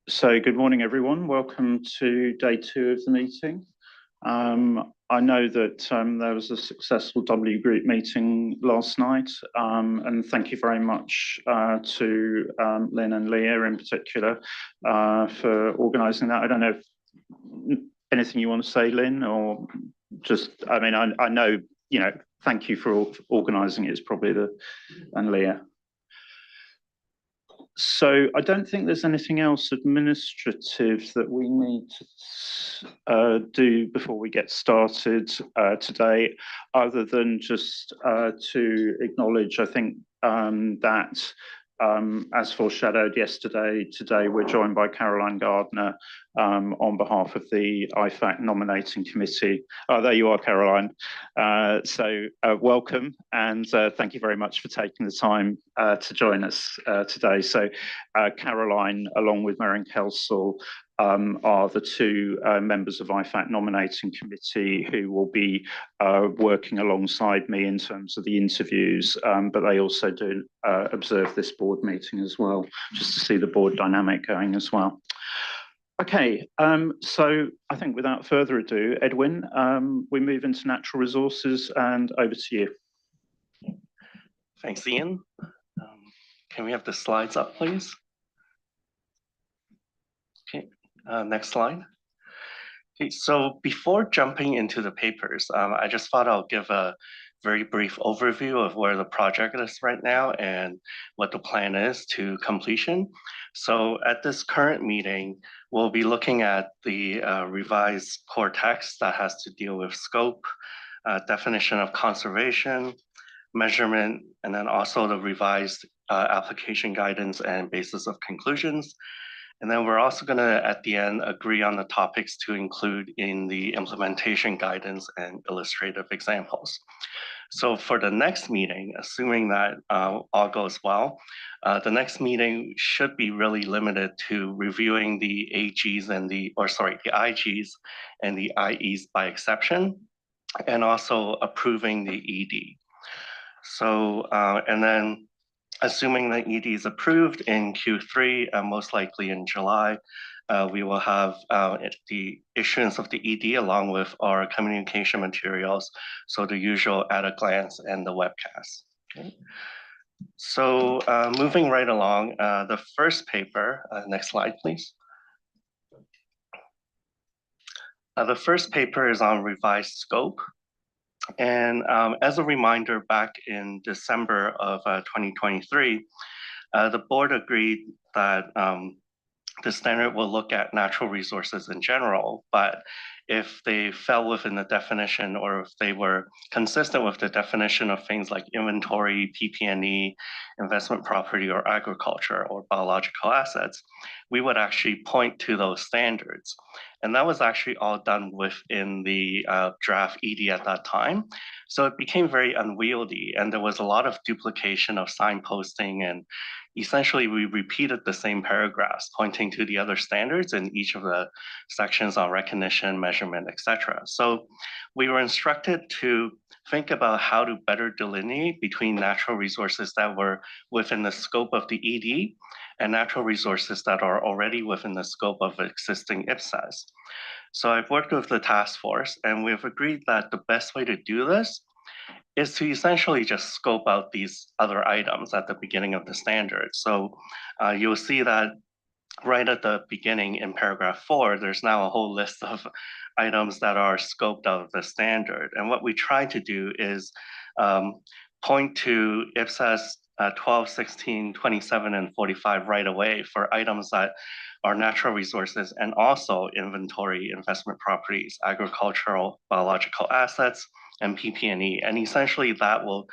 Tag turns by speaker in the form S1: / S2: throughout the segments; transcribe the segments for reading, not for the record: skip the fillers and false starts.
S1: So good morning, everyone. Welcome to day 2 of the meeting. I know that there was a successful W group meeting last night, and thank you very much to Lynn and Leah in particular for organising that. I don't know if anything you want to say, Lynn, or just, I mean, I know, you know, thank you for organising it is probably and Leah. So I don't think there's anything else administrative that we need to do before we get started today, other than just to acknowledge, I think, that as foreshadowed yesterday, today we're joined by Caroline Gardner on behalf of the IFAC nominating committee. Oh, there you are, Caroline. So welcome, and thank you very much for taking the time to join us today. So Caroline, along with Marion Kelsall, are the two members of IFAC nominating committee who will be working alongside me in terms of the interviews, but they also do observe this board meeting as well, just to see the board dynamic going as well. Okay, so I think without further ado, Edwin, we move into natural resources, and over to you.
S2: Thanks, Ian. Can we have the slides up, please? Okay, next slide. Okay, so before jumping into the papers, I just thought I'll give a very brief overview of where the project is right now and what the plan is to completion. So at this current meeting, we'll be looking at the revised core text that has to deal with scope, definition of conservation, measurement, and then also the revised application guidance and basis of conclusions. And then we're also gonna, at the end, agree on the topics to include in the implementation guidance and illustrative examples. So for the next meeting, assuming that all goes well, the next meeting should be really limited to reviewing the AGs and the IGs and the IEs by exception, and also approving the ED. So, and then assuming that ED is approved in Q3, most likely in July, we will have the issuance of the ED along with our communication materials, so the usual at a glance and the webcast. Okay. So moving right along, the first paper, next slide, please. The first paper is on revised scope. And as a reminder, back in December of 2023, the board agreed that the standard will look at natural resources in general, but if they fell within the definition or if they were consistent with the definition of things like inventory, PP&E, investment property, or agriculture, or biological assets, we would actually point to those standards. And that was actually all done within the draft ED at that time. So it became very unwieldy, and there was a lot of duplication of signposting, and essentially we repeated the same paragraphs pointing to the other standards in each of the sections on recognition, measurement, etc. So we were instructed to think about how to better delineate between natural resources that were within the scope of the ED and natural resources that are already within the scope of existing IPSASB. So I've worked with the task force, and we've agreed that the best way to do this is to essentially just scope out these other items at the beginning of the standard. So you'll see that right at the beginning in paragraph 4, there's now a whole list of items that are scoped out of the standard. And what we try to do is point to IPSASB 12, 16, 27, and 45 right away for items that are natural resources and also inventory, investment properties, agricultural, biological assets, and PP&E. And essentially that will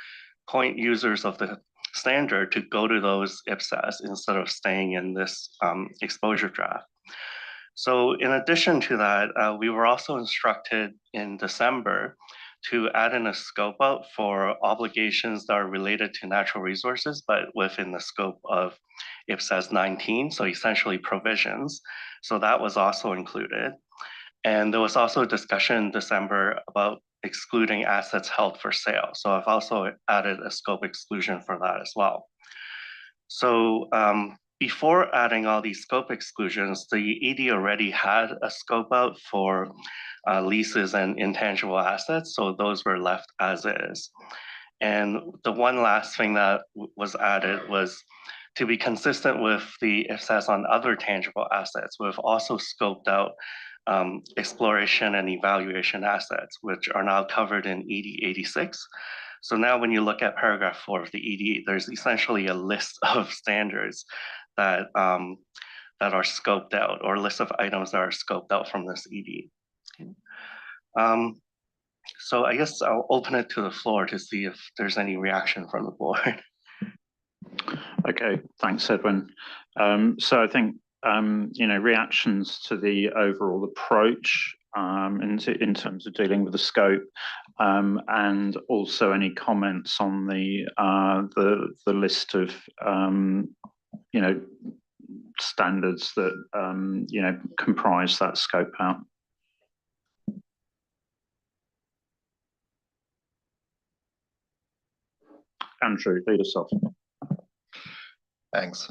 S2: point users of the standard to go to those IPSASB instead of staying in this exposure draft. So in addition to that, we were also instructed in December to add in a scope out for obligations that are related to natural resources, but within the scope of IPSASB 19, so essentially provisions. So that was also included. And there was also a discussion in December about excluding assets held for sale. So I've also added a scope exclusion for that as well. So before adding all these scope exclusions, the ED already had a scope out for leases and intangible assets, so those were left as is. And the one last thing that was added was to be consistent with the IPSASB on other tangible assets. We've also scoped out exploration and evaluation assets, which are now covered in ED 86. So now when you look at paragraph 4 of the ED, there's essentially a list of standards that that are scoped out, or a list of items that are scoped out from this ED. So I guess I'll open it to the floor to see if there's any reaction from the board.
S1: Okay, thanks, Edwin. So I think reactions to the overall approach in terms of dealing with the scope, and also any comments on the list of standards that comprise that scope out. Andrew, lead us off.
S3: Thanks.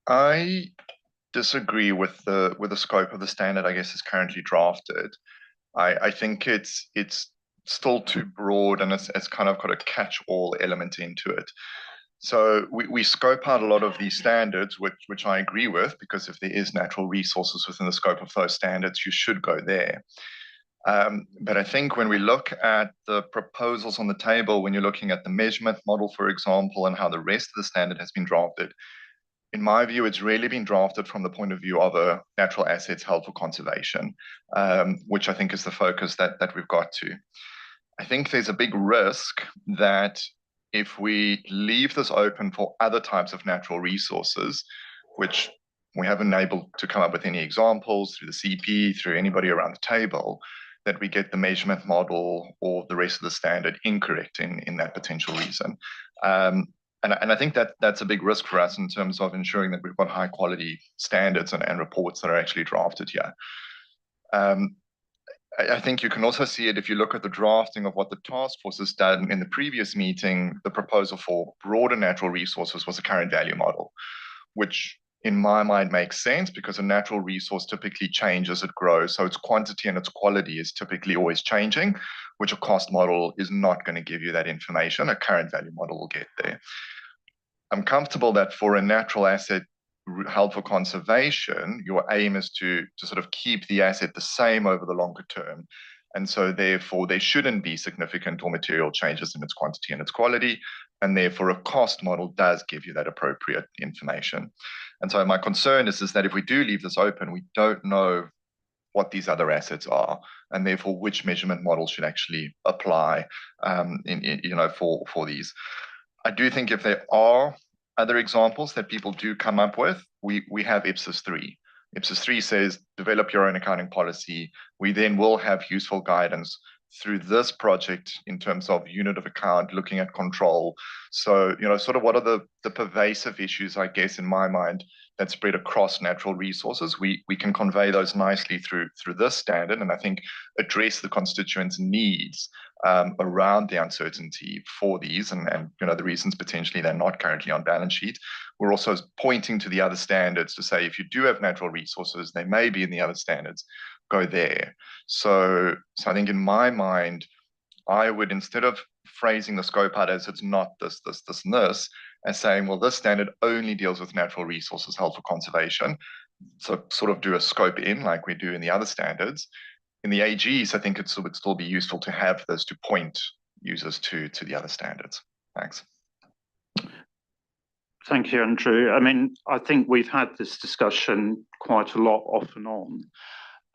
S3: I disagree with the scope of the standard, I guess, is currently drafted. I think it's still too broad, and it's kind of got a catch-all element into it. So we scope out a lot of these standards, which I agree with, because if there is natural resources within the scope of those standards, you should go there. But I think when we look at the proposals on the table, when you're looking at the measurement model, for example, and how the rest of the standard has been drafted, in my view, it's really been drafted from the point of view of a natural assets held for conservation, which I think is the focus that we've got to. I think there's a big risk that if we leave this open for other types of natural resources, which we haven't been able to come up with any examples through the CP, through anybody around the table, that we get the measurement model or the rest of the standard incorrect in that potential reason. And I think that's a big risk for us in terms of ensuring that we've got high quality standards and reports that are actually drafted here. I think you can also see it if you look at the drafting of what the task force has done in the previous meeting. The proposal for broader natural resources was a current value model, which in my mind makes sense because a natural resource typically changes as it grows. So its quantity and its quality is typically always changing, which a cost model is not going to give you that information. A current value model will get there. I'm comfortable that for a natural asset held for conservation, your aim is to sort of keep the asset the same over the longer term. And so therefore, there shouldn't be significant or material changes in its quantity and its quality. And therefore, a cost model does give you that appropriate information. And so my concern is that if we do leave this open, we don't know what these other assets are, and therefore which measurement model should actually apply for these. I do think if there are other examples that people do come up with, we have IPSASB 3. IPSASB 3 says, develop your own accounting policy. We then will have useful guidance through this project in terms of unit of account, looking at control. So, sort of what are the pervasive issues, I guess, in my mind, that spread across natural resources. We can convey those nicely through this standard, and I think address the constituents' needs around the uncertainty for these and the reasons potentially they're not currently on balance sheet. We're also pointing to the other standards to say, if you do have natural resources, they may be in the other standards, go there. So I think in my mind, I would, instead of phrasing the scope out as it's not this, and this, and saying, well, this standard only deals with natural resources held for conservation. So sort of do a scope in like we do in the other standards. In the AGs, I think it would still be useful to have this to point users to the other standards. Thanks.
S1: Thank you, Andrew. I mean, I think we've had this discussion quite a lot off and on.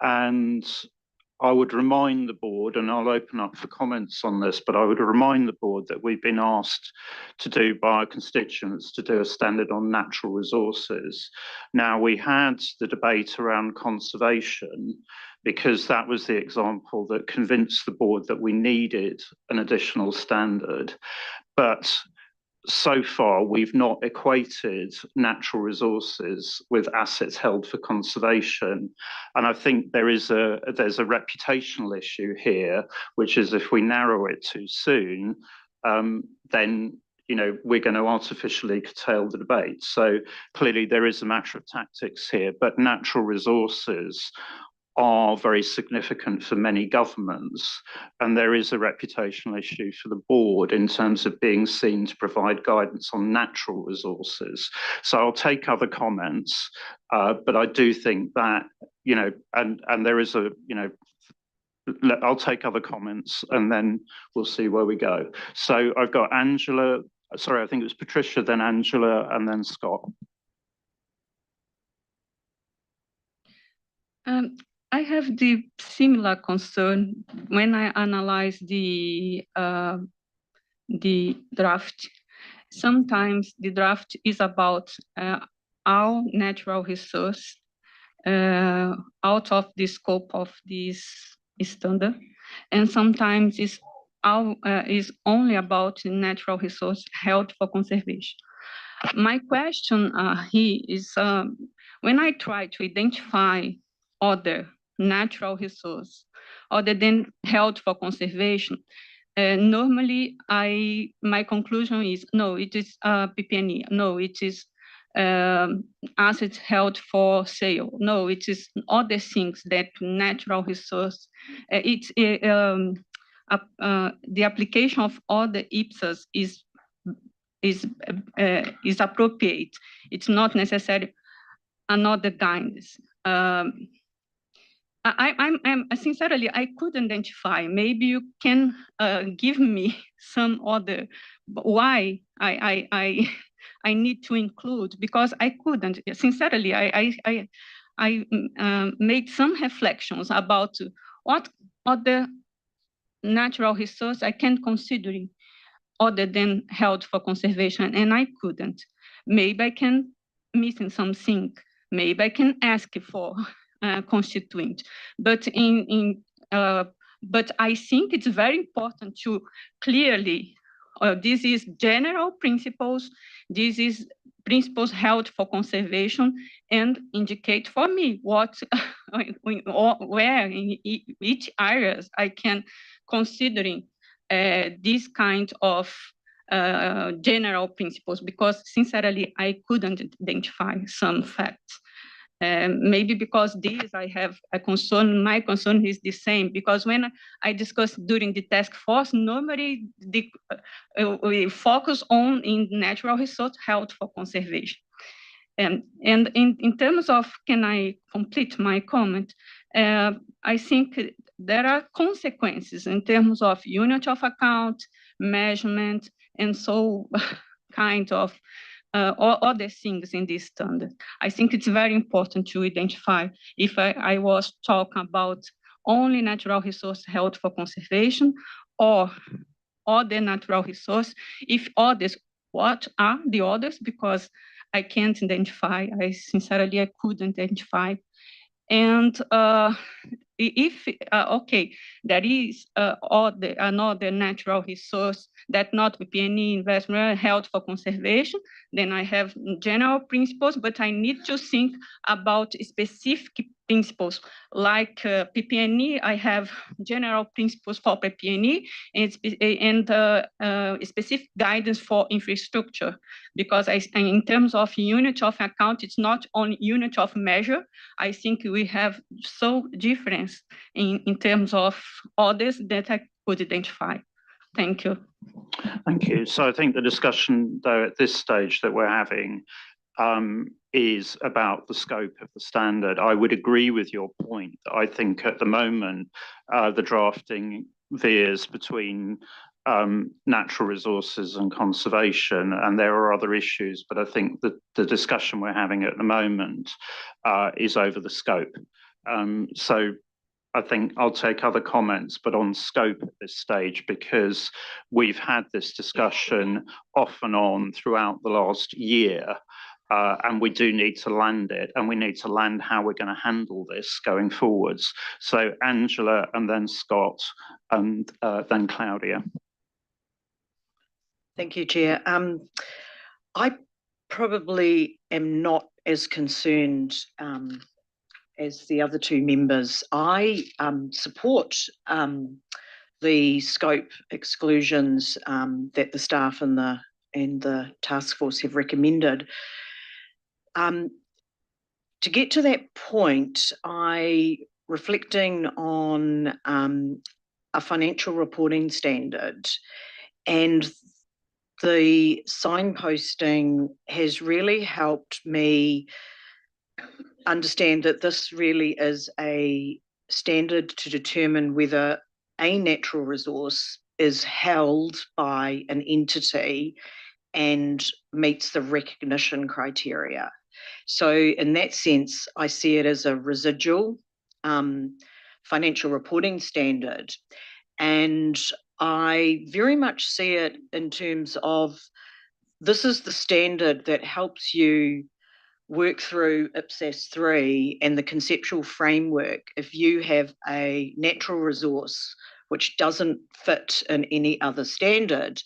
S1: And I would remind the board, and I'll open up for comments on this, but I would remind the board that we've been asked to do by our constituents to do a standard on natural resources. Now, we had the debate around conservation because that was the example that convinced the board that we needed an additional standard. But so far, we've not equated natural resources with assets held for conservation. And I think there's a reputational issue here, which is if we narrow it too soon, then we're going to artificially curtail the debate. So clearly there is a matter of tactics here, but natural resources are very significant for many governments, and there is a reputational issue for the board in terms of being seen to provide guidance on natural resources. So I'll take other comments, but I do think that, and there is I'll take other comments and then we'll see where we go. So I've got Angela, sorry, I think it was Patricia, then Angela, and then Scott.
S4: I have the similar concern when I analyze the draft. Sometimes the draft is about our natural resource out of the scope of this standard, and sometimes is only about natural resource held for conservation. My question here is when I try to identify other natural resource other than held for conservation, normally my conclusion is no, it is PP&E, no, it is assets held for sale, no, it is other things that natural resource. It's the application of other IPSAS is appropriate. It's not necessarily another guidance. I'm sincerely, I couldn't identify. Maybe you can give me some other why I need to include, because I couldn't. Sincerely, I made some reflections about what other natural resource I can consider other than held for conservation, and I couldn't. Maybe I can missing something. Maybe I can ask for constituent, but but I think it's very important to clearly, this is general principles, this is principles held for conservation, and indicate for me what, where in each areas I can considering this kind of general principles, because sincerely I couldn't identify some facts. Maybe because this I have a concern, my concern is the same, because when I discussed during the task force, normally we focus on in natural resource held for conservation. And in terms of, can I complete my comment? I think there are consequences in terms of unit of account, measurement, and so kind of or other things in this standard. I think it's very important to identify if I was talking about only natural resource held for conservation or other natural resource, if others, what are the others? Because I can't identify, I couldn't identify. And if, okay, there is another natural resource that not PP&E investment held for conservation, then I have general principles, but I need to think about specific principles. Like PP&E, I have general principles for PP&E and specific guidance for infrastructure, because in terms of unit of account, it's not only unit of measure. I think we have so difference in terms of others that I could identify. Thank you.
S1: Thank you. So I think the discussion, though, at this stage that we're having is about the scope of the standard. I would agree with your point. I think at the moment, the drafting veers between natural resources and conservation, and there are other issues, but I think that the discussion we're having at the moment is over the scope. So I think I'll take other comments, but on scope at this stage, because we've had this discussion off and on throughout the last year, and we do need to land it, and we need to land how we're going to handle this going forwards. So Angela, and then Scott, and then Claudia.
S5: Thank you, Chair. I probably am not as concerned as the other two members. I support the scope exclusions that the staff and the and the task force have recommended. To get to that point, reflecting on a financial reporting standard, and the signposting has really helped me understand that this really is a standard to determine whether a natural resource is held by an entity and meets the recognition criteria. So in that sense, I see it as a residual financial reporting standard. And I very much see it in terms of, this is the standard that helps you work through IPSASB and the conceptual framework if you have a natural resource which doesn't fit in any other standard.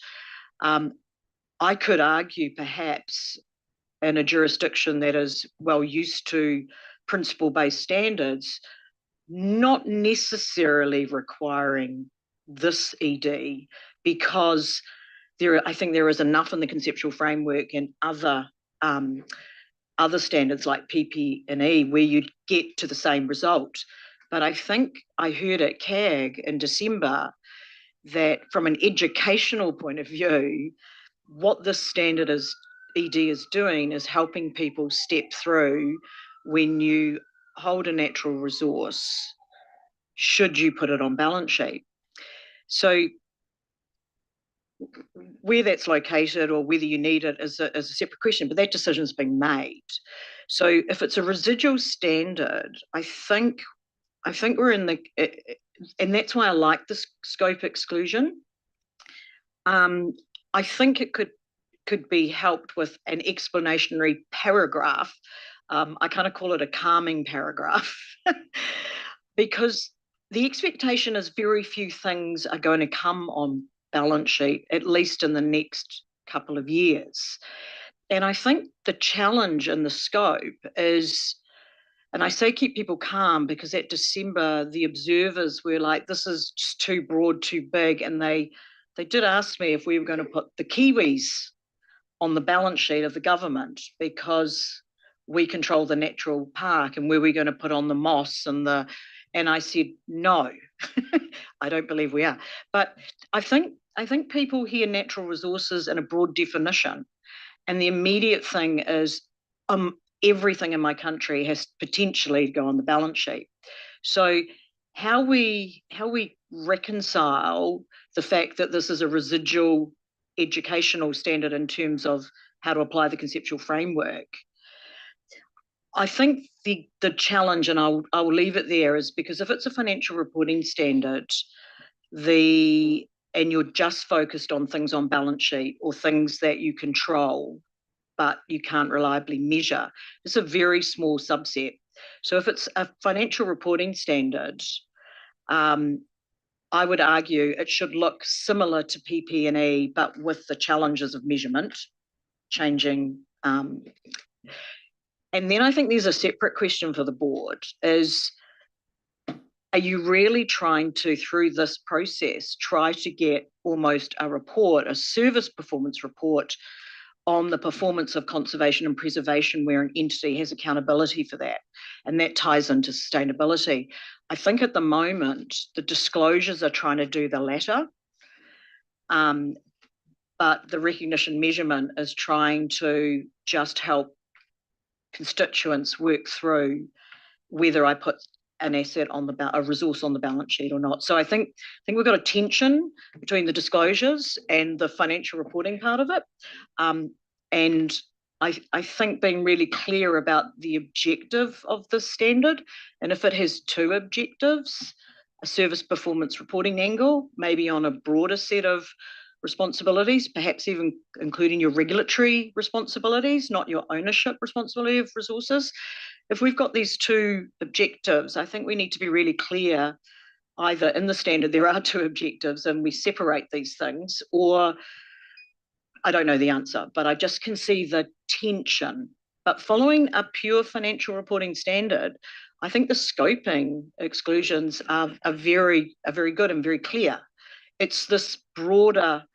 S5: I could argue perhaps in a jurisdiction that is well used to principle-based standards, not necessarily requiring this ED, because I think there is enough in the conceptual framework and other standards like PP&E where you'd get to the same result. But I think I heard at CAG in December that from an educational point of view, what this standard ED is doing is helping people step through when you hold a natural resource, should you put it on balance sheet. So where that's located or whether you need it is a separate question, but that decision's been made. So if it's a residual standard, I think we're in the, and that's why I like this scope exclusion. I think it could be helped with an explanatory paragraph. I kind of call it a calming paragraph because the expectation is very few things are going to come on balance sheet, at least in the next couple of years. And I think the challenge in the scope is, and I say keep people calm, because at December, the observers were like, this is just too broad, too big. And they did ask me if we were going to put the Kiwis on the balance sheet of the government because we control the natural park, and were we going to put on the moss and I said, no, I don't believe we are. But I think people hear natural resources in a broad definition, and the immediate thing is everything in my country has potentially to go on the balance sheet. So how we reconcile the fact that this is a residual educational standard in terms of how to apply the conceptual framework, I think the challenge, and I'll leave it there, is because if it's a financial reporting standard, and you're just focused on things on balance sheet or things that you control but you can't reliably measure, it's a very small subset. So if it's a financial reporting standard, I would argue it should look similar to PP&E, but with the challenges of measurement changing. And then I think there's a separate question for the board is, are you really trying to, through this process, try to get almost a report, a service performance report on the performance of conservation and preservation where an entity has accountability for that? And that ties into sustainability. I think at the moment, the disclosures are trying to do the latter, but the recognition measurement is trying to just help constituents work through whether I put an asset on a resource on the balance sheet or not. So I think we've got a tension between the disclosures and the financial reporting part of it. And I think being really clear about the objective of the standard, and if it has two objectives, a service performance reporting angle, maybe on a broader set of responsibilities, perhaps even including your regulatory responsibilities, not your ownership responsibility of resources. If we've got these two objectives, I think we need to be really clear, either in the standard there are two objectives and we separate these things, or I don't know the answer, but I just can see the tension. But following a pure financial reporting standard, I think the scoping exclusions are very good and very clear. It's this broader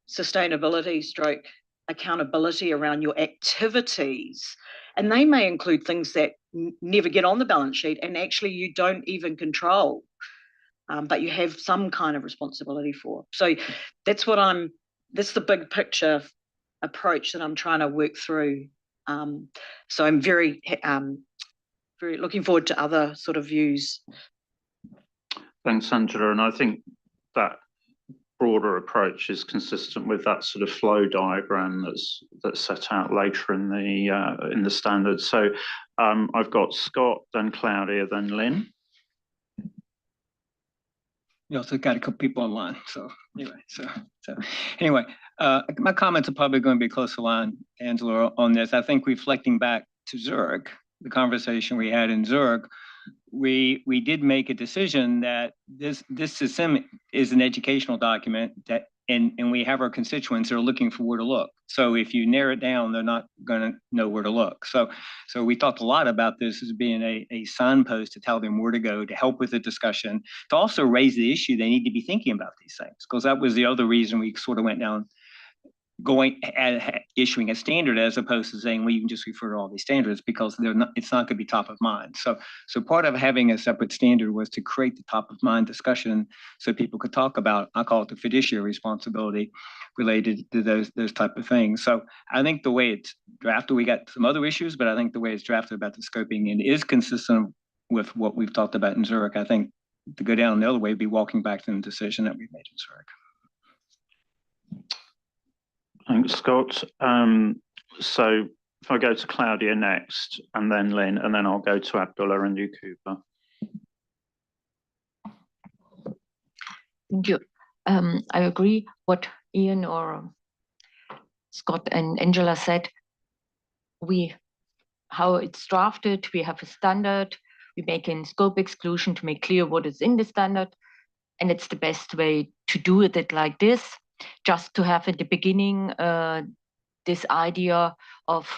S5: sustainability stroke accountability around your activities. And they may include things that never get on the balance sheet and actually you don't even control, but you have some kind of responsibility for. So that's the big picture approach that I'm trying to work through. So I'm very looking forward to other sort of views.
S1: Thanks, Angela. And I think that broader approach is consistent with that sort of flow diagram that's set out later in the standards. So I've got Scott, then Claudia, then Lynn.
S6: You also got a couple people online. So anyway, my comments are probably going to be close to line, Angela, on this. I think reflecting back to Zurich, the conversation we had in Zurich, we did make a decision that this is an educational document that and we have our constituents that are looking for where to look. So if you narrow it down, they're not going to know where to look. So we talked a lot about this as being a signpost to tell them where to go, to help with the discussion, to also raise the issue they need to be thinking about these things, because that was the other reason we sort of went down issuing a standard as opposed to saying, well, you can just refer to all these standards, because it's not going to be top of mind. So part of having a separate standard was to create the top of mind discussion so people could talk about, I call it the fiduciary responsibility related to those type of things. So I think the way it's drafted, we got some other issues, but I think the way it's drafted about the scoping and is consistent with what we've talked about in Zurich. I think to go down the other way would be walking back to the decision that we made in Zurich.
S1: Thanks, Scott. So if I go to Claudia next, and then Lynn, and then I'll go to Abdullah and you, Cooper.
S7: Thank you. I agree what Ian or Scott and Angela said. How it's drafted, we have a standard, we make a scope exclusion to make clear what is in the standard, and it's the best way to do it like this. Just to have at the beginning this idea of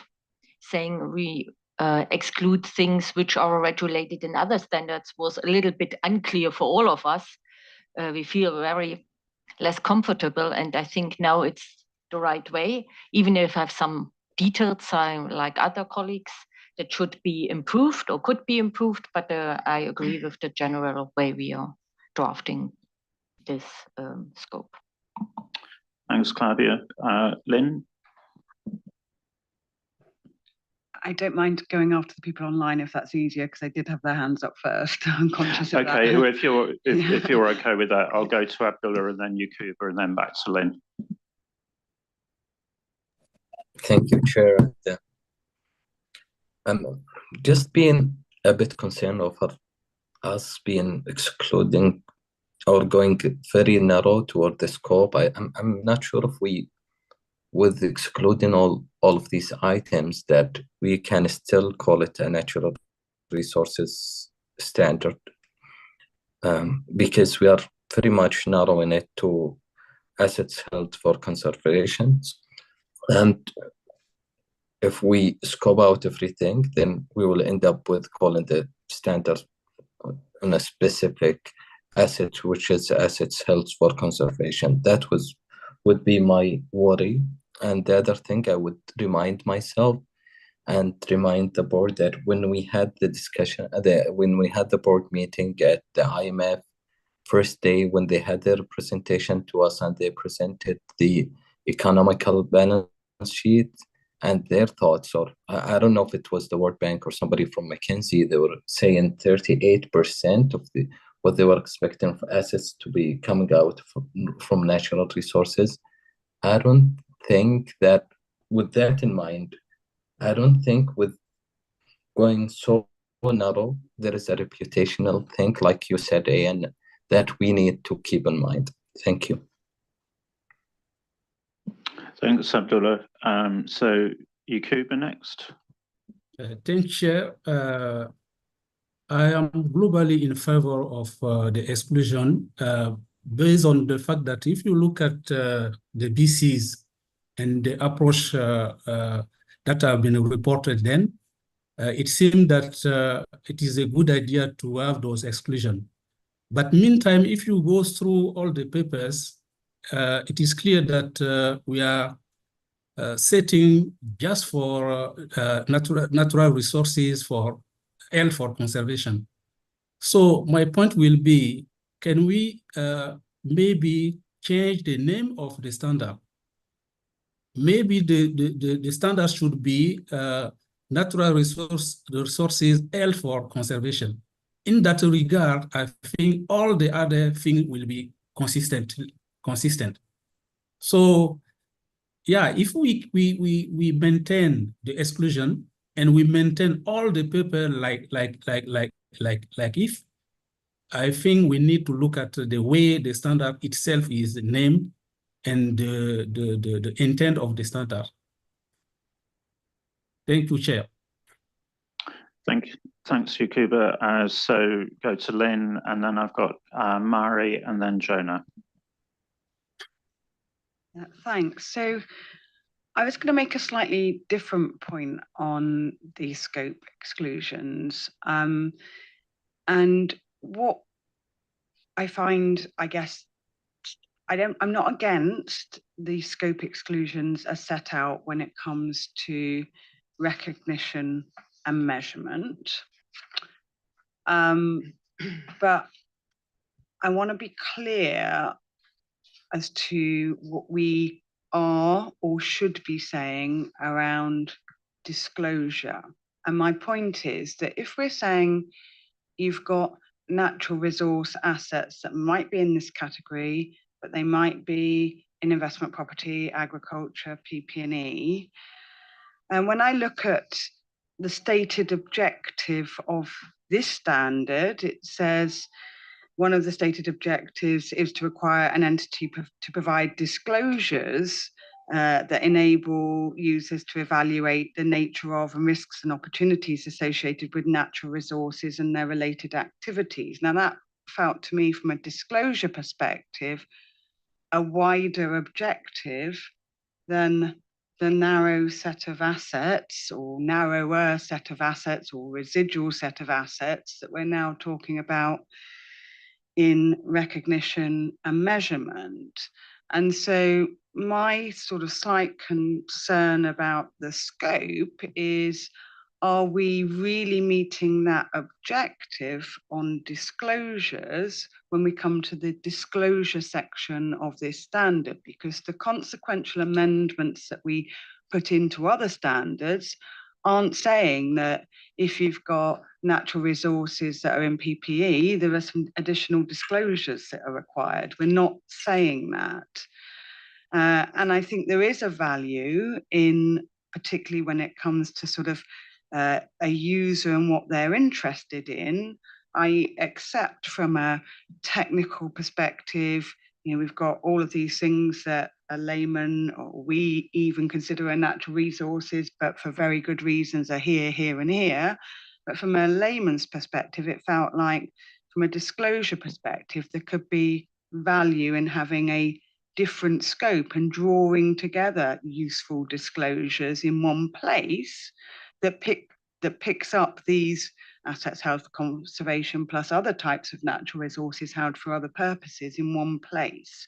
S7: saying we exclude things which are regulated in other standards was a little bit unclear for all of us. We feel very less comfortable, and I think now it's the right way, even if I have some details like other colleagues that should be improved or could be improved, but I agree with the general way we are drafting this scope.
S1: Thanks, Claudia. Lynn?
S8: I don't mind going after the people online if that's easier, because they did have their hands up first. I'm conscious of that.
S1: Okay, if you're okay with that, I'll go to Abdullah and then you, Cooper, and then back to Lynn.
S9: Thank you, Chair. Just being a bit concerned over us being excluding or going very narrow toward the scope. I'm not sure if we, with excluding all of these items, that we can still call it a natural resources standard, because we are very much narrowing it to assets held for conservation. And if we scope out everything, then we will end up with calling the standard on a specific asset, which is assets held for conservation. That would be my worry. And the other thing I would remind myself and remind the board that when we had the discussion, when we had the board meeting at the IMF first day, when they had their presentation to us and they presented the economical balance sheet and their thoughts, or I don't know if it was the World Bank or somebody from McKinsey, they were saying 38% of what they were expecting of assets to be coming out from natural resources. I don't think that, with that in mind, I don't think with going so narrow, there is a reputational thing, like you said, Ian, that we need to keep in mind. Thank you.
S1: Thanks, Abdullah. So, Yakuba next.
S10: Thank you, Chair. I am globally in favor of the exclusion based on the fact that if you look at the BCs and the approach that have been reported then, it seemed that it is a good idea to have those exclusions. But meantime, if you go through all the papers, it is clear that we are setting just for natural resources for L for conservation. So my point will be, can we maybe change the name of the standard? Maybe the standard should be natural resources L for conservation. In that regard, I think all the other things will be consistent. So yeah, if we maintain the exclusion and we maintain all the paper like if, I think we need to look at the way the standard itself is named and the intent of the standard. Thank you, Chair.
S1: Thanks, Yakuba. So go to Lynn, and then I've got Mari, and then Jonah.
S8: Thanks. So I was going to make a slightly different point on the scope exclusions. And what I find, I guess, I'm not against the scope exclusions as set out when it comes to recognition and measurement. But I want to be clear as to what we are or should be saying around disclosure. And my point is that if we're saying you've got natural resource assets that might be in this category, but they might be in investment property, agriculture, PP&E. And when I look at the stated objective of this standard, it says one of the stated objectives is to require an entity to provide disclosures that enable users to evaluate the nature of and risks and opportunities associated with natural resources and their related activities. Now that felt to me from a disclosure perspective, a wider objective than the narrow set of assets or narrower set of assets or residual set of assets that we're now talking about in recognition and measurement. And so my sort of slight concern about the scope is, are we really meeting that objective on disclosures when we come to the disclosure section of this standard? Because the consequential amendments that we put into other standards aren't saying that if you've got natural resources that are in PPE, there are some additional disclosures that are required. We're not saying that. And I think there is a value in, particularly when it comes to sort of a user and what they're interested in. I accept from a technical perspective, you know, we've got all of these things that a layman or we even consider are natural resources, but for very good reasons are here, here, and here. But from a layman's perspective, it felt like from a disclosure perspective, there could be value in having a different scope and drawing together useful disclosures in one place that picks up these assets held for conservation plus other types of natural resources held for other purposes in one place.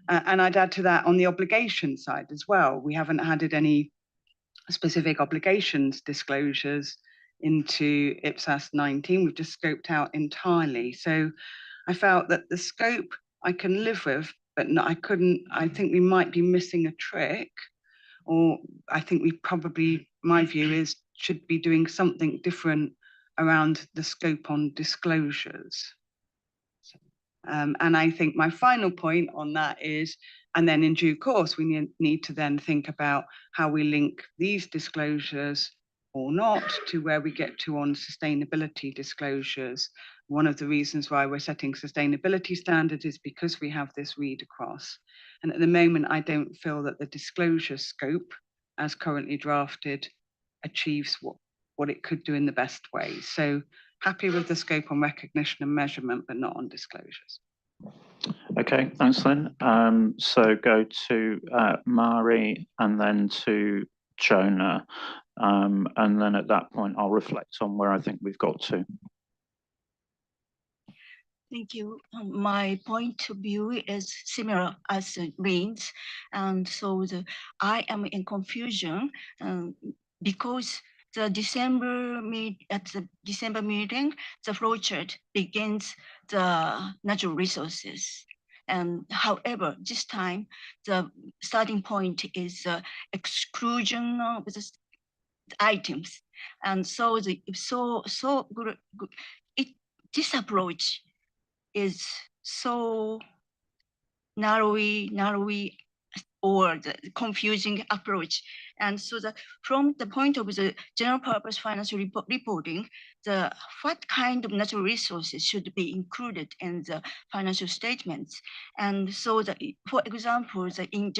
S8: And I'd add to that on the obligation side as well. We haven't added any specific obligations disclosures into IPSASB 19. We've just scoped out entirely. So I felt that the scope I can live with, but no, I couldn't. I think we might be missing a trick, or I think we probably, my view is, should be doing something different around the scope on disclosures. And I think my final point on that is, and then in due course, we need to then think about how we link these disclosures or not to where we get to on sustainability disclosures. One of the reasons why we're setting sustainability standards is because we have this read across. And at the moment, I don't feel that the disclosure scope as currently drafted achieves what it could do in the best way. So happy with the scope on recognition and measurement, but not on disclosures.
S1: Okay, thanks, Lynn. So go to Mari and then to Jonah. And then at that point, I'll reflect on where I think we've got to.
S11: Thank you. My point of view is similar as Lynn's, and so I am in confusion because at the December meeting, the flowchart begins the natural resources. And however, this time the starting point is exclusion of the items, and so this approach is so narrowly or the confusing approach. And so from the point of the general purpose financial reporting, what kind of natural resources should be included in the financial statements. And so for example, in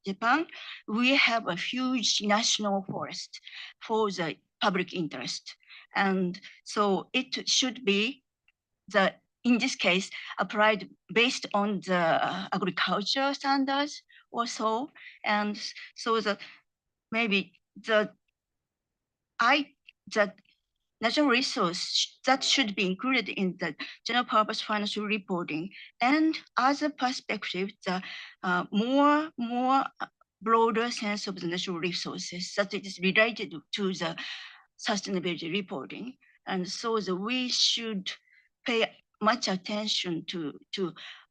S11: Japan, we have a huge national forest for the public interest. And so it should be in this case, applied based on the agricultural standards or so. And so maybe the natural resource that should be included in the general purpose financial reporting, and other perspective, the more broader sense of the natural resources that it is related to the sustainability reporting. And so we should pay much attention to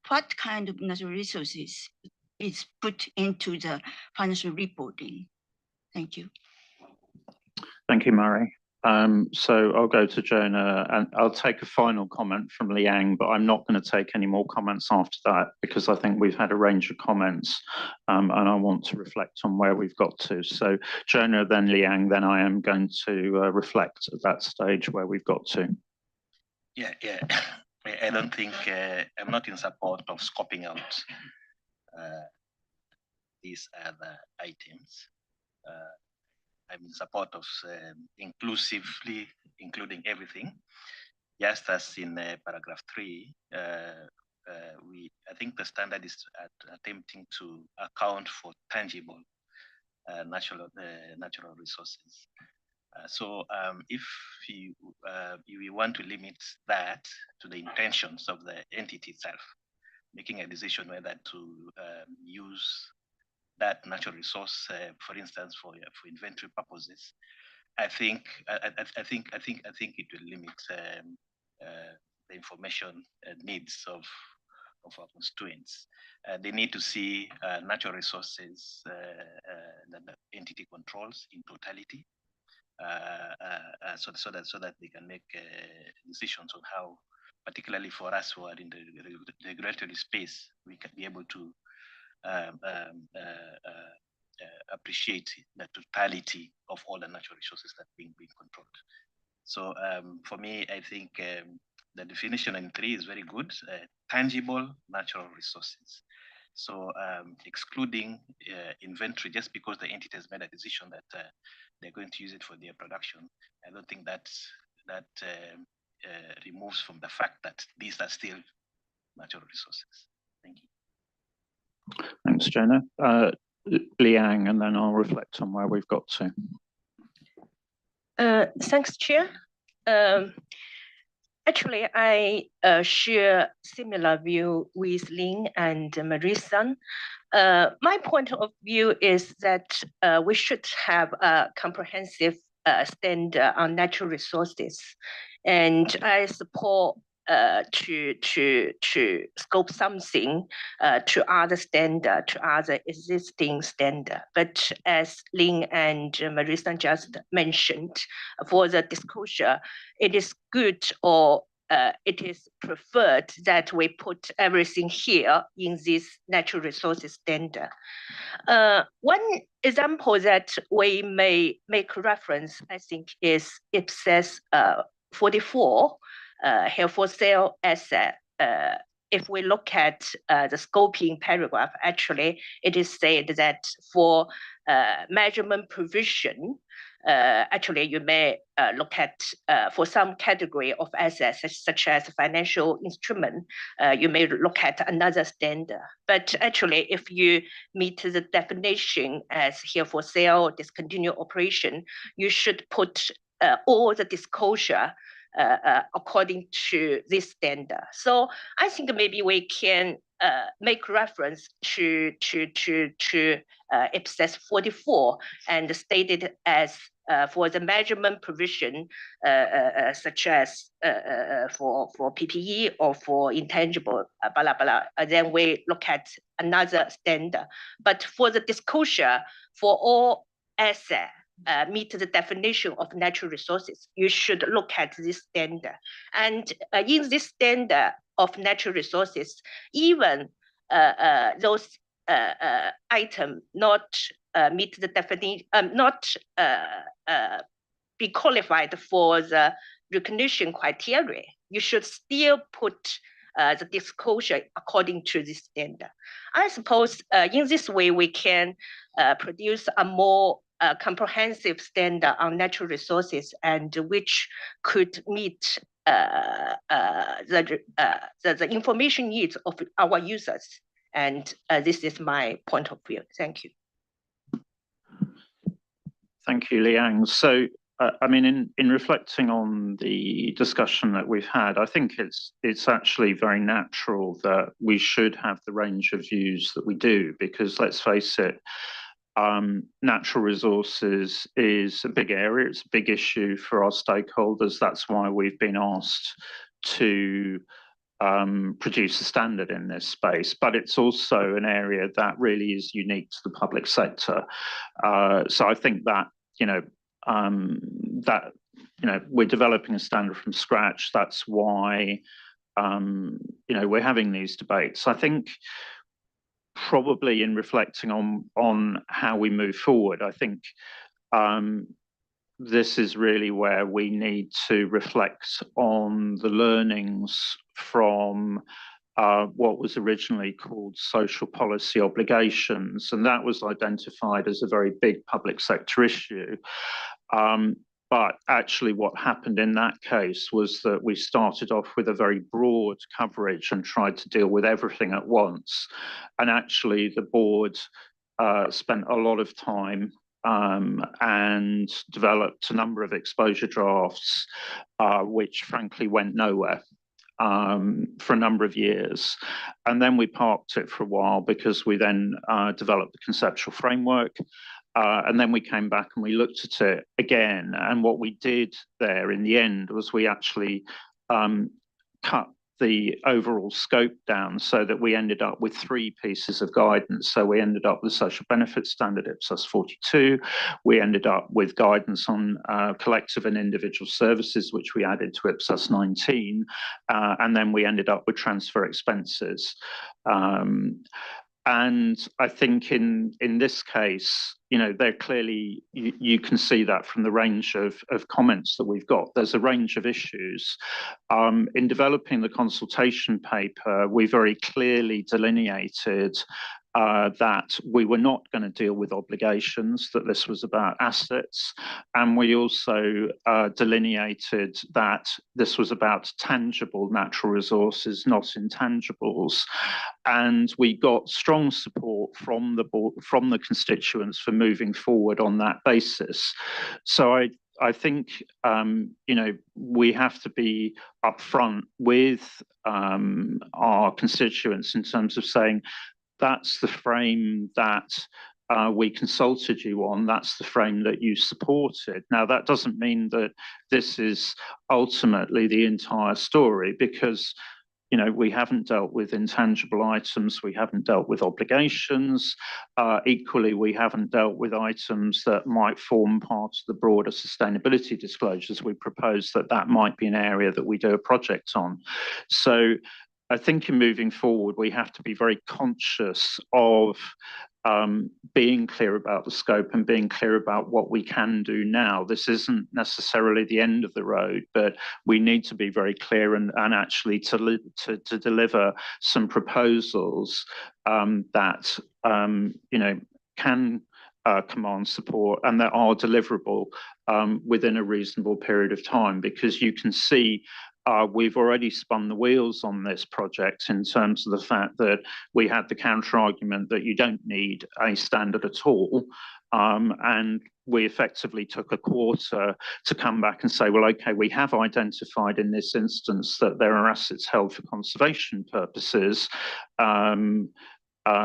S11: what kind of natural resources is put into the financial reporting. Thank you.
S1: Thank you, Murray. So I'll go to Jonah, and I'll take a final comment from Liang, but I'm not going to take any more comments after that because I think we've had a range of comments, and I want to reflect on where we've got to. So Jonah, then Liang, then I am going to reflect at that stage where we've got to.
S12: Yeah. I don't think I'm not in support of scoping out these other items. I'm in support of inclusively including everything. Just as in paragraph 3, I think the standard is attempting to account for tangible natural resources. So if you want to limit that to the intentions of the entity itself, making a decision whether to use that natural resource, for instance, for inventory purposes, I think it will limit the information needs of our constituents. They need to see natural resources that the entity controls in totality, so that they can make decisions on how, particularly for us who are in the regulatory space, we can be able to appreciate the totality of all the natural resources that are being controlled. So for me, I think the definition in 3 is very good, tangible natural resources. So excluding inventory just because the entity has made a decision that they're going to use it for their production, I don't think that removes from the fact that these are still natural resources. Thank you.
S1: Thanks, Jonah. Liang, and then I'll reflect on where we've got to.
S13: Thanks, Chair. Actually, I share similar view with Lynn and Marisa. My point of view is that we should have a comprehensive standard on natural resources, and I support to scope something to other standard, to other existing standard. But as Lynn and Marisa just mentioned, for the disclosure, it is good or it is preferred that we put everything here in this natural resources standard. One example that we may make reference, I think, is IPSASB 44, held for sale asset. If we look at the scoping paragraph, actually, it is said that for measurement provision, actually, you may look at for some category of assets, such as financial instrument, you may look at another standard. But actually, if you meet the definition as here for sale, discontinued operation, you should put all the disclosure according to this standard. So I think maybe we can make reference to IPSASB 44 and state it as for the measurement provision, such as for PPE or for intangible, blah, blah, then we look at another standard. But for the disclosure for all assets, meet the definition of natural resources, you should look at this standard. And in this standard of natural resources, even those items not meet the definition, not be qualified for the recognition criteria, you should still put the disclosure according to this standard. I suppose in this way we can produce a more comprehensive standard on natural resources, and which could meet the information needs of our users. And this is my point of view. Thank you.
S1: Thank you, Liang. So, I mean, in reflecting on the discussion that we've had, I think it's actually very natural that we should have the range of views that we do, because let's face it, natural resources is a big area. It's a big issue for our stakeholders. That's why we've been asked to produce a standard in this space, but it's also an area that really is unique to the public sector. So I think that, we're developing a standard from scratch. That's why, we're having these debates. I think probably in reflecting on how we move forward, I think this is really where we need to reflect on the learnings from what was originally called social policy obligations, and that was identified as a very big public sector issue. But actually what happened in that case was that we started off with a very broad coverage and tried to deal with everything at once. And actually the board spent a lot of time and developed a number of exposure drafts, which frankly went nowhere for a number of years. And then we parked it for a while because we then developed the conceptual framework. And then we came back and we looked at it again. And what we did there in the end was we actually cut the overall scope down so that we ended up with 3 pieces of guidance. So we ended up with social benefits standard IPSASB 42. We ended up with guidance on collective and individual services, which we added to IPSASB 19. And then we ended up with transfer expenses. And I think in this case, they're clearly, you can see that from the range of comments that we've got. There's a range of issues. In developing the consultation paper, we very clearly delineated that we were not going to deal with obligations, that this was about assets. And we also delineated that this was about tangible natural resources, not intangibles. And we got strong support from the board, from the constituents for moving forward on that basis. So I think, we have to be upfront with our constituents in terms of saying, that's the frame that we consulted you on, that's the frame that you supported. Now, that doesn't mean that this is ultimately the entire story, because we haven't dealt with intangible items, we haven't dealt with obligations. Equally, we haven't dealt with items that might form part of the broader sustainability disclosures. We propose that might be an area that we do a project on. So I think in moving forward, we have to be very conscious of being clear about the scope and being clear about what we can do now. This isn't necessarily the end of the road, but we need to be very clear and actually to deliver some proposals that can command support and that are deliverable within a reasonable period of time, because you can see we've already spun the wheels on this project in terms of the fact that we had the counter argument that you don't need a standard at all. And we effectively took a quarter to come back and say, well, okay, we have identified in this instance that there are assets held for conservation purposes.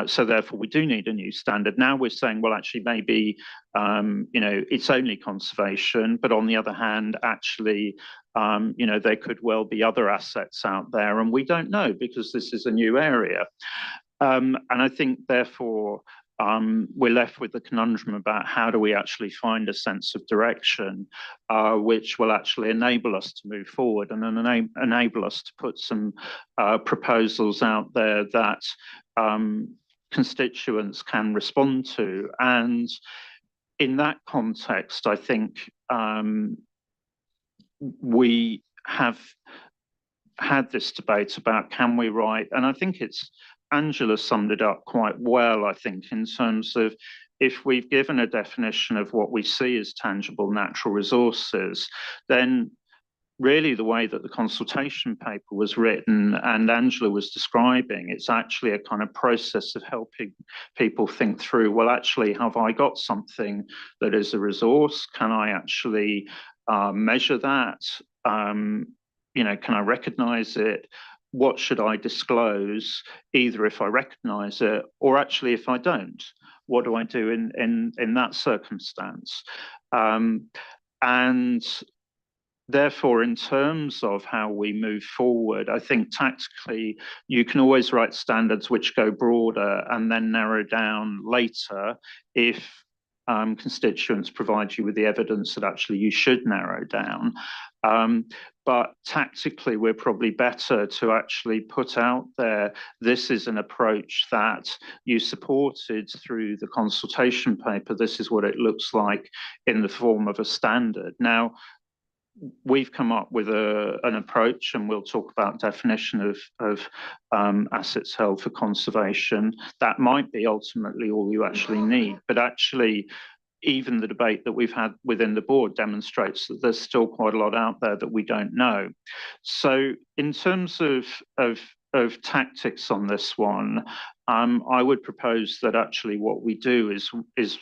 S1: So therefore, we do need a new standard. Now we're saying, well, actually, maybe it's only conservation, but on the other hand, actually, there could well be other assets out there, and we don't know because this is a new area. And I think, therefore, we're left with the conundrum about how do we actually find a sense of direction, which will actually enable us to move forward and enable us to put some proposals out there that constituents can respond to. And in that context, I think we have had this debate about can we write, and I think Angela summed it up quite well, I think, in terms of if we've given a definition of what we see as tangible natural resources, then really the way that the consultation paper was written and Angela was describing, it's actually a kind of process of helping people think through, well, actually, have I got something that is a resource? Can I actually measure that? Can I recognize it? What should I disclose, either if I recognize it or actually if I don't? What do I do in that circumstance? And therefore, in terms of how we move forward, I think tactically, you can always write standards which go broader and then narrow down later if constituents provide you with the evidence that actually you should narrow down. But tactically, we're probably better to actually put out there, this is an approach that you supported through the consultation paper. This is what it looks like in the form of a standard. Now, we've come up with an approach, and we'll talk about definition of assets held for conservation. That might be ultimately all you actually need, but actually, even the debate that we've had within the board demonstrates that there's still quite a lot out there that we don't know. So in terms of tactics on this one, I would propose that actually what we do is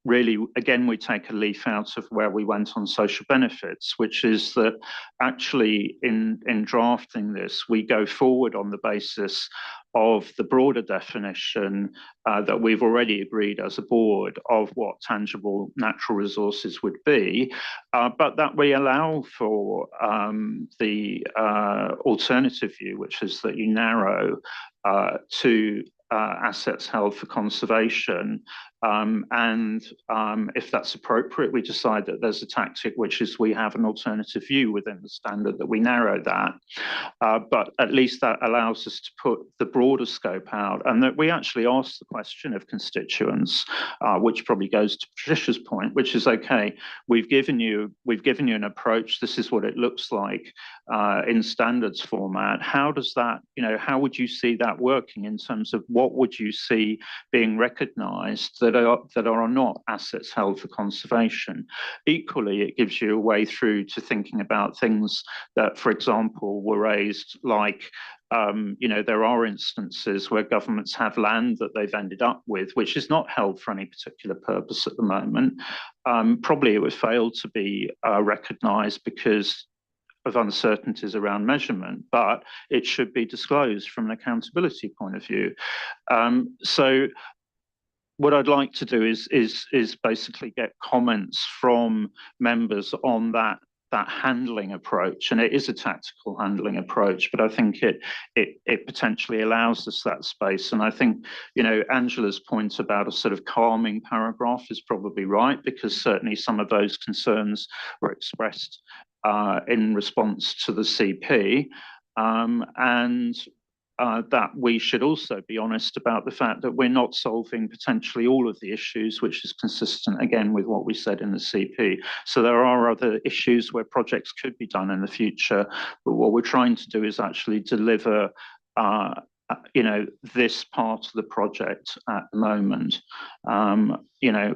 S1: really, again, we take a leaf out of where we went on social benefits, which is that actually in drafting this, we go forward on the basis of the broader definition that we've already agreed as a board of what tangible natural resources would be, but that we allow for the alternative view, which is that you narrow to assets held for conservation. And if that's appropriate, we decide that there's a tactic, which is we have an alternative view within the standard that we narrow that. But at least that allows us to put the broader scope out, and that we actually ask the question of constituents, which probably goes to Patricia's point, which is, okay, we've given you an approach. This is what it looks like in standards format. How does that, how would you see that working in terms of what would you see being recognized that are not assets held for conservation? Equally, it gives you a way through to thinking about things that, for example, were raised like, there are instances where governments have land that they've ended up with, which is not held for any particular purpose at the moment. Probably it would fail to be recognised because of uncertainties around measurement, but it should be disclosed from an accountability point of view. So what I'd like to do is basically get comments from members on that handling approach, and it is a tactical handling approach, but I think it potentially allows us that space. And I think Angela's point about a sort of calming paragraph is probably right, because certainly some of those concerns were expressed in response to the CP, and that we should also be honest about the fact that we're not solving potentially all of the issues, which is consistent, again, with what we said in the CP. So there are other issues where projects could be done in the future, but what we're trying to do is actually deliver this part of the project at the moment,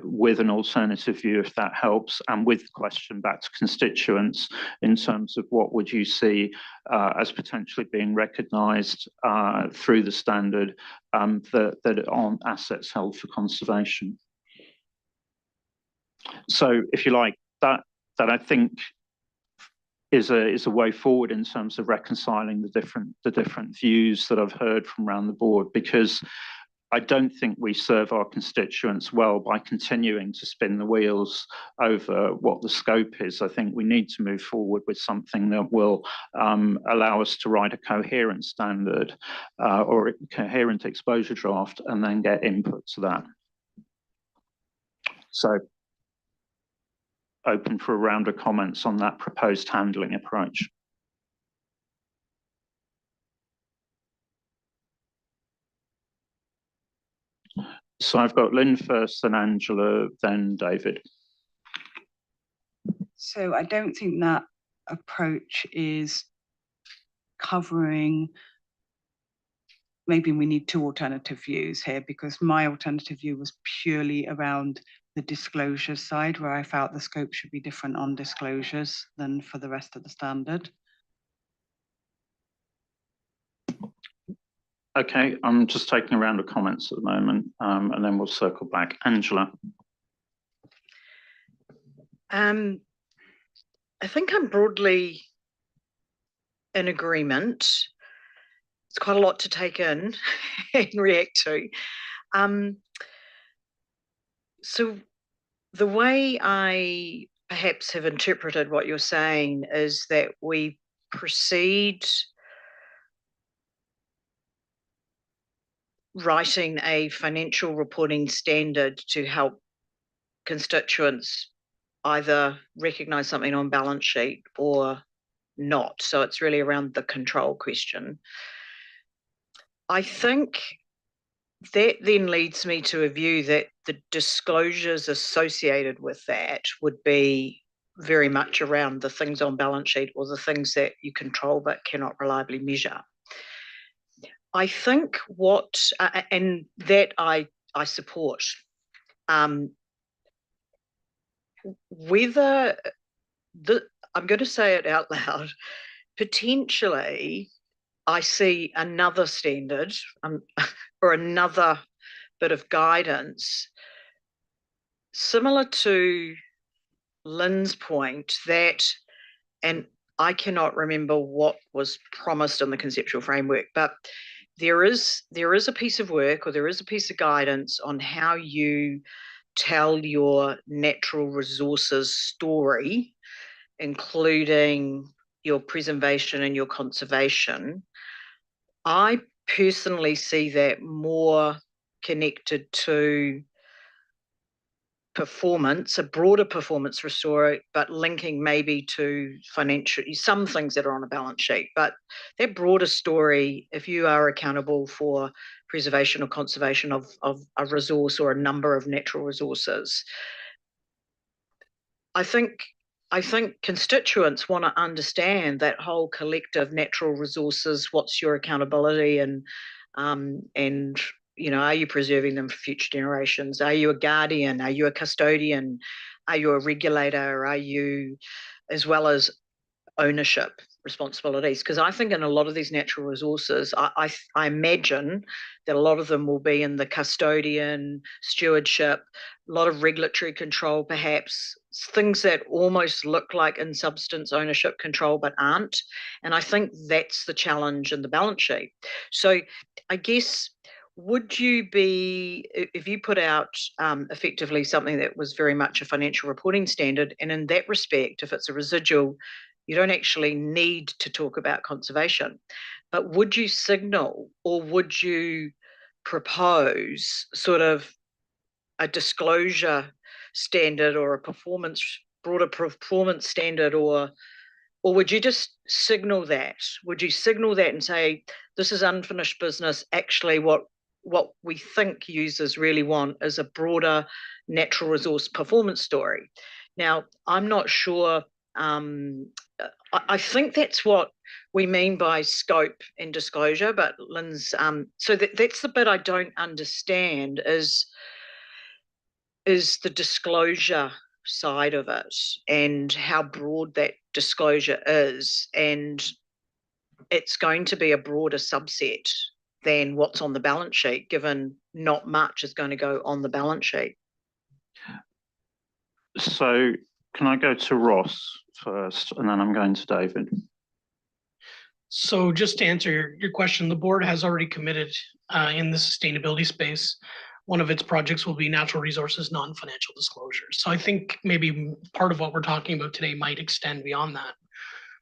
S1: with an alternative view, if that helps, and with the question back to constituents in terms of what would you see as potentially being recognised through the standard that aren't assets held for conservation. So, if you like, that I think is a way forward in terms of reconciling the different views that I've heard from around the board, because I don't think we serve our constituents well by continuing to spin the wheels over what the scope is. I think we need to move forward with something that will allow us to write a coherent standard or a coherent exposure draft and then get input to that. So, open for a round of comments on that proposed handling approach. So I've got Lynn first, then Angela, then David.
S8: So I don't think that approach is covering, maybe we need two alternative views here, because my alternative view was purely around the disclosure side, where I felt the scope should be different on disclosures than for the rest of the standard.
S1: Okay, I'm just taking a round of comments at the moment, and then we'll circle back. Angela.
S5: I think I'm broadly in agreement. It's quite a lot to take in and react to. So the way I perhaps have interpreted what you're saying is that we proceed writing a financial reporting standard to help constituents either recognise something on balance sheet or not. So it's really around the control question. I think that then leads me to a view that the disclosures associated with that would be very much around the things on balance sheet or the things that you control but cannot reliably measure. I think and that I support, whether I'm going to say it out loud, potentially I see another standard or another bit of guidance similar to Lynn's point that, and I cannot remember what was promised in the conceptual framework, but there is a piece of work or there is a piece of guidance on how you tell your natural resources story, including your preservation and your conservation. I personally see that more connected to performance, a broader performance restore, but linking maybe to financial, some things that are on a balance sheet. But that broader story, if you are accountable for preservation or conservation of a resource or a number of natural resources, I think constituents want to understand that whole collective natural resources. What's your accountability, and are you preserving them for future generations? Are you a guardian? Are you a custodian? Are you a regulator? Are you, as well as ownership responsibilities? Because I think in a lot of these natural resources, I imagine that a lot of them will be in the custodian, stewardship, a lot of regulatory control, perhaps things that almost look like in substance ownership control but aren't. And I think that's the challenge in the balance sheet. So I guess, would you be, if you put out effectively something that was very much a financial reporting standard, and in that respect, if it's a residual, you don't actually need to talk about conservation, but would you signal or would you propose sort of a disclosure standard or a broader performance standard, or would you just signal that? Would you signal that and say, this is unfinished business, actually what we think users really want is a broader natural resource performance story? Now, I'm not sure. I think that's what we mean by scope and disclosure, but Lynn's, so that's the bit I don't understand is the disclosure side of it and how broad that disclosure is. And it's going to be a broader subset than what's on the balance sheet, given not much is going to go on the balance sheet.
S1: So can I go to Ross first, and then I'm going to David?
S14: So just to answer your question, the board has already committed in the sustainability space. One of its projects will be natural resources non-financial disclosures. So I think maybe part of what we're talking about today might extend beyond that.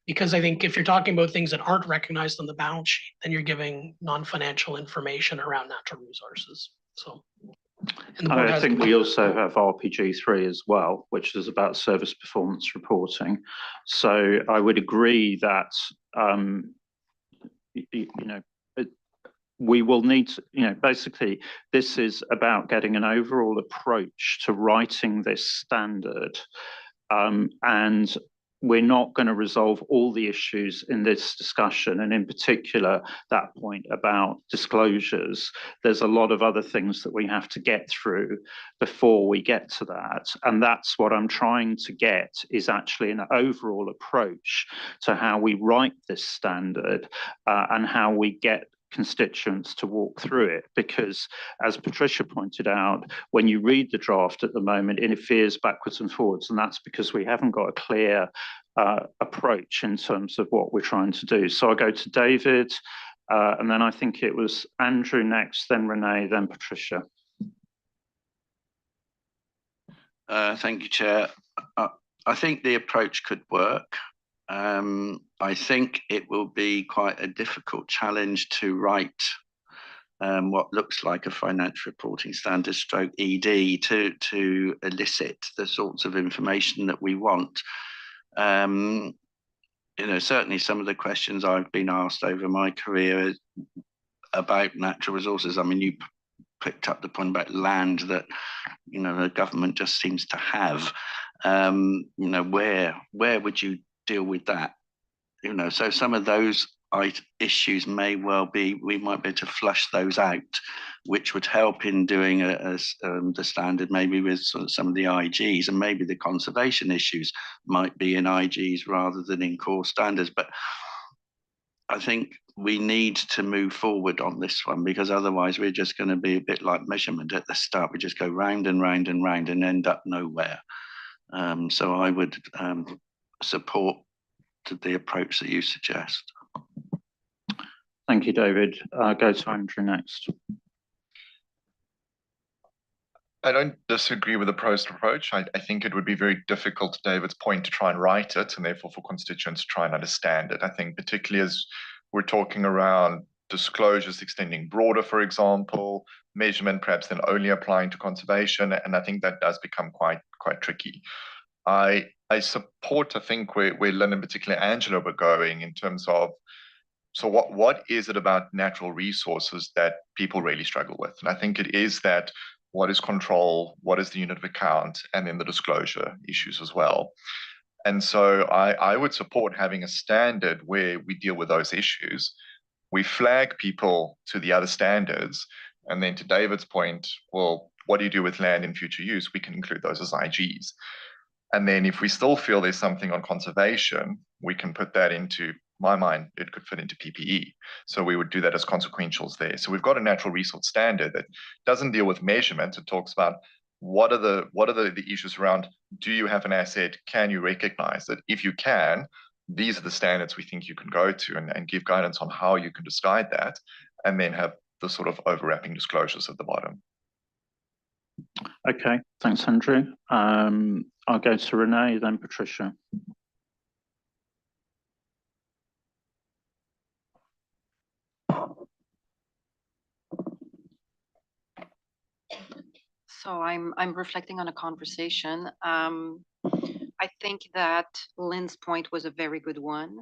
S14: Because I think if you're talking about things that aren't recognized on the balance sheet, then you're giving non-financial information around natural resources. So, and the board
S1: I think we also have RPG3 as well, which is about service performance reporting. So I would agree that we will need to, basically this is about getting an overall approach to writing this standard, and we're not going to resolve all the issues in this discussion, and in particular that point about disclosures. There's a lot of other things that we have to get through before we get to that, and that's what I'm trying to get, is actually an overall approach to how we write this standard and how we get constituents to walk through it. Because as Patricia pointed out, when you read the draft at the moment, it interferes backwards and forwards, and that's because we haven't got a clear approach in terms of what we're trying to do. So I'll go to David, and then I think it was Andrew next, then Renee, then Patricia.
S15: Thank you, Chair. I think the approach could work. I think it will be quite a difficult challenge to write what looks like a financial reporting standard stroke ED to elicit the sorts of information that we want. Certainly some of the questions I've been asked over my career about natural resources. I mean, you picked up the point about land that, the government just seems to have. Where would you deal with that? So some of those issues may well be, we might be able to flush those out, which would help in doing the standard, maybe with some of the IGs, and maybe the conservation issues might be in IGs rather than in core standards. But I think we need to move forward on this one, because otherwise we're just going to be a bit like measurement at the start. We just go round and round and round and end up nowhere. So I would support the approach that you suggest.
S1: Thank you, David. Go to Andrew next.
S3: I don't disagree with the proposed approach. I think it would be very difficult, to David's point, to try and write it, and therefore for constituents to try and understand it. I think particularly as we're talking around disclosures extending broader, for example, measurement perhaps then only applying to conservation, and I think that does become quite tricky. I support, I think, where Lynn and particularly Angela were going in terms of, so what is it about natural resources that people really struggle with? And I think it is that, what is control, what is the unit of account, and then the disclosure issues as well. And so I would support having a standard where we deal with those issues. We flag people to the other standards, and then to David's point, well, what do you do with land in future use? We can include those as IGs. And then if we still feel there's something on conservation, we can put that into, my mind, it could fit into PPE. So we would do that as consequentials there. So we've got a natural resource standard that doesn't deal with measurement. It talks about what are the issues around, do you have an asset? Can you recognize it? If you can, these are the standards we think you can go to, and give guidance on how you can decide that, and then have the sort of overlapping disclosures at the bottom.
S1: Okay, thanks, Andrew. I'll go to Renee, then Patricia.
S16: So I'm reflecting on a conversation. I think that Lynn's point was a very good one.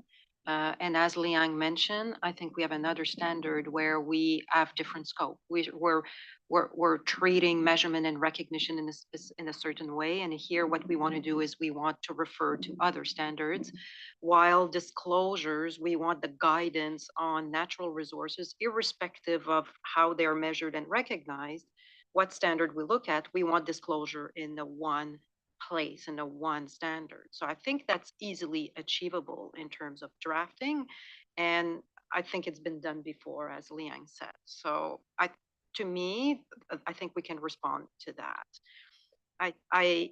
S16: And as Liang mentioned, I think we have another standard where we have different scope. We're treating measurement and recognition in a certain way. And here what we want to do is we want to refer to other standards, while disclosures, we want the guidance on natural resources, irrespective of how they're measured and recognized, what standard we look at, we want disclosure in the one place, in the one standard. So I think that's easily achievable in terms of drafting. And I think it's been done before, as Liang said. So to me, I think we can respond to that. I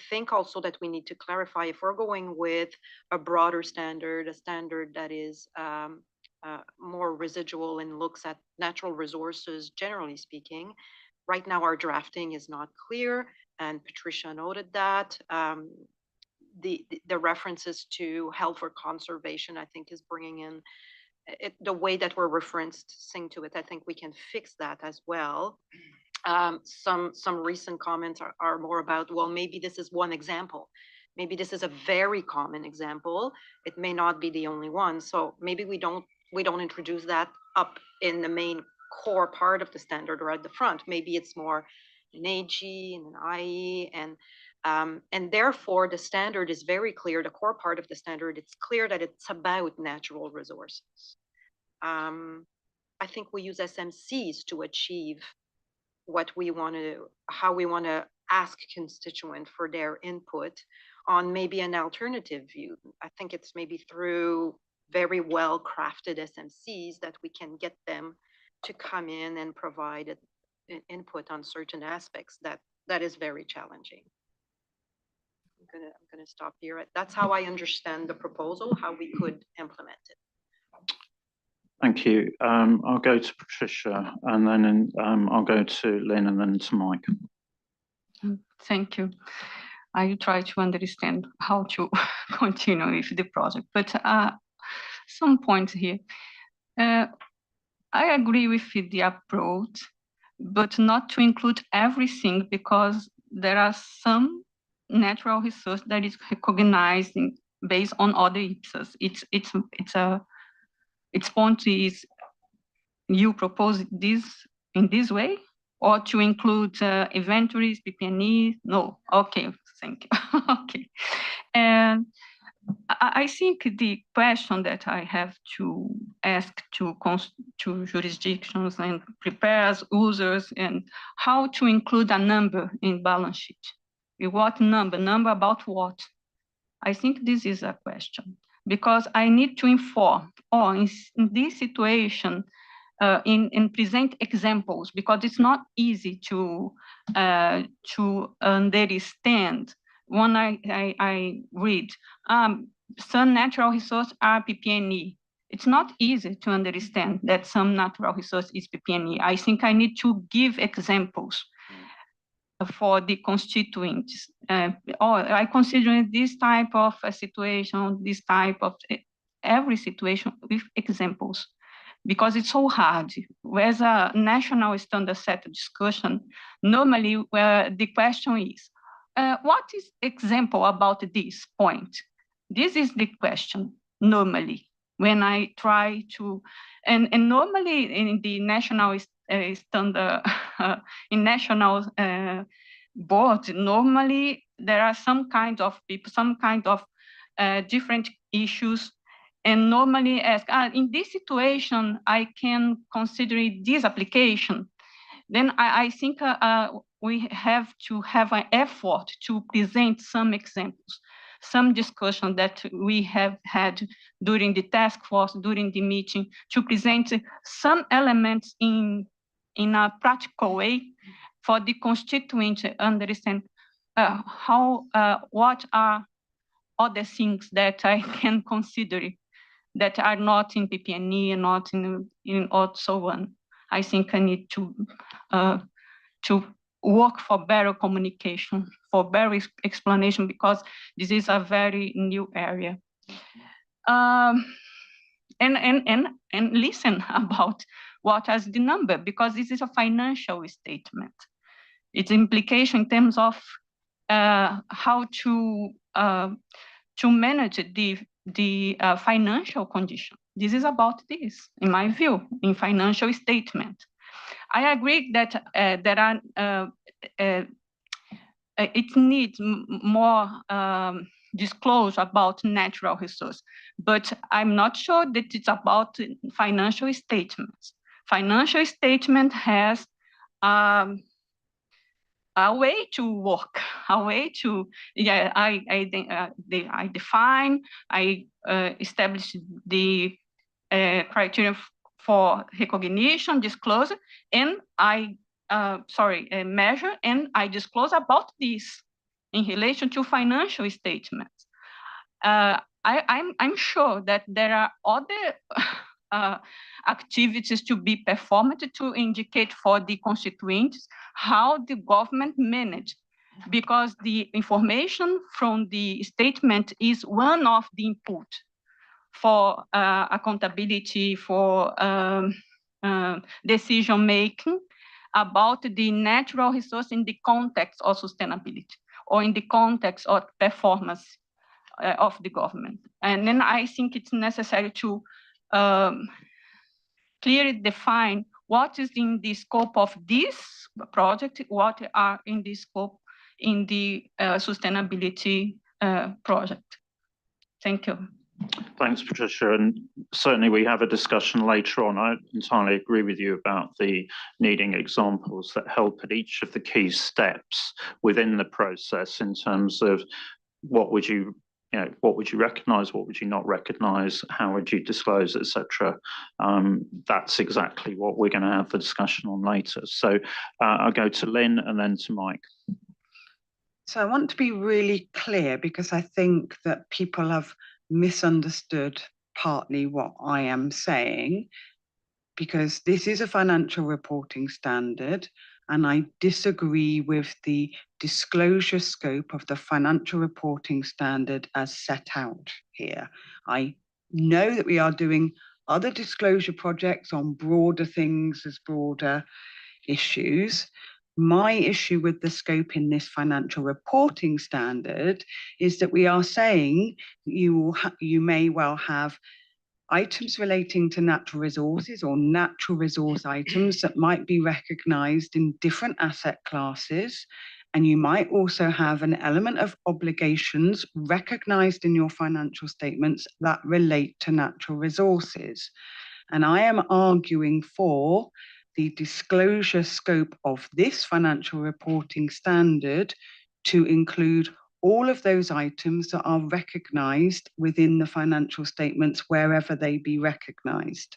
S16: think also that we need to clarify if we're going with a broader standard, a standard that is more residual and looks at natural resources, generally speaking. Right now, our drafting is not clear, and Patricia noted that. The references to health or conservation, I think, is bringing in the way that we're referencing to it. I think we can fix that as well. Some recent comments are more about, well, maybe this is one example. Maybe this is a very common example. It may not be the only one. So maybe we don't introduce that up in the main core part of the standard or at the front. Maybe it's more an AG and an IE, and therefore the standard is very clear. The core part of the standard, it's clear that it's about natural resources. I think we use SMCs to achieve what we want to, how we want to ask constituent for their input on maybe an alternative view. I think it's maybe through very well crafted SMCs that we can get them to come in and provide an input on certain aspects that is very challenging. I'm gonna stop here. That's how I understand the proposal, how we could implement it.
S1: Thank you. I'll go to Patricia, and then I'll go to Lynn, and then to Mike.
S4: Thank you. I try to understand how to continue with the project, but some points here. I agree with the approach, but not to include everything, because there are some natural resource that is recognized based on other IPSAS. Its point is, you propose this in this way, or to include inventories, PP&E? No. Okay, thank you. Okay. And I think the question that I have to ask to jurisdictions and preparers, users, and how to include a number in balance sheet. What number? Number about what? I think this is a question, because I need to inform, or in this situation, in present examples, because it's not easy to understand. When I read, some natural resource are PP&E. It's not easy to understand that some natural resource is PP&E. I think I need to give examples for the constituents. I consider this type of a situation, this type of every situation with examples, because it's so hard. Whereas a national standard set discussion, normally where the question is, what is example about this point? This is the question normally when I try to, and normally in the national standard, in national board, normally there are some kind of people, some kind of different issues, and normally ask, in this situation, I can consider this application. Then I think we have to have an effort to present some examples, some discussion that we have had during the task force, during the meeting, to present some elements in a practical way for the constituent to understand what are other things that I can consider that are not in PP&E and not in so on. I think I need to work for better communication, for better explanation, because this is a very new area. And listen about what is the number, because this is a financial statement. Its implication in terms of how to manage the financial condition. This is about this, in my view, in financial statement. I agree that there are it needs more disclosure about natural resource, but I'm not sure that it's about financial statements. Financial statement has a way to work, a way to, yeah, I define, I establish the criteria for recognition, disclosure, and I measure, and I disclose about this in relation to financial statements. I'm sure that there are other activities to be performed to indicate for the constituents how the government manage, because the information from the statement is one of the input for accountability, for decision making about the natural resource in the context of sustainability or in the context of performance of the government. And then I think it's necessary to clearly define what is in the scope of this project, what are in the scope in the sustainability project. Thank you.
S1: Thanks, Patricia. And certainly we have a discussion later on. I entirely agree with you about the needing examples that help at each of the key steps within the process in terms of what would you recognize, what would you not recognize, how would you disclose, etc. That's exactly what we're going to have the discussion on later. So I'll go to Lynn and then to Mike.
S8: So I want to be really clear, because I think that people have misunderstood partly what I am saying, because this is a financial reporting standard, and I disagree with the disclosure scope of the financial reporting standard as set out here. I know that we are doing other disclosure projects on broader things as broader issues. My issue with the scope in this financial reporting standard is that we are saying you may well have items relating to natural resources or natural resource items that might be recognized in different asset classes. And you might also have an element of obligations recognized in your financial statements that relate to natural resources. And I am arguing for the disclosure scope of this financial reporting standard to include all of those items that are recognized within the financial statements wherever they be recognized.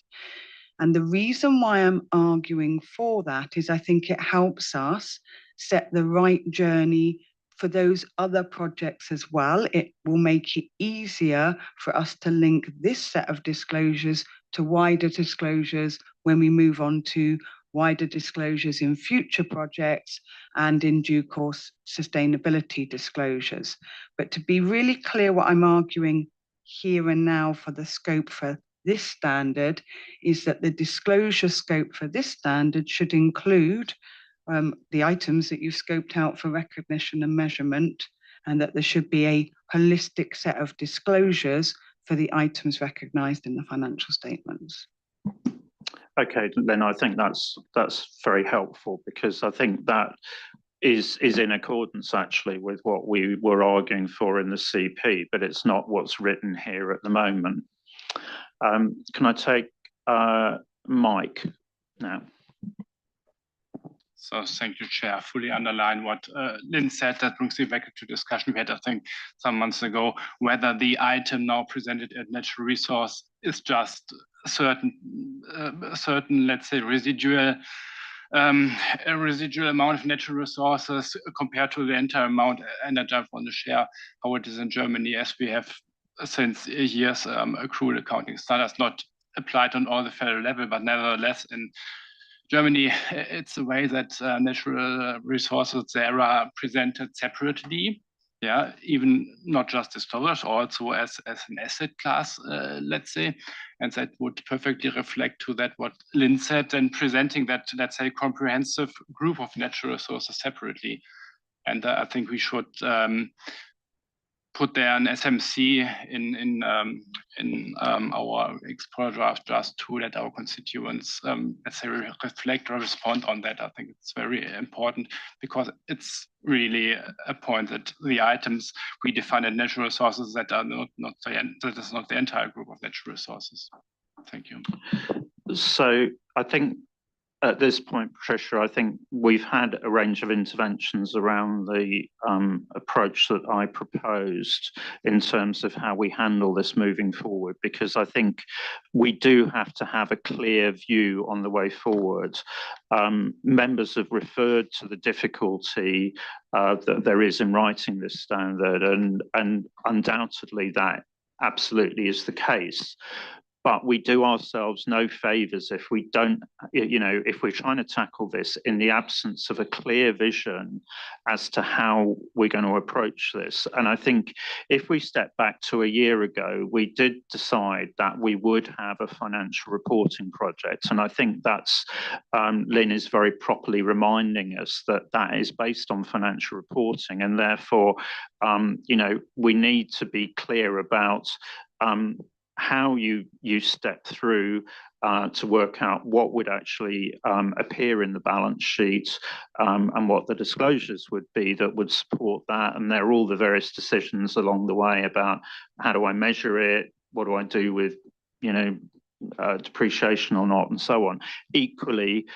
S8: And the reason why I'm arguing for that is I think it helps us set the right journey for those other projects as well. It will make it easier for us to link this set of disclosures to wider disclosures when we move on to wider disclosures in future projects and in due course sustainability disclosures. But to be really clear, what I'm arguing here and now for the scope for this standard is that the disclosure scope for this standard should include the items that you've scoped out for recognition and measurement, and that there should be a holistic set of disclosures for the items recognized in the financial statements.
S1: Okay, then I think that's very helpful, because I think that is in accordance actually with what we were arguing for in the CP, but it's not what's written here at the moment. Can I take Mike now?
S17: So thank you, Chair. I fully underline what Lynn said. That brings me back to discussion we had, I think, some months ago, whether the item now presented at natural resource is just a certain, let's say, residual amount of natural resources compared to the entire amount. And I just want to share how it is in Germany, as we have since years accrual accounting standards not applied on all the federal level, but nevertheless in Germany, it's a way that natural resources there are presented separately. Yeah, even not just disclosures, also as an asset class, let's say, and that would perfectly reflect to that what Lynn said, and presenting that, let's say, comprehensive group of natural resources separately. And I think we should put there an SMC in our explore draft just to let our constituents, let's say, reflect or respond on that. I think it's very important because it's really a point that the items we define as natural resources that are that is not the entire group of natural resources. Thank you.
S1: So I think at this point, Patricia, I think we've had a range of interventions around the approach that I proposed in terms of how we handle this moving forward, because I think we do have to have a clear view on the way forward. Members have referred to the difficulty that there is in writing this standard, and undoubtedly that absolutely is the case. But we do ourselves no favors if we don't, if we're trying to tackle this in the absence of a clear vision as to how we're going to approach this. And I think if we step back to a year ago, we did decide that we would have a financial reporting project. And I think that's, Lynn is very properly reminding us that that is based on financial reporting. And therefore, we need to be clear about how you step through to work out what would actually appear in the balance sheet and what the disclosures would be that would support that. And there are all the various decisions along the way about how do I measure it, what do I do with, depreciation or not, and so on. Equally,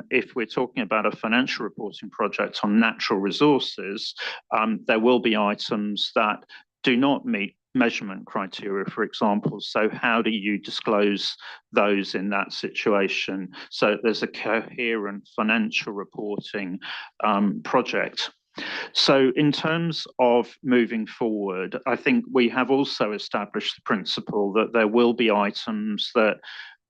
S1: if we're talking about a financial reporting project on natural resources, there will be items that do not meet measurement criteria, for example. So how do you disclose those in that situation? So there's a coherent financial reporting project. So in terms of moving forward, I think we have also established the principle that there will be items that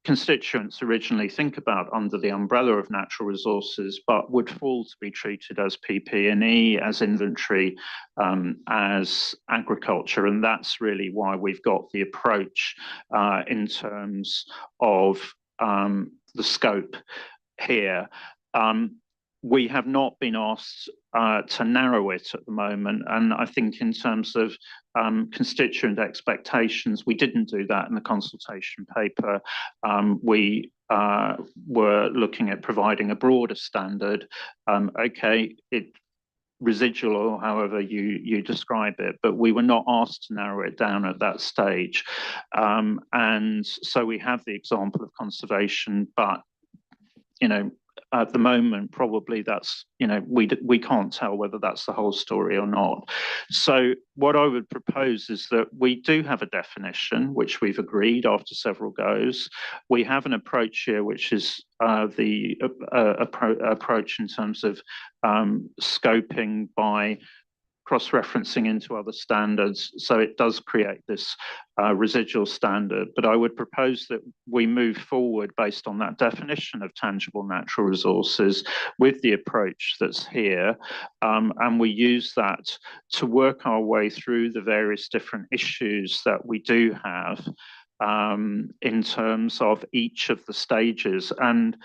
S1: constituents originally think about under the umbrella of natural resources, but would fall to be treated as PP&E, as inventory, as agriculture. And that's really why we've got the approach in terms of the scope here. We have not been asked to narrow it at the moment. And I think in terms of constituent expectations, we didn't do that in the consultation paper. We were looking at providing a broader standard. Residual or however you describe it, but we were not asked to narrow it down at that stage. And so we have the example of conservation, but at the moment, probably that's, we can't tell whether that's the whole story or not. So what I would propose is that we do have a definition, which we've agreed after several goes. We have an approach here, which is the approach in terms of scoping by cross-referencing into other standards. So it does create this residual standard, but I would propose that we move forward based on that definition of tangible natural resources with the approach that's here, and we use that to work our way through the various different issues that we do have in terms of each of the stages. And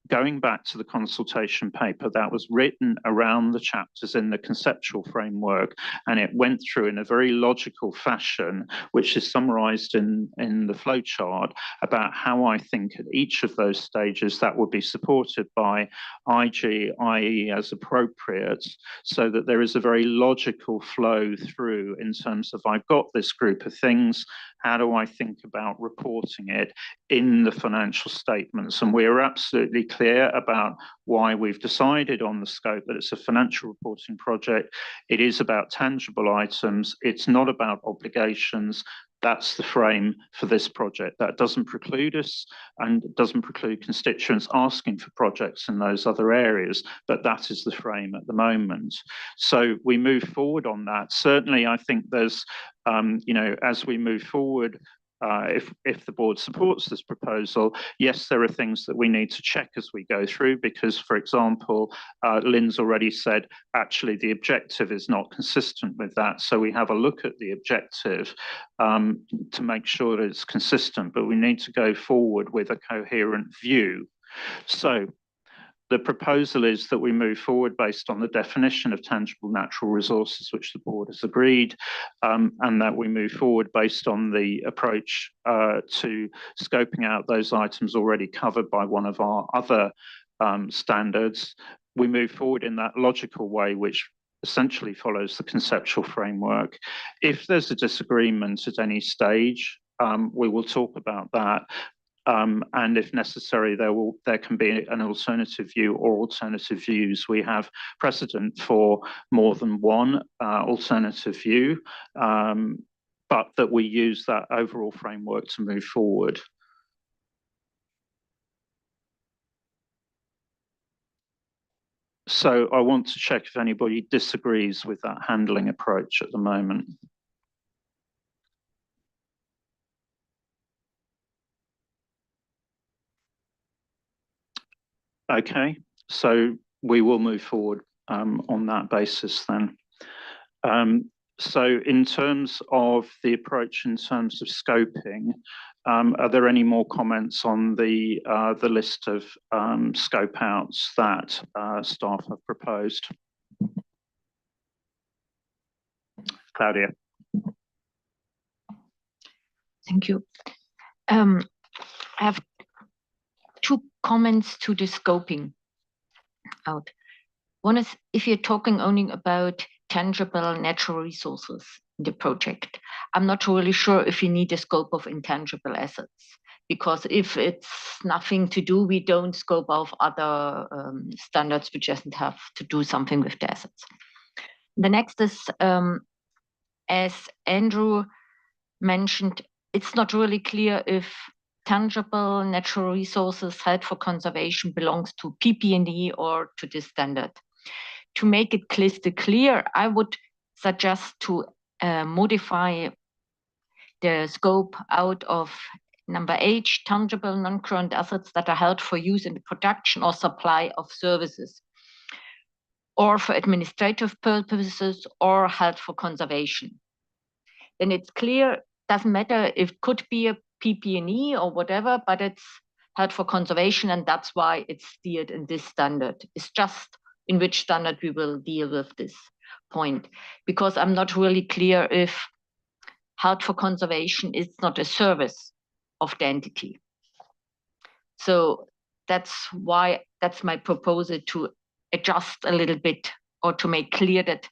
S1: going back to the consultation paper, that was written around the chapters in the conceptual framework, and it went through in a very logical fashion, which is summarized in the flowchart, about how I think at each of those stages that would be supported by IG, IE as appropriate, so that there is a very logical flow through in terms of I've got this group of things, how do I think about reporting it in the financial statements? And we are absolutely clear about why we've decided on the scope that it's a financial reporting project. It is about tangible items. It's not about obligations. That's the frame for this project. That doesn't preclude us and doesn't preclude constituents asking for projects in those other areas, but that is the frame at the moment. So we move forward on that. Certainly, I think there's, as we move forward, if the board supports this proposal, yes, there are things that we need to check as we go through, because, for example, Lynn's already said, actually, the objective is not consistent with that. So we have a look at the objective to make sure that it's consistent, but we need to go forward with a coherent view. So the proposal is that we move forward based on the definition of tangible natural resources, which the board has agreed, and that we move forward based on the approach to scoping out those items already covered by one of our other standards. We move forward in that logical way, which essentially follows the conceptual framework. If there's a disagreement at any stage, we will talk about that. And if necessary, there can be an alternative view or alternative views. We have precedent for more than one alternative view, but that we use that overall framework to move forward. So I want to check if anybody disagrees with that handling approach at the moment. Okay, so we will move forward on that basis then. So in terms of the approach in terms of scoping, are there any more comments on the list of scope outs that staff have proposed? Claudia.
S7: Thank you. I have two comments to the scoping out. One is if you're talking only about tangible natural resources in the project, I'm not really sure if you need a scope of intangible assets, because if it's nothing to do, we don't scope of other standards which doesn't have to do something with the assets. The next is, as Andrew mentioned, it's not really clear if tangible natural resources held for conservation belongs to PP&E or to this standard. To make it crystal clear, I would suggest to modify the scope out of number H, tangible non-current assets that are held for use in the production or supply of services, or for administrative purposes, or held for conservation. Then it's clear, doesn't matter if it could be a PP&E or whatever, but it's held for conservation, and that's why it's steered in this standard. It's just in which standard we will deal with this point, because I'm not really clear if held for conservation is not a service of the entity. So that's why, that's my proposal, to adjust a little bit, or to make clear that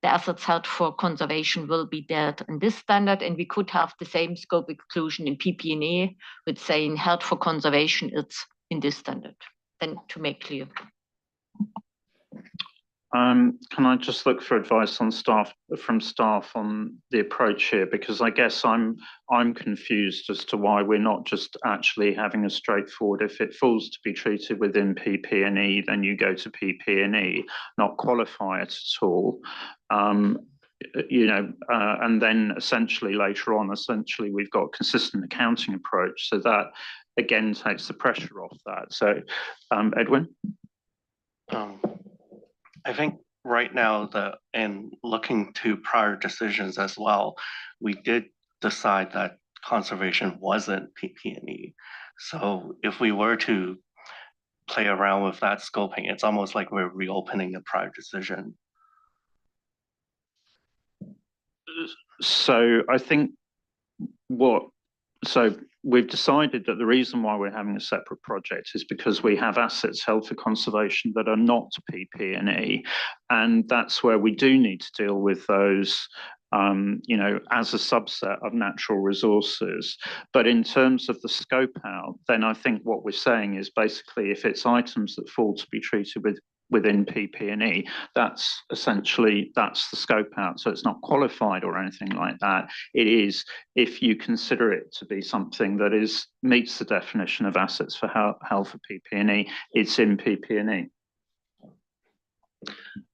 S7: the assets held for conservation will be dealt in this standard, and we could have the same scope exclusion in PP&E with saying held for conservation, it's in this standard, then to make clear.
S1: Can I just look for advice on from staff on the approach here? Because I guess I'm confused as to why we're not just actually having a straightforward, if it falls to be treated within PP&E, then you go to PP&E, not qualify it at all. You know, and then essentially later on, we've got a consistent accounting approach. So that again takes the pressure off that. So Edwin?
S2: I think right now, in looking to prior decisions as well, we did decide that conservation wasn't PP&E. So if we were to play around with that scoping, it's almost like we're reopening a prior decision.
S1: So I think so we've decided that the reason why we're having a separate project is because we have assets held for conservation that are not PP&E, and that's where we do need to deal with those, you know, as a subset of natural resources. But in terms of the scope out, then I think what we're saying is basically if it's items that fall to be treated within PP&E, that's essentially, that's the scope out. So it's not qualified or anything like that. It is, if you consider it to be something that meets the definition of assets for held for PP&E, it's in PP&E.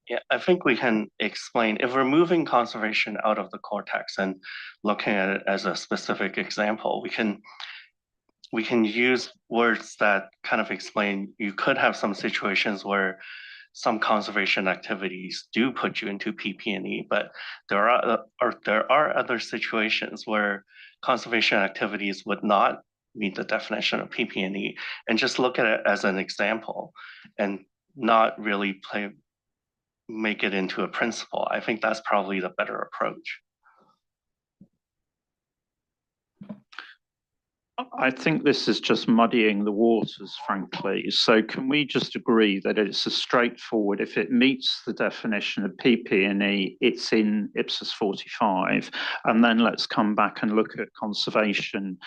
S2: Yeah, I think we can explain, if we're moving conservation out of the cortex and looking at it as a specific example, we can use words that kind of explain, you could have some situations where some conservation activities do put you into PP&E, but there are other situations where conservation activities would not meet the definition of PP&E, and just look at it as an example and not really make it into a principle. I think that's probably the better approach.
S1: I think this is just muddying the waters, frankly. So can we just agree that it's a straightforward, if it meets the definition of PP&E, it's in IPSAS 45, and then let's come back and look at conservation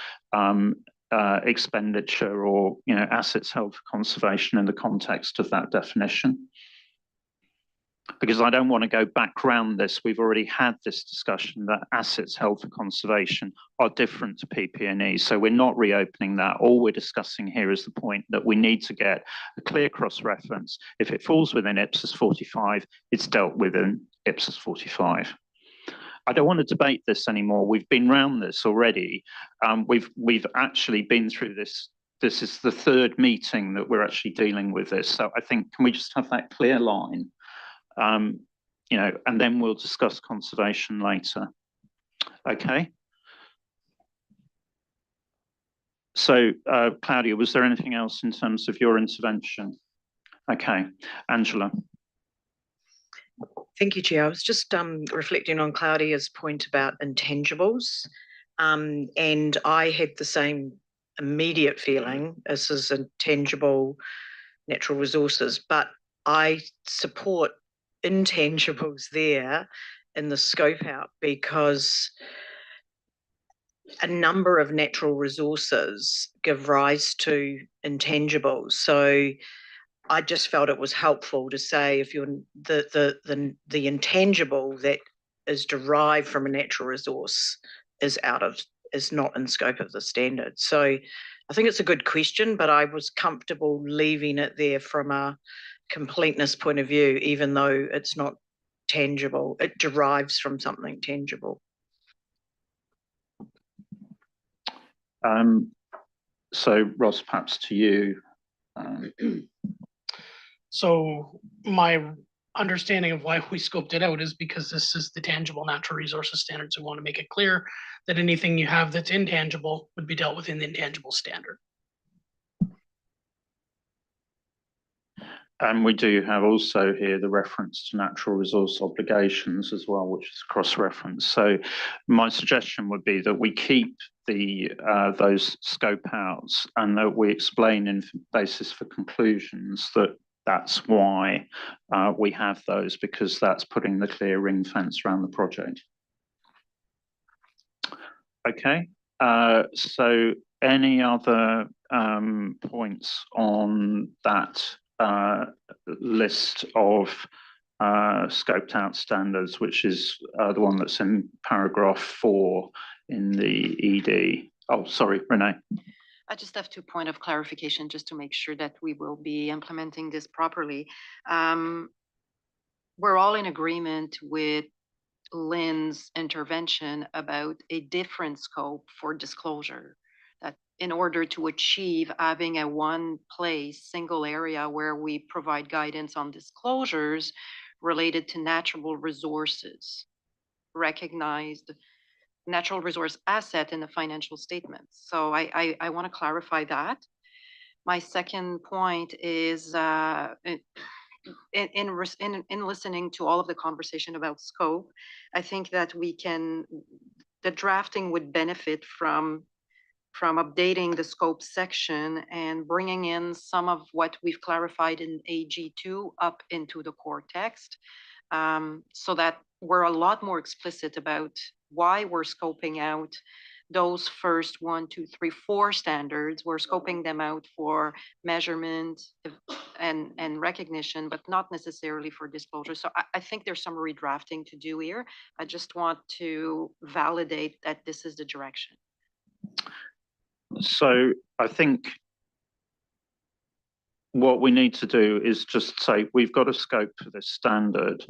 S1: expenditure or assets held for conservation in the context of that definition? Because I don't want to go back round this. We've already had this discussion that assets held for conservation are different to PP&E. So we're not reopening that. All we're discussing here is the point that we need to get a clear cross-reference. If it falls within IPSAS 45, it's dealt with in IPSAS 45. I don't want to debate this anymore. We've been round this already. We've actually been through this. This is the third meeting that we're actually dealing with this. So I think, can we just have that clear line? And then we'll discuss conservation later. Okay. So, Claudia, was there anything else in terms of your intervention? Okay, Angela.
S5: Thank you, Chair. I was just reflecting on Claudia's point about intangibles, and I had the same immediate feeling as is intangible natural resources, but I support intangibles there in the scope out, because a number of natural resources give rise to intangibles. So I just felt it was helpful to say, if you're the intangible that is derived from a natural resource is not in scope of the standard. So I think it's a good question, but I was comfortable leaving it there from a completeness point of view, even though it's not tangible. It derives from something tangible.
S1: So Ross, perhaps to you.
S14: So my understanding of why we scoped it out is because this is the tangible natural resources standards. We want to make it clear that anything you have that's intangible would be dealt with in the intangible standard.
S1: And we do have also here the reference to natural resource obligations as well, which is cross-reference. So my suggestion would be that we keep those scope outs, and that we explain in basis for conclusions that that's why we have those, because that's putting the clear ring fence around the project. Okay, so any other points on that list of scoped out standards, which is the one that's in paragraph 4 in the ED? Oh, sorry, Renee.
S16: I just have 2 points of clarification just to make sure that we will be implementing this properly. We're all in agreement with Lynn's intervention about a different scope for disclosure, that in order to achieve having a one place, single area where we provide guidance on disclosures related to natural resources, recognized natural resource asset in the financial statements. So I want to clarify that. My second point is in listening to all of the conversation about scope, I think that the drafting would benefit from updating the scope section and bringing in some of what we've clarified in AG2 up into the core text, so that we're a lot more explicit about why we're scoping out those first 1, 2, 3, 4 standards. We're scoping them out for measurement and recognition, but not necessarily for disclosure. So I think there's some redrafting to do here. I just want to validate that this is the direction.
S1: So I think what we need to do is just say, we've got a scope for this standard.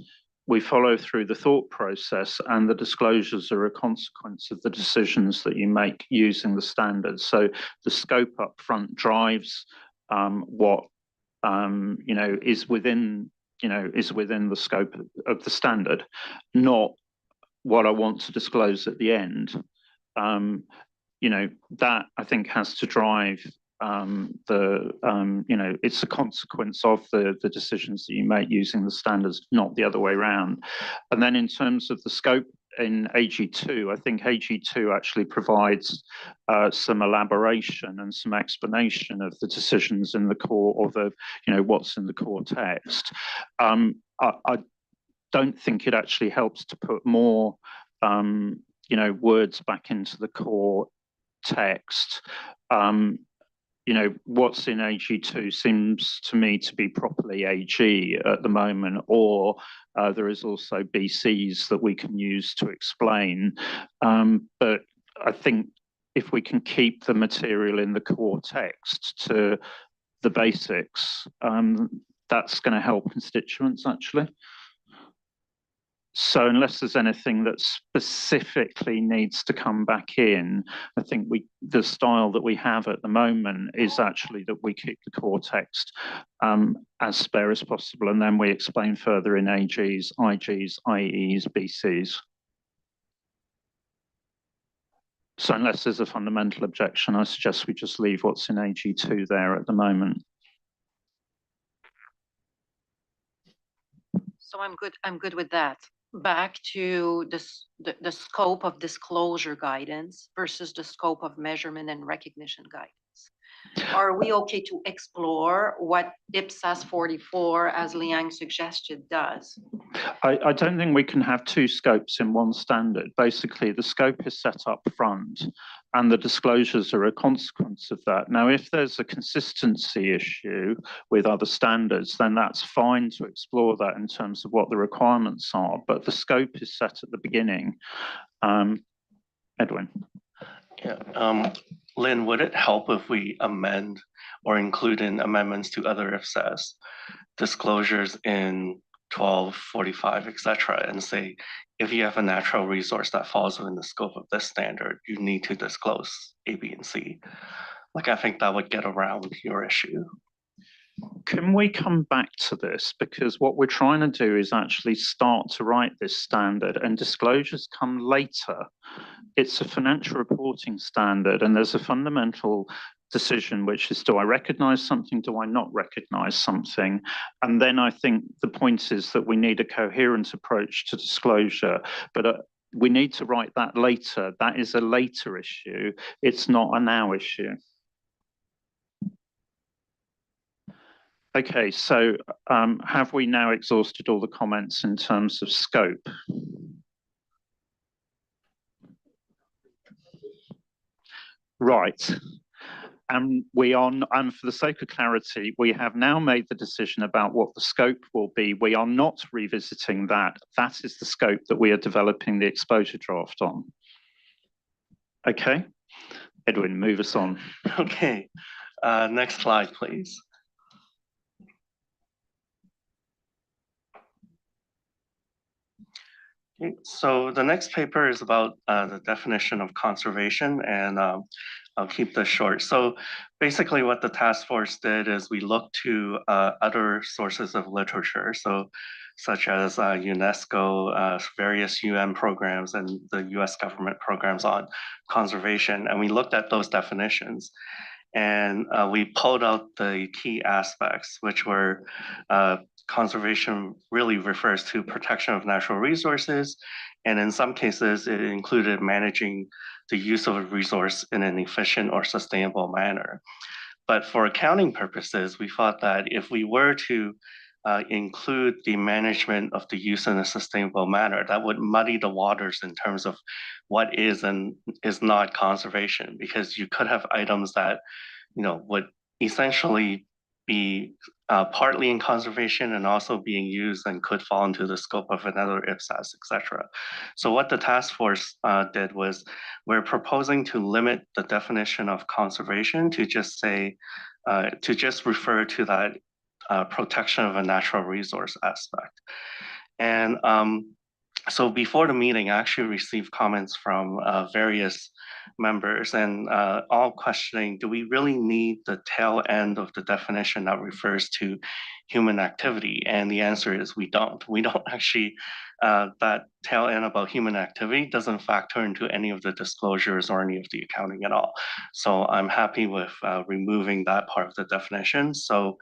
S1: We follow through the thought process, and the disclosures are a consequence of the decisions that you make using the standards. So the scope up front drives what is within the scope of the standard, not what I want to disclose at the end. that I think has to drive it's a consequence of the decisions that you make using the standards, not the other way around. And then in terms of the scope in AG2, I think AG2 actually provides some elaboration and some explanation of the decisions in the core, or what's in the core text. I don't think it actually helps to put more words back into the core text. What's in AG2 seems to me to be properly AG at the moment, or there is also BCs that we can use to explain. But I think if we can keep the material in the core text to the basics, that's going to help constituents actually. So unless there's anything that specifically needs to come back in, I think the style that we have at the moment is actually that we keep the core text as spare as possible, and then we explain further in AGs, IGs, IEs, BCs. So unless there's a fundamental objection, I suggest we just leave what's in AG2 there at the moment.
S16: So I'm good with that. Back to the scope of disclosure guidance versus the scope of measurement and recognition guidance. Are we okay to explore what IPSAS 44, as Liang suggested, does?
S1: I don't think we can have two scopes in one standard. Basically, the scope is set up front and the disclosures are a consequence of that. Now, if there's a consistency issue with other standards, then that's fine to explore that in terms of what the requirements are, but the scope is set at the beginning. Edwin.
S2: Yeah, Lynn, would it help if we amend or include in amendments to other IPSAS disclosures in 1245, et cetera, and say, if you have a natural resource that falls within the scope of this standard, you need to disclose A, B, and C. Like, I think that would get around your issue.
S1: Can we come back to this? Because what we're trying to do is actually start to write this standard, and disclosures come later. It's a financial reporting standard, and there's a fundamental decision, which is, do I recognize something? Do I not recognize something? And then I think the point is that we need a coherent approach to disclosure, but we need to write that later. That is a later issue. It's not a now issue. Okay, so have we now exhausted all the comments in terms of scope? Right. And for the sake of clarity, we have now made the decision about what the scope will be. We are not revisiting that. That is the scope that we are developing the exposure draft on. Okay, Edwin, move us on.
S2: Okay, next slide, please. Okay, so the next paper is about the definition of conservation, and I'll keep this short. So basically what the task force did is we looked to other sources of literature, so such as UNESCO, various UN programs, and the US government programs on conservation, and we looked at those definitions. And we pulled out the key aspects, which were conservation really refers to protection of natural resources. And in some cases, it included managing the use of a resource in an efficient or sustainable manner. But for accounting purposes, we thought that if we were to include the management of the use in a sustainable manner, that would muddy the waters in terms of what is and is not conservation, because you could have items that would essentially be partly in conservation and also being used and could fall into the scope of another IPSAS, et cetera. So what the task force did was, we're proposing to limit the definition of conservation to just say, to just refer to that protection of a natural resource aspect. And So before the meeting, I actually received comments from various members and all questioning, do we really need the tail end of the definition that refers to human activity? And the answer is we don't. We don't actually, that tail end about human activity doesn't factor into any of the disclosures or any of the accounting at all. So I'm happy with removing that part of the definition. So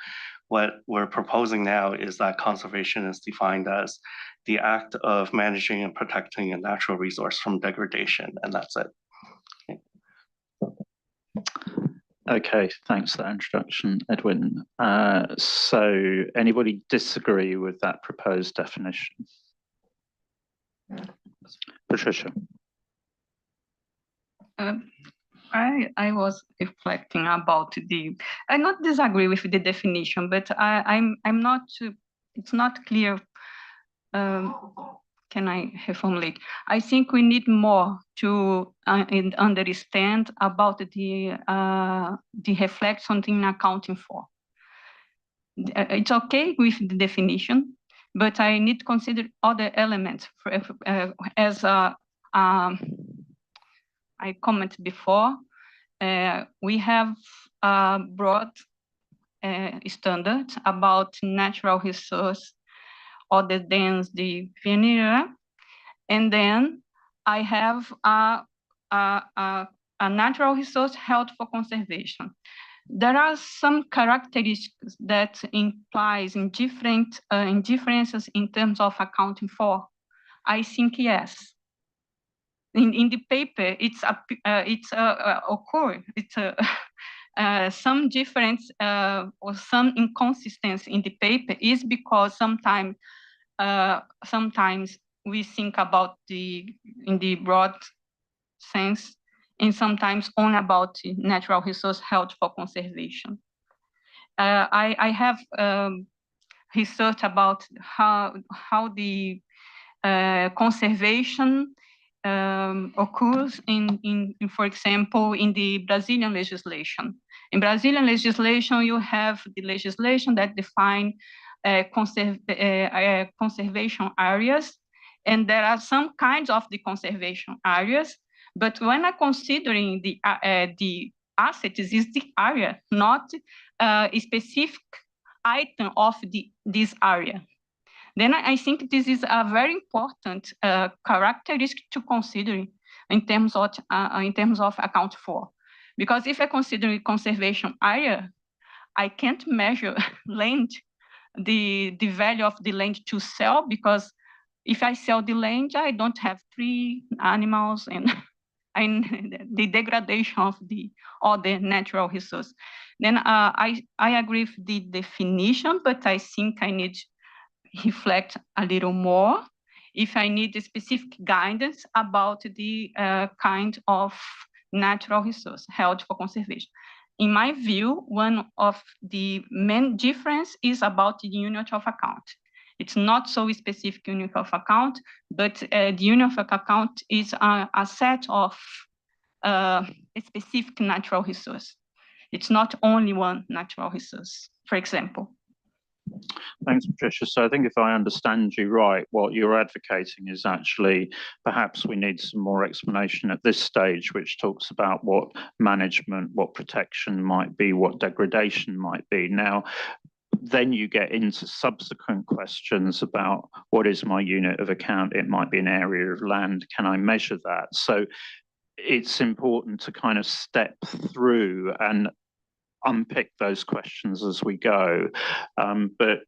S2: what we're proposing now is that conservation is defined as the act of managing and protecting a natural resource from degradation, and that's it.
S1: Okay, thanks for that introduction, Edwin. So anybody disagree with that proposed definition? Patricia.
S4: I was reflecting about I not disagree with the definition, but I'm not, it's not clear. Can I reformulate? I think we need more to understand about the reflection in accounting for. It's okay with the definition, but I need to consider other elements as I commented before. We have broad standards about natural resource other than the vanilla, and then I have a natural resource held for conservation. There are some characteristics that implies in differences in terms of accounting for. I think yes. In the paper, it's occur. It's some difference or some inconsistency in the paper is because sometimes we think about in the broad sense, and sometimes only about the natural resource held for conservation. I have research about how the conservation occurs in, for example, in the Brazilian legislation. In Brazilian legislation, you have the legislation that define conservation areas, and there are some kinds of the conservation areas. But when I'm considering the assets, is the area, not a specific item of this area. Then I think this is a very important characteristic to consider in terms of account for, because if I consider conservation area, I can't measure land, the value of the land to sell, because if I sell the land, I don't have tree, animals, and the degradation of the other natural resource. Then I agree with the definition, but I think I need reflect a little more if I need a specific guidance about the kind of natural resource held for conservation. In my view, one of the main difference is about the unit of account. It's not so specific unit of account, but the unit of account is a set of a specific natural resource. It's not only one natural resource, for example.
S1: Thanks, Patricia. So I think if I understand you right, what you're advocating is actually perhaps we need some more explanation at this stage, which talks about what management, what protection might be, what degradation might be. Now, then you get into subsequent questions about what is my unit of account? It might be an area of land. Can I measure that? So it's important to kind of step through and unpick those questions as we go. But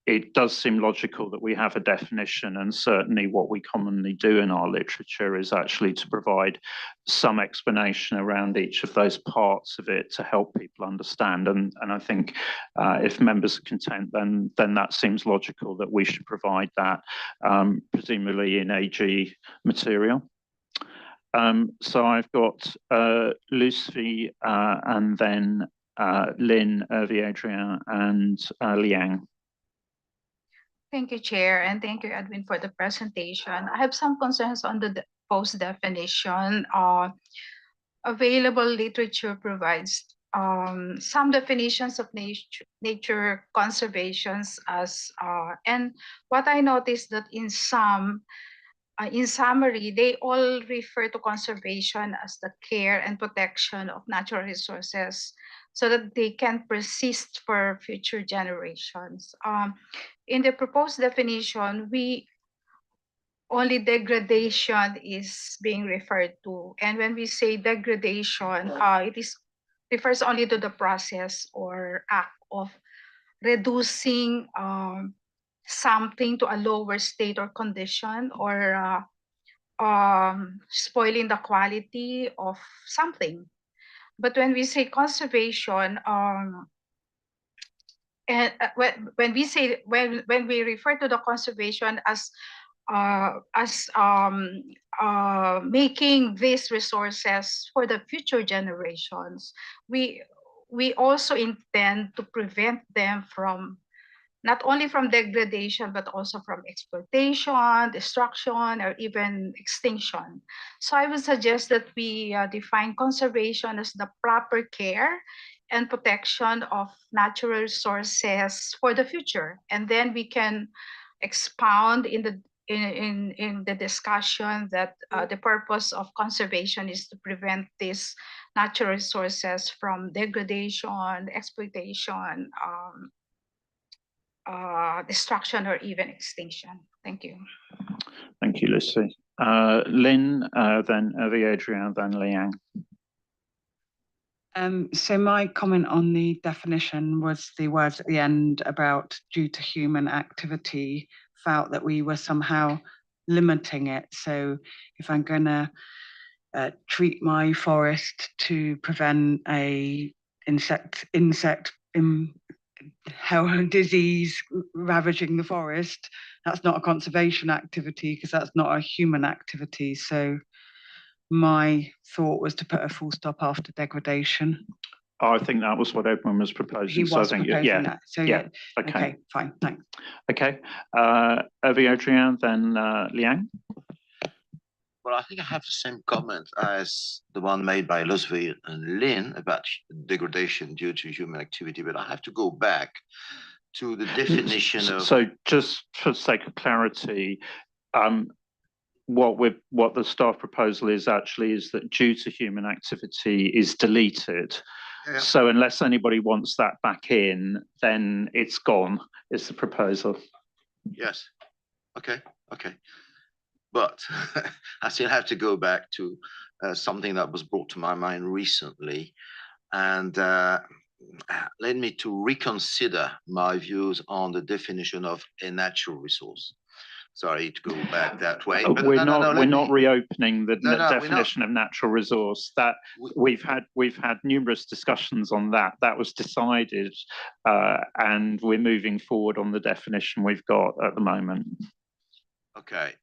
S1: it does seem logical that we have a definition, and certainly what we commonly do in our literature is actually to provide some explanation around each of those parts of it to help people understand. And I think if members are content, then that seems logical that we should provide that, presumably in AG material. So I've got Lucy and then Lynn, Hervé-Adrien, and Liang.
S18: Thank you, Chair, and thank you, Edwin, for the presentation. I have some concerns on the post definition. Available literature provides some definitions of nature conservations as and what I noticed that in summary, they all refer to conservation as the care and protection of natural resources so that they can persist for future generations. In the proposed definition, only degradation is being referred to. And when we say degradation, it refers only to the process or act of reducing something to a lower state or condition, or spoiling the quality of something. But when we say conservation, and when we refer to the conservation as making these resources for the future generations, we also intend to prevent them from not only from degradation, but also from exploitation, destruction, or even extinction. So I would suggest that we define conservation as the proper care and protection of natural resources for the future. And then we can expound in the discussion that the purpose of conservation is to prevent these natural resources from degradation, exploitation, destruction, or even extinction. Thank you.
S1: Thank you, Lucy. Lynn, then Adrian, then Liang.
S8: So my comment on the definition was the words at the end about due to human activity, felt that we were somehow limiting it. So if I'm going to treat my forest to prevent a insect disease ravaging the forest, that's not a conservation activity because that's not a human activity. So my thought was to put a full stop after degradation.
S1: I think that was what Edwin was proposing.
S8: He was proposing that. So yeah. Okay, fine, thanks.
S1: Okay, Adrian, then Liang.
S19: Well, I think I have the same comment as the one made by Lucy and Lynn about degradation due to human activity, but I have to go back to the definition of...
S1: So just for the sake of clarity, what the staff proposal is actually is that due to human activity is deleted. Yeah. So unless anybody wants that back in, then it's gone, is the proposal.
S19: Yes, okay. But I still have to go back to something that was brought to my mind recently, and led me to reconsider my views on the definition of a natural resource. Sorry to go back that way. But
S1: we're not reopening the definition of natural resource. That we've had numerous discussions on that. That was decided, and we're moving forward on the definition we've got at the moment.
S19: Okay.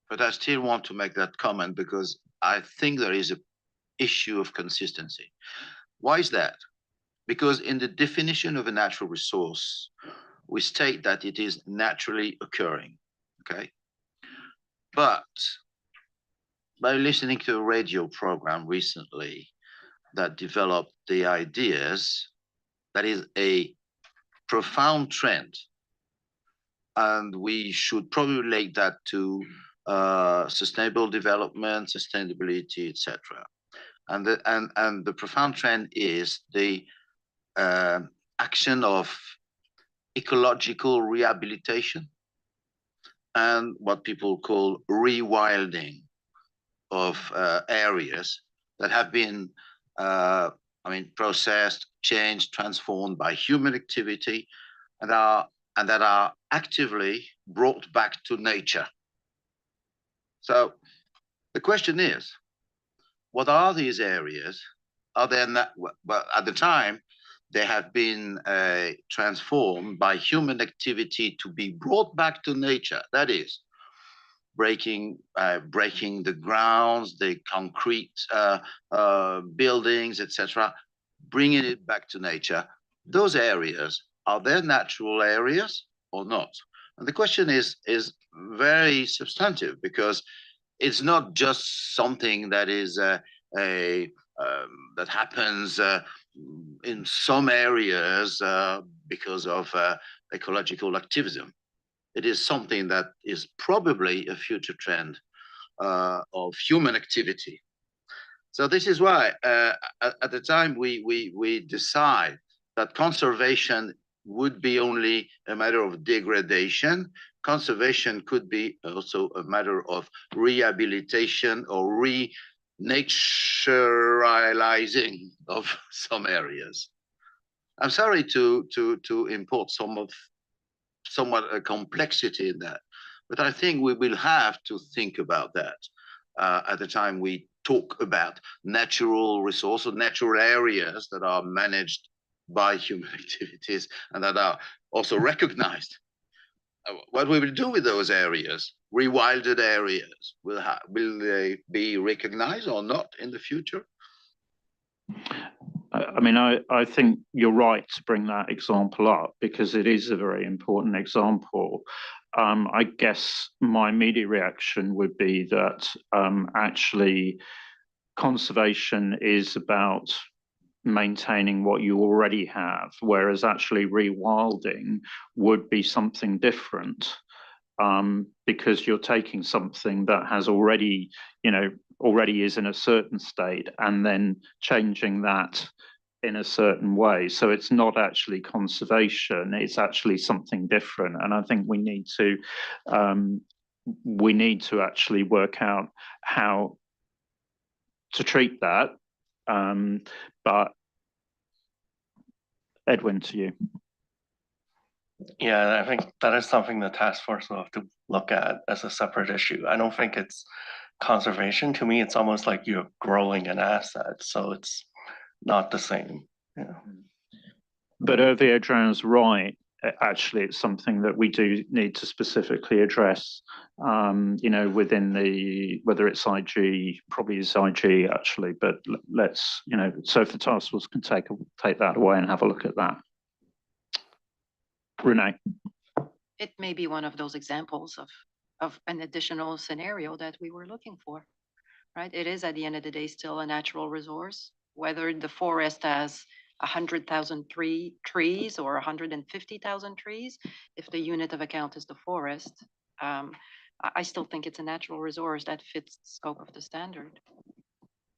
S19: But I still want to make that comment because I think there is an issue of consistency. Why is that? Because in the definition of a natural resource, we state that it is naturally occurring, okay? But by listening to a radio program recently that developed the ideas, that is a profound trend, and we should probably relate that to sustainable development, sustainability, etc. And the profound trend is the action of ecological rehabilitation and what people call rewilding of areas that have been, processed, changed, transformed by human activity, and that are actively brought back to nature. So the question is, what are these areas? Are they not, well, at the time, they have been transformed by human activity to be brought back to nature. That is, breaking the grounds, the concrete buildings, etc., bringing it back to nature. Those areas, are they natural areas or not? And the question is very substantive because it's not just something that is that happens in some areas because of ecological activism. It is something that is probably a future trend of human activity. So this is why at the time we decide that conservation would be only a matter of degradation. Conservation could be also a matter of rehabilitation or re-naturalizing of some areas. I'm sorry to import somewhat a complexity in that, but I think we will have to think about that at the time we talk about natural resources, natural areas that are managed by human activities and that are also recognized. What we will do with those areas, rewilded areas, will they be recognized or not in the future?
S1: I mean, I think you're right to bring that example up because it is a very important example. I guess my immediate reaction would be that actually conservation is about maintaining what you already have, whereas actually rewilding would be something different because you're taking something that has already is in a certain state and then changing that in a certain way. So it's not actually conservation, it's actually something different. And I think we need to actually work out how to treat that. But Edwin, to you.
S2: Yeah, I think that is something the task force will have to look at as a separate issue. I don't think it's conservation. To me, it's almost like you're growing an asset, so it's not the same. Yeah.
S1: But Hervé Adrian's right. Actually, it's something that we do need to specifically address. Within whether it's IG, probably is IG actually. But let's, so if the task force can take that away and have a look at that. Renee.
S16: It may be one of those examples of an additional scenario that we were looking for, right? It is at the end of the day still a natural resource, whether the forest has 100,000 trees or 150,000 trees. If the unit of account is the forest, I still think it's a natural resource that fits the scope of the standard.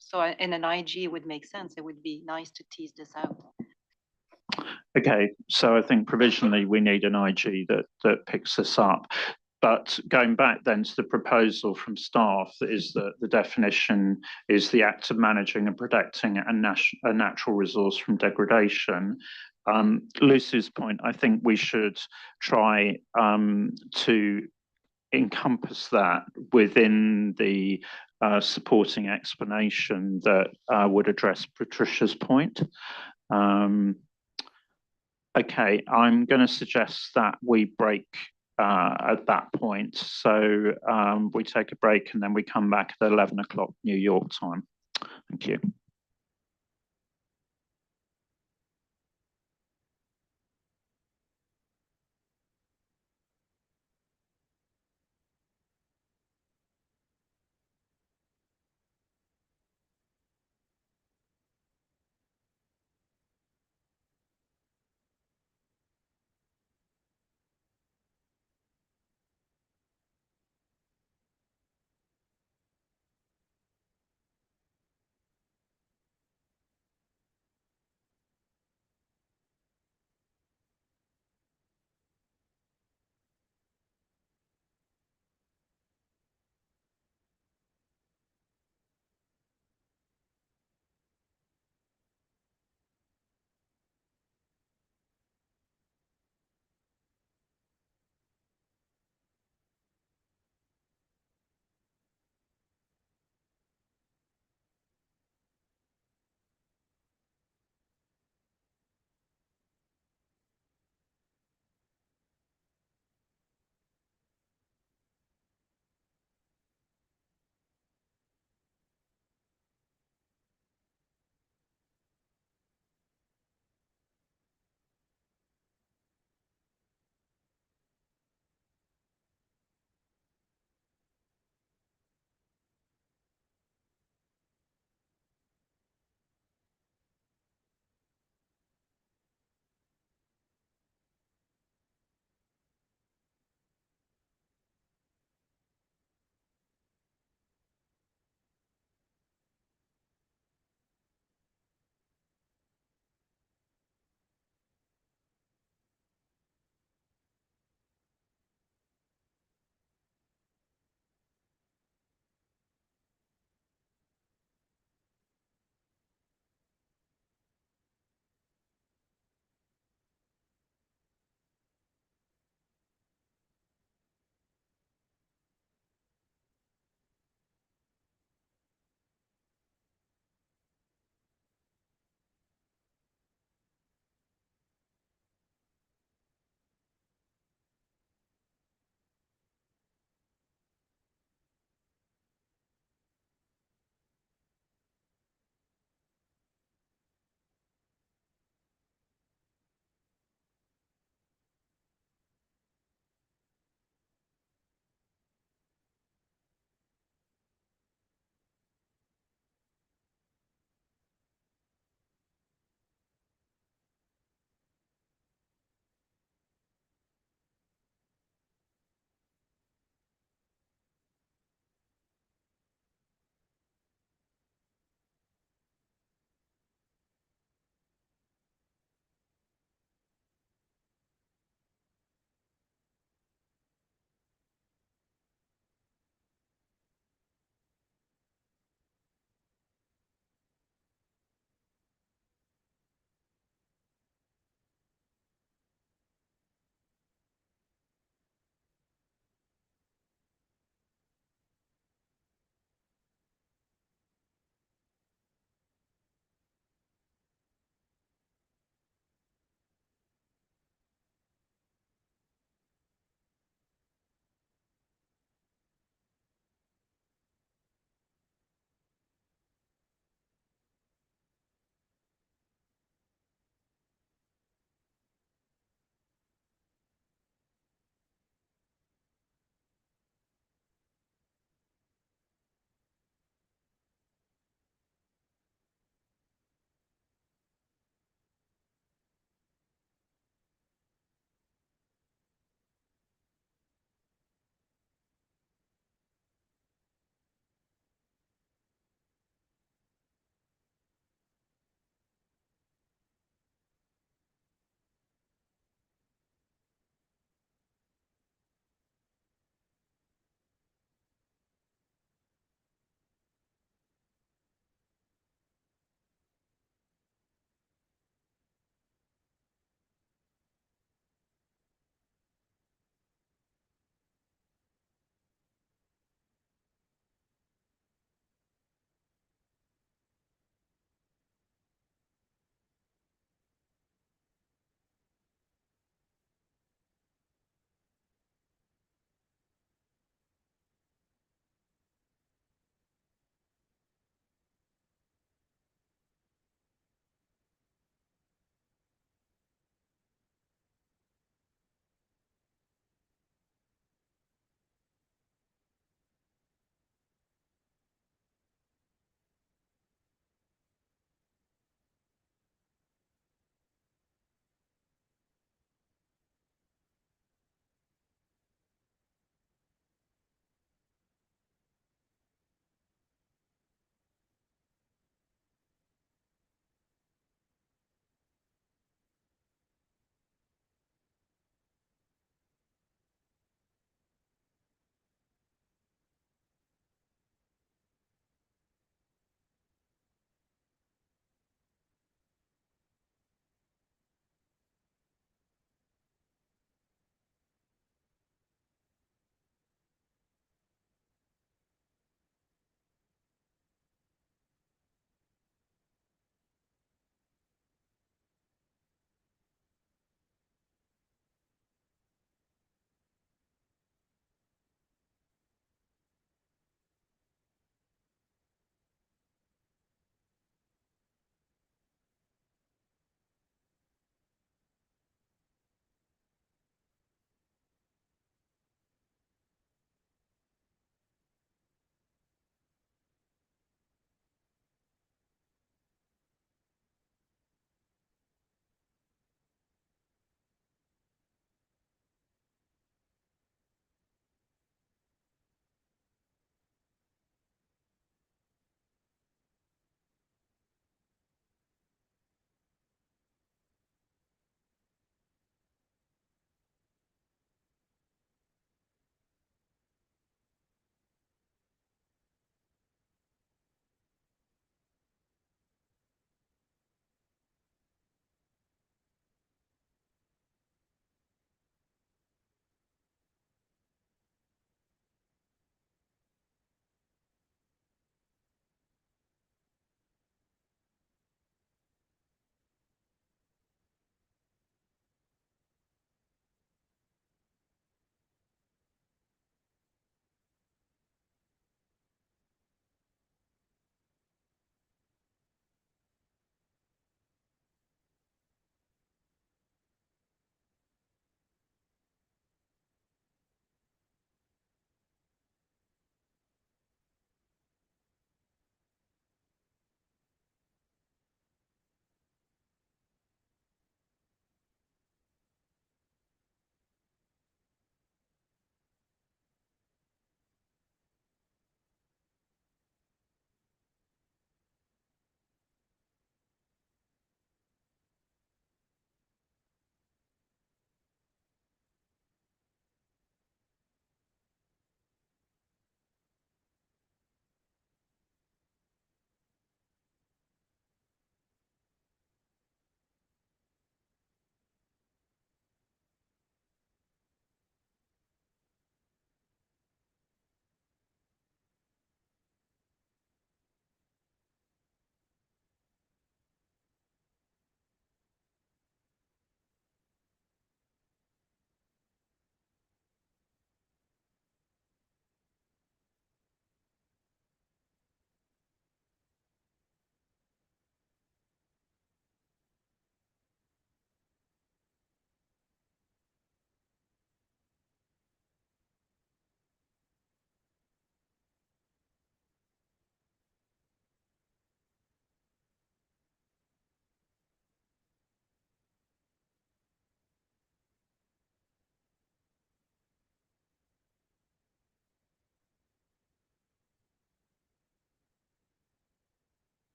S16: So in an IG would make sense. It would be nice to tease this out.
S1: Okay, so I think provisionally we need an IG that picks this up. But going back then to the proposal from staff is that the definition is the act of managing and protecting a natural resource from degradation. Lucy's point, I think we should try to encompass that within the supporting explanation that would address Patricia's point. Okay, I'm going to suggest that we break at that point. So we take a break and then we come back at 11 o'clock New York time. Thank you.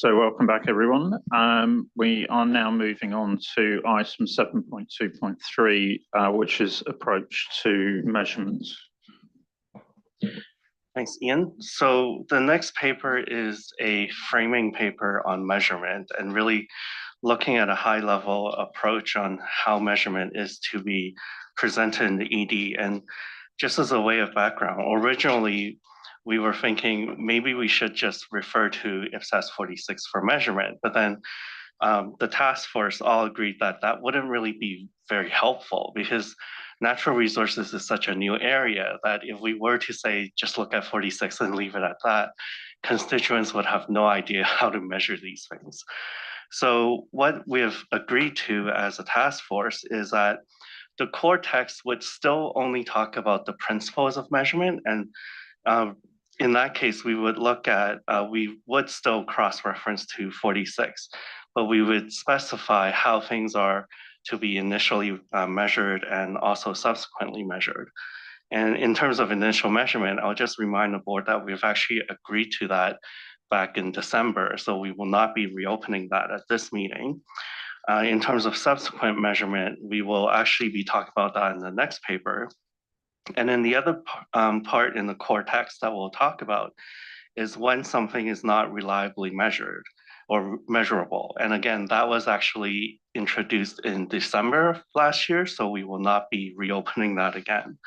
S1: So welcome back, everyone. We are now moving on to item 7.2.3, which is approach to measurements.
S2: Thanks, Ian. So the next paper is a framing paper on measurement and really looking at a high-level approach on how measurement is to be presented in the ED. And just as a way of background, originally, we were thinking maybe we should just refer to IPSASB 46 for measurement, but then the task force all agreed that that wouldn't really be very helpful because natural resources is such a new area that if we were to say, just look at 46 and leave it at that, constituents would have no idea how to measure these things. So what we have agreed to as a task force is that the core text would still only talk about the principles of measurement. And in that case, we would look at, we would still cross-reference to 46, but we would specify how things are to be initially measured and also subsequently measured. And in terms of initial measurement, I'll just remind the board that we've actually agreed to that back in December, so we will not be reopening that at this meeting. In terms of subsequent measurement, we will actually be talking about that in the next paper. And then the other part in the core text that we'll talk about is when something is not reliably measured or measurable. And again, that was actually introduced in December of last year, so we will not be reopening that again.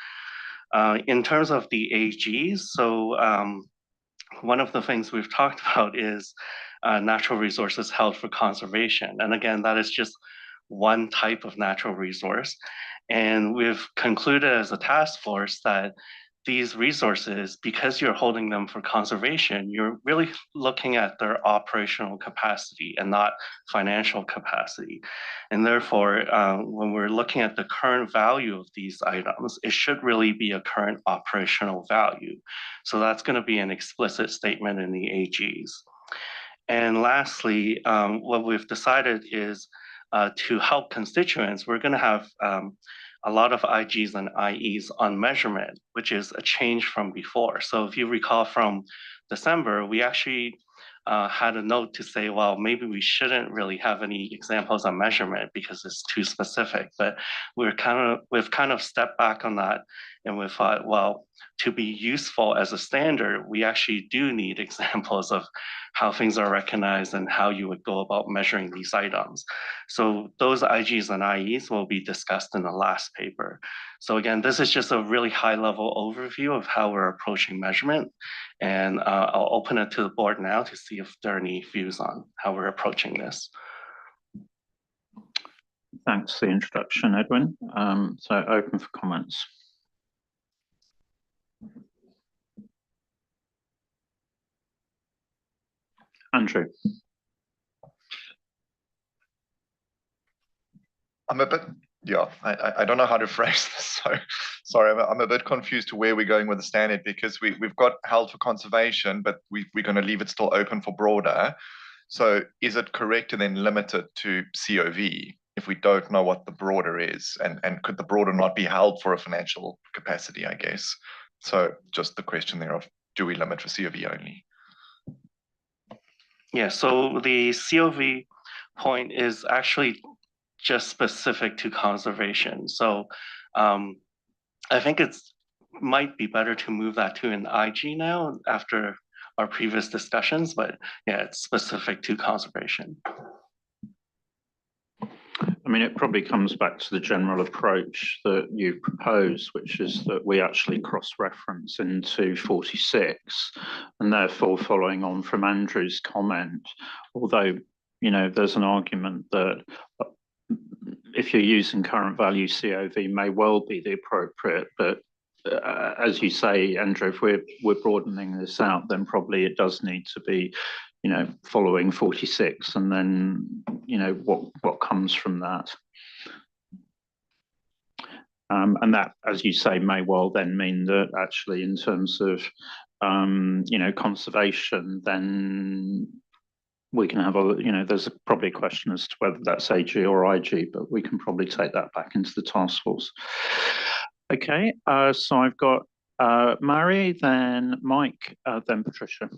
S2: In terms of the AGs, so one of the things we've talked about is natural resources held for conservation. And again, that is just one type of natural resource. And we've concluded as a task force that these resources, because you're holding them for conservation, you're really looking at their operational capacity and not financial capacity. And therefore, when we're looking at the current value of these items, it should really be a current operational value. So that's going to be an explicit statement in the AGs. And lastly, what we've decided is to help constituents, we're going to have a lot of IGs and IEs on measurement, which is a change from before. So if you recall from December, we actually had a note to say, well, maybe we shouldn't really have any examples on measurement because it's too specific. But we've kind of stepped back on that, and we thought, well, to be useful as a standard, we actually do need examples of how things are recognized and how you would go about measuring these items. So those IGs and IEs will be discussed in the last paper. So again, this is just a really high-level overview of how we're approaching measurement. And I'll open it to the board now to see if there are any views on how we're approaching this.
S1: Thanks for the introduction, Edwin. So open for comments. Andrew.
S3: I'm a bit, yeah, I don't know how to phrase this. So sorry, I'm a bit confused to where we're going with the standard because we've got held for conservation, but we're going to leave it still open for broader. So is it correct to then limit it to COV if we don't know what the broader is? And could the broader not be held for a financial capacity, I guess? So just the question there of, do we limit for COV only?
S2: Yeah, so the COV point is actually just specific to conservation. So I think it's might be better to move that to an IG now after our previous discussions, but yeah, it's specific to conservation.
S1: I mean, it probably comes back to the general approach that you propose, which is that we actually cross-reference into 46, and therefore following on from Andrew's comment, although, you know, there's an argument that if you're using current value, COV may well be the appropriate, but as you say, Andrew, if we're broadening this out, then probably it does need to be, you know, following 46, and then, you know, what comes from that. And that, as you say, may well then mean that actually in terms of, you know, conservation, then we can have a, you know, there's probably a question as to whether that's AG or IG, but we can probably take that back into the task force. Okay, so I've got Mary, then Mike, then Patricia.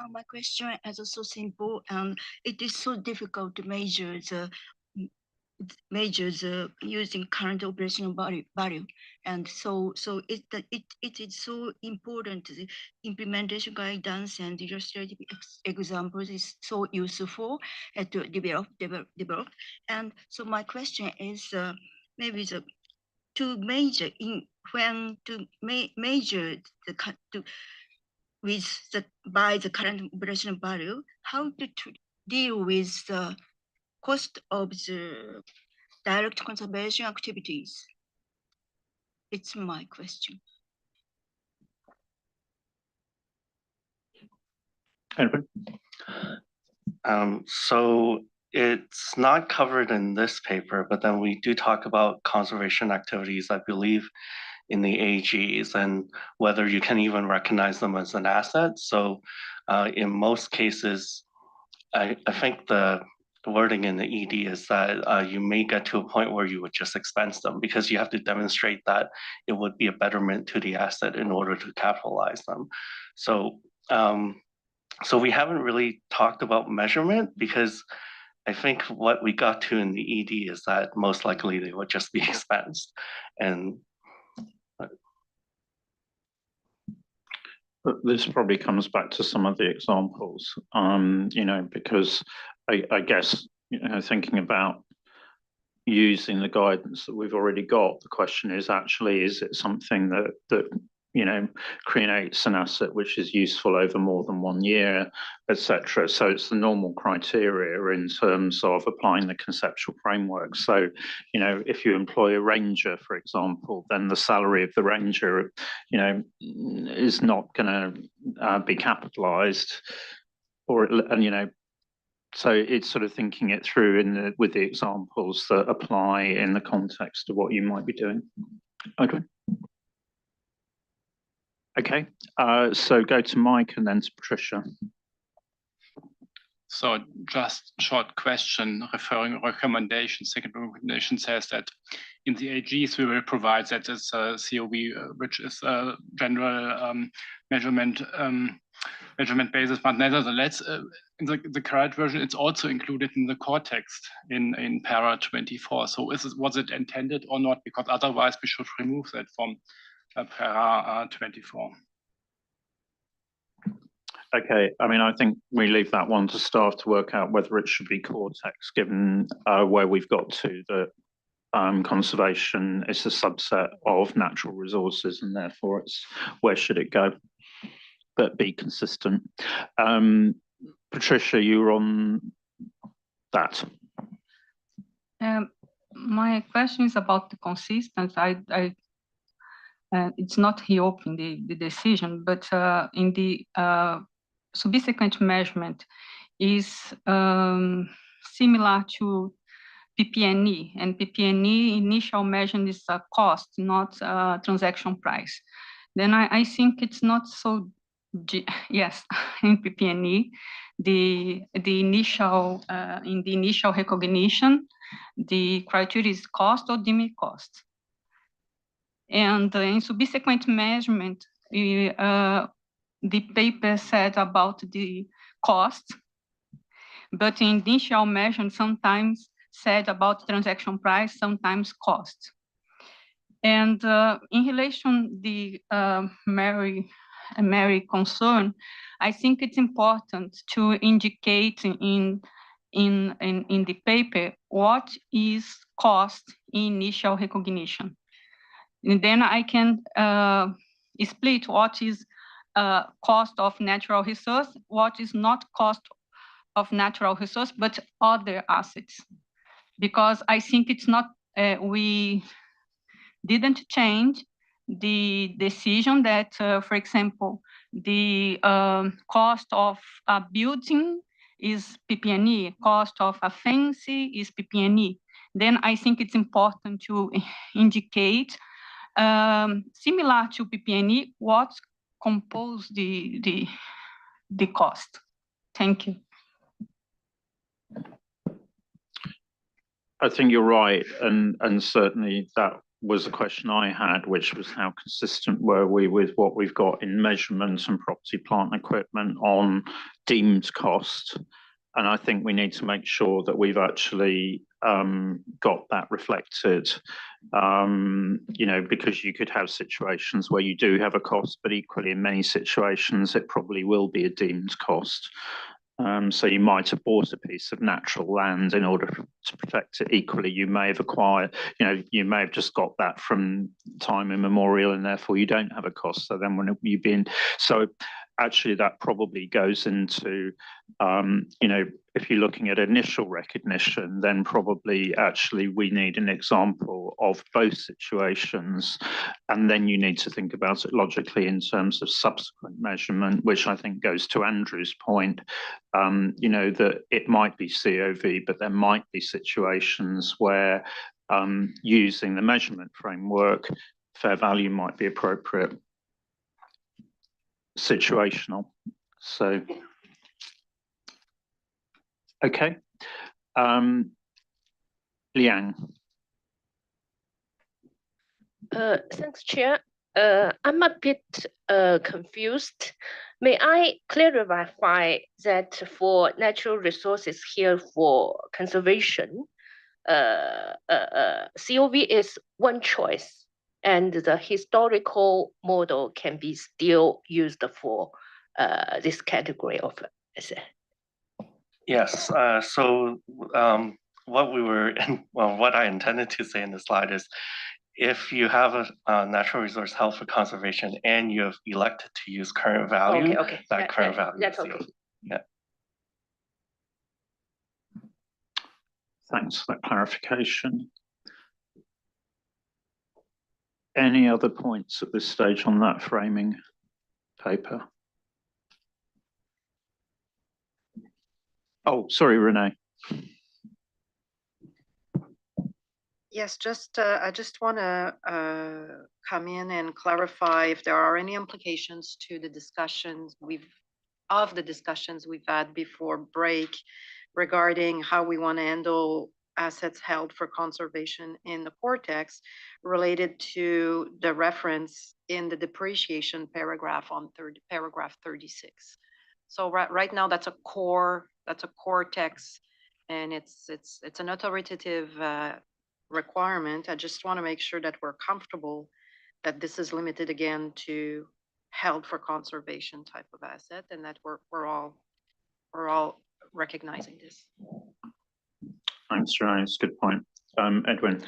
S11: My question is so simple, and it is so difficult to measure the using current operational value, and so it is so important. The implementation guidance and illustrative examples is so useful to develop. And so my question is maybe the to measure in when to measure the with the by the current operational value, how to deal with the cost of the direct conservation activities? It's my question.
S2: So it's not covered in this paper, but then we do talk about conservation activities, I believe, in the AGs and whether you can even recognize them as an asset. So in most cases, I think the wording in the ED is that you may get to a point where you would just expense them because you have to demonstrate that it would be a betterment to the asset in order to capitalize them. So, so we haven't really talked about measurement because I think what we got to in the ED is that most likely they would just be expensed. And
S1: but this probably comes back to some of the examples, you know, because I guess, you know, thinking about using the guidance that we've already got, the question is actually, is it something that you know, creates an asset which is useful over more than 1 year, etc. So it's the normal criteria in terms of applying the conceptual framework. So, you know, if you employ a ranger, for example, then the salary of the ranger, you know, is not going to be capitalized, and you know, so it's sort of thinking it through with the examples that apply in the context of what you might be doing. Okay. Okay, so go to Mike and then to Patricia.
S17: So just short question referring recommendation. Second recommendation says that in the AGs we will provide that as a COV, which is a general measurement basis, but nevertheless, in the current version, it's also included in the core text in para 24. So was it intended or not? Because otherwise we should remove that from para 24.
S1: Okay, I mean, I think we leave that one to staff to work out whether it should be core text, given where we've got to that conservation is a subset of natural resources, and therefore it's where should it go, but be consistent. Patricia, you're on that.
S4: My question is about the consistency. It's not reopening the decision, but in the subsequent measurement is similar to PP&E, and PP&E initial measurement is a cost, not a transaction price. Then I think it's not so, yes, in PP&E, the initial in the initial recognition, the criteria is cost or demi cost. And in subsequent measurement, the paper said about the cost, but in initial measurement sometimes said about transaction price, sometimes cost. And in relation the Mary concern, I think it's important to indicate in the paper what is cost in initial recognition. And then I can split what is cost of natural resource, what is not cost of natural resource, but other assets. Because I think it's not, we didn't change the decision that, for example, the cost of a building is PP&E, cost of a fence is PP&E. Then I think it's important to indicate similar to PP&E, what compose the cost. Thank you.
S1: I think you're right, and certainly that was a question I had, which was how consistent were we with what we've got in measurement and property, plant and equipment on deemed cost. And I think we need to make sure that we've actually got that reflected, because you could have situations where you do have a cost, but equally in many situations, it probably will be a deemed cost. So you might have bought a piece of natural land in order to protect it. Equally, you may have acquired, you may have just got that from time immemorial, and therefore you don't have a cost. So then when you've been, so actually that probably goes into, if you're looking at initial recognition, then probably actually we need an example of both situations. And then you need to think about it logically in terms of subsequent measurement, which I think goes to Andrew's point, that it might be COV, but there might be situations where using the measurement framework, fair value might be appropriate. Situational. So, okay. Liang.
S13: Thanks, Chair. I'm a bit confused. May I clarify that for natural resources here for conservation, COV is one choice, and the historical model can be still used for this category of asset?
S2: Yes. What I intended to say in the slide is, if you have a natural resource held for conservation and you have elected to use current value, current value.
S13: That's okay.
S2: Yeah.
S1: Thanks for that clarification. Any other points at this stage on that framing paper? Oh, sorry, Renee.
S16: Yes, I just want to come in and clarify if there are any implications to the discussions we've had before break regarding how we want to handle assets held for conservation in the cortex related to the reference in the depreciation paragraph on paragraph 36. So right now that's a core text, and it's an authoritative requirement. I just want to make sure that we're comfortable that this is limited again to held for conservation type of asset, and that we're all recognizing this.
S1: Thanks, Ryan. It's a good point. Edwin.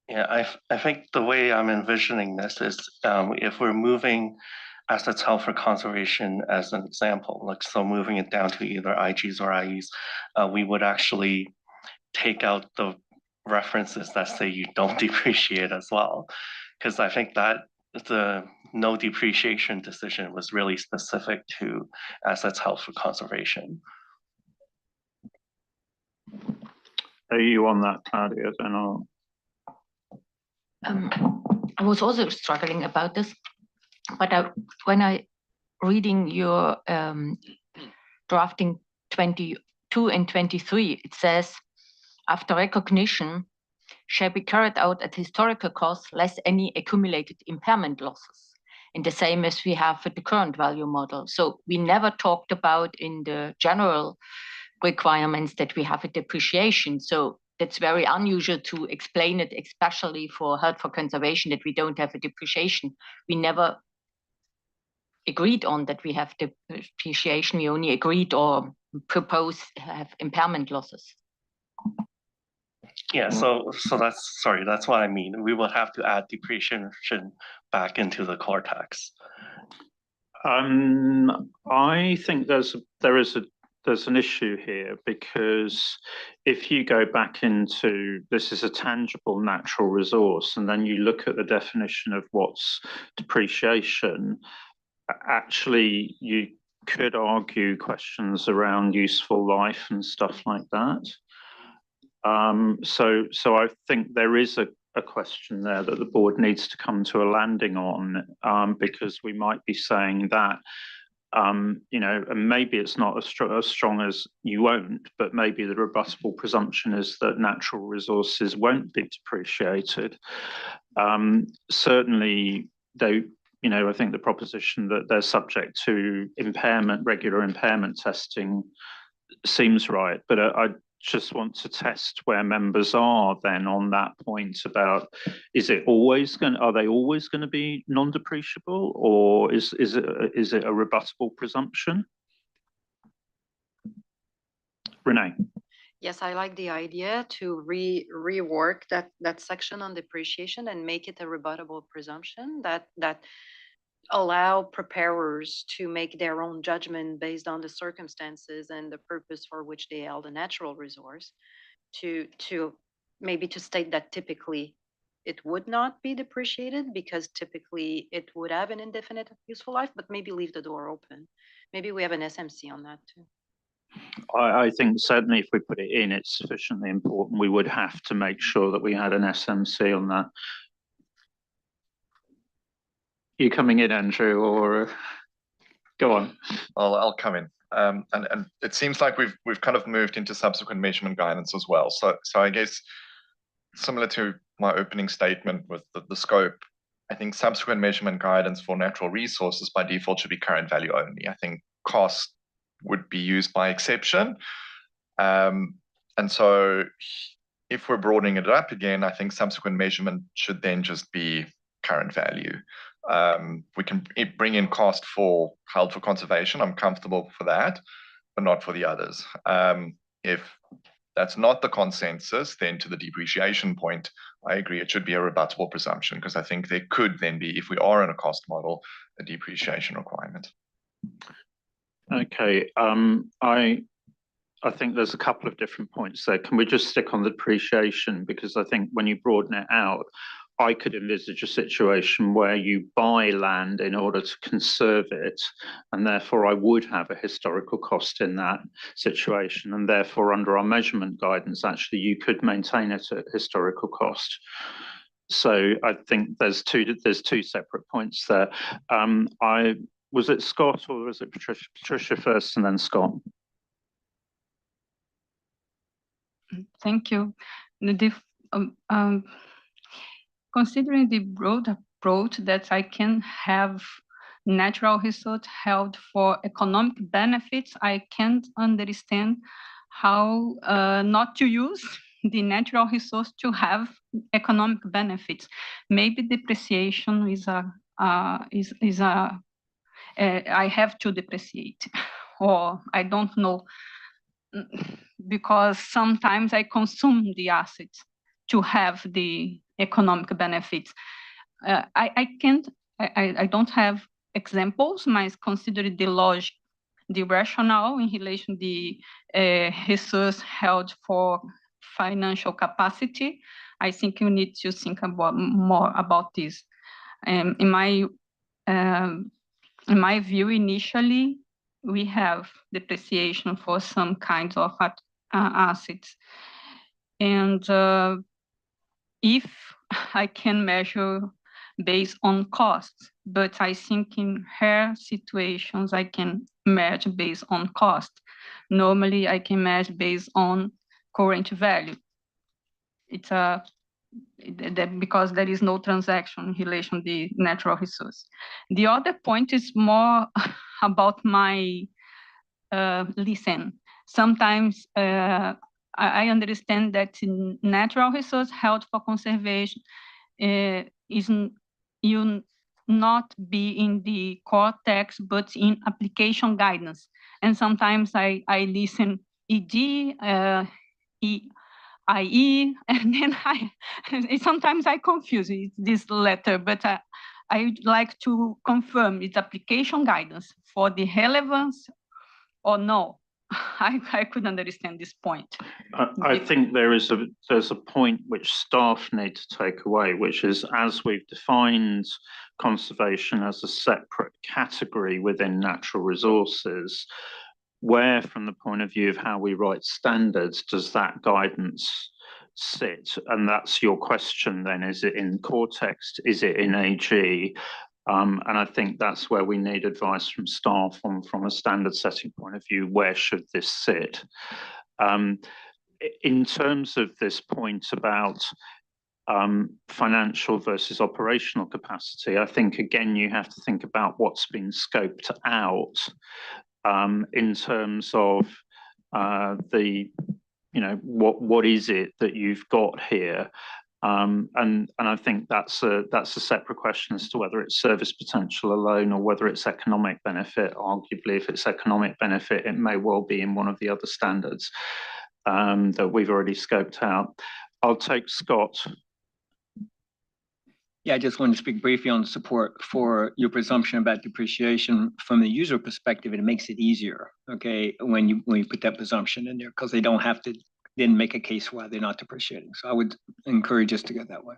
S2: Yeah, I think the way I'm envisioning this is, if we're moving assets held for conservation as an example, so moving it down to either IGs or IEs, we would actually take out the references that say you don't depreciate as well, because I think that the no depreciation decision was really specific to assets held for conservation.
S1: Are you on that, Claudia?
S7: I was also struggling about this, but when I reading your drafting 22 and 23, it says, after recognition shall be carried out at historical cost less any accumulated impairment losses, and the same as we have with the current value model. So we never talked about in the general requirements that we have a depreciation. So that's very unusual to explain it, especially for held for conservation, that we don't have a depreciation. We never agreed on that we have depreciation. We only agreed or proposed have impairment losses.
S2: Yeah, so that's what I mean. We will have to add depreciation back into the cortex.
S1: I think there's an issue here, because if you go back into, this is a tangible natural resource, and then you look at the definition of what's depreciation, actually you could argue questions around useful life and stuff like that. So I think there is a question there that the board needs to come to a landing on, because we might be saying that you know, and maybe it's not as strong as you won't, but maybe the rebuttable presumption is that natural resources won't be depreciated. Certainly, though, you know, I think the proposition that they're subject to impairment, regular impairment testing seems right, but I just want to test where members are then on that point about, are they always going to be non-depreciable, or is it a rebuttable presumption? Renee.
S16: Yes, I like the idea to rework that section on depreciation and make it a rebuttable presumption that allow preparers to make their own judgment based on the circumstances and the purpose for which they held a natural resource, to maybe to state that typically it would not be depreciated because typically it would have an indefinite useful life, but maybe leave the door open. Maybe we have an SMC on that too.
S1: I think certainly if we put it in, it's sufficiently important. We would have to make sure that we had an SMC on that. You coming in, Andrew, or go on?
S3: I'll come in. And it seems like we've kind of moved into subsequent measurement guidance as well. So I guess similar to my opening statement with the scope, I think subsequent measurement guidance for natural resources by default should be current value only. I think cost would be used by exception. And so if we're broadening it up again, I think subsequent measurement should then just be current value. We can bring in cost for held for conservation. I'm comfortable for that, but not for the others. If that's not the consensus, then to the depreciation point, I agree it should be a rebuttable presumption, because I think there could then be, if we are in a cost model, a depreciation requirement.
S1: Okay, I think there's a couple of different points there. Can we just stick on the depreciation? Because I think when you broaden it out, I could envisage a situation where you buy land in order to conserve it, and therefore I would have a historical cost in that situation, and therefore under our measurement guidance, actually you could maintain it at historical cost. So I think there's two separate points there. Was it Scott or was it Patricia first and then Scott?
S4: Thank you. Considering the broad approach that I can have natural resource held for economic benefits, I can't understand how not to use the natural resource to have economic benefits. Maybe depreciation is I have to depreciate, or I don't know, because sometimes I consume the assets to have the economic benefits. I don't have examples, but consider the logic, the rationale in relation to the resource held for financial capacity. I think you need to think more about this. In my view, initially, we have depreciation for some kinds of assets. And if I can measure based on costs, but I think in rare situations, I can measure based on cost. Normally, I can measure based on current value. It's because there is no transaction in relation to the natural resource. The other point is more about my listen. Sometimes I understand that natural resource held for conservation you not be in the core text, but in application guidance. And sometimes I listen ED, IE, and then sometimes I confuse this letter, but I would like to confirm it's application guidance for the relevance or no. I couldn't understand this point.
S1: I think there's a point which staff need to take away, which is, as we've defined conservation as a separate category within natural resources, where from the point of view of how we write standards does that guidance sit? And that's your question then. Is it in core text? Is it in AG? And I think that's where we need advice from staff from a standard setting point of view. Where should this sit? In terms of this point about financial versus operational capacity, I think, again, you have to think about what's been scoped out in terms of what is it that you've got here? And I think that's a separate question as to whether it's service potential alone or whether it's economic benefit. Arguably, if it's economic benefit, it may well be in one of the other standards that we've already scoped out. I'll take Scott.
S6: Yeah, I just wanted to speak briefly on support for your presumption about depreciation from the user perspective. It makes it easier, okay, when you put that presumption in there, because they don't have to then make a case why they're not depreciating. So I would encourage us to go that way.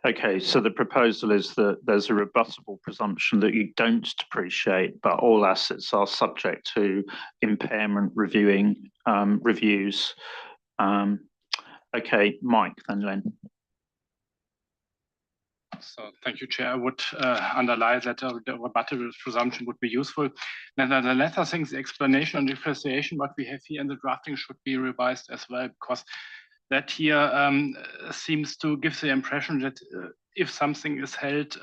S1: Okay, so the proposal is that there's a rebuttable presumption that you don't depreciate, but all assets are subject to impairment reviews. Okay, Mike, then Len.
S17: So thank you, Chair. I would underline that the rebuttable presumption would be useful. Nevertheless, I think the explanation on depreciation, what we have here in the drafting, should be revised as well, because that here seems to give the impression that if something is held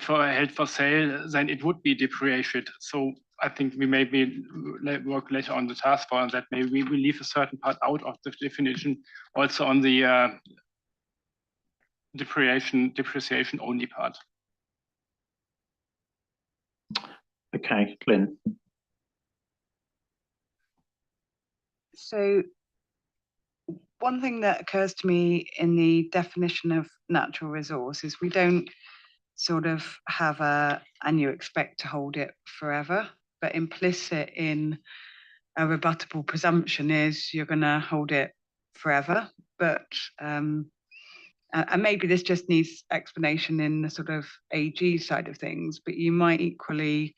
S17: for sale, then it would be depreciated. So I think we maybe work later on the task force, and that maybe we leave a certain part out of the definition, also on the depreciation only part.
S1: Okay, Lynn.
S8: So one thing that occurs to me in the definition of natural resource is we don't sort of have and you expect to hold it forever, but implicit in a rebuttable presumption is you're going to hold it forever. But and maybe this just needs explanation in the sort of AG side of things, but you might equally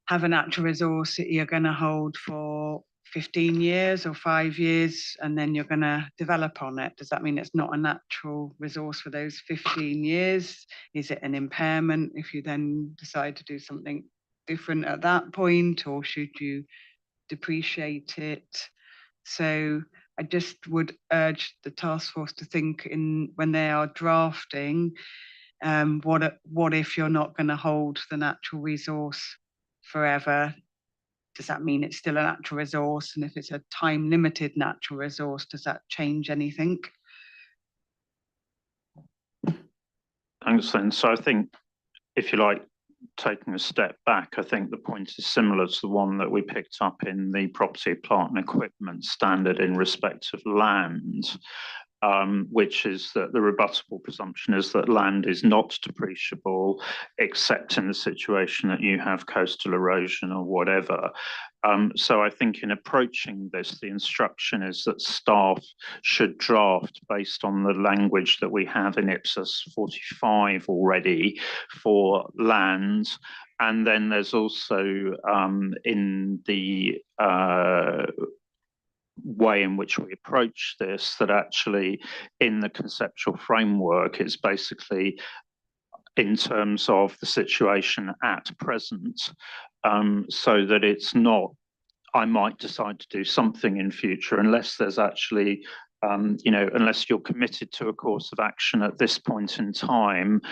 S8: have a natural resource that you're going to hold for 15 years or 5 years, and then you're going to develop on it. Does that mean it's not a natural resource for those 15 years? Is it an impairment if you then decide to do something different at that point, or should you depreciate it? So I just would urge the task force to think when they are drafting, what if you're not going to hold the natural resource forever? Does that mean it's still a natural resource? And if it's a time-limited natural resource, does that change anything?
S1: Thanks, Lynn. So I think, if you like, taking a step back, I think the point is similar to the one that we picked up in the property, plant and equipment standard in respect of land, which is that the rebuttable presumption is that land is not depreciable, except in the situation that you have coastal erosion or whatever. So I think in approaching this, the instruction is that staff should draft based on the language that we have in IPSASB 45 already for land. And then there's also in the way in which we approach this, that actually in the conceptual framework, it's basically in terms of the situation at present, so that it's not, I might decide to do something in future, unless there's actually, unless you're committed to a course of action at this point in time,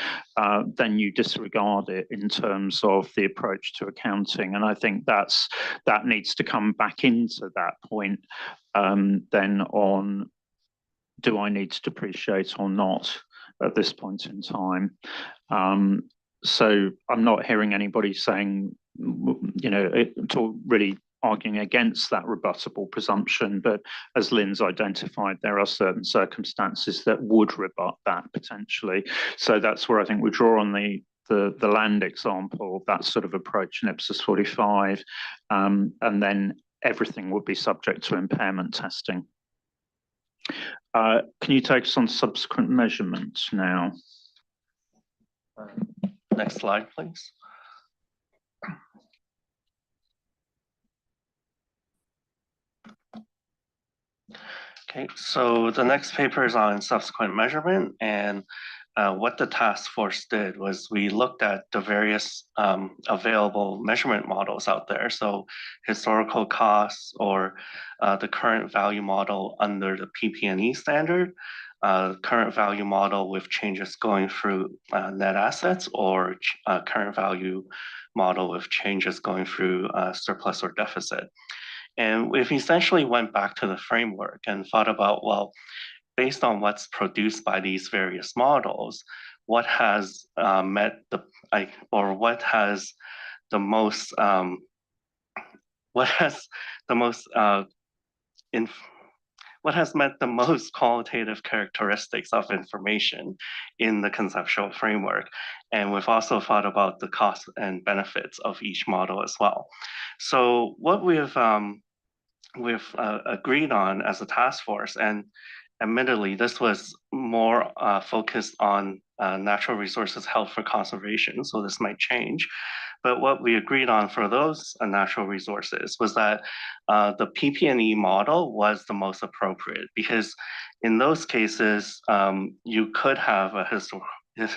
S1: then you disregard it in terms of the approach to accounting. And I think that needs to come back into that point then on, do I need to depreciate or not at this point in time? So I'm not hearing anybody saying, really arguing against that rebuttable presumption, but as Lynn's identified, there are certain circumstances that would rebut that potentially. So that's where I think we draw on the land example, that sort of approach in IPSASB 45, and then everything would be subject to impairment testing. Can you take us on subsequent measurements now?
S2: Next slide, please. Okay, so the next paper is on subsequent measurement, and what the task force did was we looked at the various available measurement models out there. So historical costs or the current value model under the PP&E standard, current value model with changes going through net assets, or current value model with changes going through surplus or deficit. And we've essentially went back to the framework and thought about, well, based on what's produced by these various models, what met the what has the most met the most qualitative characteristics of information in the conceptual framework. And we've also thought about the costs and benefits of each model as well. So what we've agreed on as a task force, and admittedly, this was more focused on natural resources held for conservation, so this might change. But what we agreed on for those natural resources was that the PP&E model was the most appropriate, because in those cases, you could have a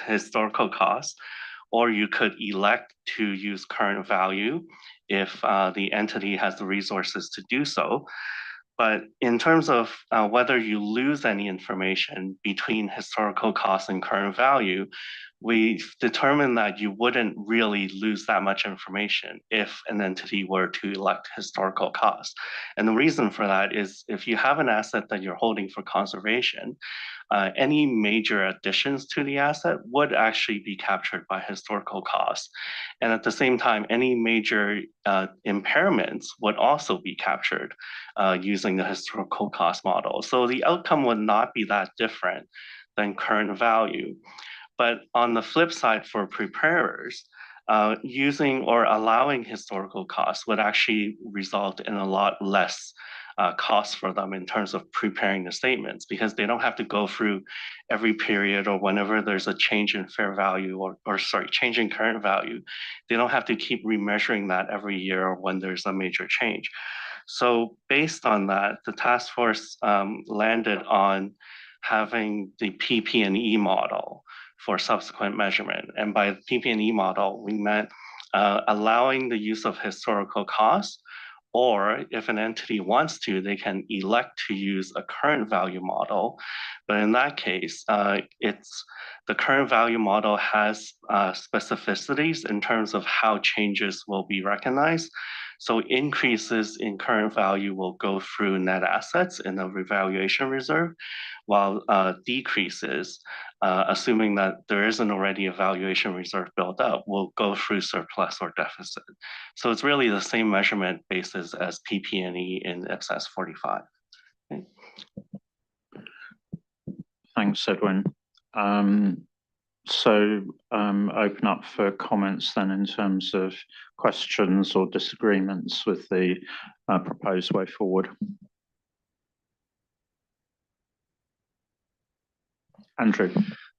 S2: historical cost, or you could elect to use current value if the entity has the resources to do so. But in terms of whether you lose any information between historical costs and current value, we determined that you wouldn't really lose that much information if an entity were to elect historical costs. And the reason for that is if you have an asset that you're holding for conservation, any major additions to the asset would actually be captured by historical costs. And at the same time, any major impairments would also be captured using the historical cost model. So the outcome would not be that different than current value. But on the flip side, for preparers, using or allowing historical costs would actually result in a lot less costs for them in terms of preparing the statements, because they don't have to go through every period or whenever there's a change in fair value or change in current value. They don't have to keep remeasuring that every year or when there's a major change. So based on that, the task force landed on having the PP&E model for subsequent measurement. And by the PP&E model, we meant allowing the use of historical costs, or if an entity wants to, they can elect to use a current value model. But in that case, the current value model has specificities in terms of how changes will be recognized. So increases in current value will go through net assets in the revaluation reserve, while decreases, assuming that there isn't already a valuation reserve built up, will go through surplus or deficit. So it's really the same measurement basis as PP&E in IPSASB 45. Okay.
S1: Thanks, Edwin. Open up for comments then in terms of questions or disagreements with the proposed way forward. Andrew.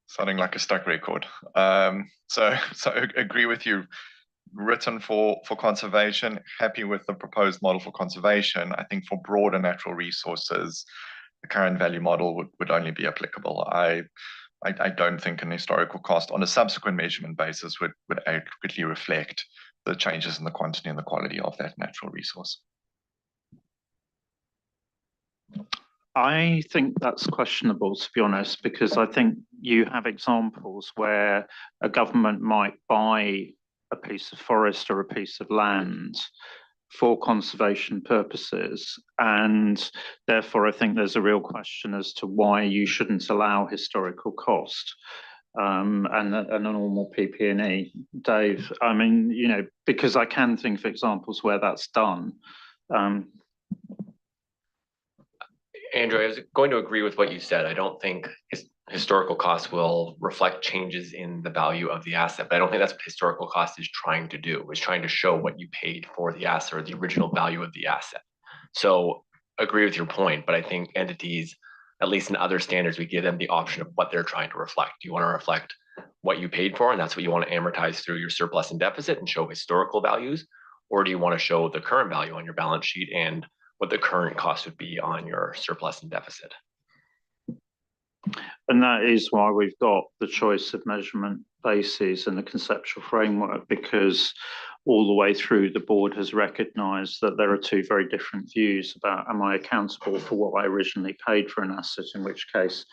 S3: Sounding like a stuck record. So agree with you. Written for conservation, happy with the proposed model for conservation. I think for broader natural resources, the current value model would only be applicable. I don't think an historical cost on a subsequent measurement basis would adequately reflect the changes in the quantity and the quality of that natural resource.
S1: I think that's questionable, to be honest, because I think you have examples where a government might buy a piece of forest or a piece of land for conservation purposes. And therefore, I think there's a real question as to why you shouldn't allow historical cost and a normal PP&E. Dave, I mean, because I can think of examples where that's done.
S20: Andrew, I was going to agree with what you said. I don't think historical costs will reflect changes in the value of the asset, but I don't think that's what historical cost is trying to do. It's trying to show what you paid for the asset or the original value of the asset. So agree with your point, but I think entities, at least in other standards, we give them the option of what they're trying to reflect. Do you want to reflect what you paid for, and that's what you want to amortize through your surplus and deficit and show historical values? Or do you want to show the current value on your balance sheet and what the current cost would be on your surplus and deficit?
S1: And that is why we've got the choice of measurement bases and the conceptual framework, because all the way through the board has recognised that there are two very different views about, am I accountable for what I originally paid for an asset, in which case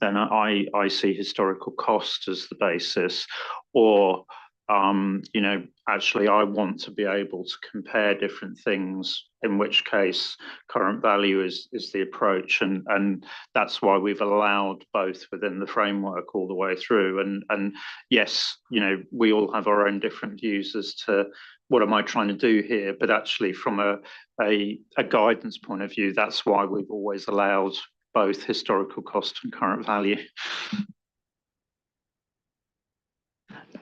S1: then I see historical cost as the basis, or you know, actually I want to be able to compare different things, in which case current value is the approach, and that's why we've allowed both within the framework all the way through. And yes, you know, we all have our own different views as to what am I trying to do here, but actually from a guidance point of view, that's why we've always allowed both historical cost and current value.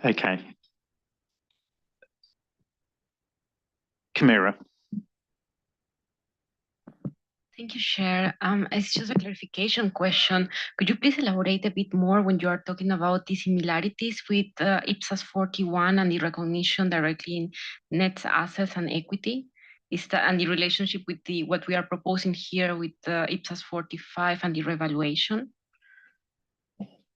S1: Okay. Camira.
S21: Thank you, Chair. It's just a clarification question. Could you please elaborate a bit more when you are talking about the similarities with IPSAS 41 and the recognition directly in net assets and equity? Is that and the relationship with what we are proposing here with IPSAS 45 and the revaluation?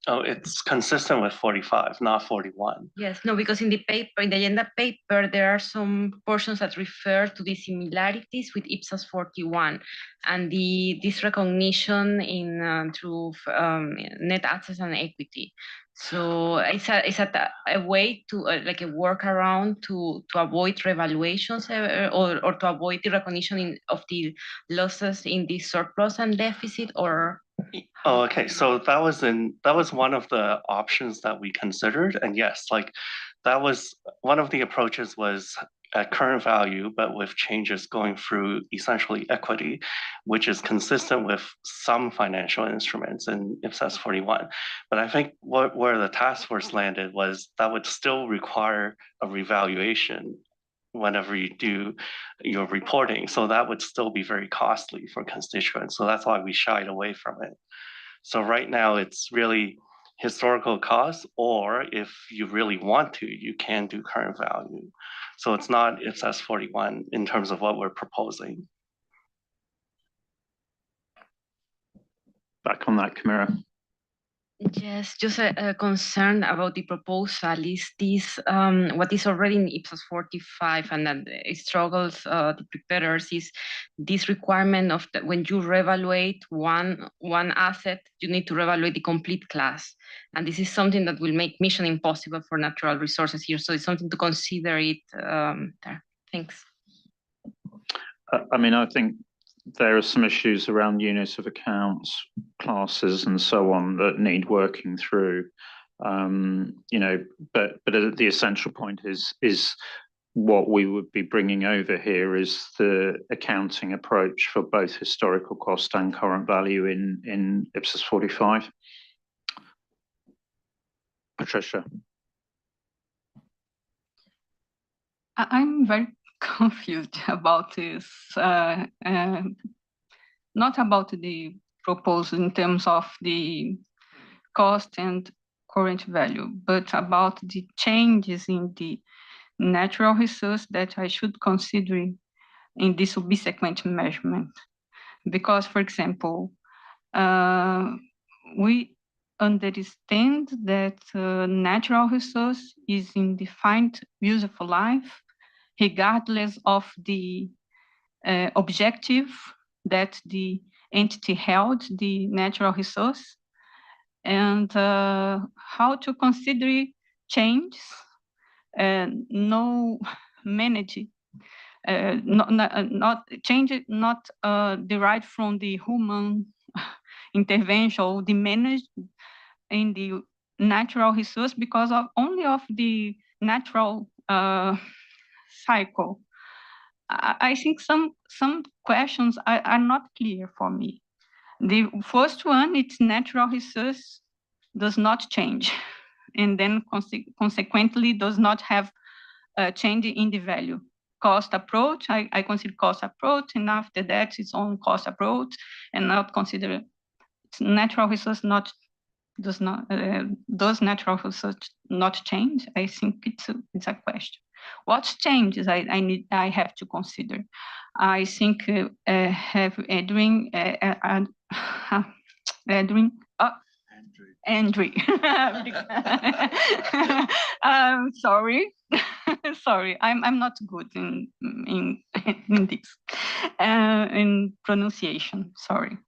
S2: Oh, it's consistent with 45, not 41.
S21: Yes, no, because in the paper, in the agenda paper, there are some portions that refer to the similarities with IPSAS 41 and this recognition in through net assets and equity. So is that a way to like a workaround to avoid revaluations or to avoid the recognition of the losses in the surplus and deficit, or?
S2: Oh, okay. So that was one of the options that we considered, and yes, like that was one of the approaches was at current value, but with changes going through essentially equity, which is consistent with some financial instruments in IPSAS 41. But I think where the task force landed was that would still require a revaluation whenever you do your reporting. So that would still be very costly for constituents. So that's why we shied away from it. So right now it's really historical costs, or if you really want to, you can do current value. So it's not IPSAS 41 in terms of what we're proposing.
S1: Back on that, Camira.
S21: Yes, just a concern about the proposal is this, what is already in IPSAS 45 and that it struggles the preparers is this requirement of that when you reevaluate one asset, you need to reevaluate the complete class. And this is something that will make mission impossible for natural resources here. So it's something to consider it there. Thanks.
S1: I mean, I think there are some issues around units of accounts, classes, and so on that need working through. You know, but the essential point is what we would be bringing over here is the accounting approach for both historical cost and current value in IPSAS 45. Patricia.
S4: I'm very confused about this, not about the proposal in terms of the cost and current value, but about the changes in the natural resource that I should consider in this subsequent measurement. Because, for example, we understand that natural resource is in defined useful life, regardless of the objective that the entity held, the natural resource, and how to consider change, no manage, not change, not derived from the human intervention or the managed in the natural resource because of only of the natural cycle. I think some questions are not clear for me. The first one, it's natural resource does not change, and then consequently does not have a change in the value. Cost approach, I consider cost approach, and after that it's on cost approach, and not consider natural resource does natural resource not change? I think it's a question. What changes I have to consider? I think have Edwin Andrew. Sorry, sorry, I'm not good in this, in pronunciation. Sorry.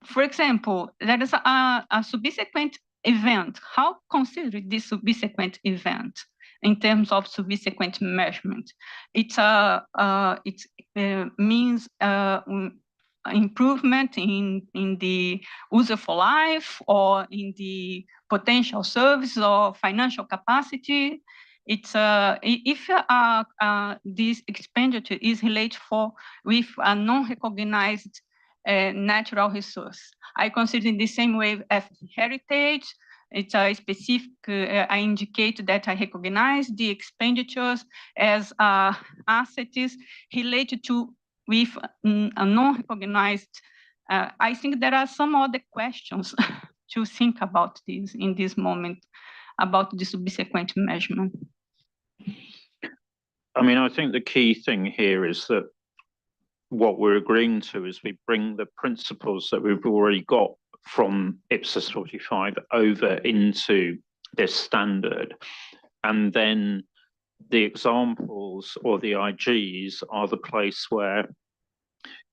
S4: For example, there is a subsequent event. How consider this subsequent event in terms of subsequent measurement? It means improvement in the useful life or in the potential service or financial capacity. It's if this expenditure is related with a non-recognized natural resource. I consider in the same way as heritage. It's a specific, I indicate that I recognize the expenditures as assets related to with a non-recognized. I think there are some other questions to think about this in this moment about the subsequent measurement.
S1: I mean, I think the key thing here is that what we're agreeing to is we bring the principles that we've already got from IPSAS 45 over into this standard. And then the examples or the IGs are the place where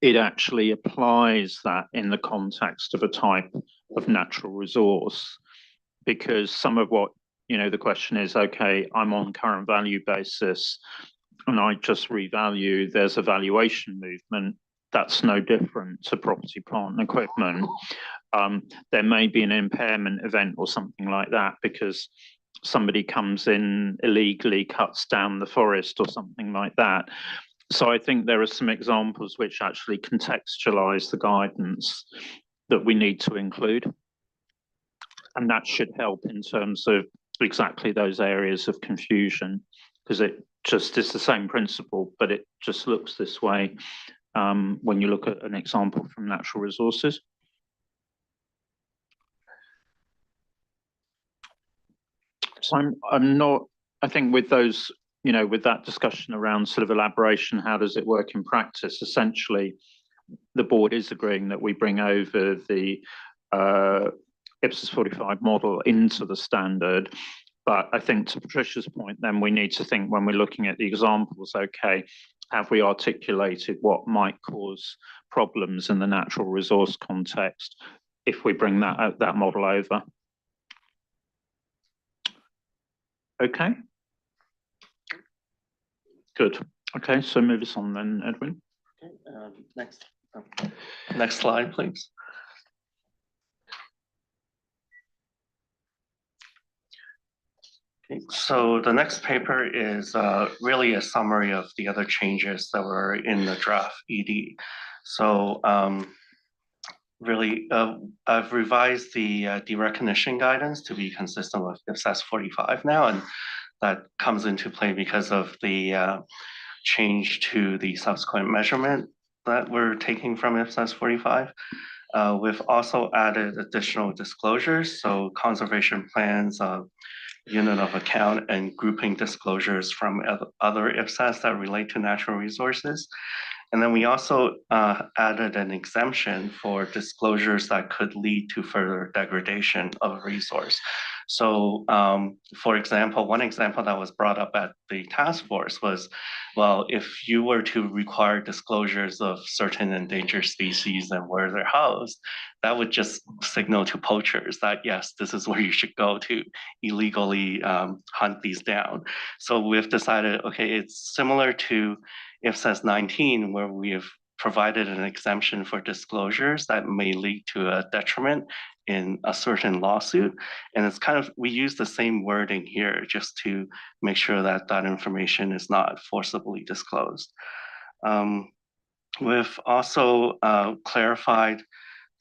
S1: it actually applies that in the context of a type of natural resource. Because some of what, the question is, okay, I'm on current value basis, and I just revalue, there's a valuation movement, that's no different to property, plant and equipment. There may be an impairment event or something like that because somebody comes in illegally, cuts down the forest or something like that. So I think there are some examples which actually contextualize the guidance that we need to include. And that should help in terms of exactly those areas of confusion, because it just is the same principle, but it just looks this way when you look at an example from natural resources. So I'm not, I think with those, with that discussion around sort of elaboration, how does it work in practice? Essentially, the board is agreeing that we bring over the IPSAS 45 model into the standard. But I think to Patricia's point, then we need to think when we're looking at the examples, okay, have we articulated what might cause problems in the natural resource context if we bring that model over? Okay. Good. Okay, so move us on then, Edwin.
S2: Okay, next slide, please. Okay, so the next paper is really a summary of the other changes that were in the draft ED. So really, I've revised the derecognition guidance to be consistent with IPSAS 45 now, and that comes into play because of the change to the subsequent measurement that we're taking from IPSAS 45. We've also added additional disclosures, so conservation plans, unit of account, and grouping disclosures from other IPSAS that relate to natural resources. And then we also added an exemption for disclosures that could lead to further degradation of a resource. So for example, one example that was brought up at the task force was, well, if you were to require disclosures of certain endangered species and where they're housed, that would just signal to poachers that, yes, this is where you should go to illegally hunt these down. So we've decided, okay, it's similar to IPSAS 19, where we have provided an exemption for disclosures that may lead to a detriment in a certain lawsuit. And it's kind of, we use the same wording here just to make sure that that information is not forcibly disclosed. We've also clarified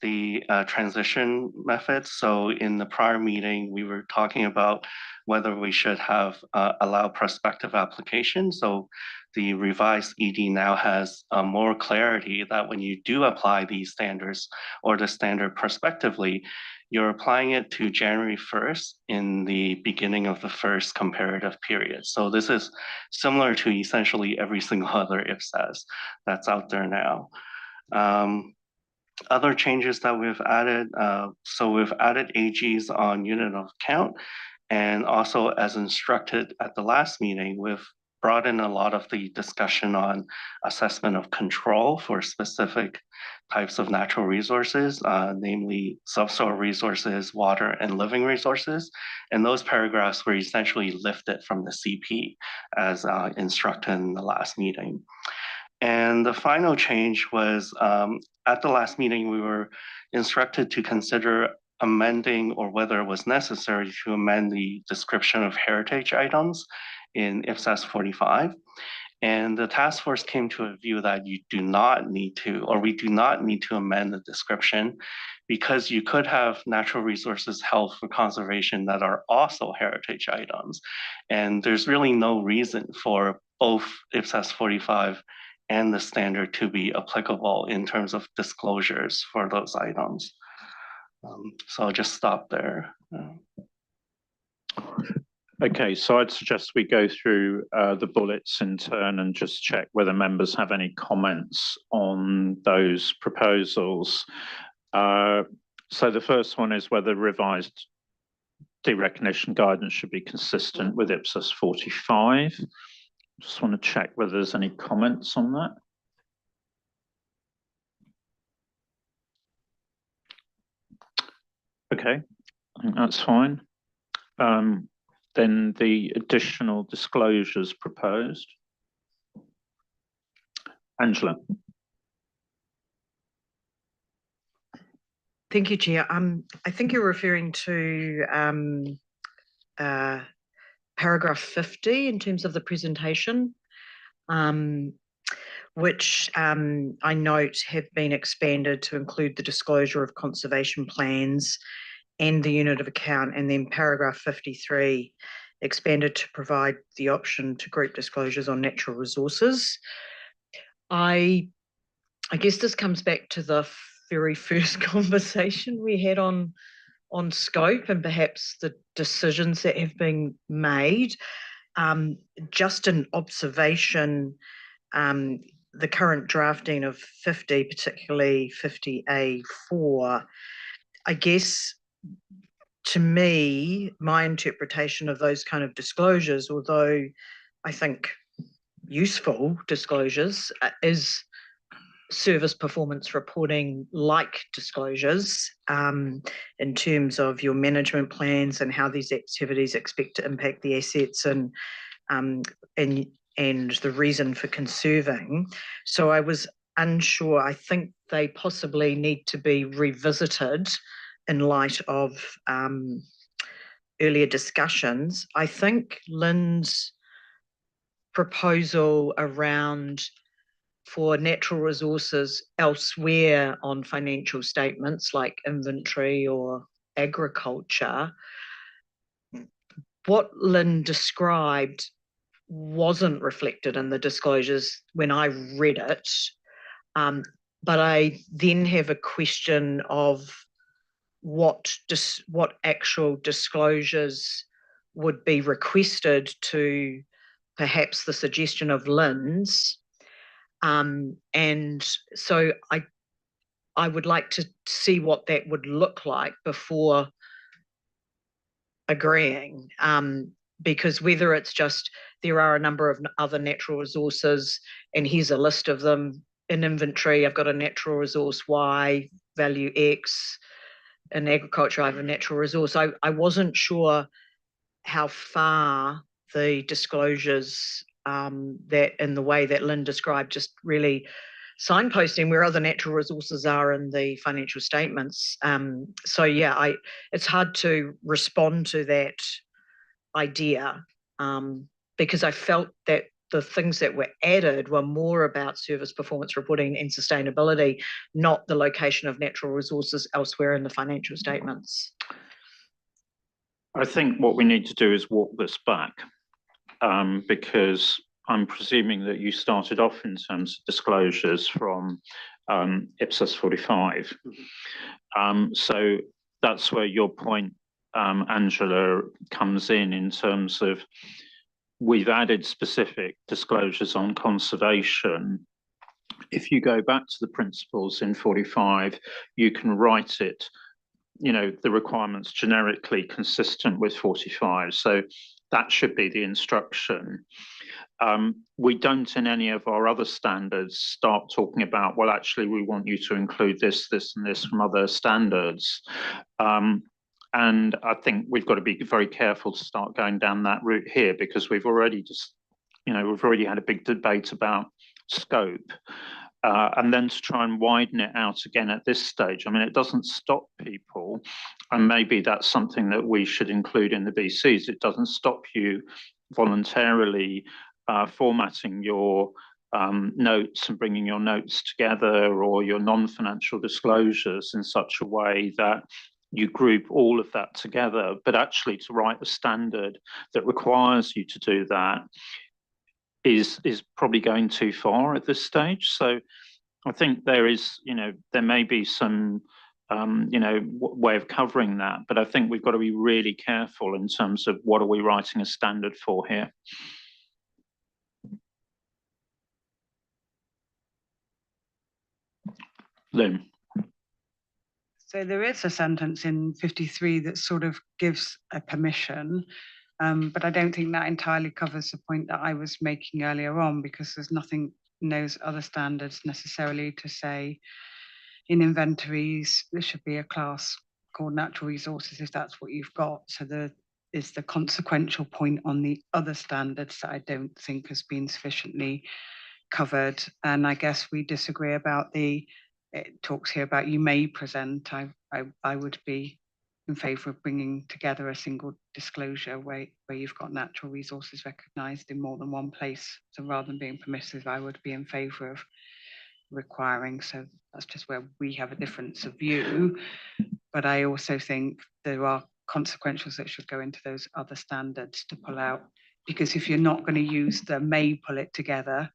S2: the transition methods. So in the prior meeting, we were talking about whether we should have allow prospective application. So the revised ED now has more clarity that when you do apply these standards or the standard prospectively, you're applying it to January 1st in the beginning of the first comparative period. So this is similar to essentially every single other IPSAS that's out there now. Other changes that we've added, so we've added AGs on unit of account, and also as instructed at the last meeting, we've brought in a lot of the discussion on assessment of control for specific types of natural resources, namely subsoil resources, water, and living resources. And those paragraphs were essentially lifted from the CP as instructed in the last meeting. And the final change was at the last meeting, we were instructed to consider amending or whether it was necessary to amend the description of heritage items in IPSAS 45. And the task force came to a view that you do not need to, or we do not need to amend the description, because you could have natural resources held for conservation that are also heritage items. And there's really no reason for both IPSAS 45 and the standard to be applicable in terms of disclosures for those items. So I'll just stop there.
S1: Okay, so I'd suggest we go through the bullets in turn and just check whether members have any comments on those proposals. So the first one is whether revised derecognition guidance should be consistent with IPSAS 45. Just want to check whether there's any comments on that. Okay, I think that's fine. Then the additional disclosures proposed. Angela.
S5: Thank you, Chair. I think you're referring to paragraph 50 in terms of the presentation, which I note have been expanded to include the disclosure of conservation plans and the unit of account, and then paragraph 53 expanded to provide the option to group disclosures on natural resources. I guess this comes back to the very first conversation we had on scope and perhaps the decisions that have been made. Just an observation, the current drafting of 50, particularly 50A4, I guess, to me, my interpretation of those kind of disclosures, although I think useful disclosures, is service performance reporting like disclosures in terms of your management plans and how these activities expect to impact the assets and the reason for conserving. So I was unsure. I think they possibly need to be revisited in light of earlier discussions. I think Lynn's proposal around for natural resources elsewhere on financial statements like inventory or agriculture, what Lynn described wasn't reflected in the disclosures when I read it. But I then have a question of what actual disclosures would be requested to perhaps the suggestion of Lynn's. And so I would like to see what that would look like before agreeing, because whether it's just there are a number of other natural resources and here's a list of them in inventory, I've got a natural resource Y, value X, in agriculture I have a natural resource. I wasn't sure how far the disclosures that in the way that Lynn described, just really signposting where other natural resources are in the financial statements. So yeah, it's hard to respond to that idea because I felt that the things that were added were more about service performance reporting and sustainability, not the location of natural resources elsewhere in the financial statements.
S1: I think what we need to do is walk this back because I'm presuming that you started off in terms of disclosures from IPSAS 45. So that's where your point, Angela, comes in terms of we've added specific disclosures on conservation if you go back to the principles in 45, you can write it, the requirements generically consistent with 45. So that should be the instruction. We don't in any of our other standards start talking about, well, actually, we want you to include this, this, and this from other standards. And I think we've got to be very careful to start going down that route here, because we've already had a big debate about scope. And then to try and widen it out again at this stage, I mean, it doesn't stop people, and maybe that's something that we should include in the BCs. It doesn't stop you voluntarily formatting your notes and bringing your notes together, or your non-financial disclosures in such a way that you group all of that together. But actually, to write a standard that requires you to do that is probably going too far at this stage. So I think there may be some way of covering that, but I think we've got to be really careful in terms of what are we writing a standard for here. Lynn.
S8: So there is a sentence in 53 that sort of gives a permission, but I don't think that entirely covers the point that I was making earlier on, because there's nothing in those other standards necessarily to say in inventories there should be a class called natural resources if that's what you've got. So there is the consequential point on the other standards that I don't think has been sufficiently covered. And I guess we disagree about it talks here about you may present. I would be in favour of bringing together a single disclosure where you've got natural resources recognised in more than one place. So rather than being permissive, I would be in favour of requiring. So that's just where we have a difference of view. But I also think there are consequentials that should go into those other standards to pull out, because if you're not going to use the may pull it together,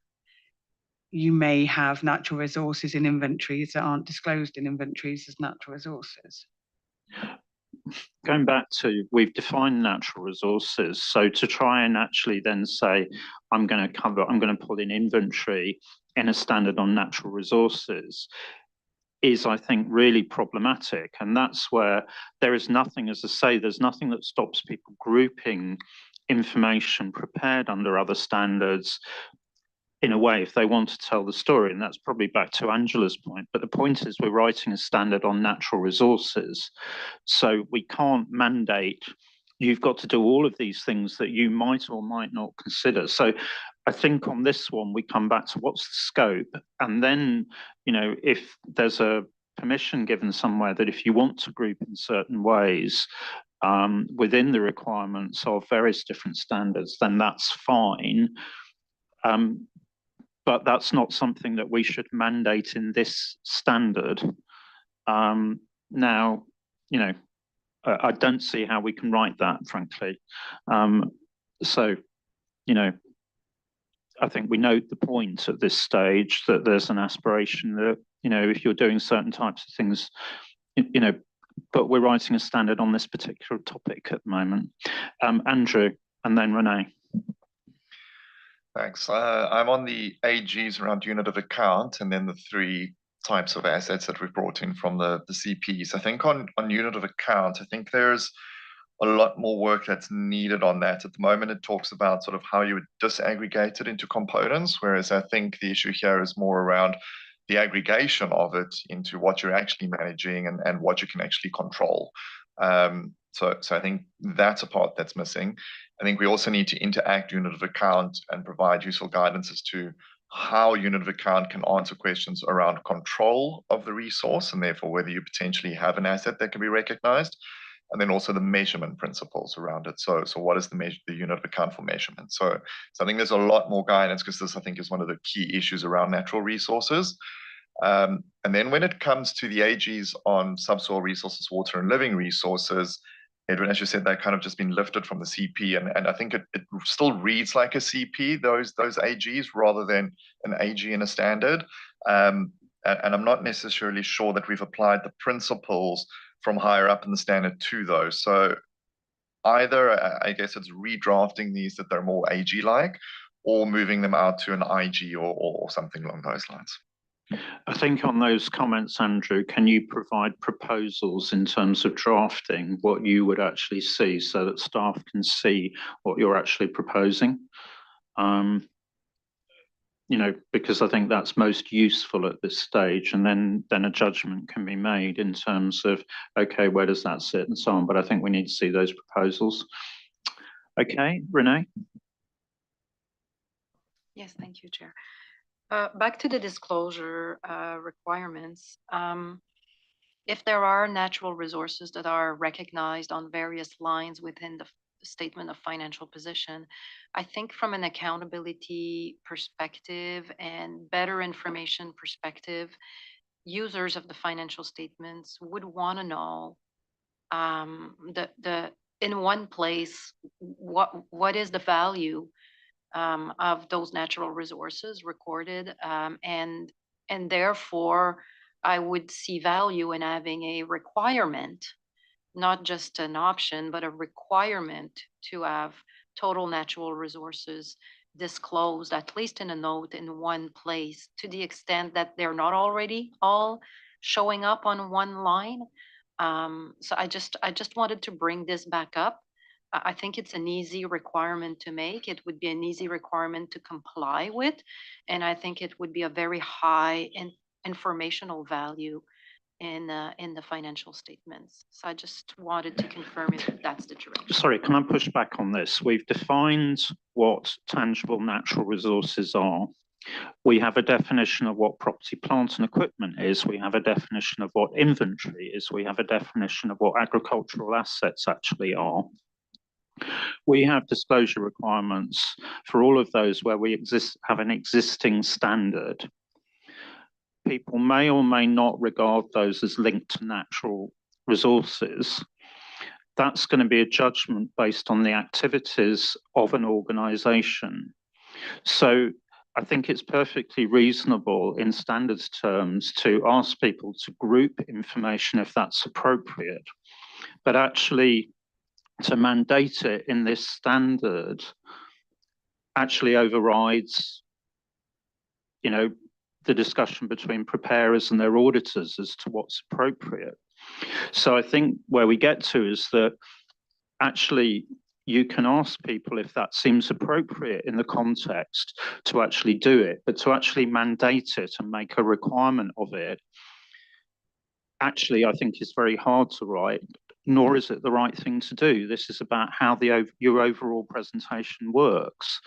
S8: you may have natural resources in inventories that aren't disclosed in inventories as natural resources.
S1: Going back to, we've defined natural resources. So to try and actually then say, I'm going to pull in inventory in a standard on natural resources is, I think, really problematic. And that's where there is nothing, as I say, there's nothing that stops people grouping information prepared under other standards in a way if they want to tell the story. And that's probably back to Angela's point. But the point is, we're writing a standard on natural resources. So we can't mandate, you've got to do all of these things that you might or might not consider. So I think on this one, we come back to what's the scope. And then, if there's a permission given somewhere that if you want to group in certain ways within the requirements of various different standards, then that's fine. But that's not something that we should mandate in this standard. Now, I don't see how we can write that, frankly. So, I think we note the point at this stage that there's an aspiration that, if you're doing certain types of things, but we're writing a standard on this particular topic at the moment. Andrew, and then Renee.
S3: Thanks. I'm on the AGs around unit of account, and then the three types of assets that we've brought in from the CPs. I think on unit of account, I think there's a lot more work that's needed on that. At the moment, it talks about sort of how you would disaggregate it into components, whereas I think the issue here is more around the aggregation of it into what you're actually managing and what you can actually control. So I think that's a part that's missing. I think we also need to interact unit of account and provide useful guidance as to how unit of account can answer questions around control of the resource, and therefore whether you potentially have an asset that can be recognized, and then also the measurement principles around it. So what is the unit of account for measurement? So I think there's a lot more guidance, because this, I think, is one of the key issues around natural resources. And then when it comes to the AGs on subsoil resources, water and living resources, Edwin, as you said, they've kind of just been lifted from the CP, and I think it still reads like a CP, those AGs, rather than an AG in a standard. And I'm not necessarily sure that we've applied the principles from higher up in the standard to those. So either, I guess it's redrafting these that they're more AG-like, or moving them out to an IG or something along those lines.
S1: I think on those comments, Andrew, can you provide proposals in terms of drafting what you would actually see so that staff can see what you're actually proposing? You know, because I think that's most useful at this stage, and then a judgment can be made in terms of, okay, where does that sit and so on. But I think we need to see those proposals. Okay, Renee?
S16: Yes, thank you, Chair. Back to the disclosure requirements. If there are natural resources that are recognized on various lines within the statement of financial position, I think from an accountability perspective and better information perspective, users of the financial statements would want to know in one place what is the value of those natural resources recorded, and therefore I would see value in having a requirement, not just an option, but a requirement to have total natural resources disclosed, at least in a note in one place, to the extent that they're not already all showing up on one line. So I just wanted to bring this back up. I think it's an easy requirement to make. It would be an easy requirement to comply with. And I think it would be a very high informational value in the financial statements. So I just wanted to confirm if that's the direction.
S1: Sorry, can I push back on this? We've defined what tangible natural resources are. We have a definition of what property, plant and equipment is. We have a definition of what inventory is. We have a definition of what agricultural assets actually are. We have disclosure requirements for all of those where we have an existing standard. People may or may not regard those as linked to natural resources. That's going to be a judgment based on the activities of an organization. So I think it's perfectly reasonable in standards terms to ask people to group information if that's appropriate, but actually to mandate it in this standard actually overrides, you know, the discussion between preparers and their auditors as to what's appropriate. So I think where we get to is that actually you can ask people if that seems appropriate in the context to actually do it, but to actually mandate it and make a requirement of it, actually I think is very hard to write, nor is it the right thing to do. This is about how your overall presentation works.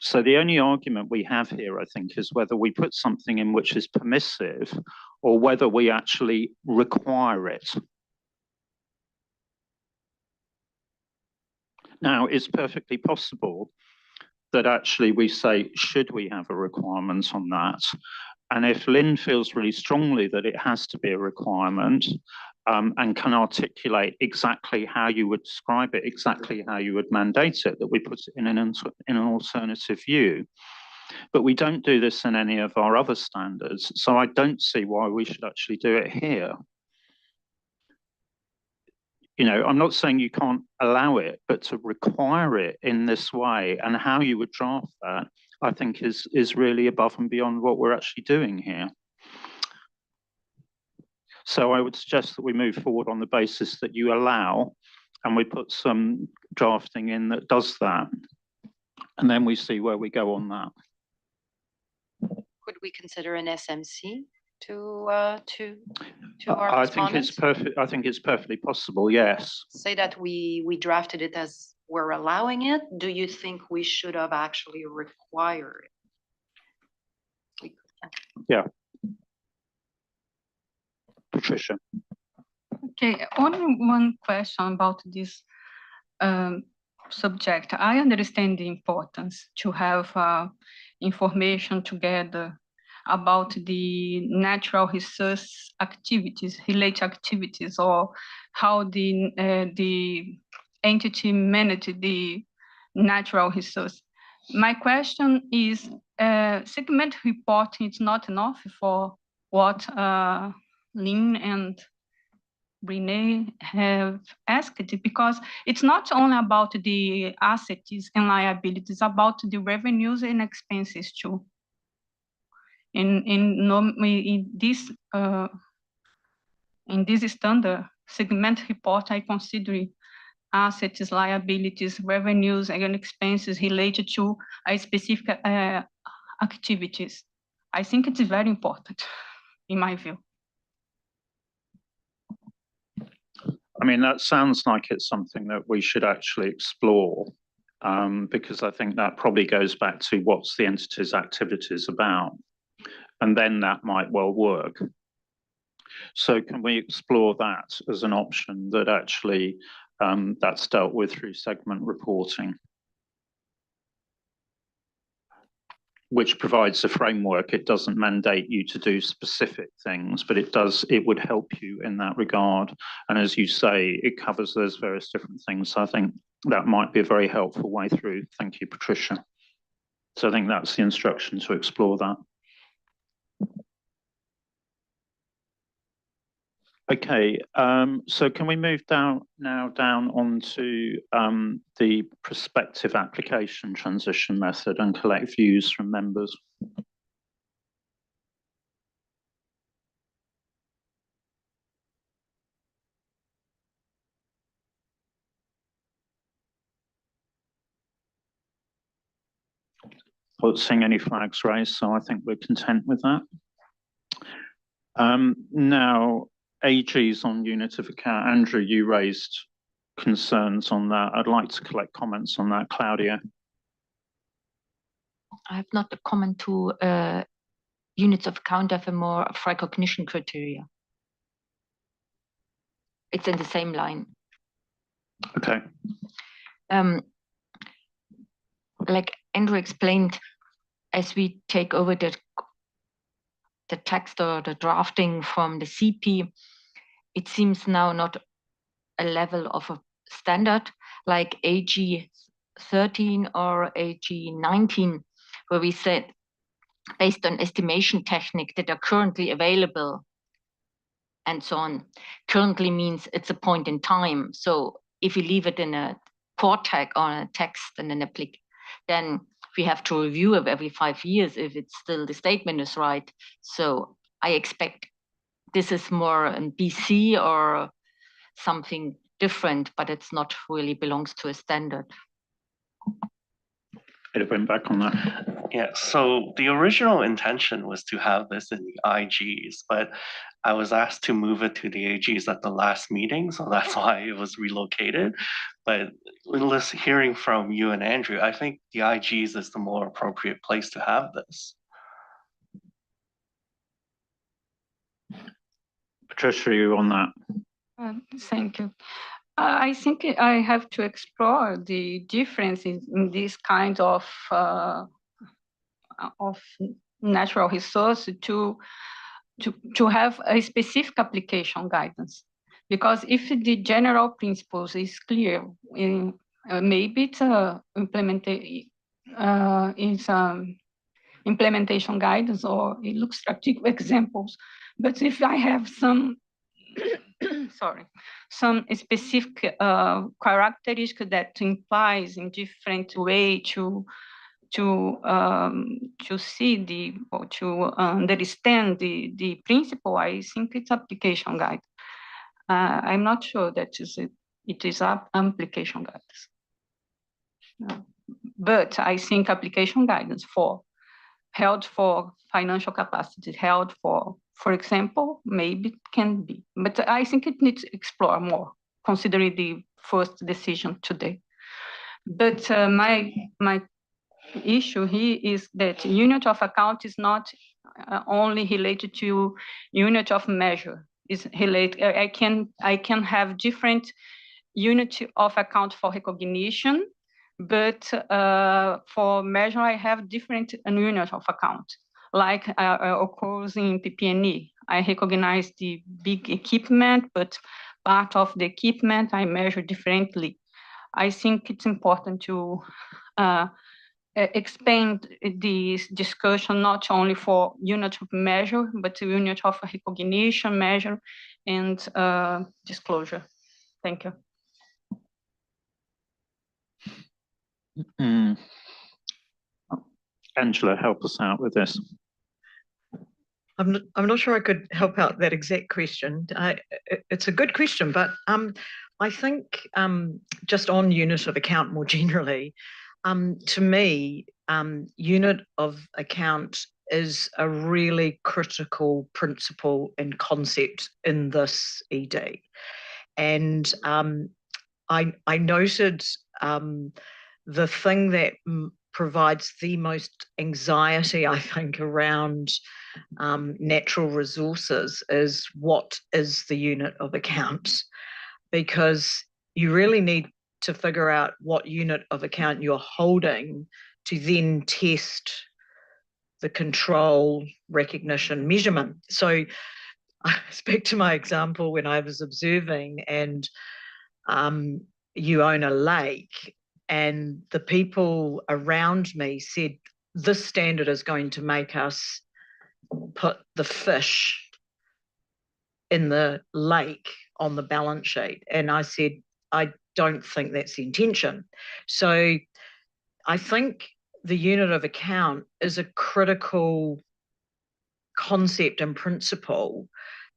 S1: So the only argument we have here, I think, is whether we put something in which is permissive or whether we actually require it. Now, it's perfectly possible that actually we say, should we have a requirement on that? And if Lynn feels really strongly that it has to be a requirement, and can articulate exactly how you would describe it, exactly how you would mandate it, that we put it in an alternative view. But we don't do this in any of our other standards, so I don't see why we should actually do it here. You know, I'm not saying you can't allow it, but to require it in this way and how you would draft that, I think is really above and beyond what we're actually doing here. So I would suggest that we move forward on the basis that you allow, and we put some drafting in that does that, and then we see where we go on that.
S16: Could we consider an SMC to our respondents?
S1: I think it's perfectly possible. Yes.
S16: Say that we drafted it as we're allowing it. Do you think we should have actually required it?
S1: Yeah. Patricia.
S4: Okay, only one question about this subject. I understand the importance to have information together about the natural resource activities, related activities, or how the entity manage the natural resource. My question is, segment reporting is not enough for what Lynn and Renee have asked, because it's not only about the assets and liabilities, it's about the revenues and expenses too. In this standard segment report, I consider assets, liabilities, revenues, and expenses related to a specific activities. I think it's very important, in my view.
S1: I mean, that sounds like it's something that we should actually explore, because I think that probably goes back to what's the entity's activities about, and then that might well work. So can we explore that as an option that actually that's dealt with through segment reporting, which provides a framework? It doesn't mandate you to do specific things, but it would help you in that regard. And as you say, it covers those various different things. So I think that might be a very helpful way through. Thank you, Patricia. So I think that's the instruction to explore that. Okay, so can we move down onto the prospective application transition method and collect views from members? Not seeing any flags raised, so I think we're content with that. Now, AGs on unit of account. Andrew, you raised concerns on that. I'd like to collect comments on that. Claudia?
S7: I have not a comment to units of account of a more of recognition criteria. It's in the same line.
S1: Okay.
S7: Like Andrew explained, as we take over the text or the drafting from the CP, it seems now not a level of a standard like AG 13 or AG 19, where we said based on estimation technique that are currently available and so on. Currently means it's a point in time. So if you leave it in a core tag or a text and an application, then we have to review it every 5 years if it's still the statement is right. So I expect this is more in BC or something different, but it's not really belongs to a standard.
S1: Edwin, back on that.
S2: Yeah, so the original intention was to have this in the IGs, but I was asked to move it to the AGs at the last meeting, so that's why it was relocated. But hearing from you and Andrew, I think the IGs is the more appropriate place to have this.
S1: Patricia, you on that?
S4: Thank you. I think I have to explore the difference in this kind of natural resource to have a specific application guidance. Because if the general principles is clear, maybe it's implementation guidance or illustrative examples. But if I have some some specific characteristic that implies in different way to see or to understand the principle, I think it's application guide. I'm not sure that it is application guidance. No. But I think application guidance held for financial capacity, held for example, maybe it can be. But I think it needs to explore more, considering the first decision today. But my issue here is that unit of account is not only related to unit of measure. Is related. I can have different unit of account for recognition, but for measure I have different unit of account. Like occurs in PP&E. I recognize the big equipment, but part of the equipment I measure differently. I think it's important to expand this discussion not only for unit of measure, but unit of recognition, measure, and disclosure. Thank you.
S1: Angela, help us out with this.
S5: I'm not sure I could help out that exact question. It's a good question, but I think just on unit of account more generally, to me, unit of account is a really critical principle and concept in this ED. And I noted the thing that provides the most anxiety, I think, around natural resources is what is the unit of account, because you really need to figure out what unit of account you're holding to then test the control, recognition, measurement. So I speak to my example when I was observing, and you own a lake, and the people around me said, this standard is going to make us put the fish in the lake on the balance sheet. And I said, I don't think that's the intention. So I think the unit of account is a critical concept and principle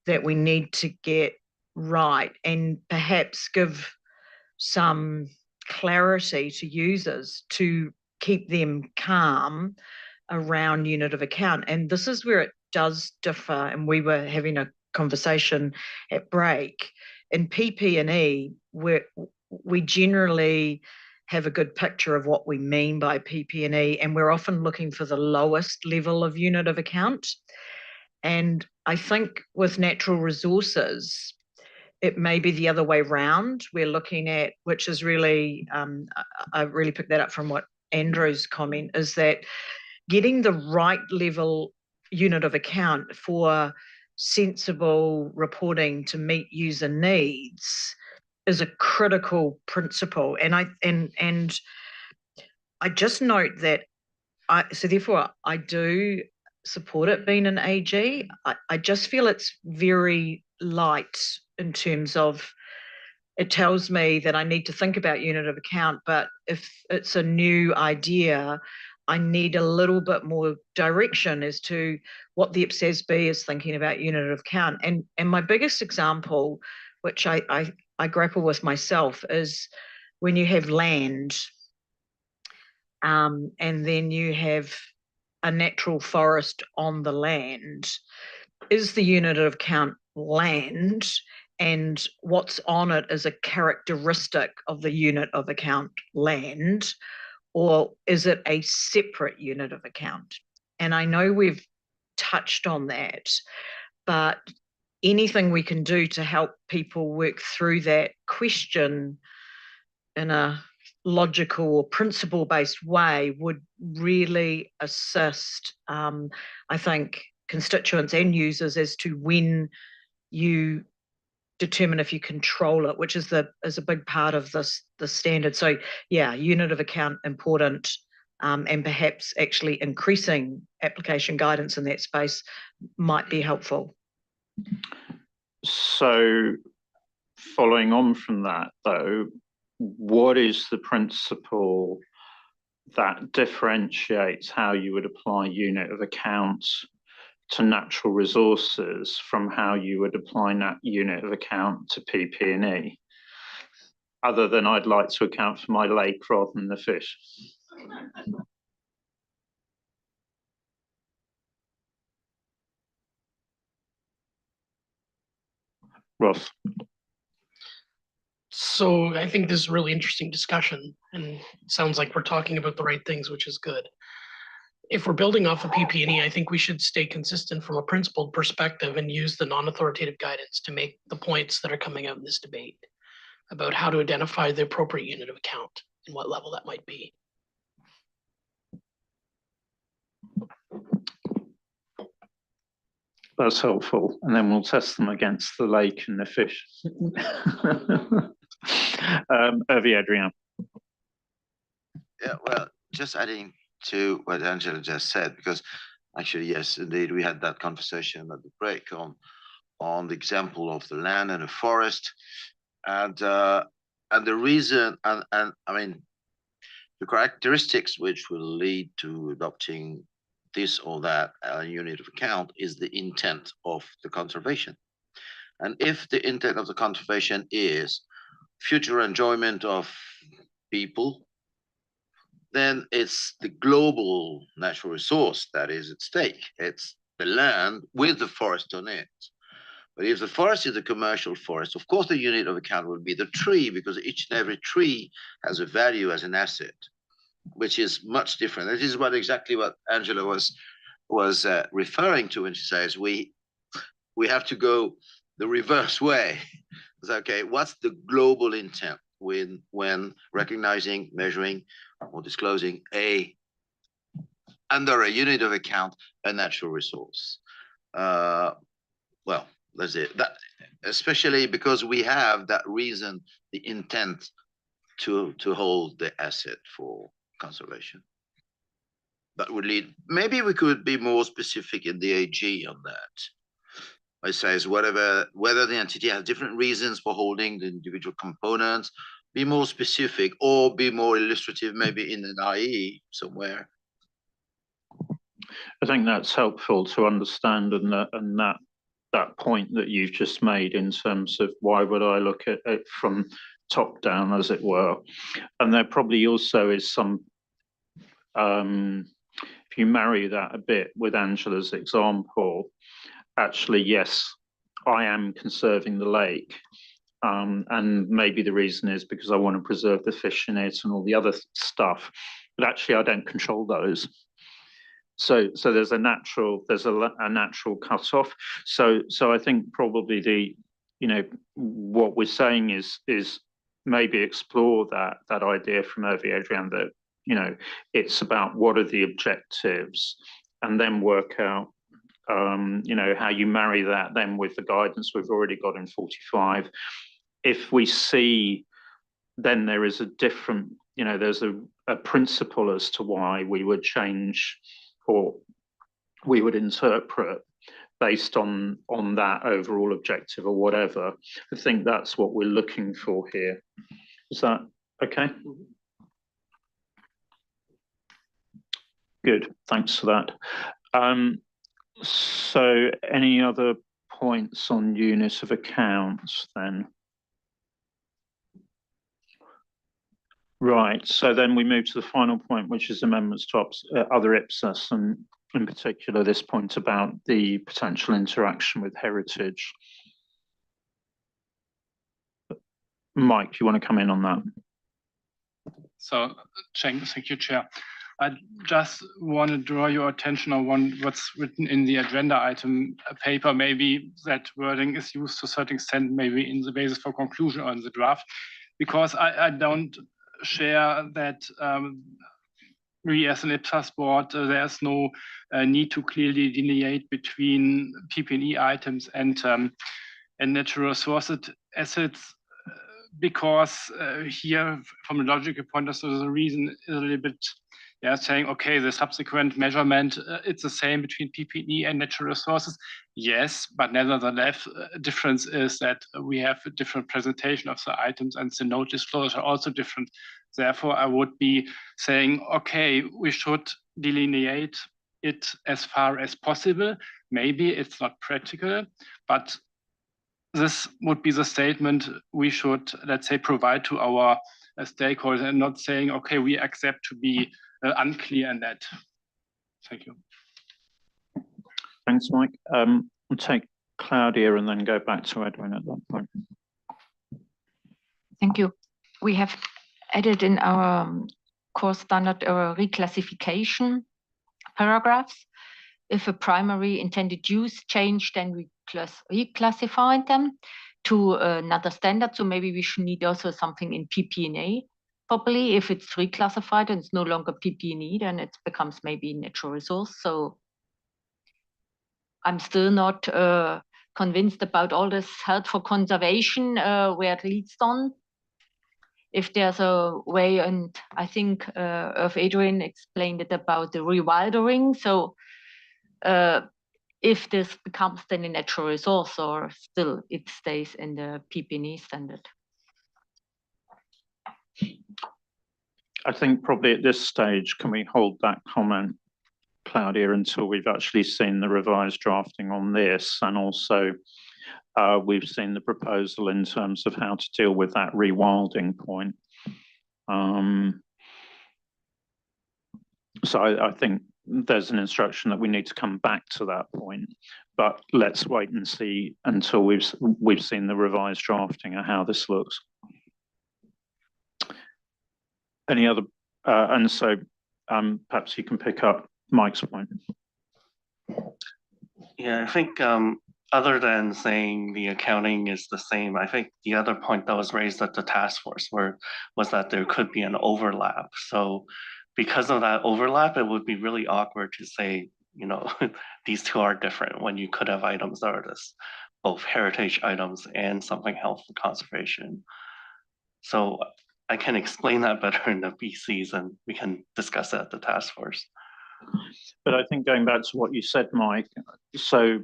S5: that we need to get right, and perhaps give some clarity to users to keep them calm around unit of account. And this is where it does differ. And we were having a conversation at break. In PP&E, we generally have a good picture of what we mean by PP&E, and we're often looking for the lowest level of unit of account. And I think with natural resources, it may be the other way round. We're looking at, which is really, I really picked that up from what Andrew's comment, is that getting the right level unit of account for sensible reporting to meet user needs is a critical principle. And I just note that so therefore I do support it being an AG. I just feel it's very light in terms of, it tells me that I need to think about unit of account, but if it's a new idea, I need a little bit more direction as to what the IPSASB is thinking about unit of account. And my biggest example, which I grapple with myself, is when you have land, and then you have a natural forest on the land. Is the unit of account land, and what's on it is a characteristic of the unit of account land, or is it a separate unit of account? And I know we've touched on that, but anything we can do to help people work through that question in a logical or principle-based way would really assist, I think, constituents and users as to when you determine if you control it, which is a big part of the standard. So yeah, unit of account important, and perhaps actually increasing application guidance in that space might be helpful.
S1: So following on from that though, what is the principle that differentiates how you would apply unit of account to natural resources from how you would apply that unit of account to PP&E? Other than I'd like to account for my lake rather than the fish. Ross.
S14: So I think this is a really interesting discussion, and it sounds like we're talking about the right things, which is good. If we're building off of PP&E, I think we should stay consistent from a principled perspective and use the non-authoritative guidance to make the points that are coming out in this debate about how to identify the appropriate unit of account and what level that might be.
S1: That's helpful. And then we'll test them against the lake and the fish. Adrian.
S19: Yeah, well, just adding to what Angela just said, because actually, yes, indeed, we had that conversation at the break on the example of the land and the forest, and the reason, and I mean, the characteristics which will lead to adopting this or that unit of account is the intent of the conservation. And if the intent of the conservation is future enjoyment of people, then it's the global natural resource that is at stake. It's the land with the forest on it. But if the forest is a commercial forest, of course the unit of account will be the tree, because each and every tree has a value as an asset, which is much different. This is exactly what Angela was referring to when she says we have to go the reverse way. It's okay, what's the global intent when recognizing, measuring, or disclosing under a unit of account a natural resource? Well, that's it. That, especially because we have that reason, the intent to hold the asset for conservation. That would lead, maybe we could be more specific in the AG on that. It says whether the entity has different reasons for holding the individual components, be more specific, or be more illustrative, maybe in an IE somewhere.
S1: I think that's helpful to understand, and that point that you've just made in terms of why would I look at it from top down, as it were. And there probably also is some, if you marry that a bit with Angela's example, actually, yes, I am conserving the lake. And maybe the reason is because I want to preserve the fish in it and all the other stuff, but actually I don't control those. So there's a natural cutoff. So I think probably what we're saying is maybe explore that idea from Hervé Adrien, that it's about what are the objectives, and then work out how you marry that then with the guidance we've already got in 45. If we see then there is a different, there's a principle as to why we would change or we would interpret based on that overall objective or whatever. I think that's what we're looking for here. Is that okay? Good, thanks for that. So any other points on unit of accounts then? Right, so then we move to the final point, which is amendments to other IPSAS, and in particular this point about the potential interaction with heritage. Mike, you want to come in on that?
S17: So, thank you, Chair. I just want to draw your attention on what's written in the agenda item paper. Maybe that wording is used to a certain extent, maybe in the basis for conclusion on the draft, because I don't share that we as an IPSAS board, there's no need to clearly delineate between PP&E items and natural resources assets, because here, from a logical point of view, the reason is a little bit saying, okay, the subsequent measurement, it's the same between PP&E and natural resources. Yes, but nevertheless, difference is that we have a different presentation of the items and the note disclosure are also different. Therefore, I would be saying, okay, we should delineate it as far as possible. Maybe it's not practical, but this would be the statement we should, let's say, provide to our stakeholders, and not saying, okay, we accept to be unclear in that. Thank you.
S1: Thanks, Mike. We'll take Claudia and then go back to Edwin at that point.
S7: Thank you. We have added in our core standard reclassification paragraphs. If a primary intended use changed, then we reclassify them to another standard. So maybe we should need also something in PP&A. Probably if it's reclassified and it's no longer PP&E, then it becomes maybe natural resource. So I'm still not convinced about all this help for conservation, where it leads on. If there's a way, and I think of Adrian explained it about the rewildering. So if this becomes then a natural resource, or still it stays in the PP&E standard.
S1: I think probably at this stage, can we hold that comment Claudia, until we've actually seen the revised drafting on this, and also we've seen the proposal in terms of how to deal with that rewilding point. So I think there's an instruction that we need to come back to that point, but let's wait and see until we've seen the revised drafting of how this looks. Any other, and so perhaps you can pick up Mike's point.
S2: Yeah, I think other than saying the accounting is the same, I think the other point that was raised at the task force was that there could be an overlap. So because of that overlap, it would be really awkward to say, you know, these two are different when you could have items that are this, both heritage items and something health and conservation. So I can explain that better in the BCs, and we can discuss that at the task force.
S1: But I think going back to what you said, Mike, so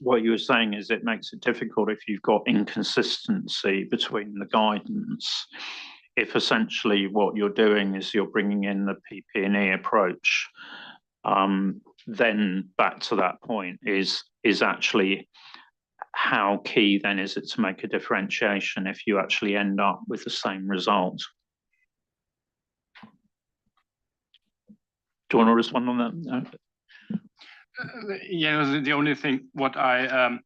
S1: what you were saying is it makes it difficult if you've got inconsistency between the guidance. If essentially what you're doing is you're bringing in the PP&E approach, then back to that point is actually how key then is it to make a differentiation if you actually end up with the same result? Do you want to respond on that? No?
S17: Yeah, the only thing what I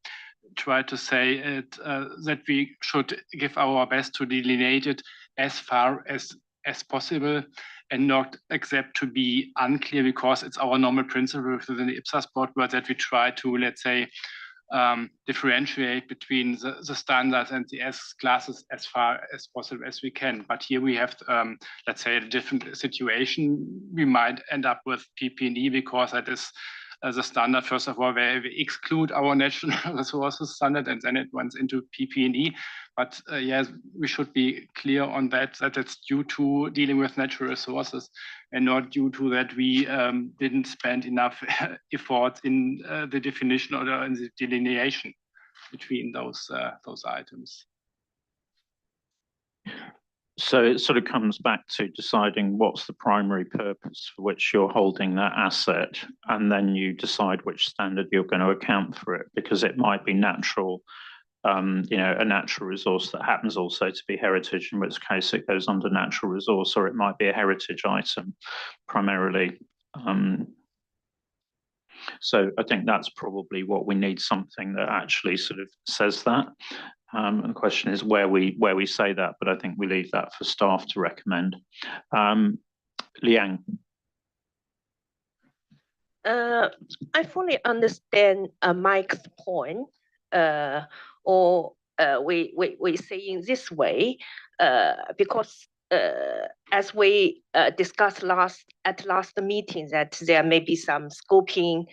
S17: try to say is that we should give our best to delineate it as far as possible and not accept to be unclear, because it's our normal principle within the IPSASB board, but that we try to, let's say, differentiate between the standards and the S classes as far as possible as we can. But here we have, let's say, a different situation. We might end up with PP&E because that is the standard, first of all, where we exclude our natural resources standard, and then it runs into PP&E. But yes, we should be clear on that it's due to dealing with natural resources and not due to that we didn't spend enough effort in the definition or in the delineation between those items.
S1: So it sort of comes back to deciding what's the primary purpose for which you're holding that asset, and then you decide which standard you're going to account for it, because it might be natural, you know, a natural resource that happens also to be heritage, in which case it goes under natural resource, or it might be a heritage item primarily. So I think that's probably what we need, something that actually sort of says that. And the question is where we say that, but I think we leave that for staff to recommend. Liang.
S13: I fully understand Mike's point, or we saying this way, because as we discussed at last meeting, that there may be some scoping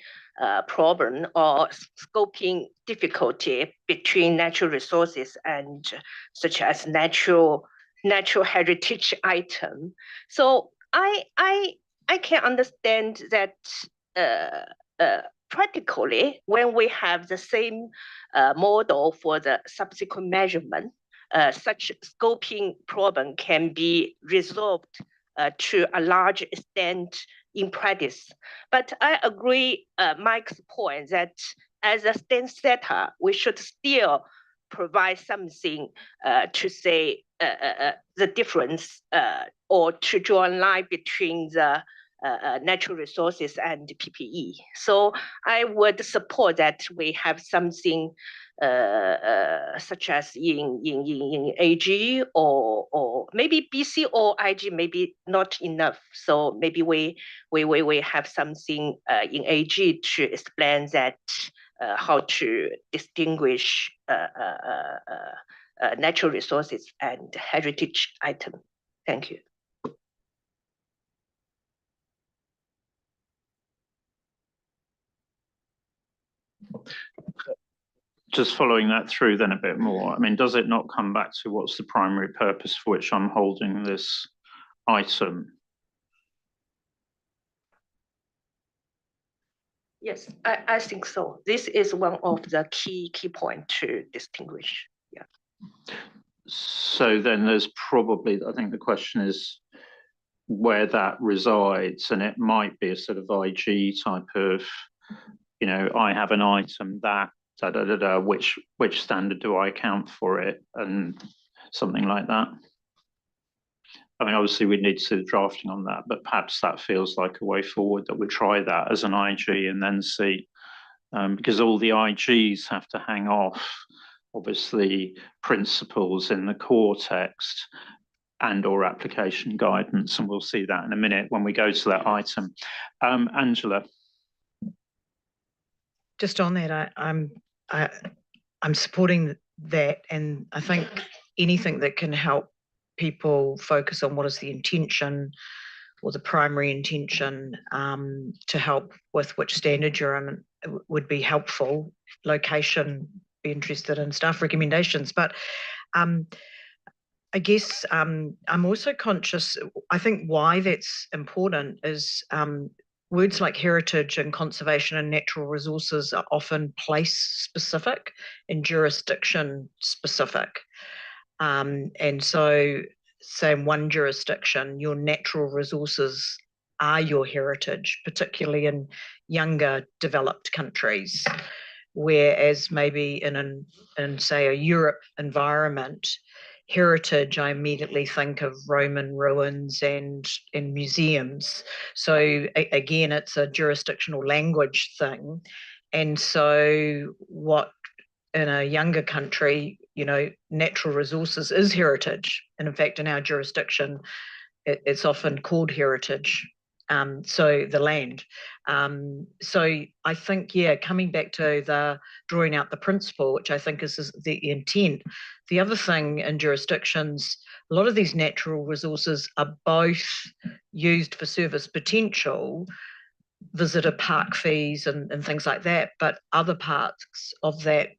S13: problem or scoping difficulty between natural resources and such as natural heritage item. So I can understand that practically when we have the same model for the subsequent measurement, such scoping problem can be resolved to a large extent in practice. But I agree Mike's point that as a stand setter, we should still provide something to say the difference or to draw a line between the natural resources and PPE. So I would support that we have something such as in AG or maybe BC or IG, maybe not enough. So maybe we have something in AG to explain that how to distinguish natural resources and heritage item. Thank you.
S1: Just following that through then a bit more, I mean, does it not come back to what's the primary purpose for which I'm holding this item?
S13: Yes, I think so. This is one of the key point to distinguish. Yeah.
S1: So then there's probably, I think the question is, where that resides, and it might be a sort of IG type of, I have an item that which standard do I account for it, and something like that. I mean, obviously we need to see the drafting on that, but perhaps that feels like a way forward, that we try that as an IG and then see, because all the IGs have to hang off, obviously, principles in the core text and or application guidance, and we'll see that in a minute when we go to that item. Angela.
S5: Just on that, I'm supporting that, and I think anything that can help people focus on what is the intention or the primary intention to help with which standard you're in would be helpful. Location, be interested in staff recommendations, but I guess I'm also conscious, I think why that's important is words like heritage and conservation and natural resources are often place specific and jurisdiction specific. And so, say in one jurisdiction, your natural resources are your heritage, particularly in younger developed countries, whereas maybe in say a Europe environment, heritage, I immediately think of Roman ruins and museums. So again, it's a jurisdictional language thing. And so what in a younger country, natural resources is heritage. And in fact, in our jurisdiction, it's often called heritage. So the land. So I think, coming back to the drawing out the principle, which I think is the intent. The other thing in jurisdictions, a lot of these natural resources are both used for service potential, visitor park fees and things like that, but other parts of that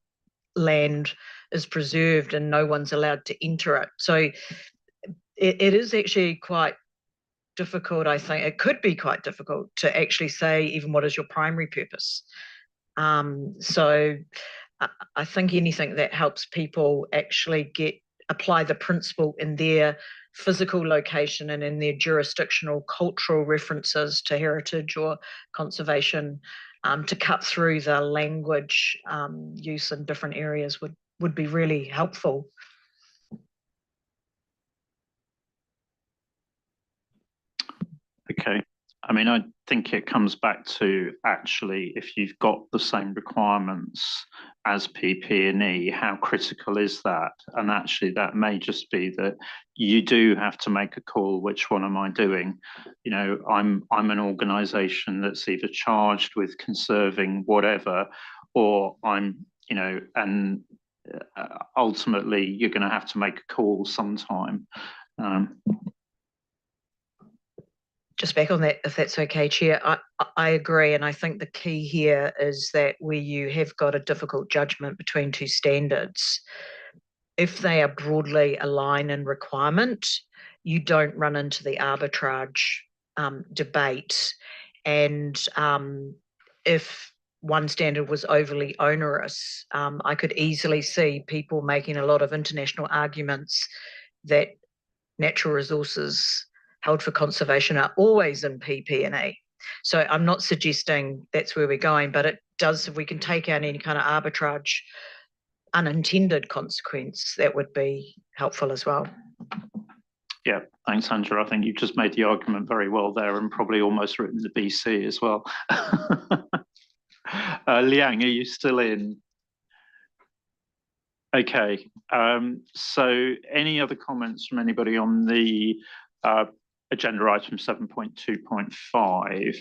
S5: land is preserved and no one's allowed to enter it. So it is actually quite difficult, I think. It could be quite difficult to actually say even what is your primary purpose. So I think anything that helps people actually apply the principle in their physical location and in their jurisdictional cultural references to heritage or conservation, to cut through the language use in different areas would be really helpful.
S1: Okay. I mean, I think it comes back to actually, if you've got the same requirements as PP&E, how critical is that? And actually, that may just be that you do have to make a call. Which one am I doing? I'm an organisation that's either charged with conserving whatever, or I'm, and ultimately you're going to have to make a call sometime.
S5: Just back on that, if that's okay, Chair, I agree. And I think the key here is that where you have got a difficult judgment between two standards, if they are broadly aligned in requirement, you don't run into the arbitrage debate. And if one standard was overly onerous, I could easily see people making a lot of international arguments that natural resources held for conservation are always in PP&E. So I'm not suggesting that's where we're going, but it does, if we can take out any kind of arbitrage, unintended consequence, that would be helpful as well.
S1: Yeah, thanks, Angela. I think you've just made the argument very well there, and probably almost written the BC as well. Liang, are you still in? Okay, so any other comments from anybody on the agenda item 7.2.5?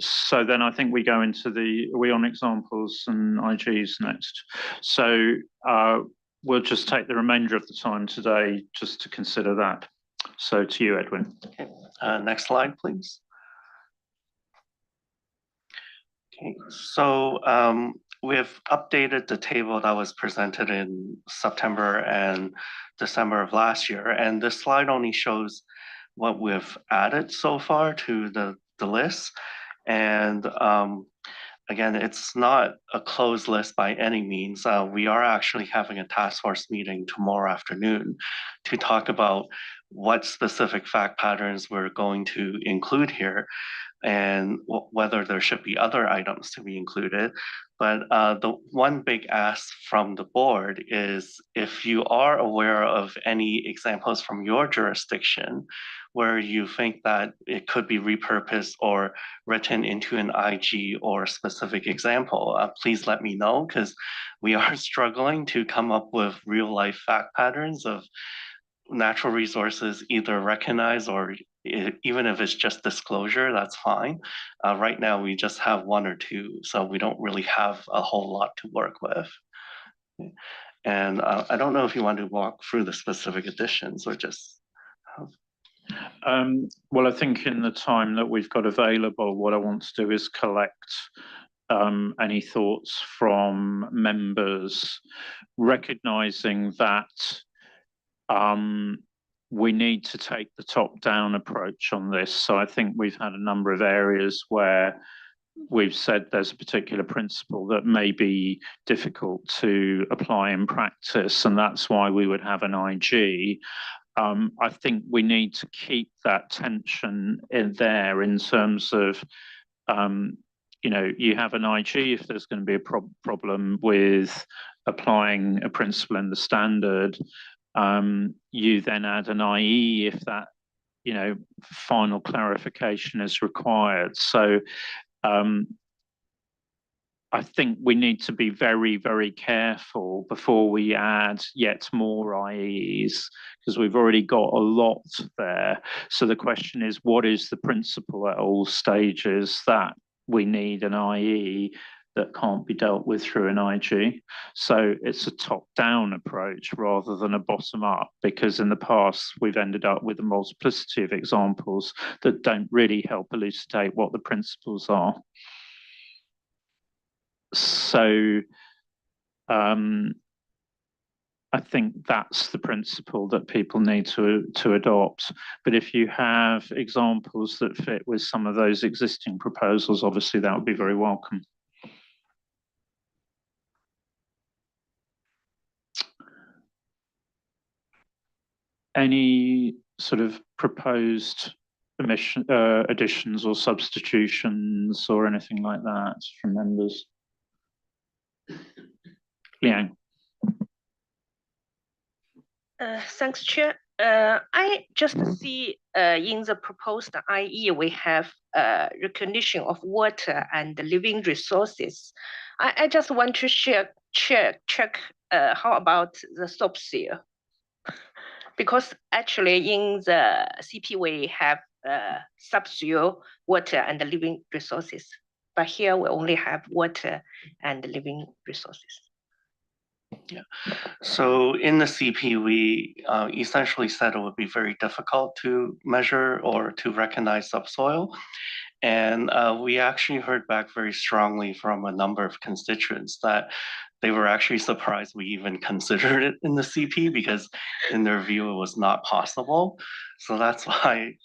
S1: So then I think we go into are we on examples and IGs next? So we'll just take the remainder of the time today just to consider that. So to you, Edwin.
S2: Okay. Next slide, please. Okay, so we've updated the table that was presented in September and December of last year, and this slide only shows what we've added so far to the list. And again, it's not a closed list by any means. We are actually having a task force meeting tomorrow afternoon to talk about what specific fact patterns we're going to include here and whether there should be other items to be included. But the one big ask from the board is if you are aware of any examples from your jurisdiction where you think that it could be repurposed or written into an IG or specific example, please let me know, because we are struggling to come up with real life fact patterns of natural resources either recognized or even if it's just disclosure, that's fine. Right now, we just have one or two, so we don't really have a whole lot to work with. And I don't know if you want to walk through the specific additions or just.
S1: Well, I think in the time that we've got available, what I want to do is collect any thoughts from members, recognizing that we need to take the top-down approach on this. So I think we've had a number of areas where we've said there's a particular principle that may be difficult to apply in practice, and that's why we would have an IG. I think we need to keep that tension in there in terms of, you know, you have an IG if there's going to be a problem with applying a principle in the standard. You then add an IE if that, you know, final clarification is required. So I think we need to be very, very careful before we add yet more IEs, because we've already got a lot there. So the question is, what is the principle at all stages that we need an IE that can't be dealt with through an IG? So it's a top-down approach rather than a bottom-up, because in the past we've ended up with a multiplicity of examples that don't really help elucidate what the principles are. So I think that's the principle that people need to adopt. But if you have examples that fit with some of those existing proposals, obviously that would be very welcome. Any sort of proposed additions or substitutions or anything like that from members? Liang.
S13: Thanks, Chair. I just see in the proposed IE, we have recognition of water and living resources. I just want to check how about the subsoil? Because actually in the CP, we have subsoil, water, and living resources. But here we only have water and living resources.
S2: Yeah. So in the CP, we essentially said it would be very difficult to measure or to recognize subsoil. And we actually heard back very strongly from a number of constituents that they were actually surprised we even considered it in the CP, because in their view, it was not possible. So that's why,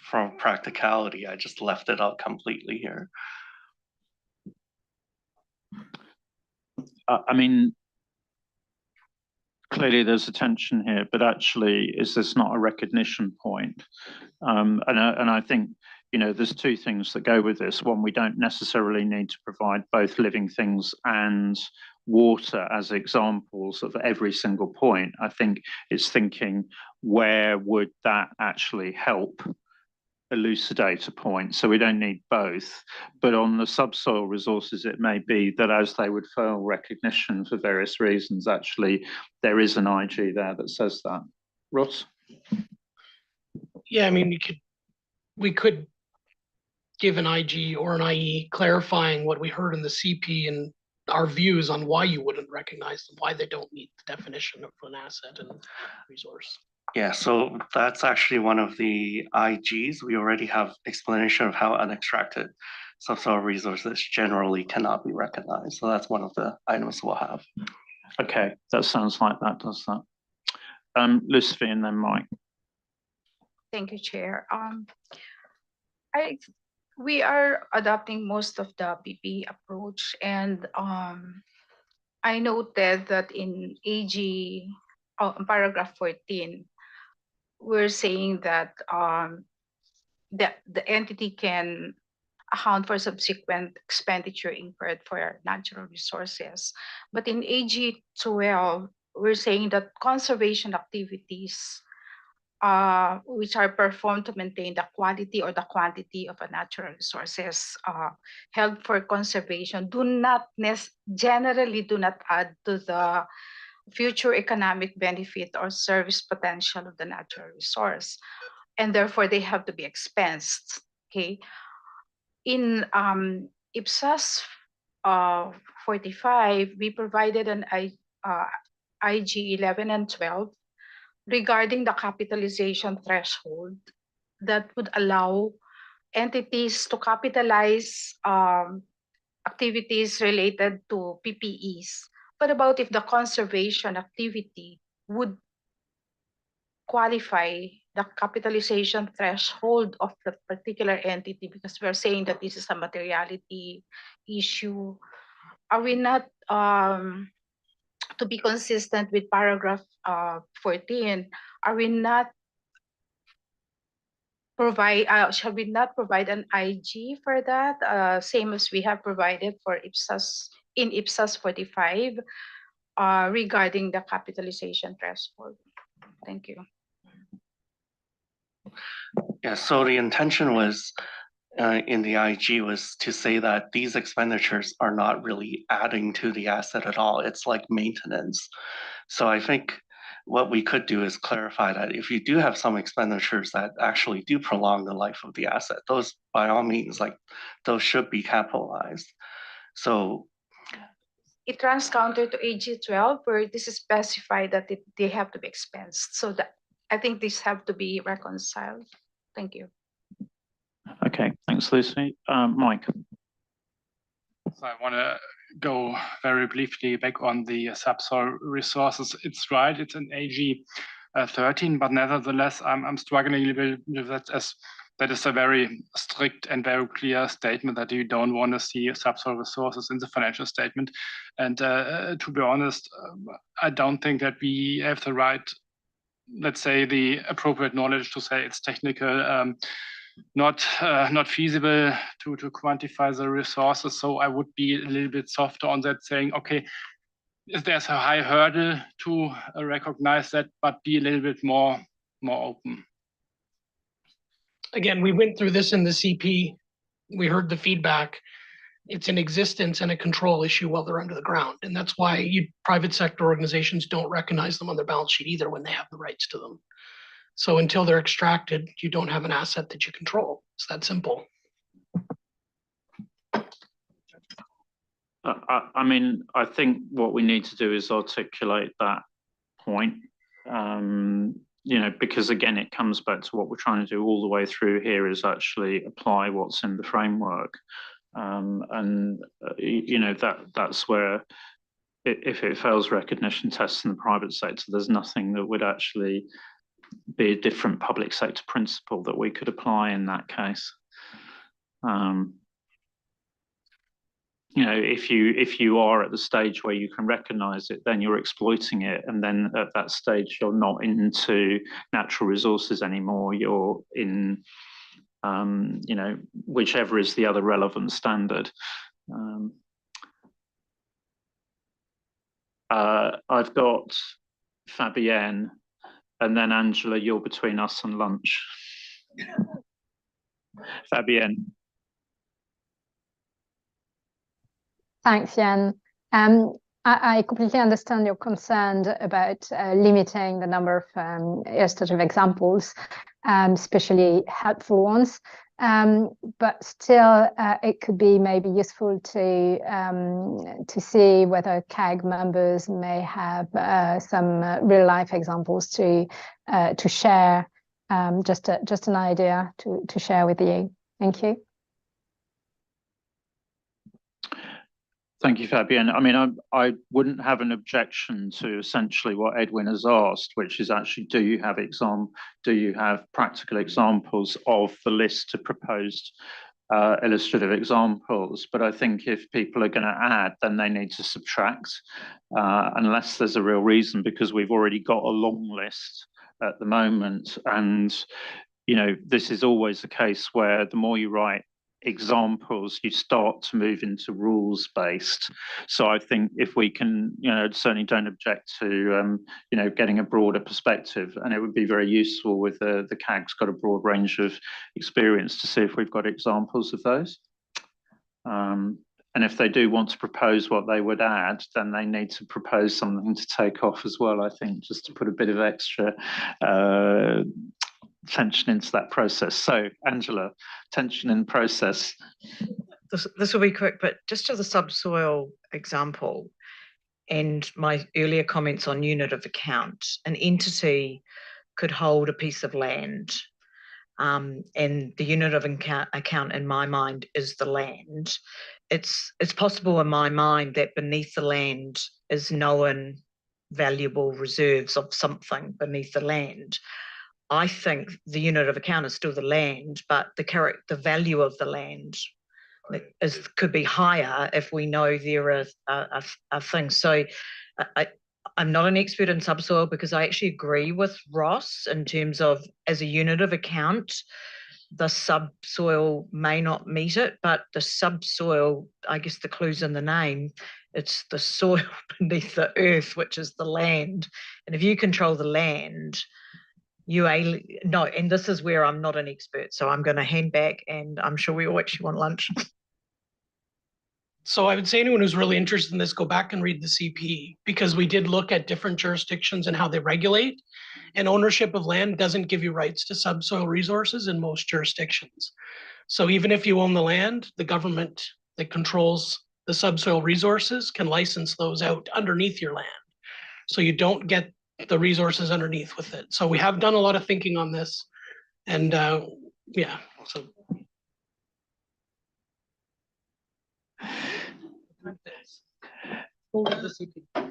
S2: from practicality, I just left it out completely here.
S1: I mean, clearly there's a tension here, but actually, is this not a recognition point? And I think, you know, there's two things that go with this. One, we don't necessarily need to provide both living things and water as examples of every single point. I think it's thinking, where would that actually help elucidate a point? So we don't need both. But on the subsoil resources, it may be that as they would fail recognition for various reasons, actually there is an IG there that says that. Ross?
S14: Yeah, I mean, we could give an IG or an IE clarifying what we heard in the CP and our views on why you wouldn't recognize them, why they don't meet the definition of an asset and resource.
S2: Yeah, so that's actually one of the IGs. We already have explanation of how unextracted subsoil resources generally cannot be recognized. So that's one of the items we'll have.
S1: Okay, that sounds like that does that. Lucy and then Mike.
S18: Thank you, Chair. We are adopting most of the PP approach, and I noted that in AG paragraph 14, we're saying that the entity can account for subsequent expenditure incurred for natural resources. But in AG 12, we're saying that conservation activities which are performed to maintain the quality or the quantity of a natural resources held for conservation generally do not add to the future economic benefit or service potential of the natural resource, and therefore they have to be expensed. Okay, in IPSAS 45, we provided an IG 11 and 12 regarding the capitalization threshold that would allow entities to capitalize activities related to PPEs. What about if the conservation activity would qualify the capitalization threshold of the particular entity, because we're saying that this is a materiality issue? Are we not, to be consistent with paragraph 14, are we not shall we not provide an IG for that, same as we have provided for IPSAS in IPSAS 45 regarding the capitalization threshold? Thank you.
S2: Yeah, so the intention was in the IG was to say that these expenditures are not really adding to the asset at all. It's like maintenance. So I think what we could do is clarify that if you do have some expenditures that actually do prolong the life of the asset, those by all means, like those should be capitalized. So
S18: it runs counter to AG 12, where this is specified that they have to be expensed. So that I think these have to be reconciled. Thank you.
S1: Okay, thanks, Lucy. Mike.
S17: So I want to go very briefly back on the subsoil resources. It's right, it's an AG 13, but nevertheless, I'm struggling a little bit with that, as that is a very strict and very clear statement that you don't want to see subsoil resources in the financial statement. And to be honest, I don't think that we have the right, let's say, the appropriate knowledge to say it's technical, not feasible to quantify the resources. So I would be a little bit softer on that, saying, okay, if there's a high hurdle to recognize that, but be a little bit more open.
S14: Again, we went through this in the CP. We heard the feedback. It's an existence and a control issue while they're under the ground. And that's why private sector organizations don't recognize them on their balance sheet either when they have the rights to them. So until they're extracted, you don't have an asset that you control. It's that simple.
S1: I mean, I think what we need to do is articulate that point, you know, because again, it comes back to what we're trying to do all the way through here is actually apply what's in the framework. You know, that's where if it fails recognition tests in the private sector, there's nothing that would actually be a different public sector principle that we could apply in that case. You know, if you are at the stage where you can recognize it, then you're exploiting it, and then at that stage you're not into natural resources anymore. You're in, you know, whichever is the other relevant standard. I've got Fabienne, and then Angela. You're between us and lunch. Fabienne.
S9: Thanks, Jan. I completely understand your concern about limiting the number of illustrative examples, especially helpful ones. But still, it could be maybe useful to see whether CAG members may have some real life examples to share. Just an idea to share with you. Thank you.
S1: Thank you, Fabienne. I mean, I wouldn't have an objection to essentially what Edwin has asked, which is actually, do you have practical examples of the list of proposed illustrative examples, but I think if people are going to add, then they need to subtract, unless there's a real reason, because we've already got a long list at the moment. And, you know, this is always the case where the more you write examples, you start to move into rules based. So I think if we can, you know, certainly don't object to, you know, getting a broader perspective, and it would be very useful with the CAG's got a broad range of experience to see if we've got examples of those. And if they do want to propose what they would add, then they need to propose something to take off as well, I think, just to put a bit of extra tension into that process. So, Angela, tension in process.
S5: This will be quick, but just to the subsoil example and my earlier comments on unit of account, an entity could hold a piece of land, and the unit of account in my mind is the land. It's possible in my mind that beneath the land is known valuable reserves of something beneath the land. I think the unit of account is still the land, but the value of the land could be higher if we know there are things. So I'm not an expert in subsoil, because I actually agree with Ross in terms of, as a unit of account, the subsoil may not meet it, but the subsoil, I guess the clue's in the name, it's the soil beneath the earth, which is the land. And if you control the land, no, and this is where I'm not an expert, so I'm going to hand back, and I'm sure we all actually want lunch.
S14: So I would say anyone who's really interested in this, go back and read the CP, because we did look at different jurisdictions and how they regulate, and ownership of land doesn't give you rights to subsoil resources in most jurisdictions. So even if you own the land, the government that controls the subsoil resources can license those out underneath your land. So you don't get the resources underneath with it. So we have done a lot of thinking on this, and yeah, so.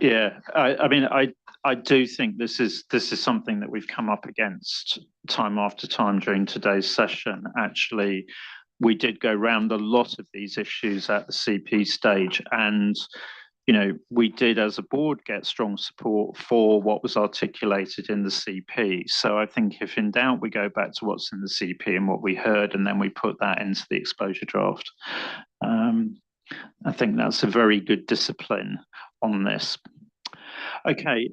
S1: Yeah, I mean, I do think this is something that we've come up against time after time during today's session. Actually, we did go round a lot of these issues at the CP stage, and you know, we did as a board get strong support for what was articulated in the CP. So I think if in doubt, we go back to what's in the CP and what we heard, and then we put that into the exposure draft. I think that's a very good discipline on this. Okay,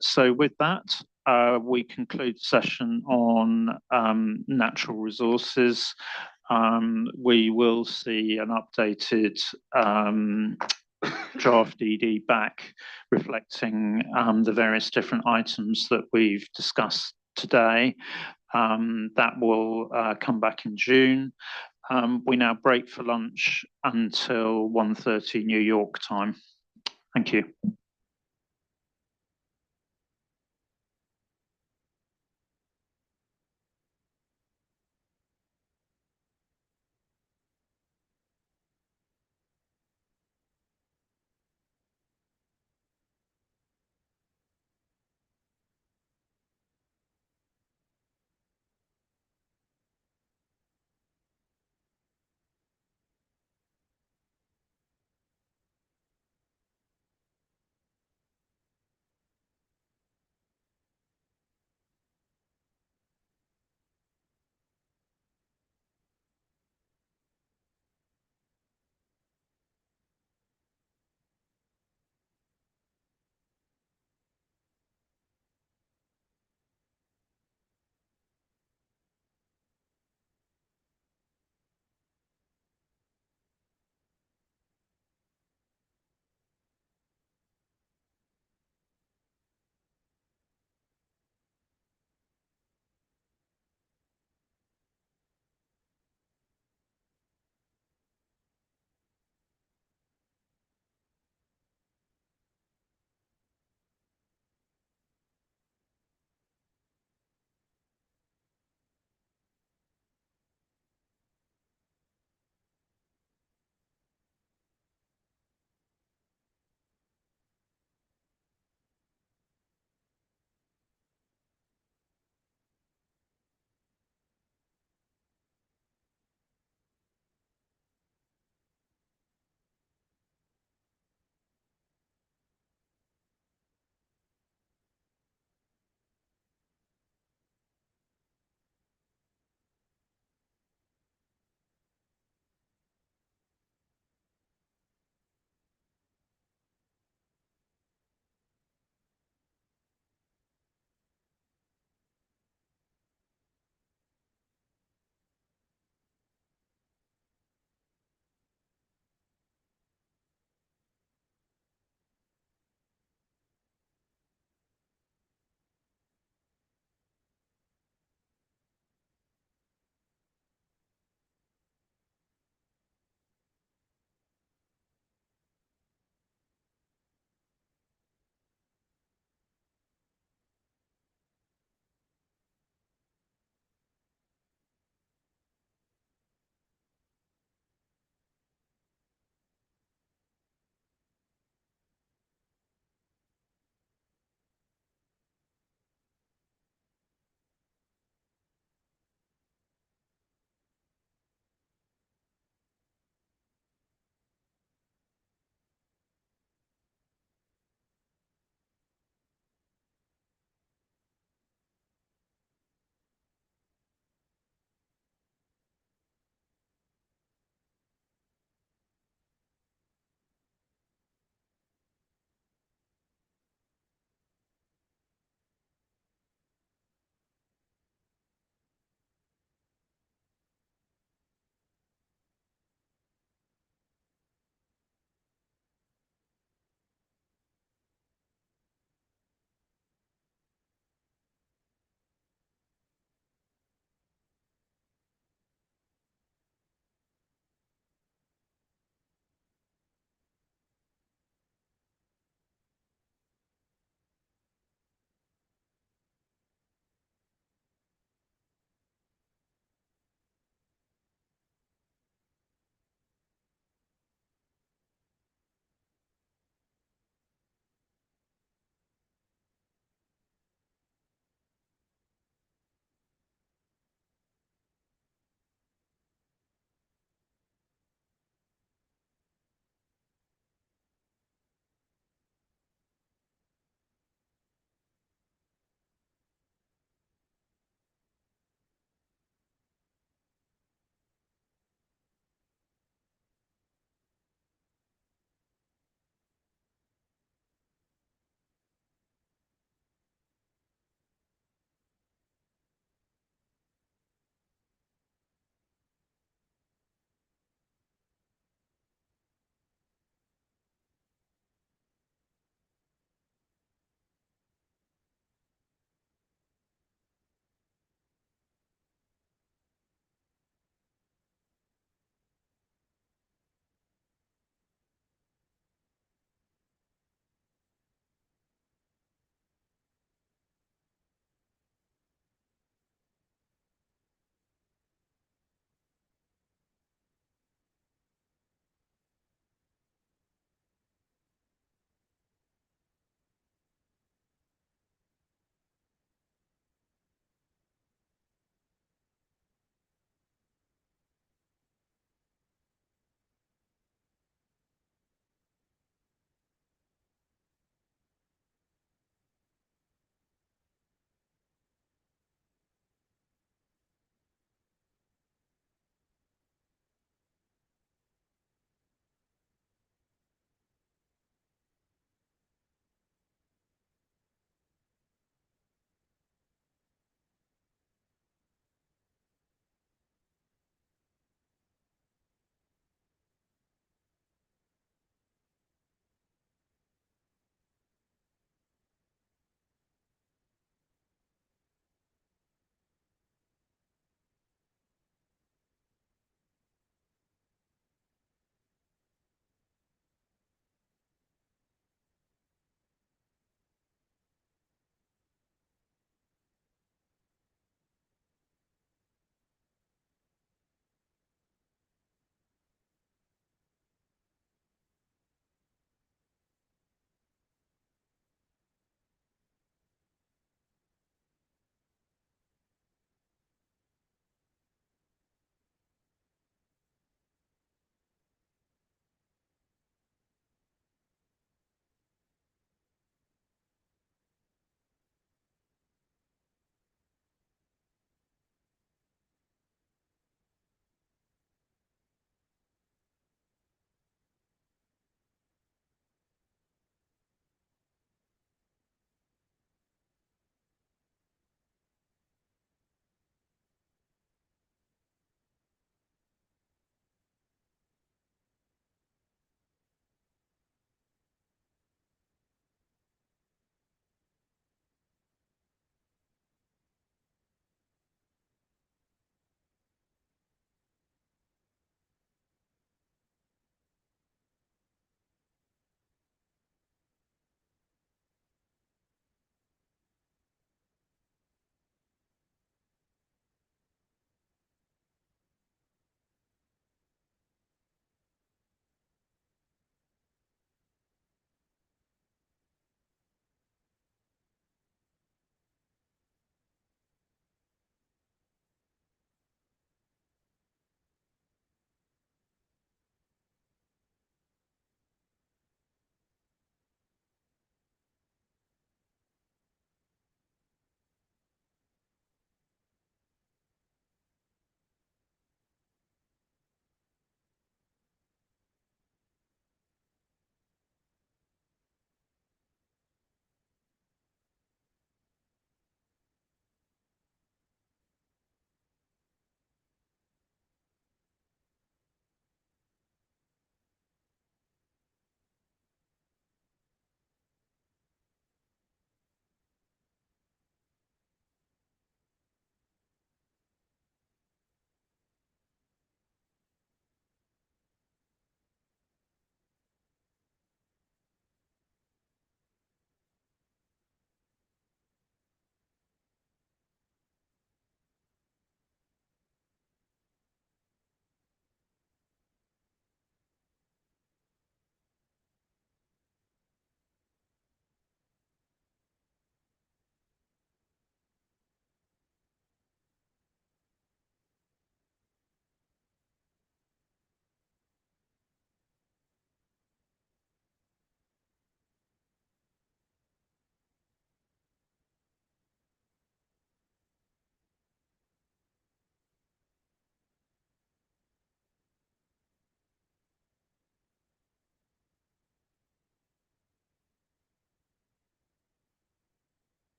S1: so with that, we conclude the session on natural resources. We will see an updated draft ED back reflecting the various different items that we've discussed today. That will come back in June. We now break for lunch until 1:30 New York time. Thank you.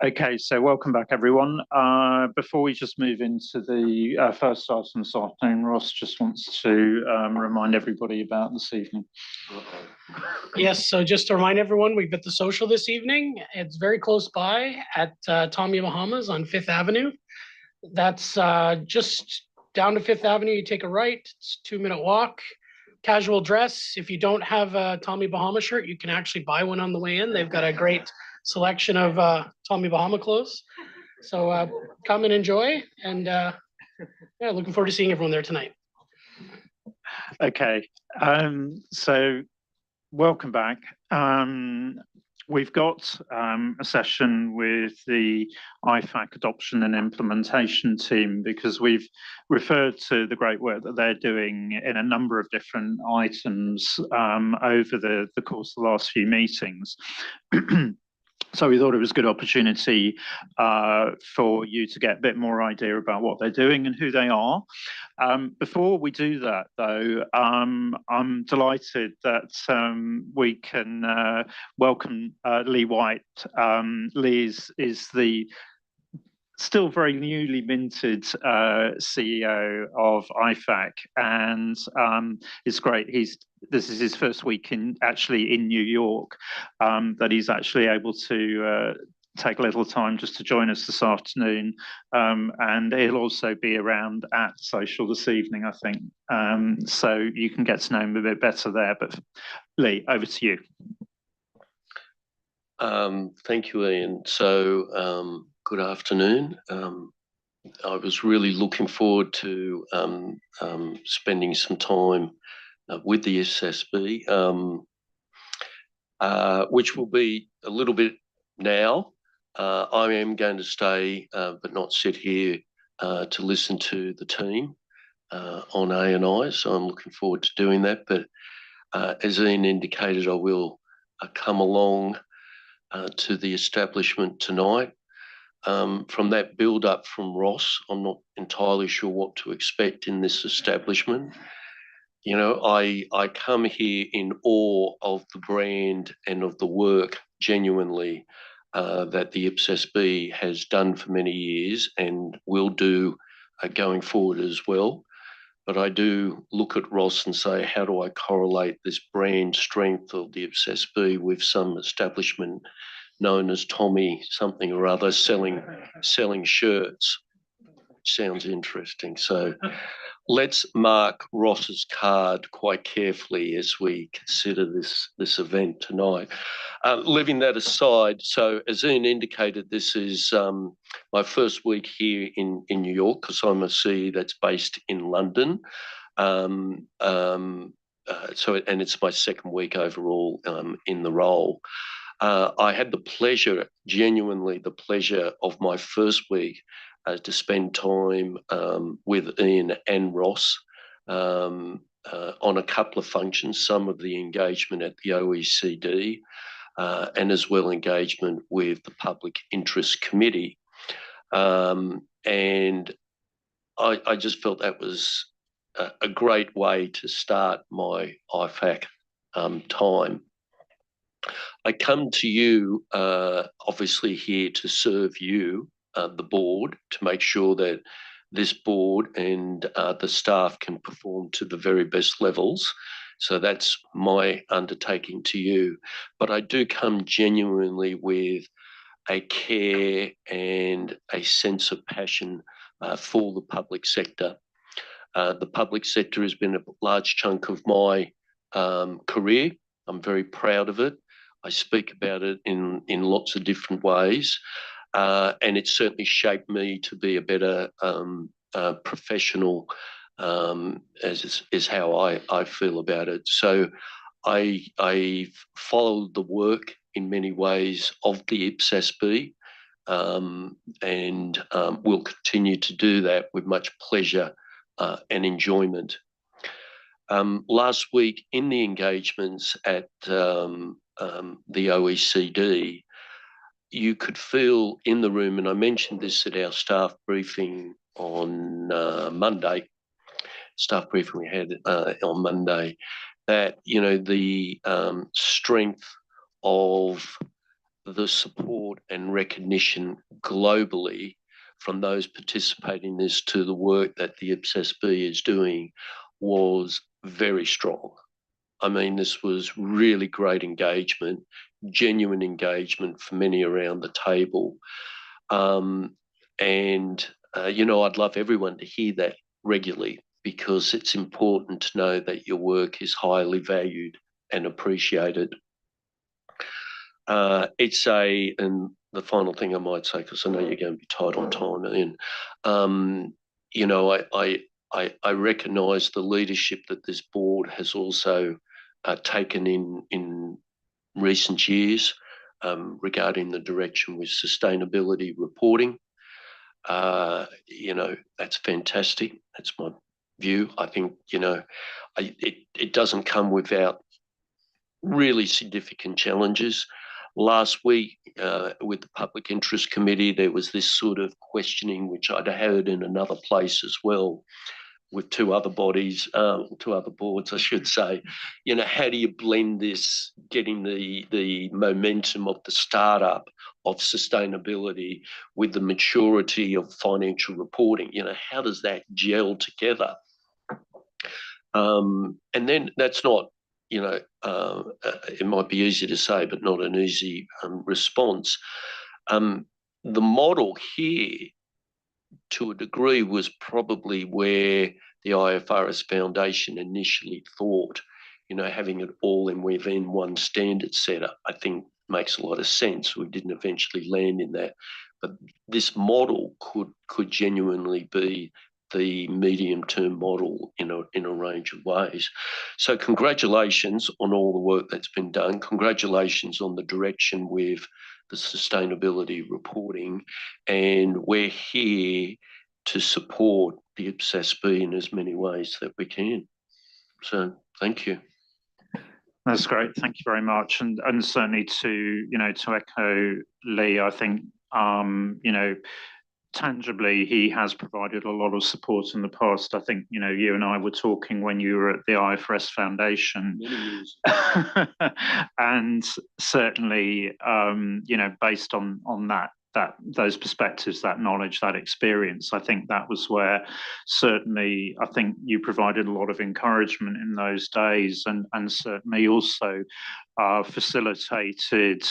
S1: Okay, so welcome back, everyone. Before we just move into the first item this afternoon, Ross just wants to remind everybody about this evening.
S14: Yes, so just to remind everyone, we've got the social this evening. It's very close by at Tommy Bahama's on 5th Avenue. That's just down to 5th Avenue. You take a right, it's a 2-minute walk. Casual dress. If you don't have a Tommy Bahama shirt, you can actually buy one on the way in. They've got a great selection of Tommy Bahama clothes. So come and enjoy. And yeah, looking forward to seeing everyone there tonight.
S1: Okay, so welcome back. We've got a session with the IFAC adoption and implementation team because we've referred to the great work that they're doing in a number of different items over the course of the last few meetings. So we thought it was a good opportunity for you to get a bit more idea about what they're doing and who they are. Before we do that, though, I'm delighted that we can welcome Lee White. Lee is the still very newly minted CEO of IFAC, and it's great. This is his first week in New York, that he's actually able to take a little time just to join us this afternoon, and he'll also be around at social this evening, I think. So you can get to know him a bit better there. But Lee, over to you.
S10: Thank you, Ian. So good afternoon. I was really looking forward to spending some time with the IPSASB, which will be a little bit now. I am going to stay, but not sit here to listen to the team on A&I, so I'm looking forward to doing that. But as Ian indicated, I will come along to the establishment tonight. From that build-up from Ross, I'm not entirely sure what to expect in this establishment. You know, I come here in awe of the brand and of the work, genuinely, that the IPSASB has done for many years and will do going forward as well. But I do look at Ross and say, how do I correlate this brand strength of the IPSASB with some establishment known as Tommy something or other selling shirts? Sounds interesting. So let's mark Ross's card quite carefully as we consider this event tonight. Leaving that aside, so as Ian indicated, this is my first week here in New York because I'm a CE that's based in London. And it's my second week overall in the role. I had the pleasure, genuinely the pleasure of my first week to spend time with Ian and Ross on a couple of functions, some of the engagement at the OECD and as well engagement with the Public Interest Committee. And I just felt that was a great way to start my IFAC time. I come to you, obviously here to serve you, the board, to make sure that this board and the staff can perform to the very best levels. So that's my undertaking to you. But I do come genuinely with a care and a sense of passion for the public sector. The public sector has been a large chunk of my career. I'm very proud of it. I speak about it in lots of different ways, and it's certainly shaped me to be a better professional, as is how I feel about it. So I've followed the work in many ways of the IPSASB, and will continue to do that with much pleasure and enjoyment. Last week in the engagements at the OECD, you could feel in the room, and I mentioned this at our staff briefing on Monday, staff briefing we had on Monday, that, you know, the strength of the support and recognition globally from those participating in this to the work that the IPSASB is doing was very strong. I mean, this was really great engagement, genuine engagement for many around the table. You know, I'd love everyone to hear that regularly, because it's important to know that your work is highly valued and appreciated. And the final thing I might say, because I know you're going to be tight on time, Ian, you know, I recognise the leadership that this board has also taken in recent years regarding the direction with sustainability reporting. You know, that's fantastic. That's my view. I think, you know, it doesn't come without really significant challenges. Last week, with the Public Interest Committee, there was this sort of questioning, which I'd heard in another place as well, with two other boards, I should say. You know, how do you blend this, getting the momentum of the startup of sustainability with the maturity of financial reporting? You know, how does that gel together? And then that's not, you know, it might be easy to say, but not an easy response. The model here, to a degree, was probably where the IFRS Foundation initially thought. You know, having it all within one standard setter, I think makes a lot of sense. We didn't eventually land in that, but this model could genuinely be the medium-term model in a range of ways. So congratulations on all the work that's been done. Congratulations on the direction with the sustainability reporting, and we're here to support the IPSASB in as many ways that we can. So thank you.
S1: That's great. Thank you very much. And certainly to echo Lee, I think, you know, tangibly, he has provided a lot of support in the past. I think, you know, you and I were talking when you were at the IFRS Foundation. And certainly, you know, based on those perspectives, that knowledge, that experience, I think that was where certainly I think you provided a lot of encouragement in those days, and certainly also facilitated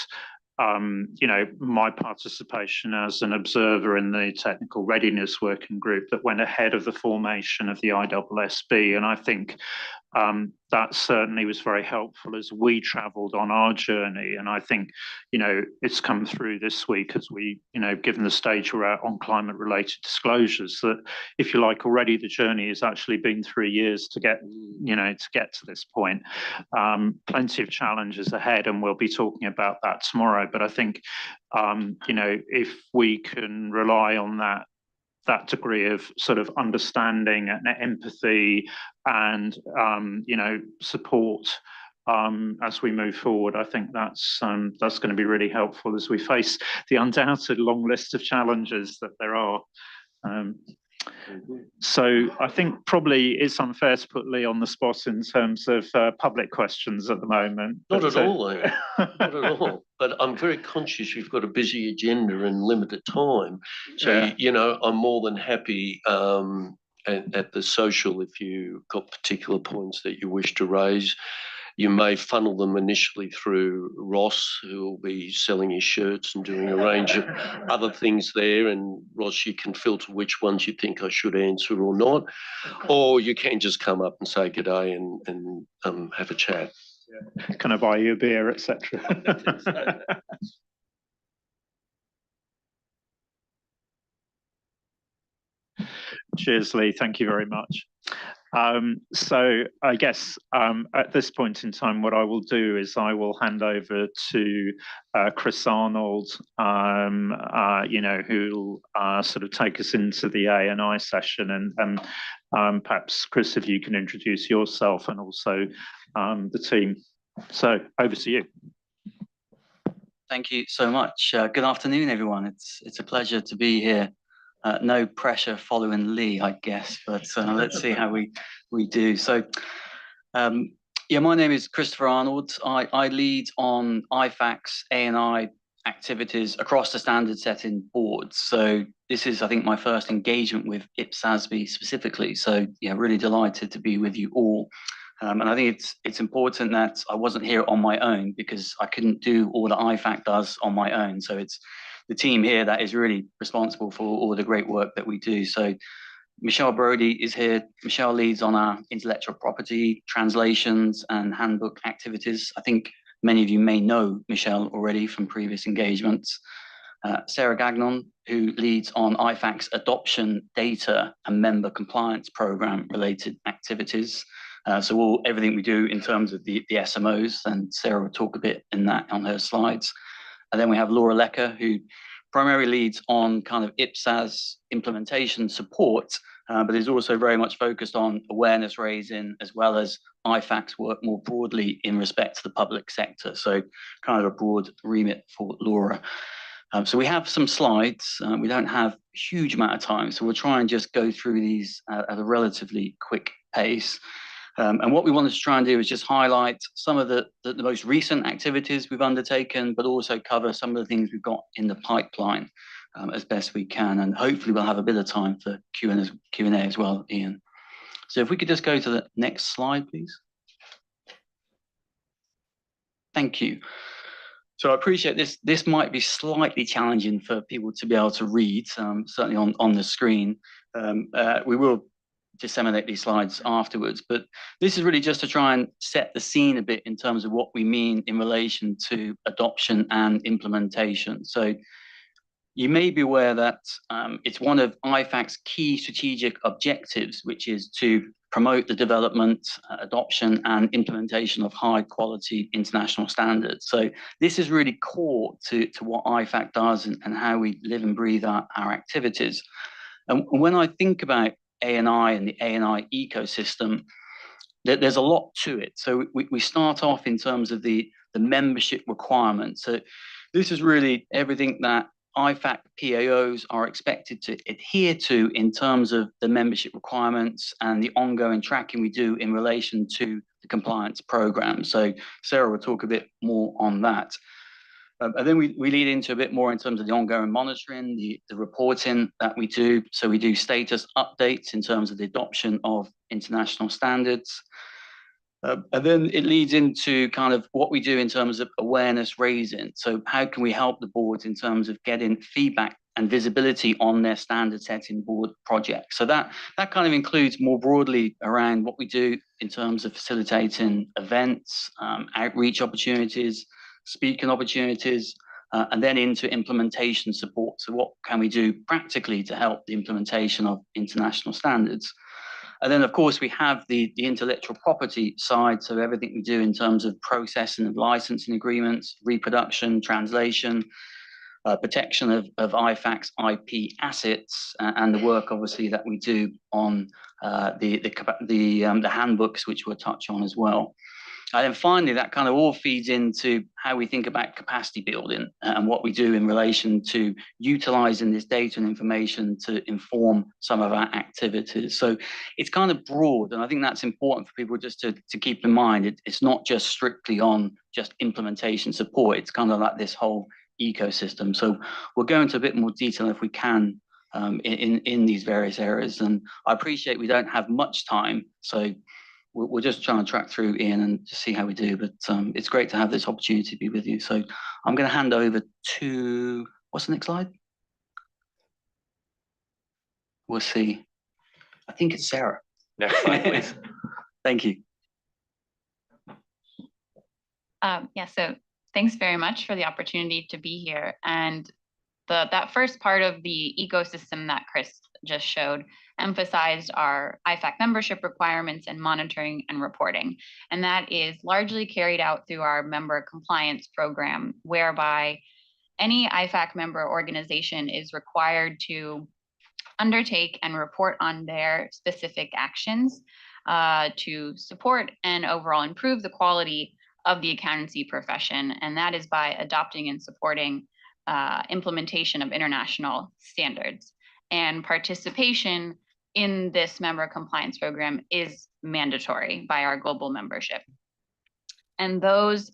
S1: you know, my participation as an observer in the technical readiness working group that went ahead of the formation of the IPSASB. And I think that certainly was very helpful as we travelled on our journey. And I think, you know, it's come through this week as we, you know, given the stage we're at on climate related disclosures, that if you like, already the journey has actually been 3 years to get, you know, to this point. Plenty of challenges ahead, and we'll be talking about that tomorrow. But I think, you know, if we can rely on that degree of sort of understanding and empathy and you know, support as we move forward, I think that's going to be really helpful as we face the undoubted long list of challenges that there are. So I think probably it's unfair to put Lee on the spot in terms of public questions at the moment.
S10: Not at all, Lee. Not at all. But I'm very conscious you've got a busy agenda and limited time. So, yeah, you know, I'm more than happy at the social, if you've got particular points that you wish to raise. You may funnel them initially through Ross, who will be selling his shirts and doing a range of other things there. And Ross, you can filter which ones you think I should answer or not. Or you can just come up and say good day and have a chat.
S1: Yeah. Can I buy you a beer, etc.? Cheers, Lee. Thank you very much. So I guess at this point in time, what I will do is I will hand over to Chris Arnold, you know, who'll sort of take us into the A&I session, and perhaps Chris, if you can introduce yourself and also the team. So over to you.
S12: Thank you so much. Good afternoon, everyone. It's a pleasure to be here. No pressure following Lee, I guess, but let's see how we do. So, yeah, my name is Christopher Arnold. I lead on IFAC's A&I activities across the standard setting boards. So this is, I think, my first engagement with IPSASB specifically. So yeah, really delighted to be with you all. And I think it's important that I wasn't here on my own, because I couldn't do all that IFAC does on my own. So it's the team here that is really responsible for all the great work that we do. So Michelle Brody is here. Michelle leads on our intellectual property, translations, and handbook activities. I think many of you may know Michelle already from previous engagements. Sarah Gagnon, who leads on IFAC's adoption data and member compliance program related activities. So everything we do in terms of the SMOs, and Sarah will talk a bit in that on her slides. And then we have Laura Lecker, who primarily leads on kind of IPSAS implementation support, but is also very much focused on awareness raising, as well as IFAC's work more broadly in respect to the public sector. So kind of a broad remit for Laura. So we have some slides. We don't have a huge amount of time, so we'll try and just go through these at a relatively quick pace. And what we wanted to try and do is just highlight some of the most recent activities we've undertaken, but also cover some of the things we've got in the pipeline as best we can. And hopefully we'll have a bit of time for Q&A as well, Ian. So if we could just go to the next slide, please. Thank you. So I appreciate this. This might be slightly challenging for people to be able to read, certainly on the screen. We will disseminate these slides afterwards, but this is really just to try and set the scene a bit in terms of what we mean in relation to adoption and implementation. So you may be aware that it's one of IFAC's key strategic objectives, which is to promote the development, adoption, and implementation of high quality international standards. So this is really core to what IFAC does and how we live and breathe our activities. And when I think about ANI and the ANI ecosystem, there's a lot to it. So we start off in terms of the membership requirements. So this is really everything that IFAC PAOs are expected to adhere to in terms of the membership requirements and the ongoing tracking we do in relation to the compliance program. So Sarah will talk a bit more on that. And then we lead into a bit more in terms of the ongoing monitoring, the reporting that we do. So we do status updates in terms of the adoption of international standards. And then it leads into kind of what we do in terms of awareness raising. So how can we help the boards in terms of getting feedback and visibility on their standard setting board projects? So that kind of includes more broadly around what we do in terms of facilitating events, outreach opportunities, speaking opportunities, and then into implementation support. So what can we do practically to help the implementation of international standards? And then, of course, we have the intellectual property side. So everything we do in terms of processing of licensing agreements, reproduction, translation, protection of IFAC's IP assets, and the work, obviously, that we do on the handbooks, which we'll touch on as well. And then finally, that kind of all feeds into how we think about capacity building and what we do in relation to utilizing this data and information to inform some of our activities. So it's kind of broad, and I think that's important for people just to keep in mind. It's not just strictly on just implementation support. It's kind of like this whole ecosystem. So we'll go into a bit more detail if we can in these various areas. And I appreciate we don't have much time, so we're just trying to track through, Ian, and just see how we do. But it's great to have this opportunity to be with you. So I'm going to hand over to, what's the next slide? We'll see. I think it's Sarah.
S20: Next slide, please.
S12: Thank you.
S15: Yeah, so thanks very much for the opportunity to be here. And that first part of the ecosystem that Chris just showed emphasized our IFAC membership requirements and monitoring and reporting. And that is largely carried out through our member compliance program, whereby any IFAC member organization is required to undertake and report on their specific actions to support and overall improve the quality of the accountancy profession. And that is by adopting and supporting implementation of international standards. And participation in this member compliance program is mandatory by our global membership. And those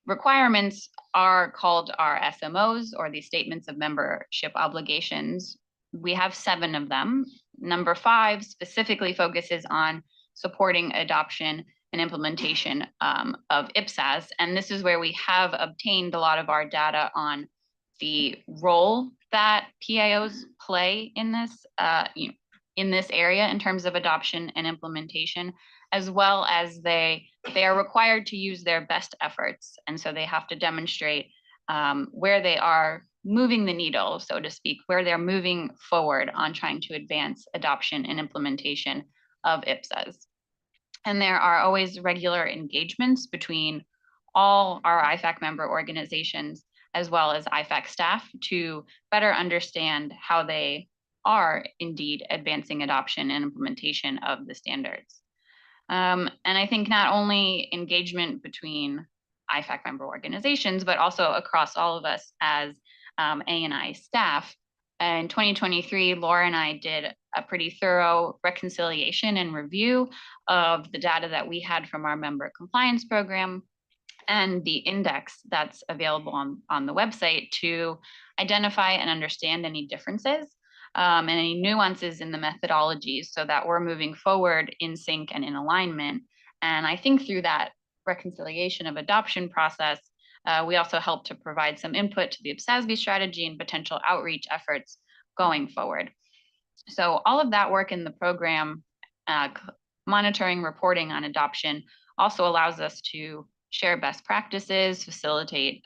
S15: requirements are called our SMOs, or the Statements of Membership Obligations. We have 7 of them. Number 5 specifically focuses on supporting adoption and implementation of IPSAS. And this is where we have obtained a lot of our data on the role that PIOs play in this, in this area in terms of adoption and implementation, as well as they are required to use their best efforts. And so they have to demonstrate where they are moving the needle, so to speak, where they're moving forward on trying to advance adoption and implementation of IPSAS. And there are always regular engagements between all our IFAC member organizations, as well as IFAC staff, to better understand how they are indeed advancing adoption and implementation of the standards. And I think not only engagement between IFAC member organizations, but also across all of us as A&I staff. In 2023, Laura and I did a pretty thorough reconciliation and review of the data that we had from our member compliance program and the index that's available on the website to identify and understand any differences and any nuances in the methodologies, so that we're moving forward in sync and in alignment. And I think through that reconciliation of adoption process, we also help to provide some input to the IPSASB strategy and potential outreach efforts going forward. So all of that work in the program, monitoring, reporting on adoption, also allows us to share best practices, facilitate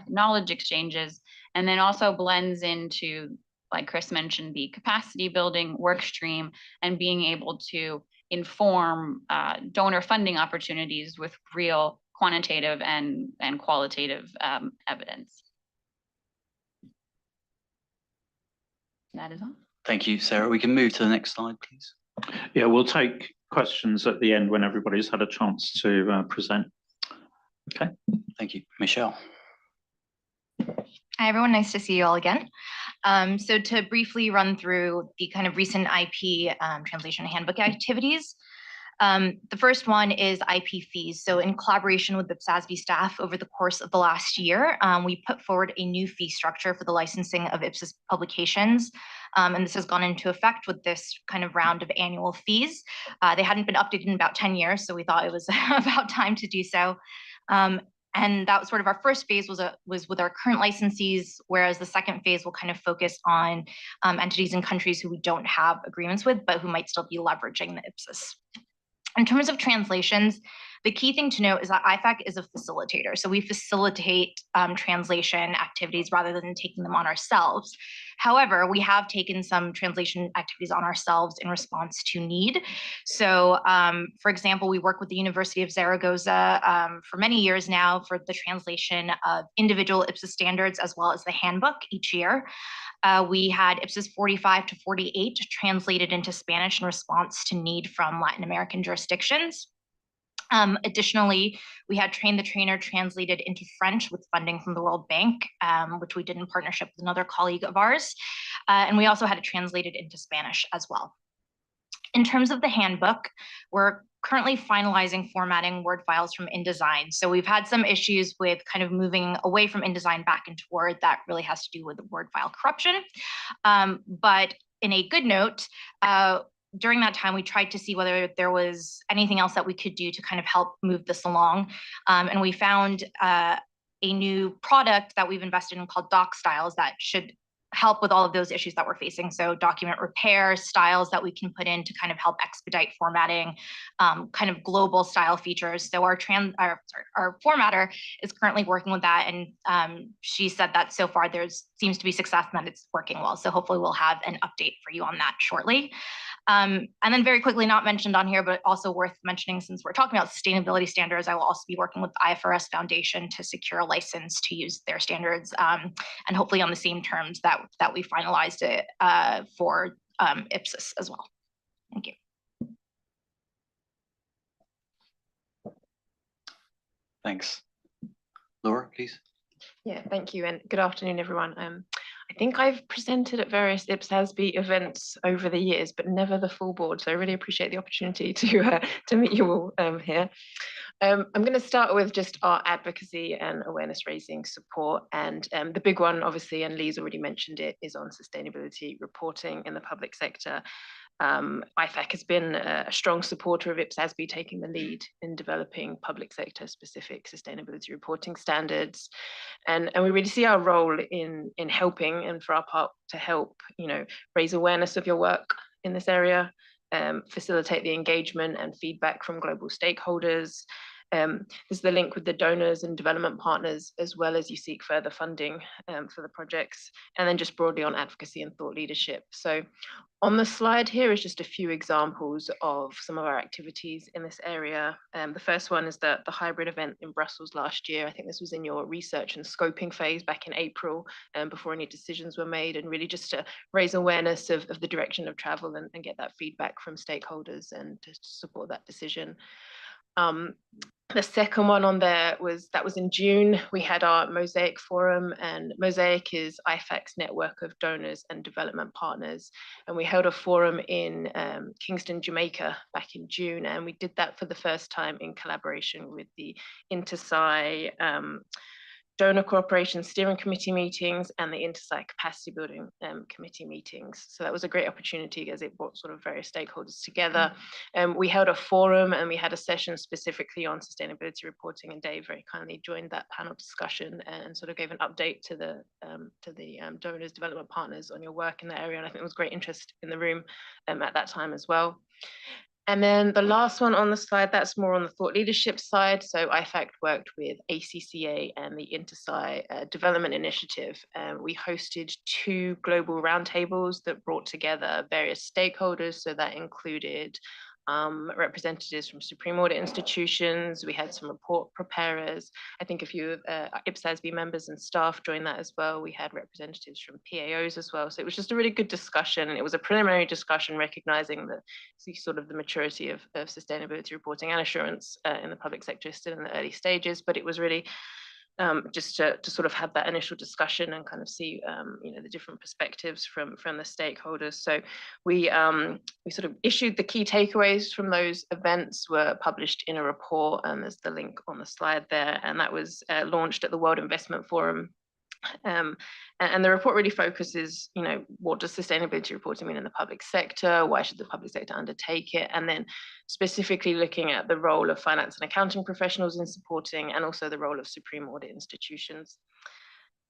S15: knowledge exchanges, and then also blends into, like Chris mentioned, the capacity building work stream and being able to inform donor funding opportunities with real quantitative and qualitative evidence. That is all.
S12: Thank you, Sarah. We can move to the next slide, please.
S1: Yeah, we'll take questions at the end when everybody's had a chance to present. Okay.
S12: Thank you. Michelle.
S11: Hi, everyone. Nice to see you all again. So to briefly run through the kind of recent IP translation handbook activities, the first one is IP fees. So in collaboration with the IPSASB staff over the course of the last year, we put forward a new fee structure for the licensing of IPSAS publications. And this has gone into effect with this kind of round of annual fees. They hadn't been updated in about 10 years, so we thought it was about time to do so. And that was sort of our first phase was with our current licensees, whereas the second phase will kind of focus on entities and countries who we don't have agreements with, but who might still be leveraging the IPSAS. In terms of translations, the key thing to note is that IFAC is a facilitator. So we facilitate translation activities rather than taking them on ourselves. However, we have taken some translation activities on ourselves in response to need. So for example, we work with the University of Zaragoza for many years now for the translation of individual IPSAS standards as well as the handbook each year. We had IPSAS 45 to 48 translated into Spanish in response to need from Latin American jurisdictions. Additionally, we had Train the Trainer translated into French with funding from the World Bank, which we did in partnership with another colleague of ours. And we also had it translated into Spanish as well. In terms of the handbook, we're currently finalizing formatting Word files from InDesign. So we've had some issues with kind of moving away from InDesign back into Word. That really has to do with the Word file corruption. But in a good note, during that time, we tried to see whether there was anything else that we could do to kind of help move this along. And we found a new product that we've invested in called Doc Styles that should help with all of those issues that we're facing. So document repair styles that we can put in to kind of help expedite formatting, kind of global style features. So our formatter is currently working with that. And she said that so far seems to be success and that it's working well. So hopefully we'll have an update for you on that shortly. And then very quickly, not mentioned on here, but also worth mentioning since we're talking about sustainability standards, I will also be working with the IFRS Foundation to secure a license to use their standards and hopefully on the same terms that we finalized it for IPSAS as well. Thank you.
S12: Thanks. Laura, please.
S22: Yeah, thank you, and good afternoon, everyone. I
S6: think I've presented at various IPSASB events over the years, but never the full board. So I really appreciate the opportunity to meet you all here. I'm going to start with just our advocacy and awareness raising support. And the big one, obviously, and Lee's already mentioned it, is on sustainability reporting in the public sector. IFAC has been a strong supporter of IPSASB taking the lead in developing public sector specific sustainability reporting standards. And we really see our role in helping, and for our part to help, raise awareness of your work in this area, facilitate the engagement and feedback from global stakeholders. There's the link with the donors and development partners, as well as you seek further funding for the projects, and then just broadly on advocacy and thought leadership. So on the slide here is just a few examples of some of our activities in this area. The first one is the hybrid event in Brussels last year. I think this was in your research and scoping phase back in April, before any decisions were made, and really just to raise awareness of the direction of travel and get that feedback from stakeholders and to support that decision. The second one on there was in June. We had our Mosaic Forum, and Mosaic is IFAC's network of donors and development partners. And we held a forum in Kingston, Jamaica back in June. And we did that for the first time in collaboration with the IPSASB Donor Cooperation Steering Committee meetings and the IPSASB Capacity Building Committee meetings. So that was a great opportunity as it brought sort of various stakeholders together. We held a forum and we had a session specifically on sustainability reporting, and Dave very kindly joined that panel discussion and sort of gave an update to the donors, development partners on your work in the area. And I think there was great interest in the room at that time as well. And then the last one on the slide, that's more on the thought leadership side. So IFAC worked with ACCA and the IPSASB Development Initiative. We hosted 2 global roundtables that brought together various stakeholders. So that included representatives from Supreme Audit institutions. We had some report preparers. I think a few of IPSASB members and staff joined that as well. We had representatives from PAOs as well. So it was just a really good discussion. And it was a preliminary discussion recognizing the sort of the maturity of sustainability reporting and assurance in the public sector is still in the early stages, but it was really just to sort of have that initial discussion and kind of see the different perspectives from the stakeholders. So we sort of issued the key takeaways from those events, were published in a report, and there's the link on the slide there, and that was launched at the World Investment Forum. And the report really focuses, what does sustainability reporting mean in the public sector? Why should the public sector undertake it? And then specifically looking at the role of finance and accounting professionals in supporting, and also the role of Supreme Audit institutions.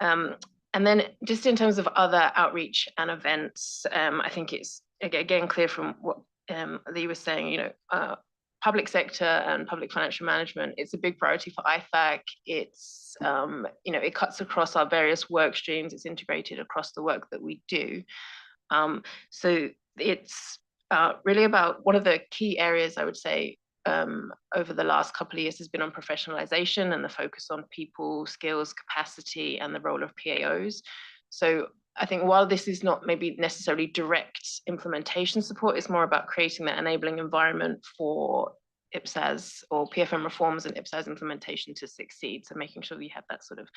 S6: And then just in terms of other outreach and events, I think it's again clear from what Lee was saying, public sector and public financial management, it's a big priority for IFAC. It's, it cuts across our various work streams. It's integrated across the work that we do. So it's really about one of the key areas I would say over the last couple of years has been on professionalization and the focus on people, skills, capacity, and the role of PAOs. So I think while this is not maybe necessarily direct implementation support, it's more about creating that enabling environment for IPSAS or PFM reforms and IPSAS implementation to succeed. So making sure you have that sort of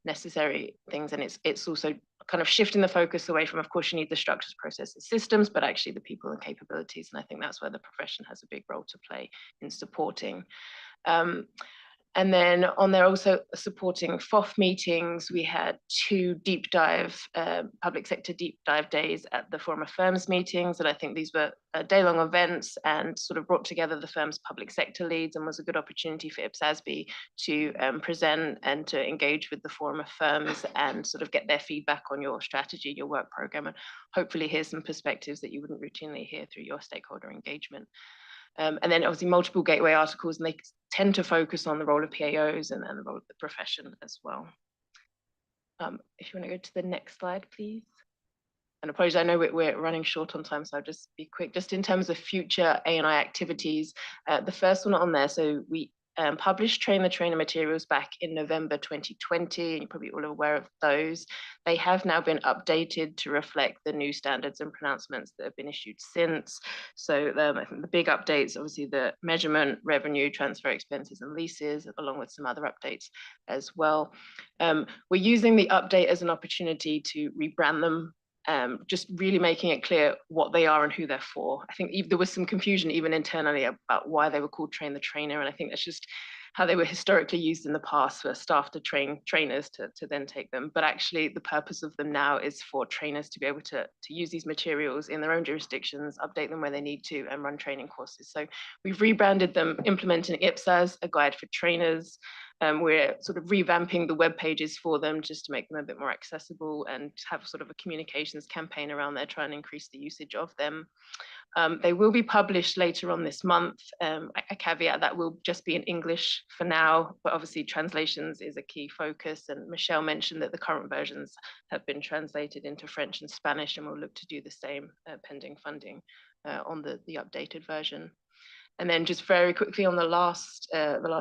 S6: necessary things. And it's also kind of shifting the focus away from, of course, you need the structures, processes, systems, but actually the people and capabilities. And I think that's where the profession has a big role to play in supporting. And then on there also supporting FOF meetings, we had 2 deep dive, public sector deep dive days at the Forum of Firms meetings. And I think these were day-long events and sort of brought together the firm's public sector leads, and was a good opportunity for IPSASB to present and to engage with the Forum of Firms and sort of get their feedback on your strategy, your work program, and hopefully hear some perspectives that you wouldn't routinely hear through your stakeholder engagement. And then obviously multiple gateway articles, and they tend to focus on the role of PAOs and the role of the profession as well. If you want to go to the next slide, please. And apologies, I know we're running short on time, so I'll just be quick. Just in terms of future A&I activities, the first one on there, so we published Train the Trainer materials back in November 2020. You're probably all aware of those. They have now been updated to reflect the new standards and pronouncements that have been issued since. So I think the big updates, obviously the measurement, revenue, transfer expenses and leases, along with some other updates as well. We're using the update as an opportunity to rebrand them, just really making it clear what they are and who they're for. I think there was some confusion even internally about why they were called Train the Trainer, and I think that's just how they were historically used in the past for staff to train trainers to then take them. But actually the purpose of them now is for trainers to be able to use these materials in their own jurisdictions, update them where they need to, and run training courses. So we've rebranded them, implementing IPSAS, a guide for trainers. We're sort of revamping the web pages for them just to make them a bit more accessible and have sort of a communications campaign around there, trying to increase the usage of them. They will be published later on this month. A caveat that will just be in English for now, but obviously translations is a key focus. And Michelle mentioned that the current versions have been translated into French and Spanish, and we'll look to do the same pending funding on the updated version. And then just very quickly on the last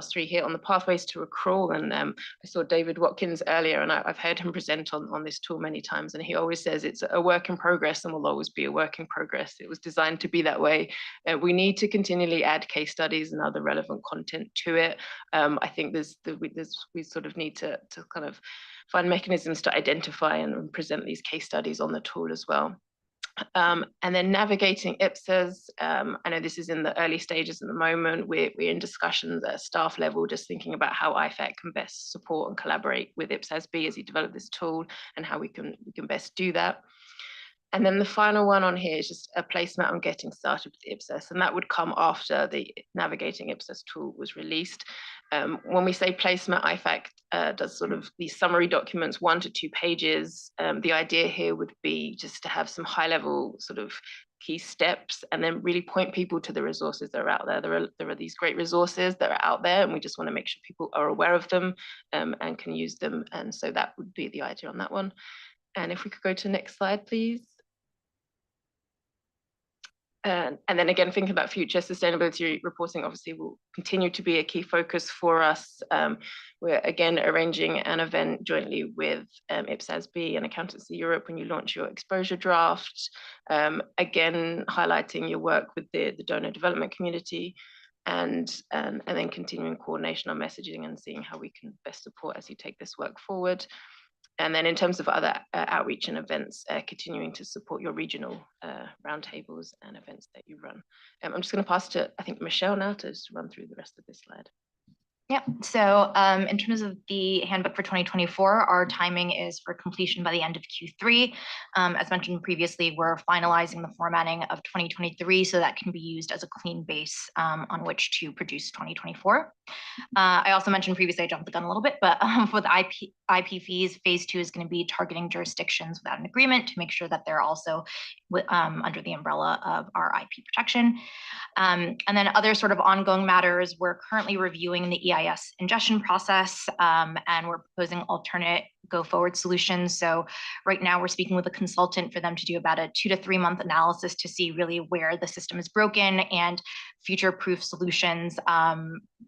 S6: three here on the pathways to accrual. And I saw David Watkins earlier, and I've heard him present on this tool many times. And he always says it's a work in progress and will always be a work in progress. It was designed to be that way. We need to continually add case studies and other relevant content to it. I think we sort of need to kind of find mechanisms to identify and present these case studies on the tool as well. And then navigating IPSAS, I know this is in the early stages at the moment. We're in discussions at staff level, just thinking about how IFAC can best support and collaborate with IPSASB as you develop this tool and how we can best do that. And then the final one on here is just a placement on getting started with IPSAS, and that would come after the Navigating IPSAS tool was released. When we say placement, IFAC does sort of these summary documents, 1 to 2 pages. The idea here would be just to have some high-level sort of key steps, and then really point people to the resources that are out there. There are these great resources that are out there, and we just want to make sure people are aware of them and can use them. And so that would be the idea on that one. And if we could go to the next slide, please. And then again, thinking about future sustainability reporting, obviously will continue to be a key focus for us. We're again arranging an event jointly with IPSASB and Accountancy Europe when you launch your exposure draft. Again, highlighting your work with the donor development community, and then continuing coordination on messaging and seeing how we can best support as you take this work forward. And then in terms of other outreach and events, continuing to support your regional roundtables and events that you run. I'm just going to pass to, I think, Michelle now to just run through the rest of this slide.
S11: Yeah, so in terms of the handbook for 2024, our timing is for completion by the end of Q3. As mentioned previously, we're finalizing the formatting of 2023 so that can be used as a clean base on which to produce 2024. I also mentioned previously, I jumped the gun a little bit, but for the IP fees, phase 2 is going to be targeting jurisdictions without an agreement to make sure that they're also under the umbrella of our IP protection. And then other sort of ongoing matters, we're currently reviewing the EIS ingestion process, and we're proposing alternate go-forward solutions. So right now we're speaking with a consultant for them to do about a 2 to 3 month analysis to see really where the system is broken and future-proof solutions,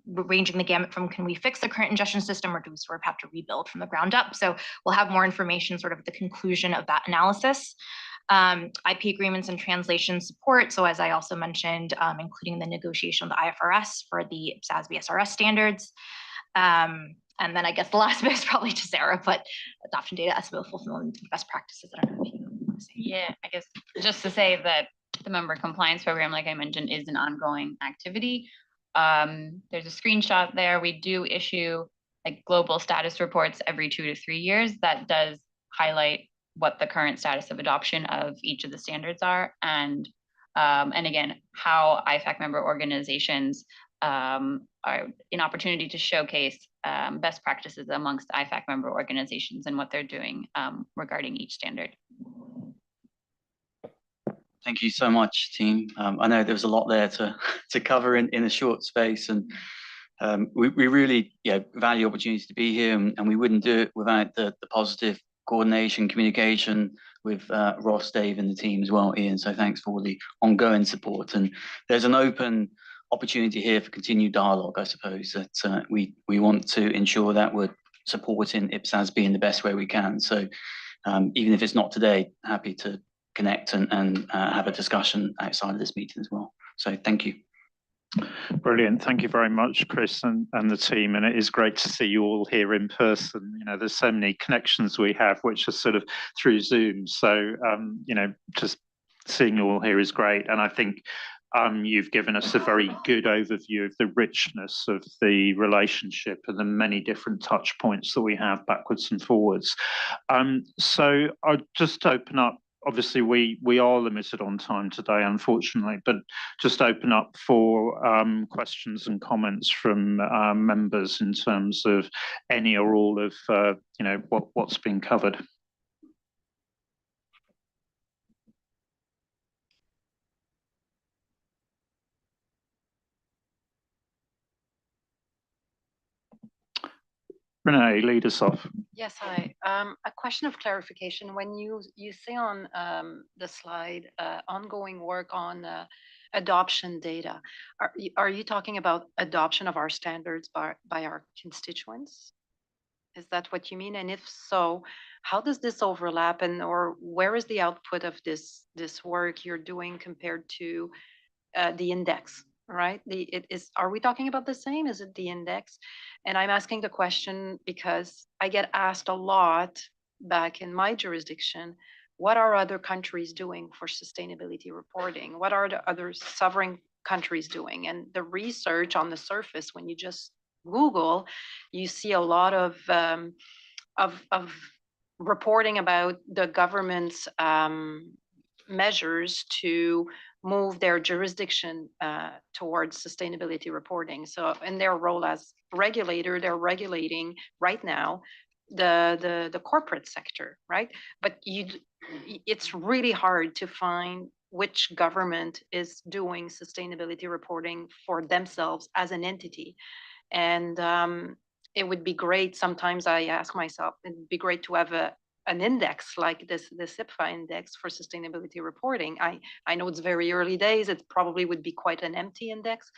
S11: ranging the gamut from can we fix the current ingestion system or do we sort of have to rebuild from the ground up? So we'll have more information sort of at the conclusion of that analysis. IP agreements and translation support. So as I also mentioned, including the negotiation of the IFRS for the IPSASB SRS standards. And then I guess the last bit is probably to Sarah, but adoption data estimate fulfillment best practices. I don't know if you want to say.
S15: Yeah, I guess just to say that the member compliance program, like I mentioned, is an ongoing activity. There's a screenshot there. We do issue like global status reports every 2 to 3 years that does highlight what the current status of adoption of each of the standards are, and again, how IFAC member organizations are an opportunity to showcase best practices amongst IFAC member organizations and what they're doing regarding each standard.
S12: Thank you so much, team. I know there was a lot there to cover in a short space, and we really value opportunities to be here, and we wouldn't do it without the positive coordination, communication with Ross, Dave, and the team as well, Ian. So thanks for all the ongoing support. And there's an open opportunity here for continued dialogue, I suppose, that we want to ensure that we're supporting IPSASB in the best way we can. So even if it's not today, happy to connect and have a discussion outside of this meeting as well. So thank you.
S1: Brilliant. Thank you very much, Chris and the team. And it is great to see you all here in person. You know, there's so many connections we have, which are sort of through Zoom. So, you know, just seeing you all here is great. And I think you've given us a very good overview of the richness of the relationship and the many different touch points that we have backwards and forwards. So I'll just open up. Obviously, we are limited on time today, unfortunately, but just open up for questions and comments from members in terms of any or all of you know, what's been covered. Renee, lead us off.
S16: Yes, hi. A question of clarification. When you say on the slide, ongoing work on adoption data, are you talking about adoption of our standards by our constituents? Is that what you mean? And if so, how does this overlap, and or where is the output of this work you're doing compared to the index? Right? Are we talking about the same? Is it the index? And I'm asking the question because I get asked a lot back in my jurisdiction, what are other countries doing for sustainability reporting? What are the other sovereign countries doing? And the research on the surface, when you just Google, you see a lot of reporting about the government's measures to move their jurisdiction towards sustainability reporting. So in their role as regulator, they're regulating right now the corporate sector, right? But it's really hard to find which government is doing sustainability reporting for themselves as an entity. And it would be great, sometimes I ask myself, it'd be great to have an index like this IPSA index for sustainability reporting. I know it's very early days, it probably would be quite an empty index,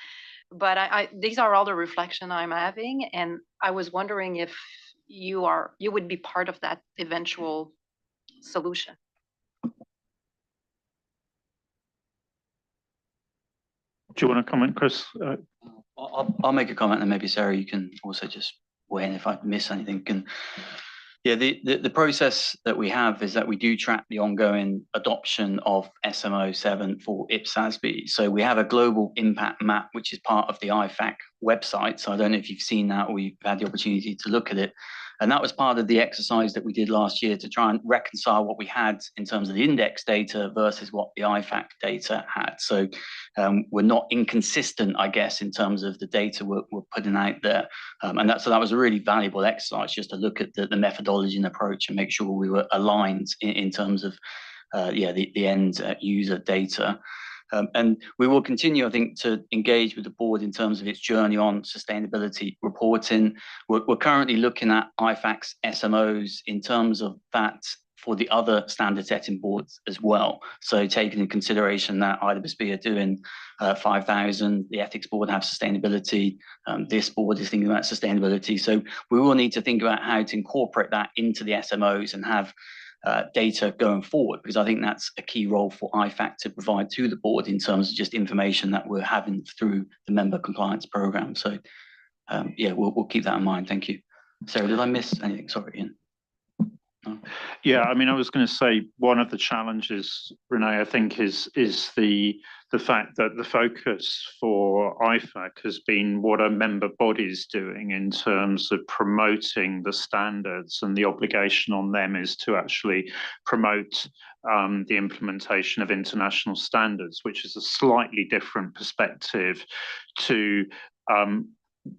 S16: but these are all the reflection I'm having, and I was wondering if you would be part of that eventual solution.
S1: Do you want to comment, Chris?
S12: I'll make a comment, and maybe Sarah, you can also just weigh in if I miss anything. Yeah, the process that we have is that we do track the ongoing adoption of SMO 7 for IPSASB. So we have a global impact map, which is part of the IFAC website. So I don't know if you've seen that or you've had the opportunity to look at it. And that was part of the exercise that we did last year to try and reconcile what we had in terms of the index data versus what the IFAC data had. So we're not inconsistent, I guess, in terms of the data we're putting out there. And so that was a really valuable exercise, just to look at the methodology and approach and make sure we were aligned in terms of the end user data. And we will continue, I think, to engage with the board in terms of its journey on sustainability reporting. We're currently looking at IFAC's SMOs in terms of that for the other standard setting boards as well. So taking in consideration that IPSASB are doing 5,000, the ethics board have sustainability, this board is thinking about sustainability. So we will need to think about how to incorporate that into the SMOs and have data going forward, because I think that's a key role for IFAC to provide to the board in terms of just information that we're having through the member compliance program. So yeah, we'll keep that in mind. Thank you. Sarah, did I miss anything? Sorry, Ian. No?
S1: Yeah, I mean, I was going to say one of the challenges, Renee, I think is the fact that the focus for IFAC has been what are member bodies doing in terms of promoting the standards, and the obligation on them is to actually promote the implementation of international standards, which is a slightly different perspective to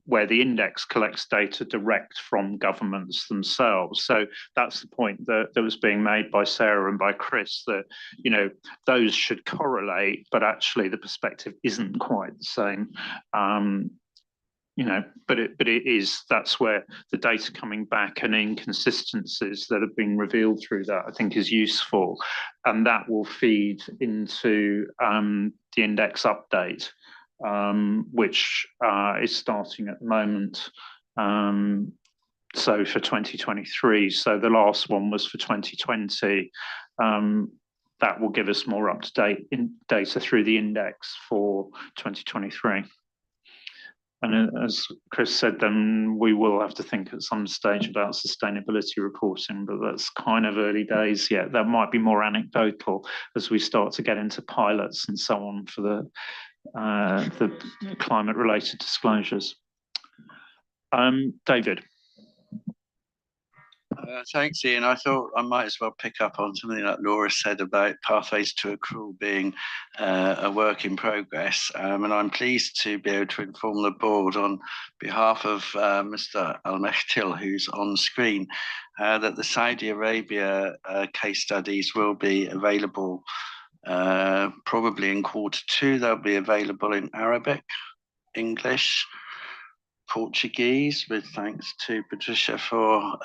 S1: where the index collects data direct from governments themselves. So that's the point that was being made by Sarah and by Chris, that, you know, those should correlate, but actually the perspective isn't quite the same. You know, but it is, that's where the data coming back and inconsistencies that have been revealed through that, I think, is useful, and that will feed into the index update. which is starting at the moment. So for 2023, so the last one was for 2020. That will give us more up-to-date data through the index for 2023. And as Chris said, then we will have to think at some stage about sustainability reporting, but that's kind of early days yet. That might be more anecdotal as we start to get into pilots and so on for the climate-related disclosures. David.
S21: Thanks, Ian. I thought I might as well pick up on something that Laura said about pathways to accrual being a work in progress. And I'm pleased to be able to inform the board on behalf of Mr. Al-Mehtil, who's on screen, that the Saudi Arabia case studies will be available probably in Q2. They'll be available in Arabic, English, Portuguese, with thanks to Patricia for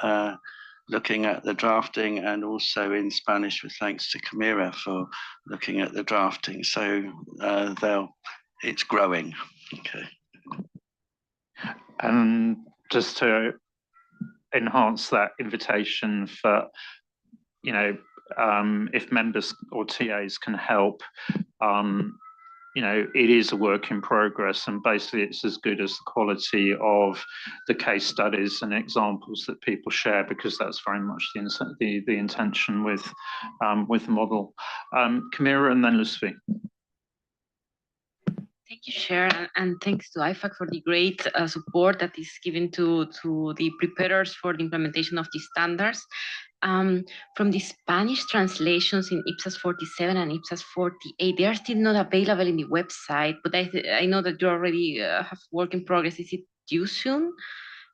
S21: looking at the drafting, and also in Spanish with thanks to Camira for looking at the drafting. So it's growing. Okay.
S1: And just to enhance that invitation for, if members or TAs can help, it is a work in progress, and basically it's as good as the quality of the case studies and examples that people share, because that's very much the intention with the model. Camira and then Lucy.
S22: Thank you, Chair, and thanks to IFAC for the great support that is given to the preparers for the implementation of these standards. From the Spanish translations in IPSAS 47 and IPSAS 48, they are still not available in the website, but I know that you already have work in progress. Is it due soon?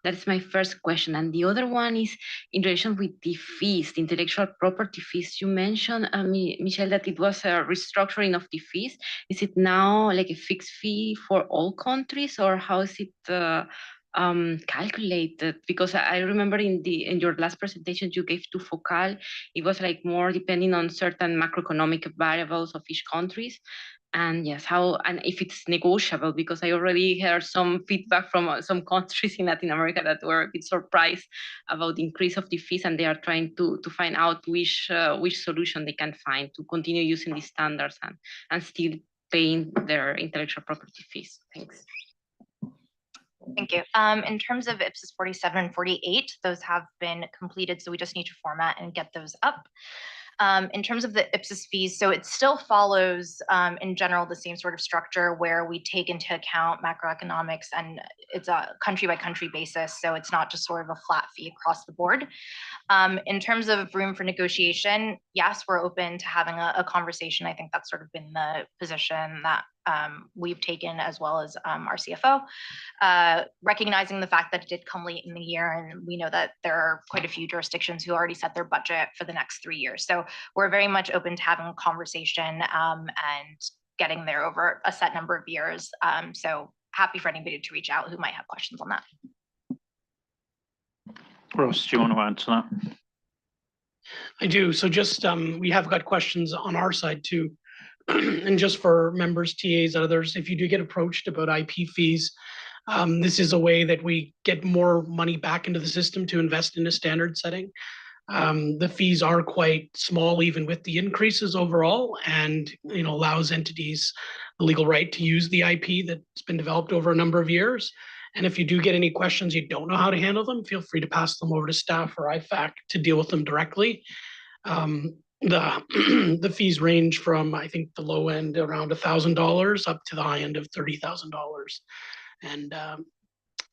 S22: That is my first question. And the other one is in relation with the fees, the intellectual property fees. You mentioned, Michelle, that it was a restructuring of the fees. Is it now like a fixed fee for all countries, or how is it calculated? Because I remember in your last presentation you gave to Focal, it was like more depending on certain macroeconomic variables of each countries. And yes, and if it's negotiable, because I already heard some feedback from some countries in Latin America that were a bit surprised about the increase of the fees, and they are trying to find out which solution they can find to continue using these standards and still paying their intellectual property fees. Thanks.
S11: Thank you. In terms of IPSAS 47 and 48, those have been completed, so we just need to format and get those up. In terms of the IPSAS fees, so it still follows, in general, the same sort of structure where we take into account macroeconomics, and it's a country-by-country basis, so it's not just sort of a flat fee across the board. In terms of room for negotiation, yes, we're open to having a conversation. I think that's sort of been the position that we've taken, as well as our CFO, recognizing the fact that it did come late in the year, and we know that there are quite a few jurisdictions who already set their budget for the next 3 years. So we're very much open to having a conversation and getting there over a set number of years. So happy for anybody to reach out who might have questions on that.
S1: Ross, do you want to add to that?
S14: I do. So just we have got questions on our side too. And just for members, TAs, and others, if you do get approached about IP fees, this is a way that we get more money back into the system to invest in a standard setting. The fees are quite small, even with the increases overall, and allows entities the legal right to use the IP that's been developed over a number of years. And if you do get any questions, you don't know how to handle them, feel free to pass them over to staff or IFAC to deal with them directly. The fees range from, I think, the low end around $1,000 up to the high end of $30,000. And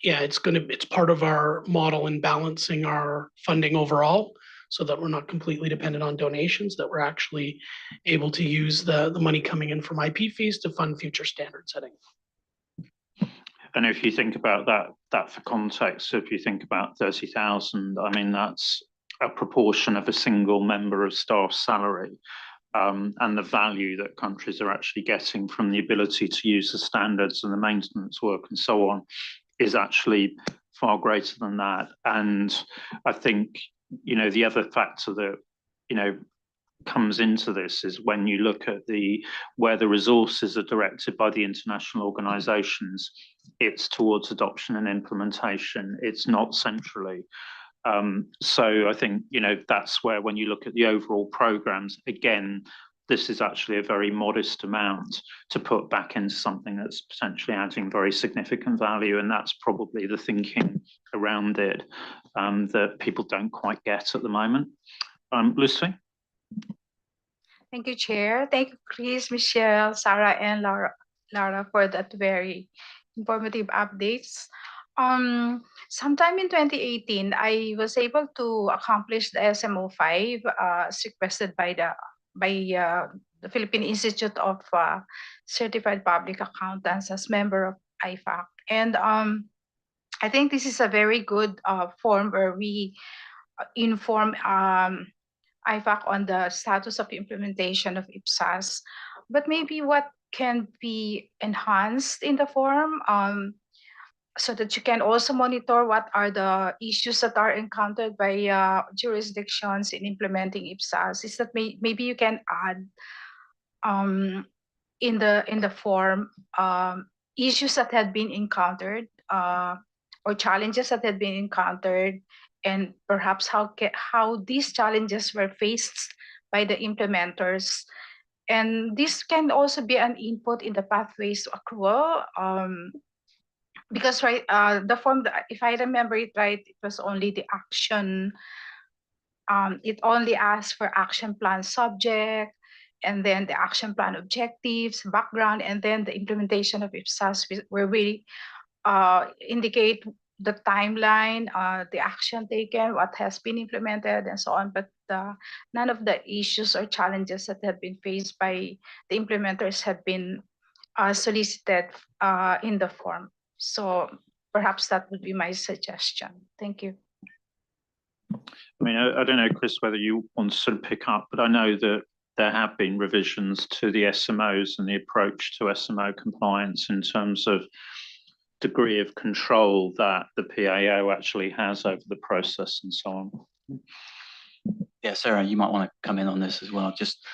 S14: yeah, it's part of our model in balancing our funding overall, so that we're not completely dependent on donations, that we're actually able to use the money coming in from IP fees to fund future standard setting.
S1: And if you think about that for context, if you think about 30,000, I mean, that's a proportion of a single member of staff salary, and the value that countries are actually getting from the ability to use the standards and the maintenance work and so on is actually far greater than that. And I think, the other factor that, comes into this is when you look at where the resources are directed by the international organisations, it's towards adoption and implementation. It's not centrally. So I think, that's where when you look at the overall programmes, again, this is actually a very modest amount to put back into something that's potentially adding very significant value. And that's probably the thinking around it that people don't quite get at the moment. Lucy?
S18: Thank you, Chair. Thank you, Chris, Michelle, Sarah, and Lara for that very informative updates. Sometime in 2018, I was able to accomplish the SMO5 as requested by the Philippine Institute of Certified Public Accountants as member of IFAC. And I think this is a very good form where we inform IFAC on the status of implementation of IPSAS, but maybe what can be enhanced in the form so that you can also monitor what are the issues that are encountered by jurisdictions in implementing IPSAS, is that maybe you can add in the form issues that had been encountered or challenges that had been encountered, and perhaps how these challenges were faced by the implementers. And this can also be an input in the pathways to accrual, because the form, if I remember it right, it was only the action. It only asked for action plan subject, and then the action plan objectives, background, and then the implementation of IPSAS, where we indicate the timeline, the action taken, what has been implemented, and so on. But none of the issues or challenges that have been faced by the implementers have been solicited in the form. So perhaps that would be my suggestion. Thank you.
S1: I mean, I don't know, Chris, whether you want to sort of pick up, but I know that there have been revisions to the SMOs and the approach to SMO compliance in terms of degree of control that the PAO actually has over the process and so on.
S12: Yeah, Sarah, you might want to come in on this as well. Just,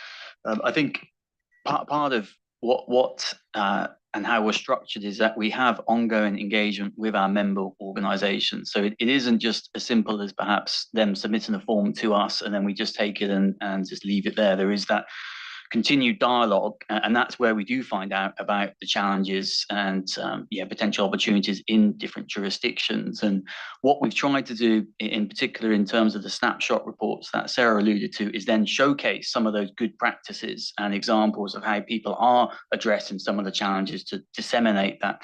S12: I think part of what and how we're structured is that we have ongoing engagement with our member organisations. So it isn't just as simple as perhaps them submitting a form to us and then we just take it and just leave it there. There is that continued dialogue, and that's where we do find out about the challenges and potential opportunities in different jurisdictions. And what we've tried to do in particular in terms of the snapshot reports that Sarah alluded to is then showcase some of those good practices and examples of how people are addressing some of the challenges to disseminate that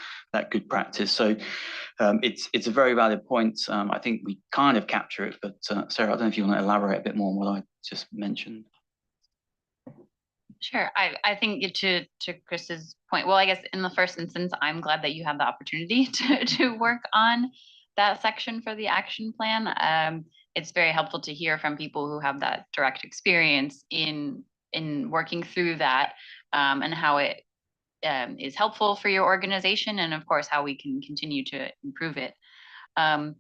S12: good practice. So it's a very valid point. I think we kind of capture it, but Sarah, I don't know if you want to elaborate a bit more on what I just mentioned.
S15: Sure. I think to Chris's point, well, I guess in the first instance, I'm glad that you had the opportunity to work on that section for the action plan. It's very helpful to hear from people who have that direct experience in working through that, and how it is helpful for your organization, and of course, how we can continue to improve it. And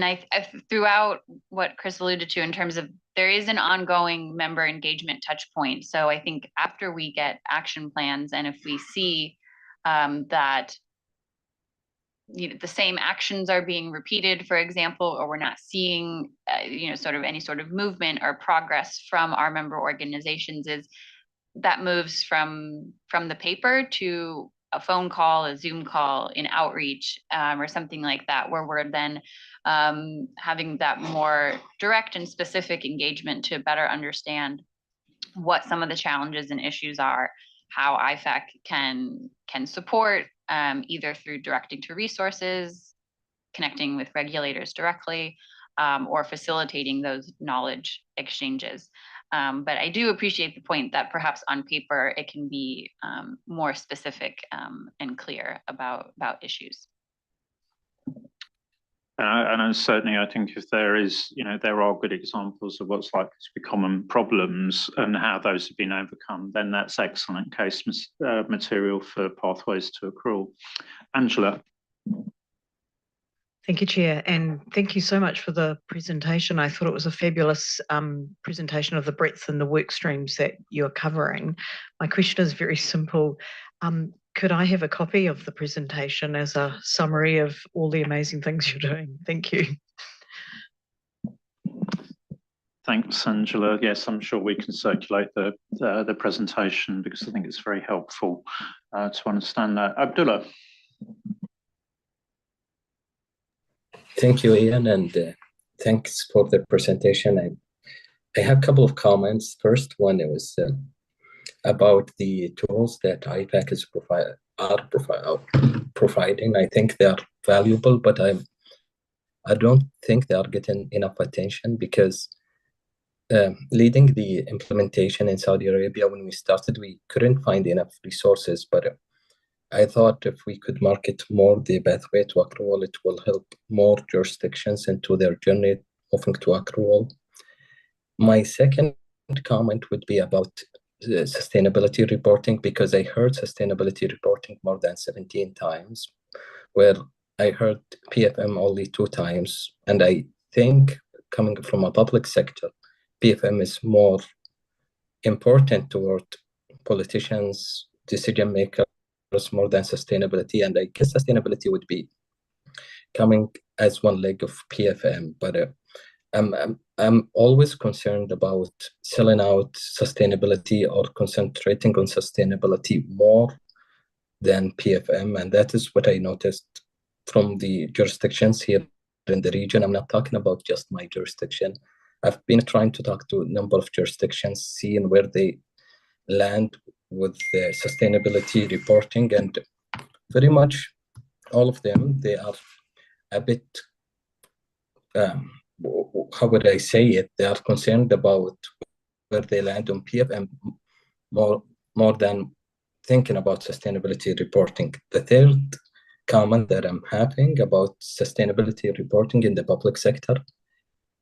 S15: I throughout what Chris alluded to in terms of there is an ongoing member engagement touch point. So I think after we get action plans, and if we see that the same actions are being repeated, for example, or we're not seeing sort of any sort of movement or progress from our member organizations, is that moves from the paper to a phone call, a Zoom call, an outreach, or something like that, where we're then having that more direct and specific engagement to better understand what some of the challenges and issues are, how IFAC can support, either through directing to resources, connecting with regulators directly, or facilitating those knowledge exchanges. But I do appreciate the point that perhaps on paper it can be more specific and clear about issues.
S1: And certainly, I think if there are good examples of what's likely to be common problems and how those have been overcome, then that's excellent case material for pathways to accrual. Angela.
S5: Thank you, Chair, and thank you so much for the presentation. I thought it was a fabulous presentation of the breadth and the work streams that you're covering. My question is very simple. Could I have a copy of the presentation as a summary of all the amazing things you're doing? Thank you.
S1: Thanks, Angela. Yes, I'm sure we can circulate the presentation because I think it's very helpful to understand that. Abdullah.
S3: Thank you, Ian, and thanks for the presentation. I have a couple of comments. First one was about the tools that IPAC is providing. I think they are valuable, but I don't think they are getting enough attention because leading the implementation in Saudi Arabia, when we started, we couldn't find enough resources, but I thought if we could market more the pathway to accrual, it will help more jurisdictions into their journey moving to accrual. My second comment would be about sustainability reporting, because I heard sustainability reporting more than 17 times, where I heard PFM only 2 times. And I think coming from a public sector, PFM is more important toward politicians, decision makers, more than sustainability. And I guess sustainability would be coming as one leg of PFM, but I'm always concerned about selling out sustainability or concentrating on sustainability more than PFM, and that is what I noticed from the jurisdictions here in the region. I'm not talking about just my jurisdiction. I've been trying to talk to a number of jurisdictions, seeing where they land with the sustainability reporting, and very much all of them, they are a bit, how would I say it? They are concerned about where they land on PFM more than thinking about sustainability reporting. The third comment that I'm having about sustainability reporting in the public sector,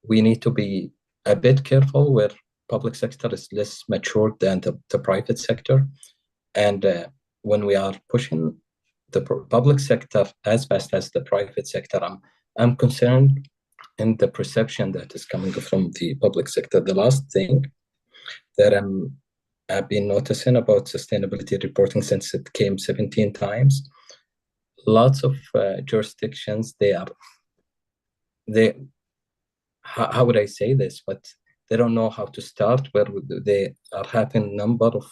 S3: we need to be a bit careful where public sector is less mature than the private sector. And when we are pushing the public sector as fast as the private sector, I'm concerned in the perception that is coming from the public sector. The last thing that I've been noticing about sustainability reporting since it came 17 times, lots of jurisdictions, how would I say this, but they don't know how to start, where they are having a number of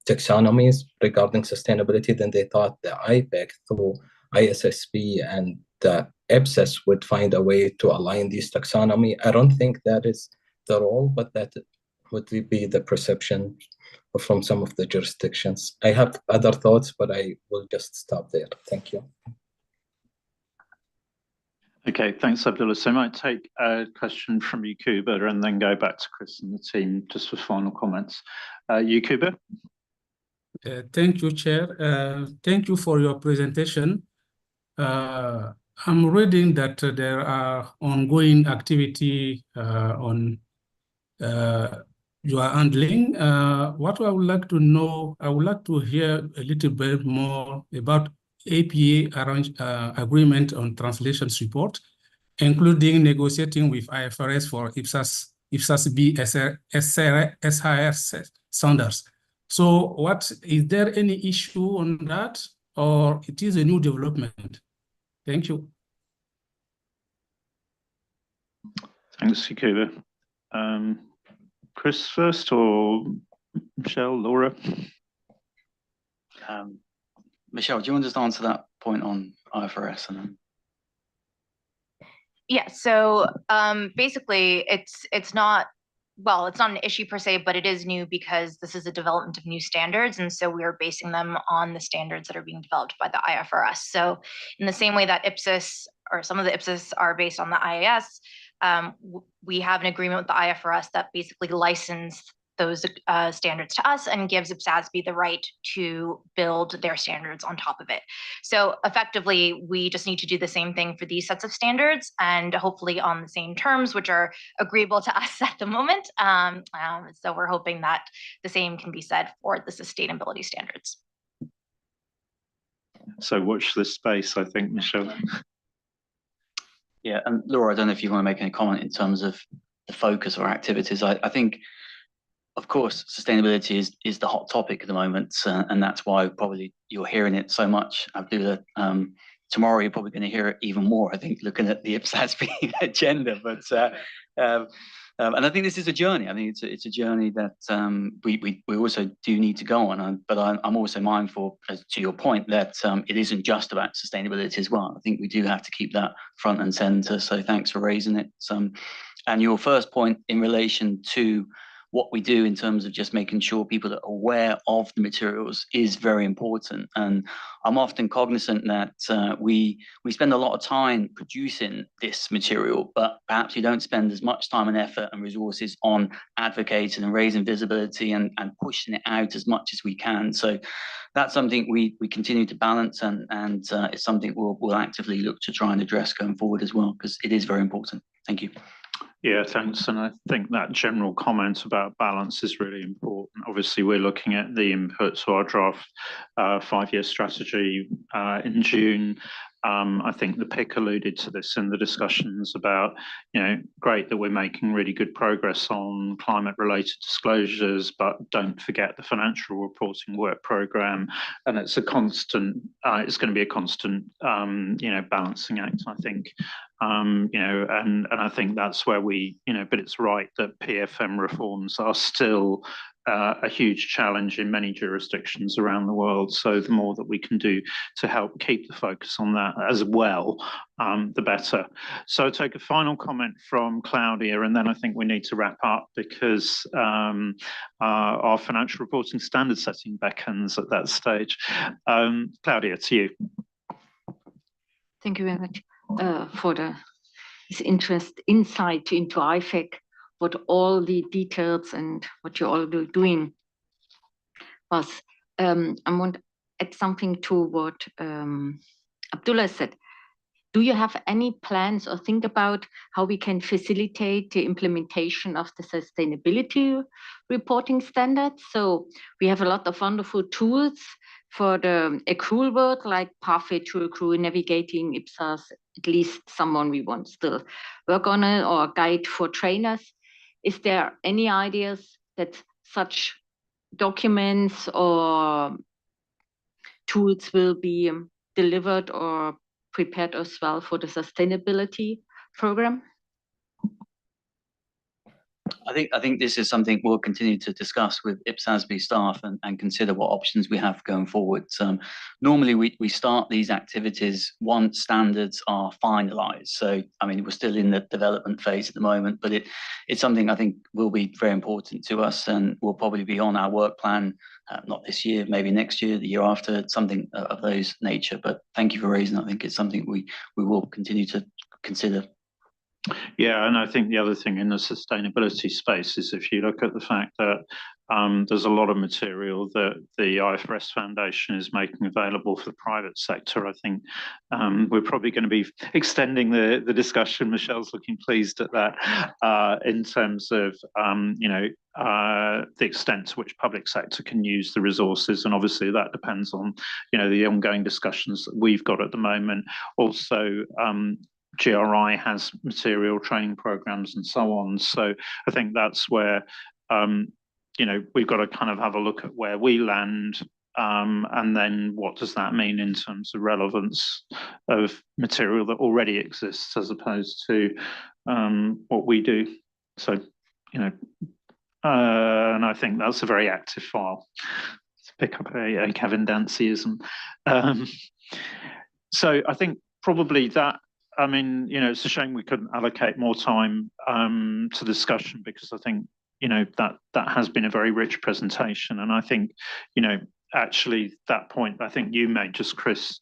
S3: taxonomies regarding sustainability. Then they thought the IPAC through IPSASB and the IPSAS would find a way to align these taxonomy. I don't think that is the role, but that would be the perception from some of the jurisdictions. I have other thoughts, but I will just stop there. Thank you.
S1: Okay, thanks, Abdullah. So I might take a question from Yakuba and then go back to Chris and the team just for final comments. Yakuba?
S8: Thank you, Chair. Thank you for your presentation. I'm reading that there are ongoing activity on your handling. What I would like to know, I would like to hear a little bit more about APA agreement on translation support, including negotiating with IFRS for IPSASB SIR standards. So is there any issue on that, or it is a new development? Thank you.
S1: Thanks, Yakuba. Chris first, or Michelle, Laura?
S12: Michelle, do you want to just answer that point on IFRS and then?
S11: Yeah, so basically it's not an issue per se, but it is new because this is a development of new standards. And so we are basing them on the standards that are being developed by the IFRS. So in the same way that IPSAS or some of the IPSAS are based on the IAS, we have an agreement with the IFRS that basically licensed those standards to us and gives IPSASB the right to build their standards on top of it. So effectively, we just need to do the same thing for these sets of standards and hopefully on the same terms, which are agreeable to us at the moment. So we're hoping that the same can be said for the sustainability standards.
S1: So watch this space, I think, Michelle.
S12: Yeah, and Laura, I don't know if you want to make any comment in terms of the focus or activities. I think, of course, sustainability is the hot topic at the moment, and that's why probably you're hearing it so much, Abdullah. Tomorrow you're probably going to hear it even more, I think, looking at the IPSASB agenda. But and I think this is a journey. I think it's a journey that we also do need to go on. But I'm also mindful, as to your point, that it isn't just about sustainability as well. I think we do have to keep that front and center. So thanks for raising it. And your first point in relation to what we do in terms of just making sure people are aware of the materials is very important. And I'm often cognizant that we spend a lot of time producing this material, but perhaps we don't spend as much time and effort and resources on advocating and raising visibility and pushing it out as much as we can. So that's something we continue to balance, and it's something we'll actively look to try and address going forward as well, because it is very important. Thank you.
S1: Yeah, thanks. And I think that general comment about balance is really important. Obviously, we're looking at the input to our draft 5-year strategy in June. I think the PIC alluded to this in the discussions about, great that we're making really good progress on climate-related disclosures, but don't forget the financial reporting work program. And it's a constant, it's going to be a constant, balancing act, I think. And I think that's where we, but it's right that PFM reforms are still a huge challenge in many jurisdictions around the world. So the more that we can do to help keep the focus on that as well, the better. So I'll take a final comment from Claudia, and then I think we need to wrap up, because our financial reporting standard setting beckons at that stage. Claudia, to you.
S7: Thank you very much for this insight into IFAC, what all the details and what you're all doing was. I want to add something to what Abdullah said. Do you have any plans or think about how we can facilitate the implementation of the sustainability reporting standards? So we have a lot of wonderful tools for the accrual work, like Pathway to Accrual, Navigating IPSAS, at least someone we want still work on it, or a guide for trainers. Is there any ideas that such documents or tools will be delivered or prepared as well for the sustainability program?
S12: I think this is something we'll continue to discuss with IPSASB staff and consider what options we have going forward. Normally we start these activities once standards are finalized. So, I mean, we're still in the development phase at the moment, but it's something I think will be very important to us, and will probably be on our work plan, not this year, maybe next year, the year after, something of those nature. But thank you for raising it. I think it's something we will continue to consider.
S1: Yeah, and I think the other thing in the sustainability space is, if you look at the fact that there's a lot of material that the IFRS Foundation is making available for the private sector, I think we're probably going to be extending the discussion. Michelle's looking pleased at that, in terms of the extent to which public sector can use the resources, and obviously that depends on the ongoing discussions that we've got at the moment. Also, GRI has material training programs and so on. So I think that's where, we've got to kind of have a look at where we land, and then what does that mean in terms of relevance of material that already exists as opposed to what we do. So, and I think that's a very active file, to pick up a Kevin Dancyism. So I think probably that, I mean, it's a shame we couldn't allocate more time to discussion, because I think, that has been a very rich presentation. And I think, actually that point I think you made, just Chris,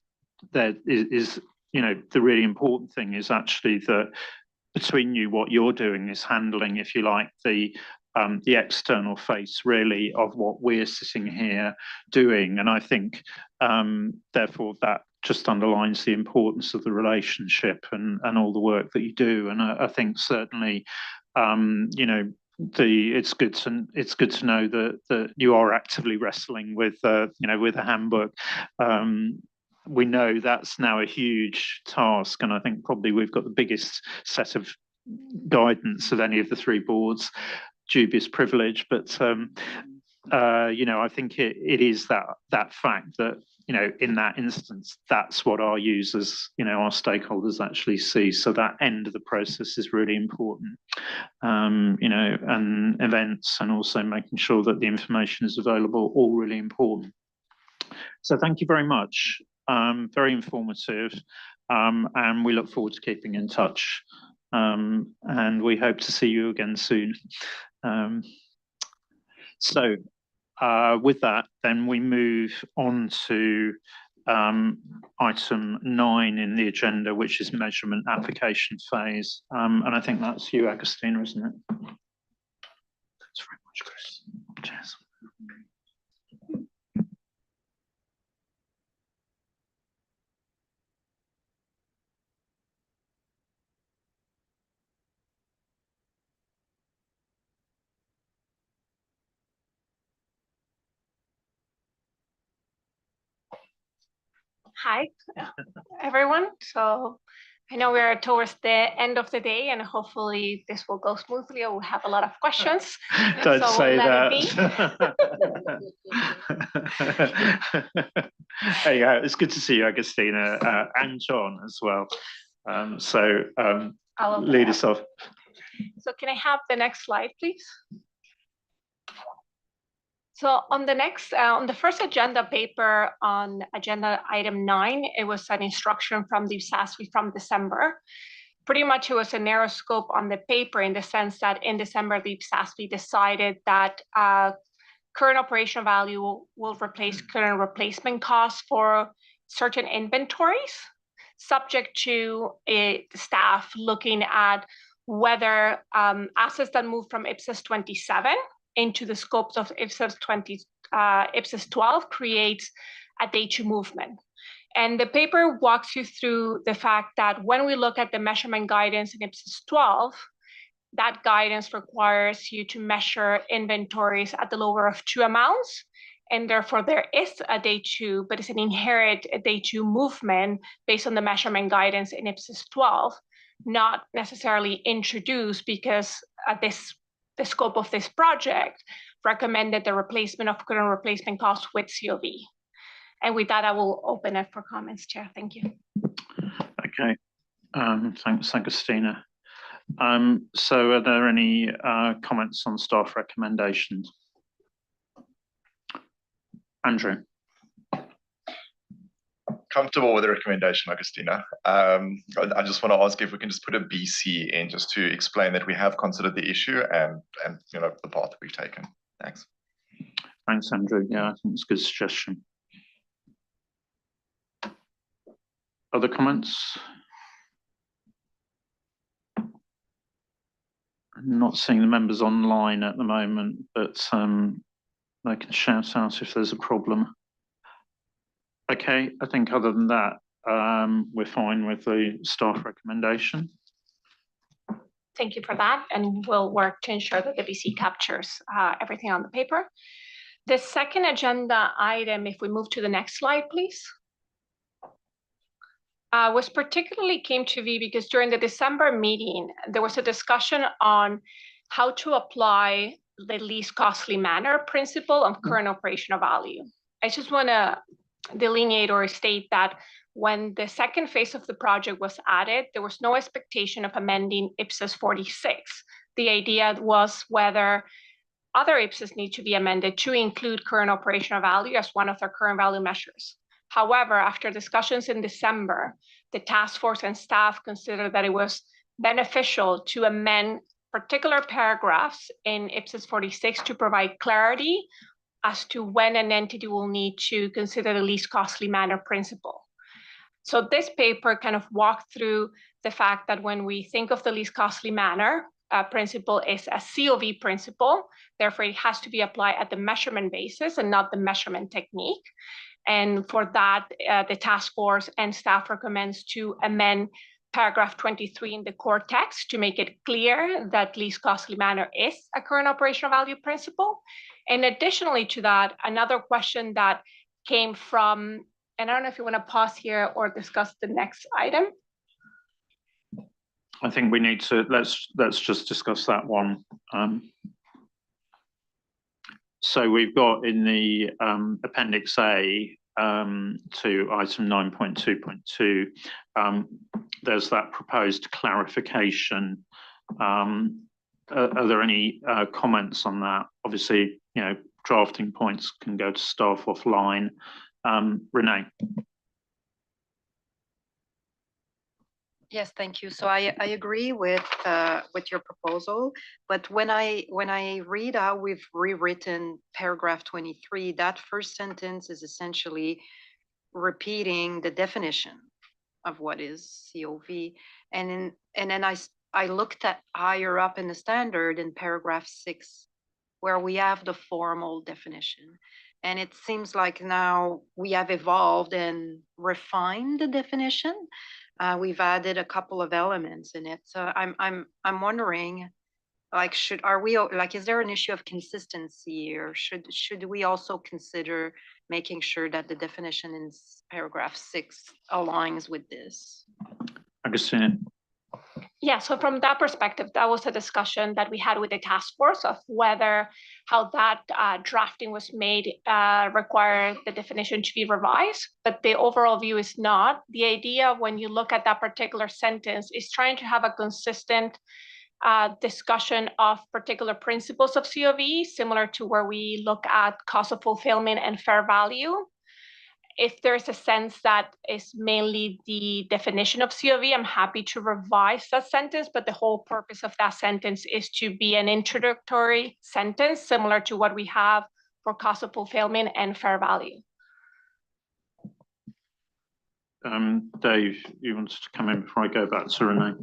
S1: there is, the really important thing is actually that between you, what you're doing is handling, if you like, the external face really of what we're sitting here doing. And I think, therefore, that just underlines the importance of the relationship and all the work that you do. And I think certainly, it's good to know that you are actively wrestling with with a handbook. we know that's now a huge task, and I think probably we've got the biggest set of guidance of any of the three boards. Dubious privilege, but I think it is that fact that in that instance, that's what our users, our stakeholders actually see. So that end of the process is really important, and events and also making sure that the information is available, all really important. So thank you very much. Very informative, and we look forward to keeping in touch. And we hope to see you again soon. So with that, then we move on to item 9 in the agenda, which is measurement application phase. And I think that's you, Agustina, isn't it? Thanks very much, Chris. Cheers.
S4: Hi, everyone. So I know we're towards the end of the day, and hopefully this will go smoothly, or we'll have a lot of questions.
S1: Don't
S4: so
S1: say
S4: we'll
S1: that. There you go. It's good to see you, Agustina, and John as well. Lead us off.
S4: So can I have the next slide, please? So on the first agenda paper, on agenda item 9, it was an instruction from the IPSASB from December. Pretty much it was a narrow scope on the paper, in the sense that in December, the IPSASB decided that current operational value will replace current replacement costs for certain inventories, subject to staff looking at whether assets that move from IPSAS 27 into the scopes of IPSAS 12 creates a day 2 movement. And the paper walks you through the fact that when we look at the measurement guidance in IPSAS 12, that guidance requires you to measure inventories at the lower of 2 amounts. And therefore there is a day 2, but it's an inherent day 2 movement based on the measurement guidance in IPSAS 12, not necessarily introduced because the scope of this project recommended the replacement of current replacement costs with COV. And with that, I will open it for comments, Chair. Thank you.
S1: Okay, thanks, Agustina. So are there any comments on staff recommendations? Andrew.
S19: Comfortable with the recommendation, Agustina. I just want to ask if we can just put a BC in, just to explain that we have considered the issue and the path that we've taken. Thanks.
S1: Thanks, Andrew. Yeah, I think it's a good suggestion. Other comments? I'm not seeing the members online at the moment, but they can shout out if there's a problem. Okay, I think other than that, we're fine with the staff recommendation.
S4: Thank you for that, and we'll work to ensure that the BC captures everything on the paper. The second agenda item, if we move to the next slide, please, was particularly came to be because during the December meeting, there was a discussion on how to apply the least costly manner principle of current operational value. I just want to delineate or state that when the second phase of the project was added, there was no expectation of amending IPSAS 46. The idea was whether other IPSAS need to be amended to include current operational value as one of their current value measures. However, after discussions in December, the task force and staff considered that it was beneficial to amend particular paragraphs in IPSAS 46 to provide clarity as to when an entity will need to consider the least costly manner principle. So this paper kind of walked through the fact that when we think of the least costly manner principle is a COV principle, therefore it has to be applied at the measurement basis and not the measurement technique. And for that, the task force and staff recommends to amend paragraph 23 in the core text to make it clear that least costly manner is a current operational value principle. And additionally to that, another question that came from And I don't know if you want to pause here or discuss the next item.
S1: I think we need to, let's just discuss that one. So we've got in the Appendix A to item 9.2.2, there's that proposed clarification. Are there any comments on that? Obviously, drafting points can go to staff offline. Renee.
S16: Yes, thank you. So I agree with your proposal, but when I read how we've rewritten paragraph 23, that first sentence is essentially repeating the definition of what is COV, and then I looked at higher up in the standard in paragraph 6, where we have the formal definition, and it seems like now we have evolved and refined the definition. We've added a couple of elements in it. So I'm wondering, like, is there an issue of consistency, or should we also consider making sure that the definition in paragraph 6 aligns with this?
S1: Agustina.
S4: Yeah, so from that perspective, that was a discussion that we had with the task force of whether how that drafting was made required the definition to be revised, but the overall view is not. The idea when you look at that particular sentence is trying to have a consistent discussion of particular principles of COV, similar to where we look at cost of fulfillment and fair value. If there's a sense that is mainly the definition of COV, I'm happy to revise that sentence, but the whole purpose of that sentence is to be an introductory sentence, similar to what we have for cost of fulfillment and fair value.
S1: Dave, you wanted to come in before I go back to Renee?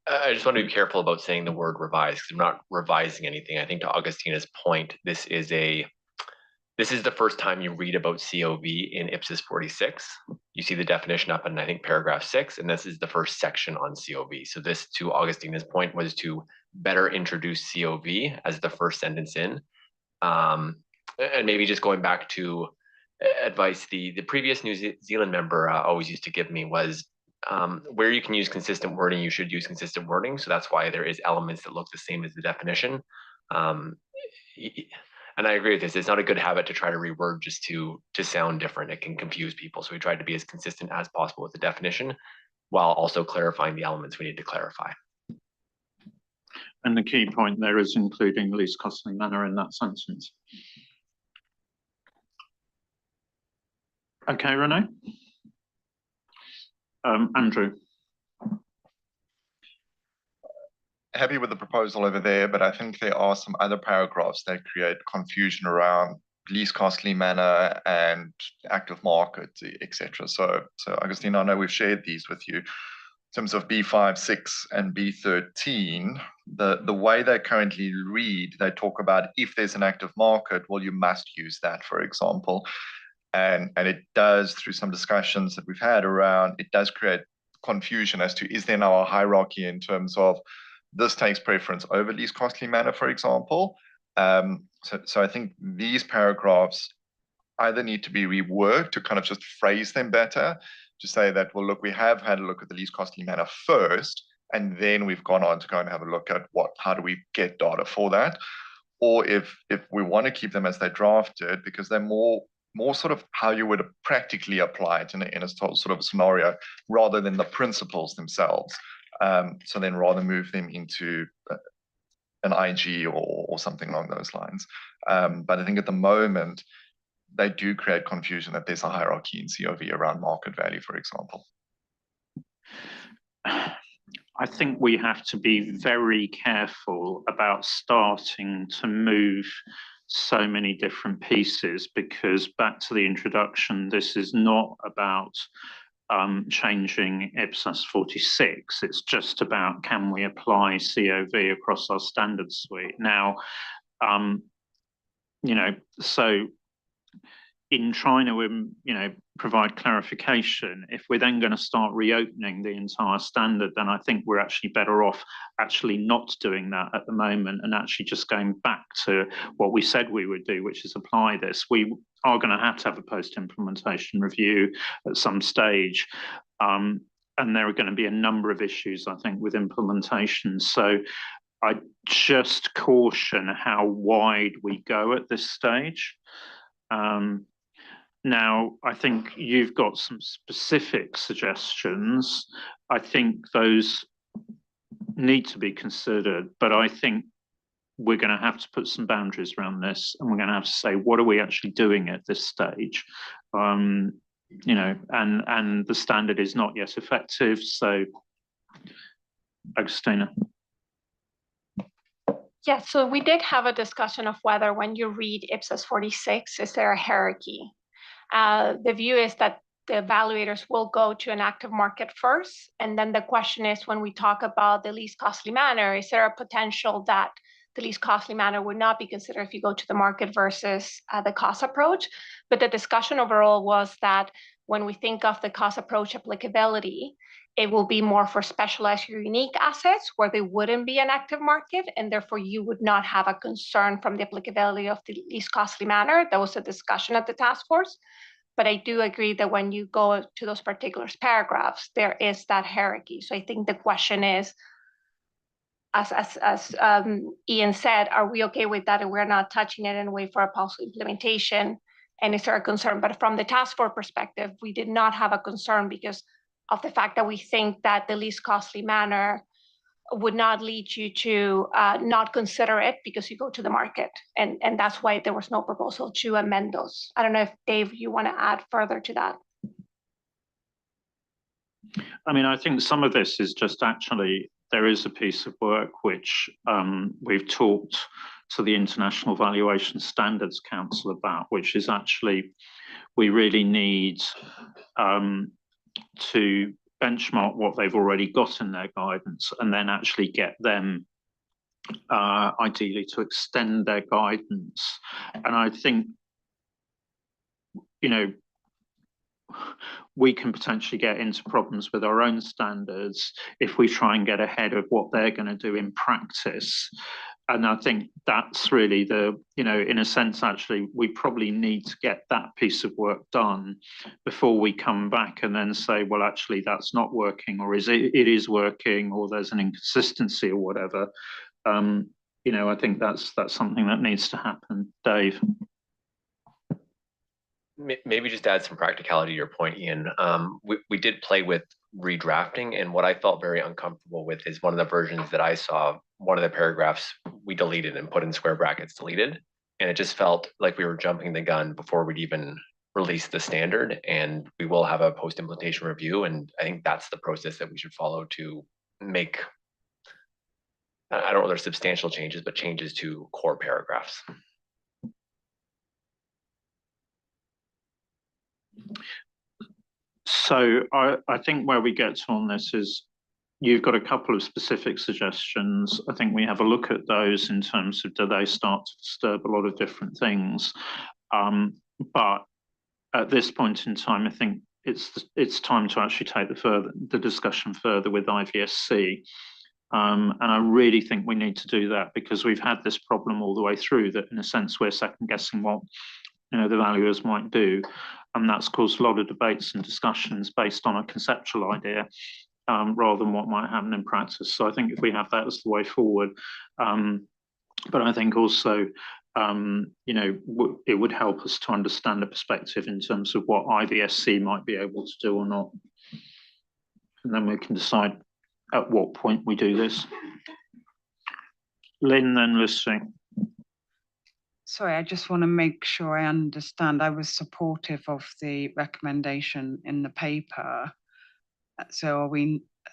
S20: I just want to be careful about saying the word revise, because I'm not revising anything. I think to Augustina's point, this is the first time you read about COV in IPSAS 46. You see the definition up in, I think, paragraph 6, and this is the first section on COV. So this, to Augustina's point, was to better introduce COV as the first sentence in. And maybe just going back to advice the previous New Zealand member always used to give me was, where you can use consistent wording, you should use consistent wording. So that's why there is elements that look the same as the definition. And I agree with this. It's not a good habit to try to reword just to sound different. It can confuse people. So we tried to be as consistent as possible with the definition while also clarifying the elements we need to clarify.
S1: And the key point there is including least costly manner in that sentence. Okay, Renee? Andrew.
S19: Happy with the proposal over there, but I think there are some other paragraphs that create confusion around least costly manner and active market, etc. So Agustina, I know we've shared these with you. In terms of B5, 6, and B13, the way they currently read, they talk about if there's an active market, well, you must use that, for example. And it does, through some discussions that we've had around, it does create confusion as to, is there now a hierarchy in terms of this takes preference over least costly manner, for example. So I think these paragraphs either need to be reworked to kind of just phrase them better, to say that, well, look, we have had a look at the least costly manner first, and then we've gone on to go and have a look at how do we get data for that. Or if we want to keep them as they're drafted, because they're more sort of how you would practically apply it in a sort of a scenario, rather than the principles themselves. So then rather move them into an IG or something along those lines. But I think at the moment, they do create confusion that there's a hierarchy in COV around market value, for example.
S1: I think we have to be very careful about starting to move so many different pieces, because back to the introduction, this is not about changing IPSAS 46. It's just about, can we apply COV across our standard suite? Now, so in trying to, provide clarification, if we're then going to start reopening the entire standard, then I think we're actually better off actually not doing that at the moment, and actually just going back to what we said we would do, which is apply this. are going to have a post-implementation review at some stage. And there are going to be a number of issues, I think, with implementation. So I just caution how wide we go at this stage. Now, I think you've got some specific suggestions. I think those need to be considered, but I think we're going to have to put some boundaries around this, and we're going to have to say, what are we actually doing at this stage? You know, and the standard is not yet effective. So, Agustina.
S4: Yeah, so we did have a discussion of whether when you read IPSAS 46, is there a hierarchy? The view is that the evaluators will go to an active market first. And then the question is, when we talk about the least costly manner, is there a potential that the least costly manner would not be considered if you go to the market versus the cost approach? But the discussion overall was that when we think of the cost approach applicability, it will be more for specialized or unique assets where there wouldn't be an active market, and therefore you would not have a concern from the applicability of the least costly manner. That was a discussion at the task force. But I do agree that when you go to those particular paragraphs, there is that hierarchy. So I think the question is, as Ian said, are we okay with that and we're not touching it and wait for a possible implementation? And is there a concern? But from the task force perspective, we did not have a concern because of the fact that we think that the least costly manner would not lead you to not consider it because you go to the market. And that's why there was no proposal to amend those. I don't know if, Dave, you want to add further to that.
S1: I mean, I think some of this is just actually, there is a piece of work which we've talked to the International Valuation Standards Council about, which is actually, we really need to benchmark what they've already got in their guidance and then actually get them ideally to extend their guidance. And I think, you know, we can potentially get into problems with our own standards if we try and get ahead of what they're going to do in practice. And I think that's really the, you know, in a sense, actually, we probably need to get that piece of work done before we come back and then say, well, actually, that's not working, or it is working, or there's an inconsistency or whatever. You know, I think that's something that needs to happen. Dave.
S20: Maybe just add some practicality to your point, Ian. We did play with redrafting, and what I felt very uncomfortable with is one of the versions that I saw, one of the paragraphs we deleted and put in square brackets deleted, and it just felt like we were jumping the gun before we'd even release the standard. And we will have a post-implementation review, and I think that's the process that we should follow to make, I don't know if there's substantial changes, but changes to core paragraphs.
S1: So I think where we get to on this is you've got a couple of specific suggestions. I think we have a look at those in terms of, do they start to disturb a lot of different things? But at this point in time, I think it's time to actually take the discussion further with IVSC. And I really think we need to do that because we've had this problem all the way through, that in a sense we're second guessing what, you know, the valuers might do. And that's caused a lot of debates and discussions based on a conceptual idea rather than what might happen in practice. So I think if we have that as the way forward, but I think also, you know, it would help us to understand a perspective in terms of what IVSC might be able to do or not. And then we can decide at what point we do this. Lynn, then Lucy.
S2: Sorry, I just want to make sure I understand. I was supportive of the recommendation in the paper. So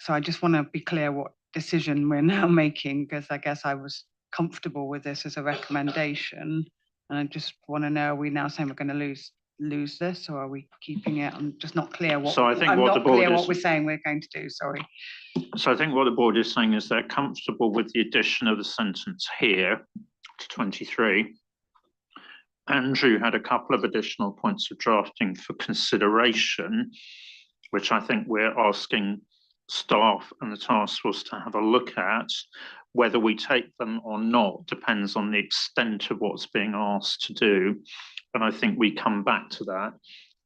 S2: I just want to be clear what decision we're now making, because I guess I was comfortable with this as a recommendation. And I just want to know, are we now saying we're going to lose this, or are we keeping it? I'm just not clear what.
S1: So I think
S2: I'm
S1: what
S2: not
S1: the board
S2: clear
S1: is,
S2: what we're saying we're going to do. Sorry.
S1: So I think what the board is saying is they're comfortable with the addition of the sentence here to 23. Andrew had a couple of additional points of drafting for consideration, which I think we're asking staff and the task force to have a look at. Whether we take them or not depends on the extent of what's being asked to do. And I think we come back to that.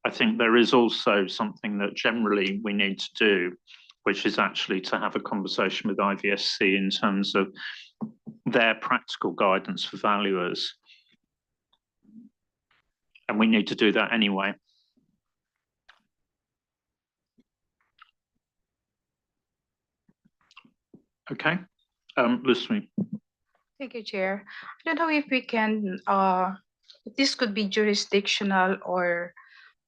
S1: I think there is also something that generally we need to do, which is actually to have a conversation with IPSASB in terms of their practical guidance for valuers. And we need to do that anyway. Okay, Lucy.
S18: Thank you, Chair. I don't know if we can, if this could be jurisdictional or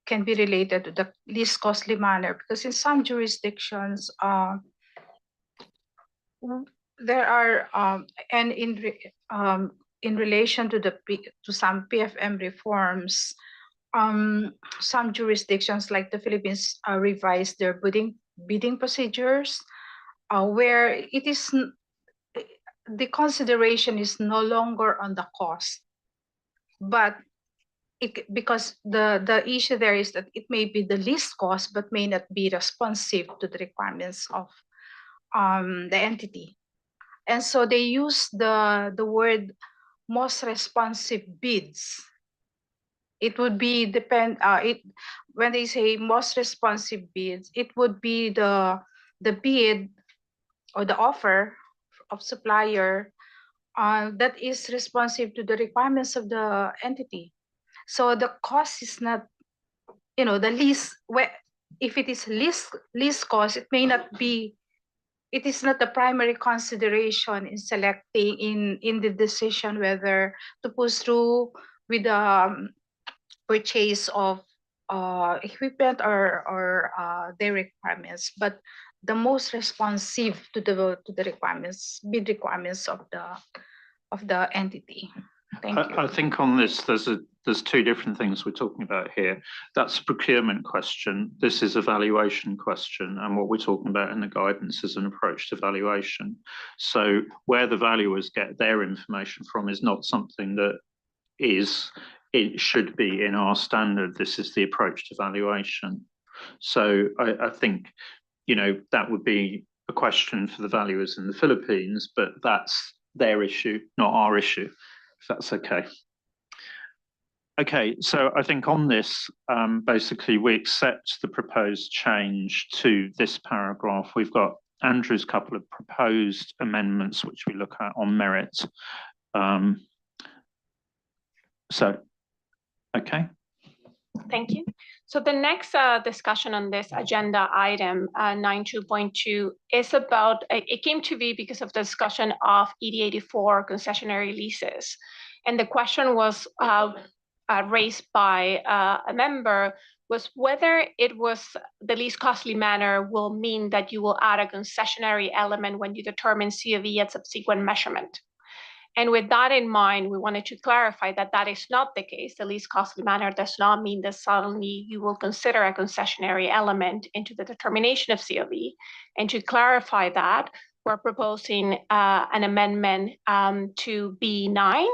S18: can be related to the least costly manner, because in some jurisdictions, there are, and in relation to some PFM reforms, some jurisdictions like the Philippines revised their bidding procedures, where it is the consideration is no longer on the cost, but because the issue there is that it may be the least cost but may not be responsive to the requirements of the entity. And so they use the word most responsive bids. It would be when they say most responsive bids, it would be the bid or the offer of supplier that is responsive to the requirements of the entity. So the cost is not, the least. If it is least cost, it may not be. It is not the primary consideration in selecting in the decision whether to push through with the purchase of equipment or their requirements, but the most responsive to the requirements, bid requirements of the entity. Thank you.
S1: I think on this, there's two different things we're talking about here. That's a procurement question. This is a valuation question, and what we're talking about in the guidance is an approach to valuation. So where the valuers get their information from is not something that it should be in our standard. This is the approach to valuation. So I think, that would be a question for the valuers in the Philippines, but that's their issue, not our issue, if that's okay. Okay, so I think on this, basically we accept the proposed change to this paragraph. We've got Andrew's couple of proposed amendments, which we look at on merit. Okay.
S4: Thank you. So the next discussion on this agenda item 9.2.2 is about, it came to be because of the discussion of ED84 concessionary leases. And the question was raised by a member was whether it was the least costly manner will mean that you will add a concessionary element when you determine COV at subsequent measurement. And with that in mind, we wanted to clarify that that is not the case. The least costly manner does not mean that suddenly you will consider a concessionary element into the determination of COV. And to clarify that, we're proposing an amendment to B9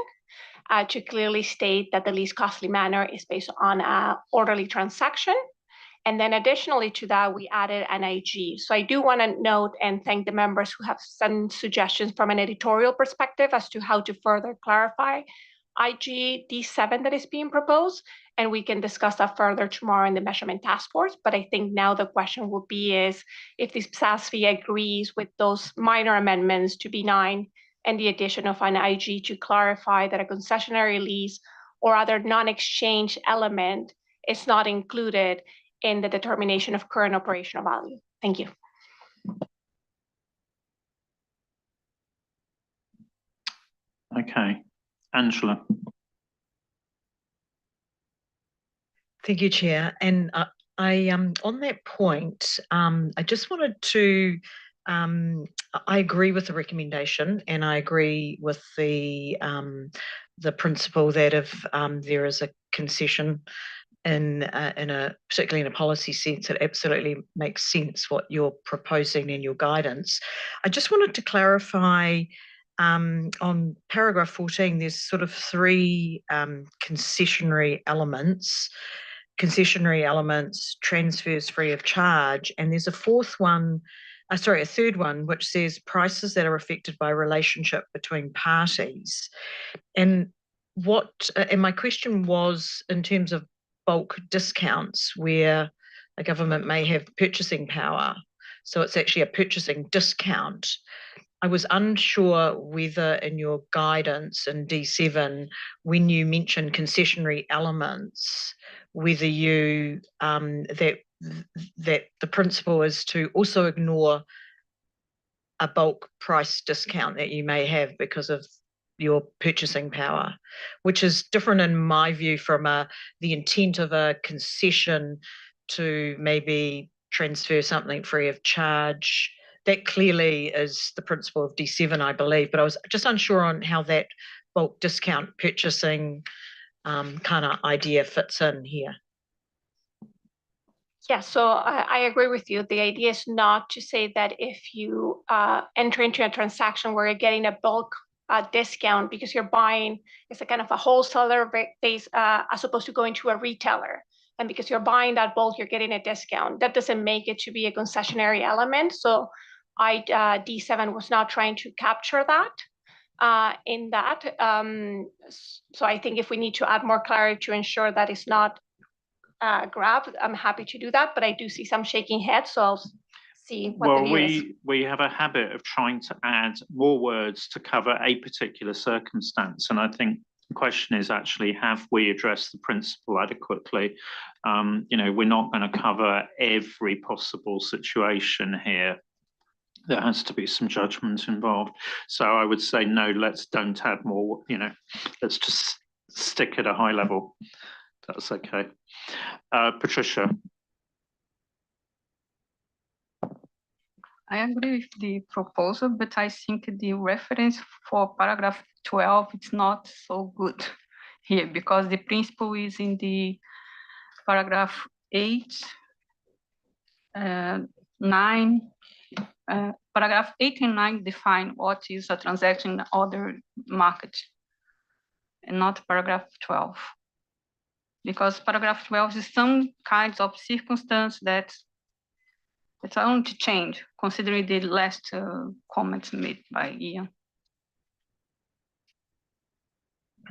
S4: to clearly state that the least costly manner is based on an orderly transaction. And then additionally to that, we added an IG. So I do want to note and thank the members who have sent suggestions from an editorial perspective as to how to further clarify IG D7 that is being proposed. And we can discuss that further tomorrow in the measurement task force. But I think now the question will be is if the IPSASB agrees with those minor amendments to B9 and the addition of an IG to clarify that a concessionary lease or other non-exchange element is not included in the determination of current operational value. Thank you.
S1: Okay, Angela.
S13: Thank you, Chair. And I on that point, I just wanted to, I agree with the recommendation, and I agree with the principle that if there is a concession particularly in a policy sense, it absolutely makes sense what you're proposing in your guidance. I just wanted to clarify on paragraph 14, there's sort of three concessionary elements, transfers free of charge, and there's a fourth one sorry, a third one, which says prices that are affected by relationship between parties. And my question was in terms of bulk discounts where a government may have purchasing power. So it's actually a purchasing discount. I was unsure whether in your guidance in D7, when you mention concessionary elements, whether you that the principle is to also ignore a bulk price discount that you may have because of your purchasing power, which is different in my view from the intent of a concession to maybe transfer something free of charge. That clearly is the principle of D7, I believe, but I was just unsure on how that bulk discount purchasing kind of idea fits in here.
S4: Yeah, so I agree with you. The idea is not to say that if you enter into a transaction where you're getting a bulk discount because you're buying, it's a kind of a wholesaler base as opposed to going to a retailer. And because you're buying that bulk, you're getting a discount. That doesn't make it to be a concessionary element. So D7 was not trying to capture that in that. So I think if we need to add more clarity to ensure that it's not grabbed, I'm happy to do that, but I do see some shaking heads, so I'll see what the view is.
S1: We have a habit of trying to add more words to cover a particular circumstance, and I think the question is actually, have we addressed the principle adequately? We're not going to cover every possible situation here. There has to be some judgment involved. So I would say, no, don't add more, let's just stick at a high level. That's okay. Patricia.
S9: I agree with the proposal, but I think the reference for paragraph 12 is not so good here because the principle is in the paragraph 8, 9. Paragraph 8 and 9 define what is a transaction in other market and not paragraph 12. Because paragraph 12 is some kinds of circumstance that are going to change, considering the last comments made by Ian.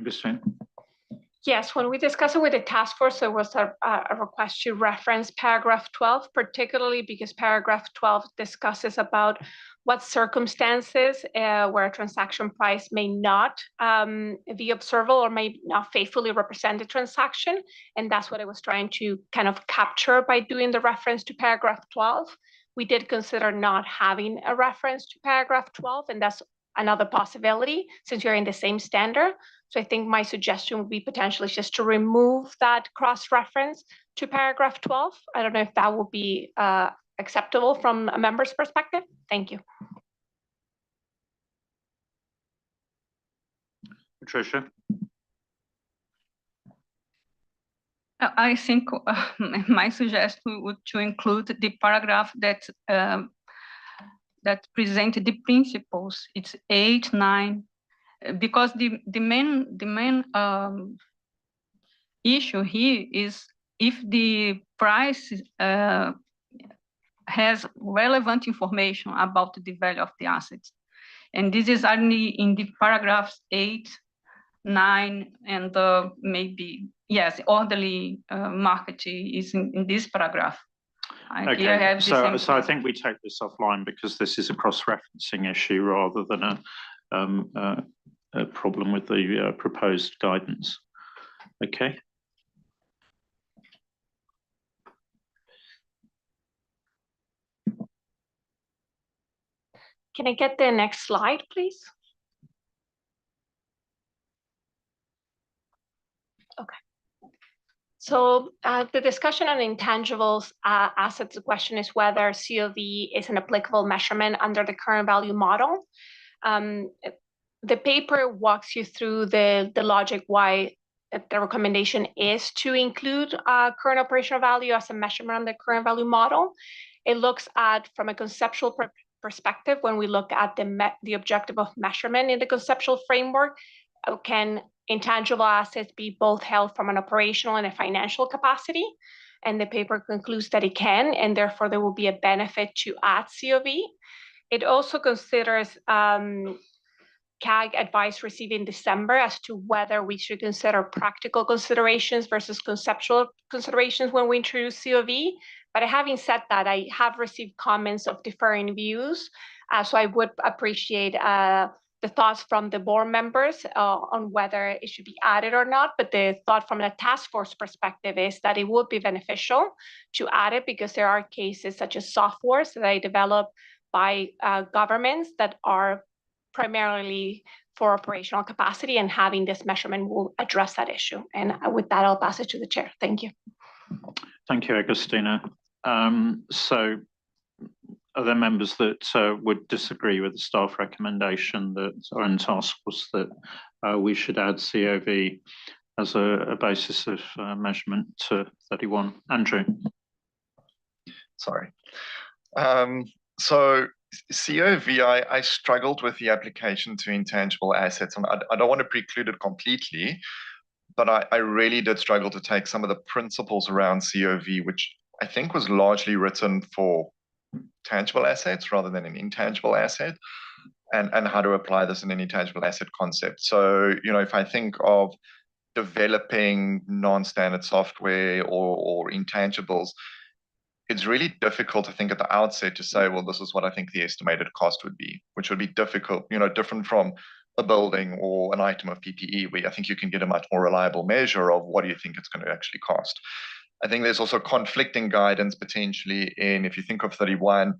S1: Augustine?
S4: Yes, when we discussed it with the task force, there was a request to reference paragraph 12, particularly because paragraph 12 discusses about what circumstances where a transaction price may not be observable or may not faithfully represent the transaction. And that's what I was trying to kind of capture by doing the reference to paragraph 12. We did consider not having a reference to paragraph 12, and that's another possibility since you're in the same standard. So I think my suggestion would be potentially just to remove that cross-reference to paragraph 12. I don't know if that would be acceptable from a member's perspective. Thank you.
S1: Patricia?
S9: I think my suggestion would to include the paragraph that that present the principles. It's 8, 9, because the main issue here is if the price has relevant information about the value of the assets. And this is only in the paragraphs 8, 9, and maybe, yes, orderly market is in this paragraph.
S1: Okay, so I think we take this offline because this is a cross-referencing issue rather than a problem with the proposed guidance. Okay.
S4: Can I get the next slide, please? Okay. So the discussion on intangibles assets, the question is whether COV is an applicable measurement under the current value model. The paper walks you through the logic why the recommendation is to include current operational value as a measurement on the current value model. It looks at, from a conceptual perspective, when we look at the objective of measurement in the conceptual framework, can intangible assets be both held from an operational and a financial capacity? and the paper concludes that it can, and therefore there will be a benefit to add COV. It also considers CAG advice received in December as to whether we should consider practical considerations versus conceptual considerations when we introduce COV. But having said that, I have received comments of differing views. So I would appreciate the thoughts from the board members on whether it should be added or not. But the thought from a task force perspective is that it would be beneficial to add it because there are cases such as softwares that are developed by governments that are primarily for operational capacity, and having this measurement will address that issue. And with that, I'll pass it to the chair. Thank you.
S1: Thank you, Agustina. So are there members that would disagree with the staff recommendation that are in task force that we should add COV as a basis of measurement to 31? Andrew.
S19: Sorry. So COV, I struggled with the application to intangible assets, and I don't want to preclude it completely, but I really did struggle to take some of the principles around COV, which I think was largely written for tangible assets rather than an intangible asset, and how to apply this in an intangible asset concept. So, you know, if I think of developing non-standard software or intangibles, it's really difficult, I think, at the outset to say, well, this is what I think the estimated cost would be, which would be difficult, you know, different from a building or an item of PPE, where I think you can get a much more reliable measure of what do you think it's going to actually cost. I think there's also conflicting guidance potentially in, if you think of 31,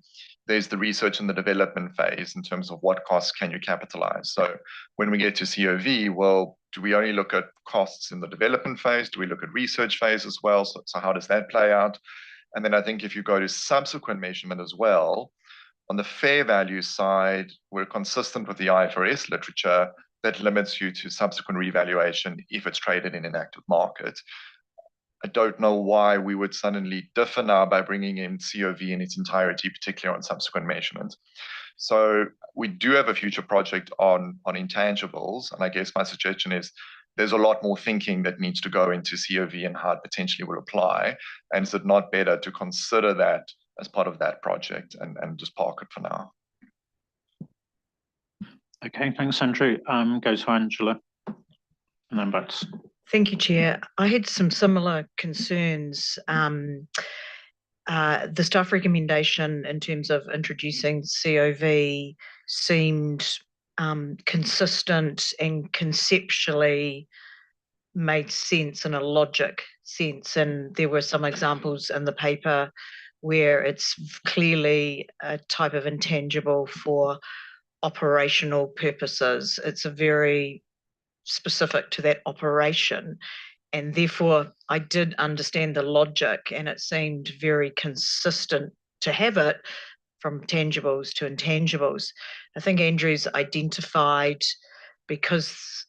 S19: there's the research and the development phase in terms of what costs can you capitalize. So when we get to COV, well, do we only look at costs in the development phase? Do we look at research phase as well? So how does that play out? And then I think if you go to subsequent measurement as well, on the fair value side, we're consistent with the IFRS literature that limits you to subsequent revaluation if it's traded in an active market. I don't know why we would suddenly differ now by bringing in COV in its entirety, particularly on subsequent measurement. So we do have a future project on intangibles, and I guess my suggestion is there's a lot more thinking that needs to go into COV and how it potentially will apply. And is it not better to consider that as part of that project and just park it for now?
S1: Okay, thanks, Andrew. Go to Angela, and then back to...
S13: Thank you, Chair. I had some similar concerns. The staff recommendation in terms of introducing COV seemed consistent and conceptually made sense in a logic sense. And there were some examples in the paper where it's clearly a type of intangible for operational purposes. It's a very specific to that operation. And therefore, I did understand the logic, and it seemed very consistent to have it from tangibles to intangibles. I think Andrew's identified, because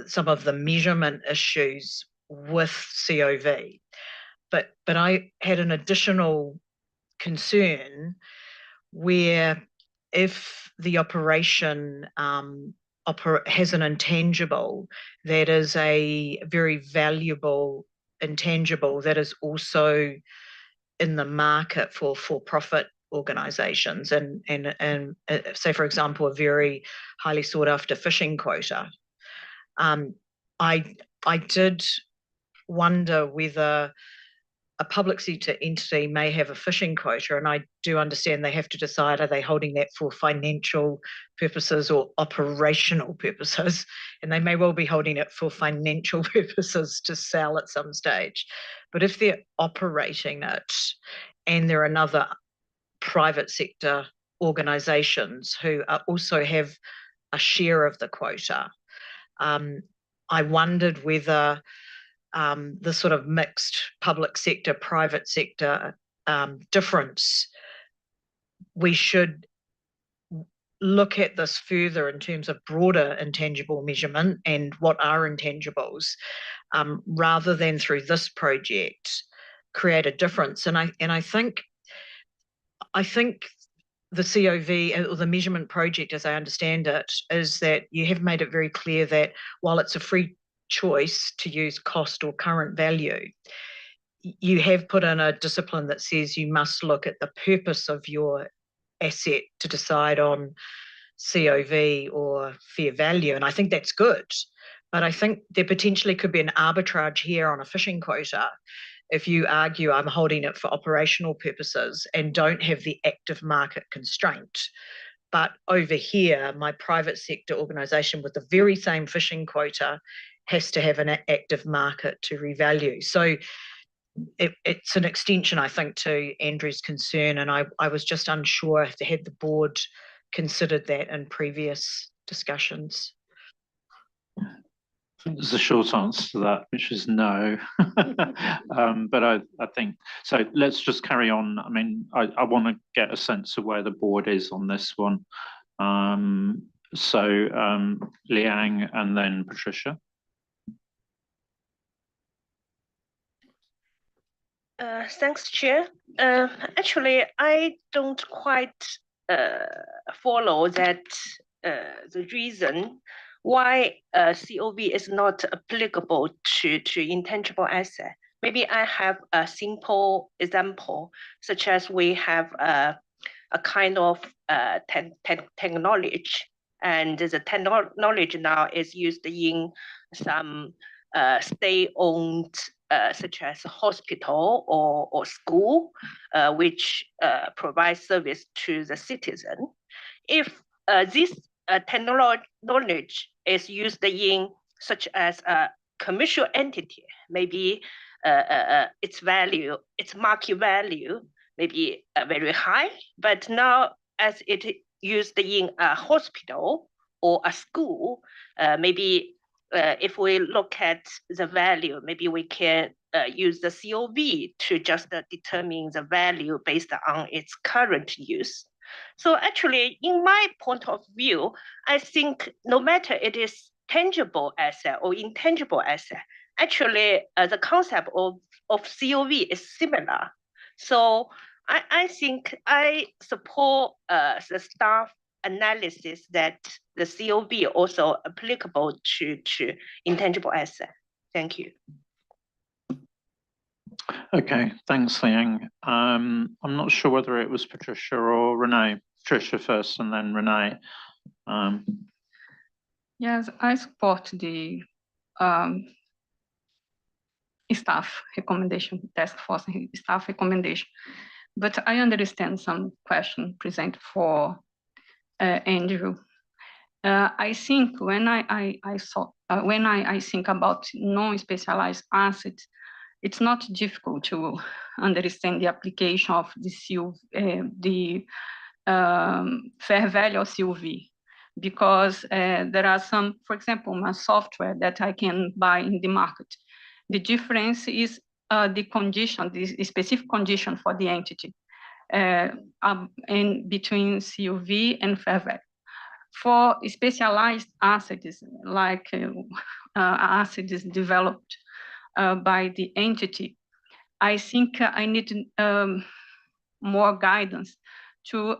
S13: some of the measurement issues with COV, but I had an additional concern where if the operation has an intangible that is a very valuable intangible that is also in the market for for-profit organisations, and say, for example, a very highly sought after fishing quota. I did wonder whether a public sector entity may have a fishing quota, and I do understand they have to decide, are they holding that for financial purposes or operational purposes? And they may well be holding it for financial purposes to sell at some stage. But if they're operating it and there are another private sector organisations who also have a share of the quota, I wondered whether the sort of mixed public sector, private sector difference, we should look at this further in terms of broader intangible measurement and what are intangibles, rather than through this project create a difference. And I think the COV or the measurement project, as I understand it, is that you have made it very clear that while it's a free choice to use cost or current value, you have put in a discipline that says you must look at the purpose of your asset to decide on COV or fair value, and I think that's good. But I think there potentially could be an arbitrage here on a fishing quota if you argue I'm holding it for operational purposes and don't have the active market constraint. But over here, my private sector organisation with the very same fishing quota has to have an active market to revalue. So it's an extension, I think, to Andrew's concern, and I was just unsure if had the board considered that in previous discussions.
S1: There's a short answer to that, which is no. But I think, so let's just carry on. I mean, I want to get a sense of where the board is on this one. Liang and then Patricia.
S10: Thanks, Chair. Actually, I don't quite follow that the reason why COV is not applicable to intangible asset. Maybe I have a simple example, such as we have a kind of technology, and the technology now is used in some state-owned, such as a hospital or school, which provides service to the citizen. If this knowledge is used in such as a commercial entity, maybe its value, its market value, maybe very high, but now as it used in a hospital or a school, maybe if we look at the value, maybe we can use the COV to just determine the value based on its current use. So actually, in my point of view, I think no matter it is tangible asset or intangible asset, actually the concept of COV is similar. So I think I support the staff analysis that the COV also applicable to intangible asset. Thank you.
S1: Okay, thanks, Liang. I'm not sure whether it was Patricia or Renee. Patricia first and then Renee.
S9: Yes, I support the staff recommendation, task force staff recommendation. But I understand some question presented for Andrew. I think when I think about non-specialized assets, it's not difficult to understand the application of the fair value of COV, because there are some, for example, my software that I can buy in the market. The difference is the condition, the specific condition for the entity in between COV and fair value. For specialized assets, like assets developed by the entity, I think I need more guidance to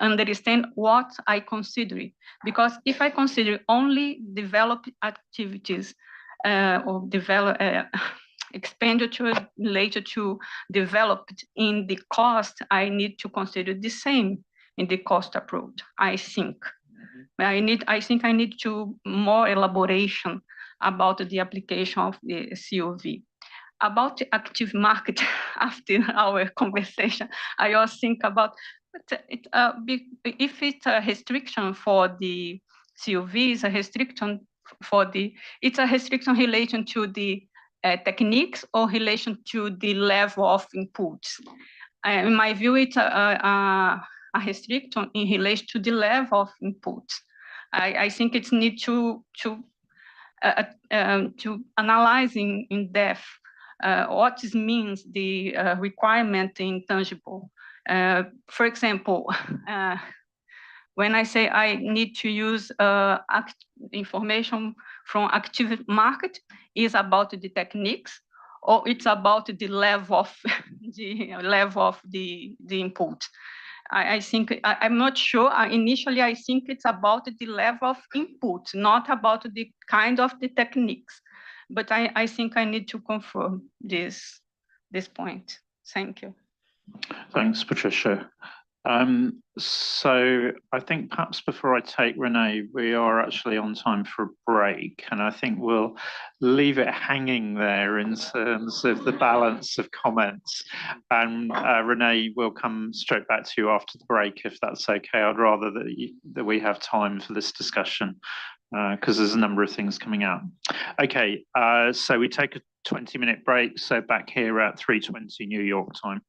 S9: understand what I consider it. Because if I consider only developed activities or develop expenditure related to developed in the cost, I need to consider the same in the cost approach, I think. I think I need to more elaboration about the application of the COV. About the active market, after our conversation, I also think about if it's a restriction for the COV, it's a restriction for the, it's a restriction relation to the techniques or relation to the level of inputs. In my view, it's a restriction in relation to the level of inputs. I think it's need to analyze in depth what this means, the requirement intangible. For example, when I say I need to use information from active market, is about the techniques, or it's about the level of the input. I think I'm not sure. Initially, I think it's about the level of input, not about the kind of the techniques. But I think I need to confirm this this point. Thank you.
S1: Thanks, Patricia. So I think perhaps before I take Renee, we are actually on time for a break, and I think we'll leave it hanging there in terms of the balance of comments. And Renee, will come straight back to you after the break, if that's okay. I'd rather that we have time for this discussion because there's a number of things coming out. Okay, so we take a 20-minute break, so back here at 3:20 New York time.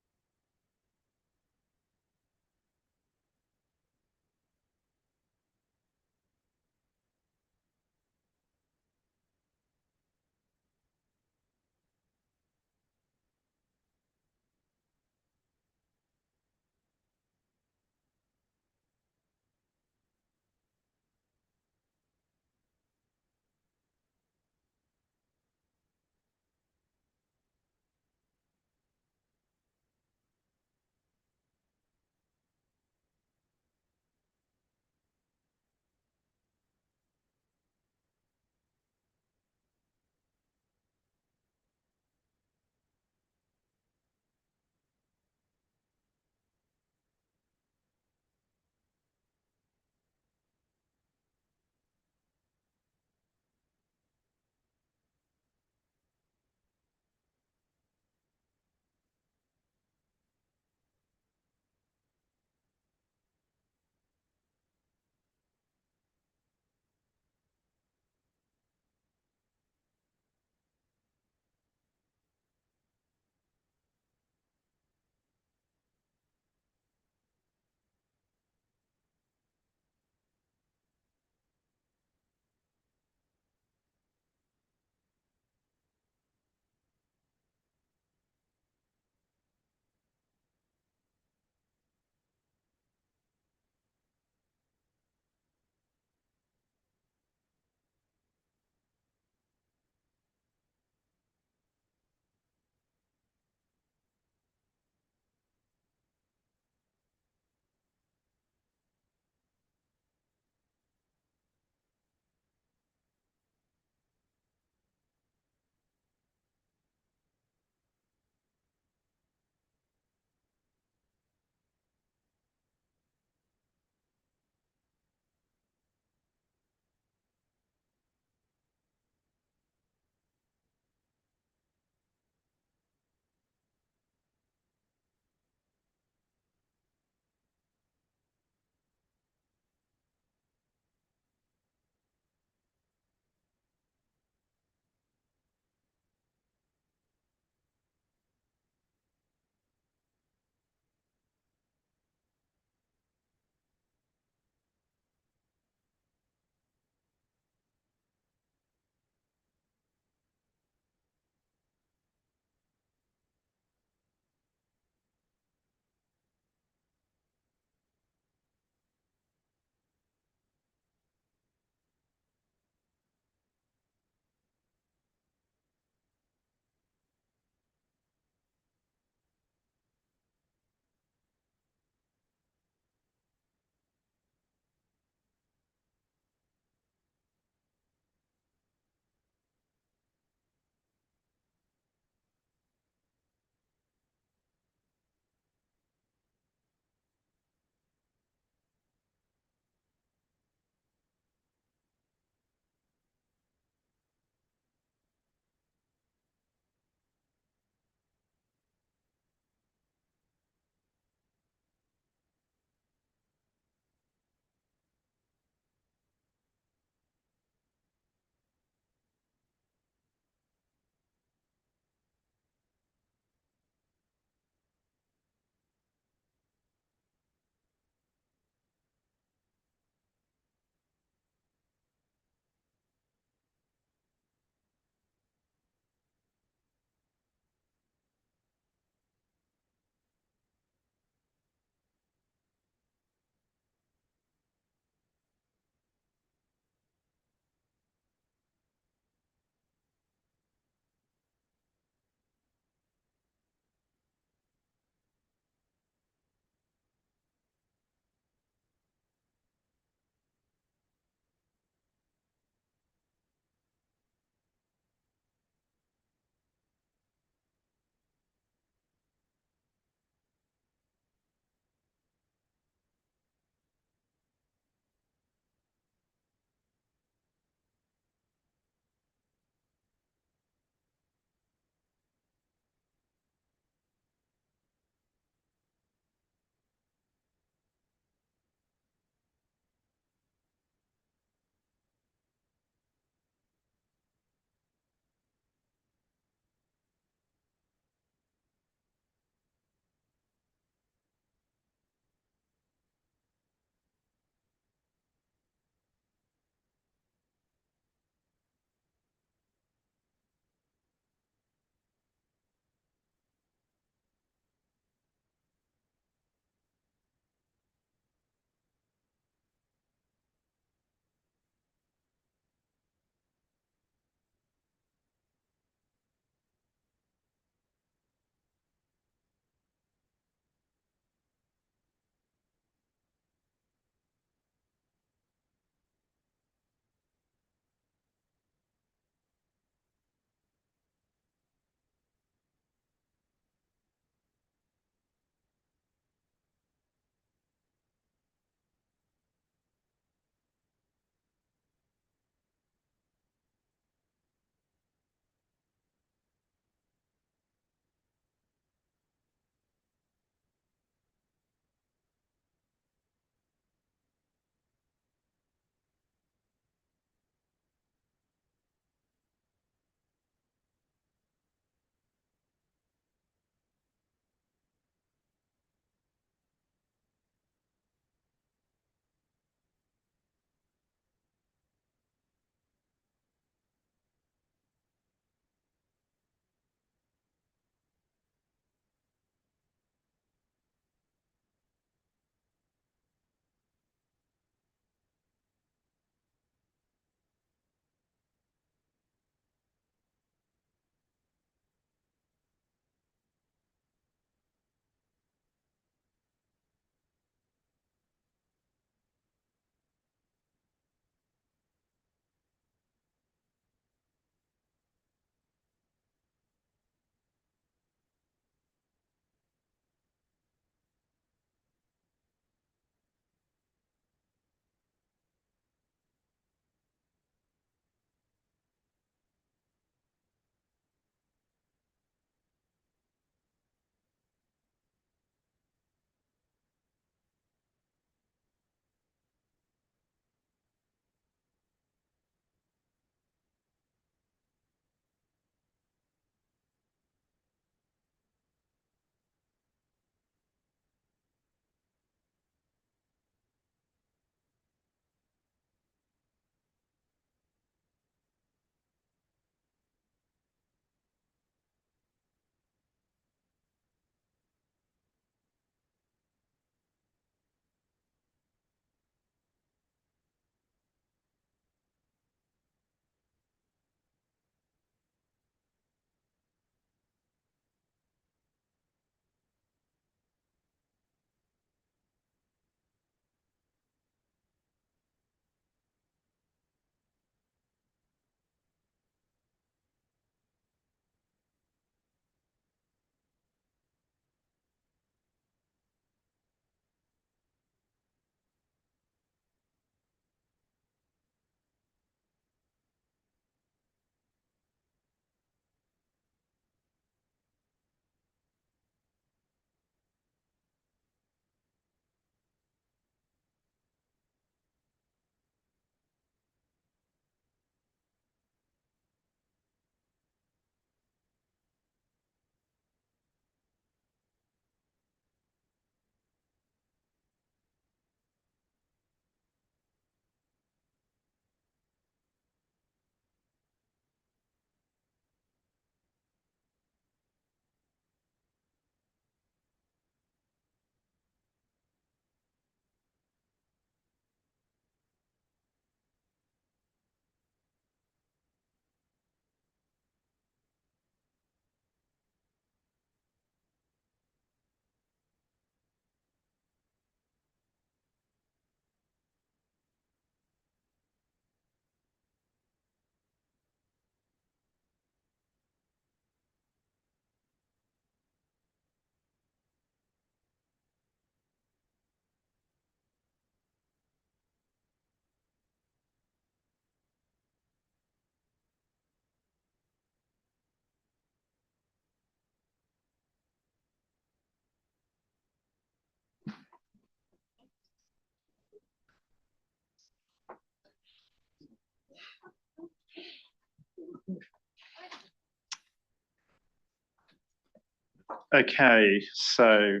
S1: Okay, so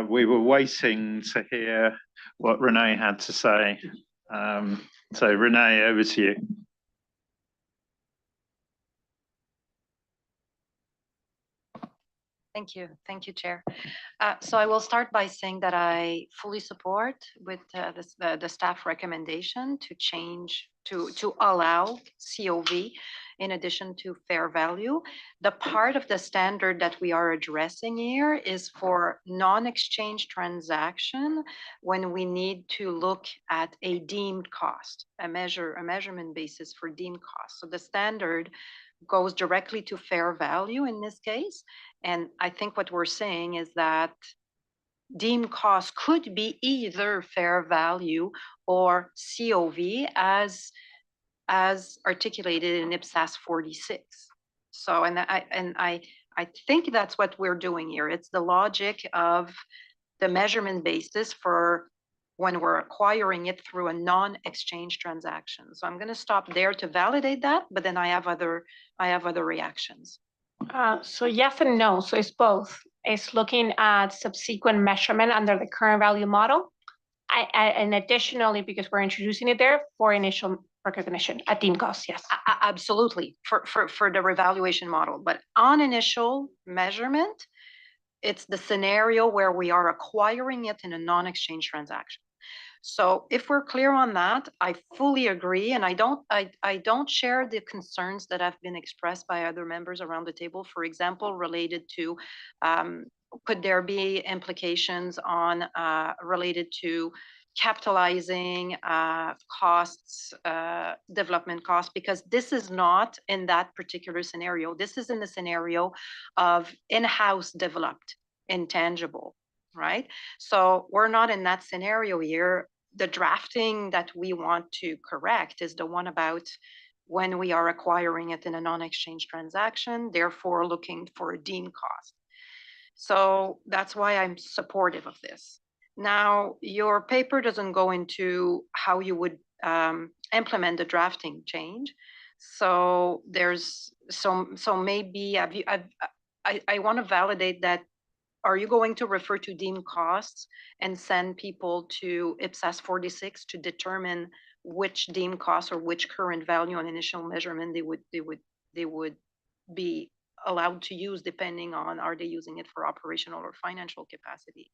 S1: we were waiting to hear what Renee had to say. So Renee, over to you.
S16: Thank you, Chair. So I will start by saying that I fully support with the staff recommendation to change to allow COV in addition to fair value. The part of the standard that we are addressing here is for non-exchange transaction when we need to look at a deemed cost, a measurement basis for deemed cost. So the standard goes directly to fair value in this case. And I think what we're saying is that deemed cost could be either fair value or COV as articulated in IPSAS 46. So, and I think that's what we're doing here. It's the logic of the measurement basis for when we're acquiring it through a non-exchange transaction. So I'm going to stop there to validate that, but then I have other reactions.
S4: So yes and no. So it's both. It's looking at subsequent measurement under the current value model. And additionally, because we're introducing it there for initial recognition at deemed cost, yes.
S16: Absolutely, for the revaluation model. But on initial measurement, it's the scenario where we are acquiring it in a non-exchange transaction. So if we're clear on that, I fully agree, and I don't share the concerns that have been expressed by other members around the table. For example, related to could there be implications on related to capitalizing costs, development costs, because this is not in that particular scenario. This is in the scenario of in-house developed intangible, right? So we're not in that scenario here. The drafting that we want to correct is the one about when we are acquiring it in a non-exchange transaction, therefore looking for a deemed cost. So that's why I'm supportive of this. Now, your paper doesn't go into how you would implement the drafting change. So there's so maybe I want to validate that. Are you going to refer to deemed costs and send people to IPSAS 46 to determine which deemed costs or which current value on initial measurement they would be allowed to use, depending on are they using it for operational or financial capacity?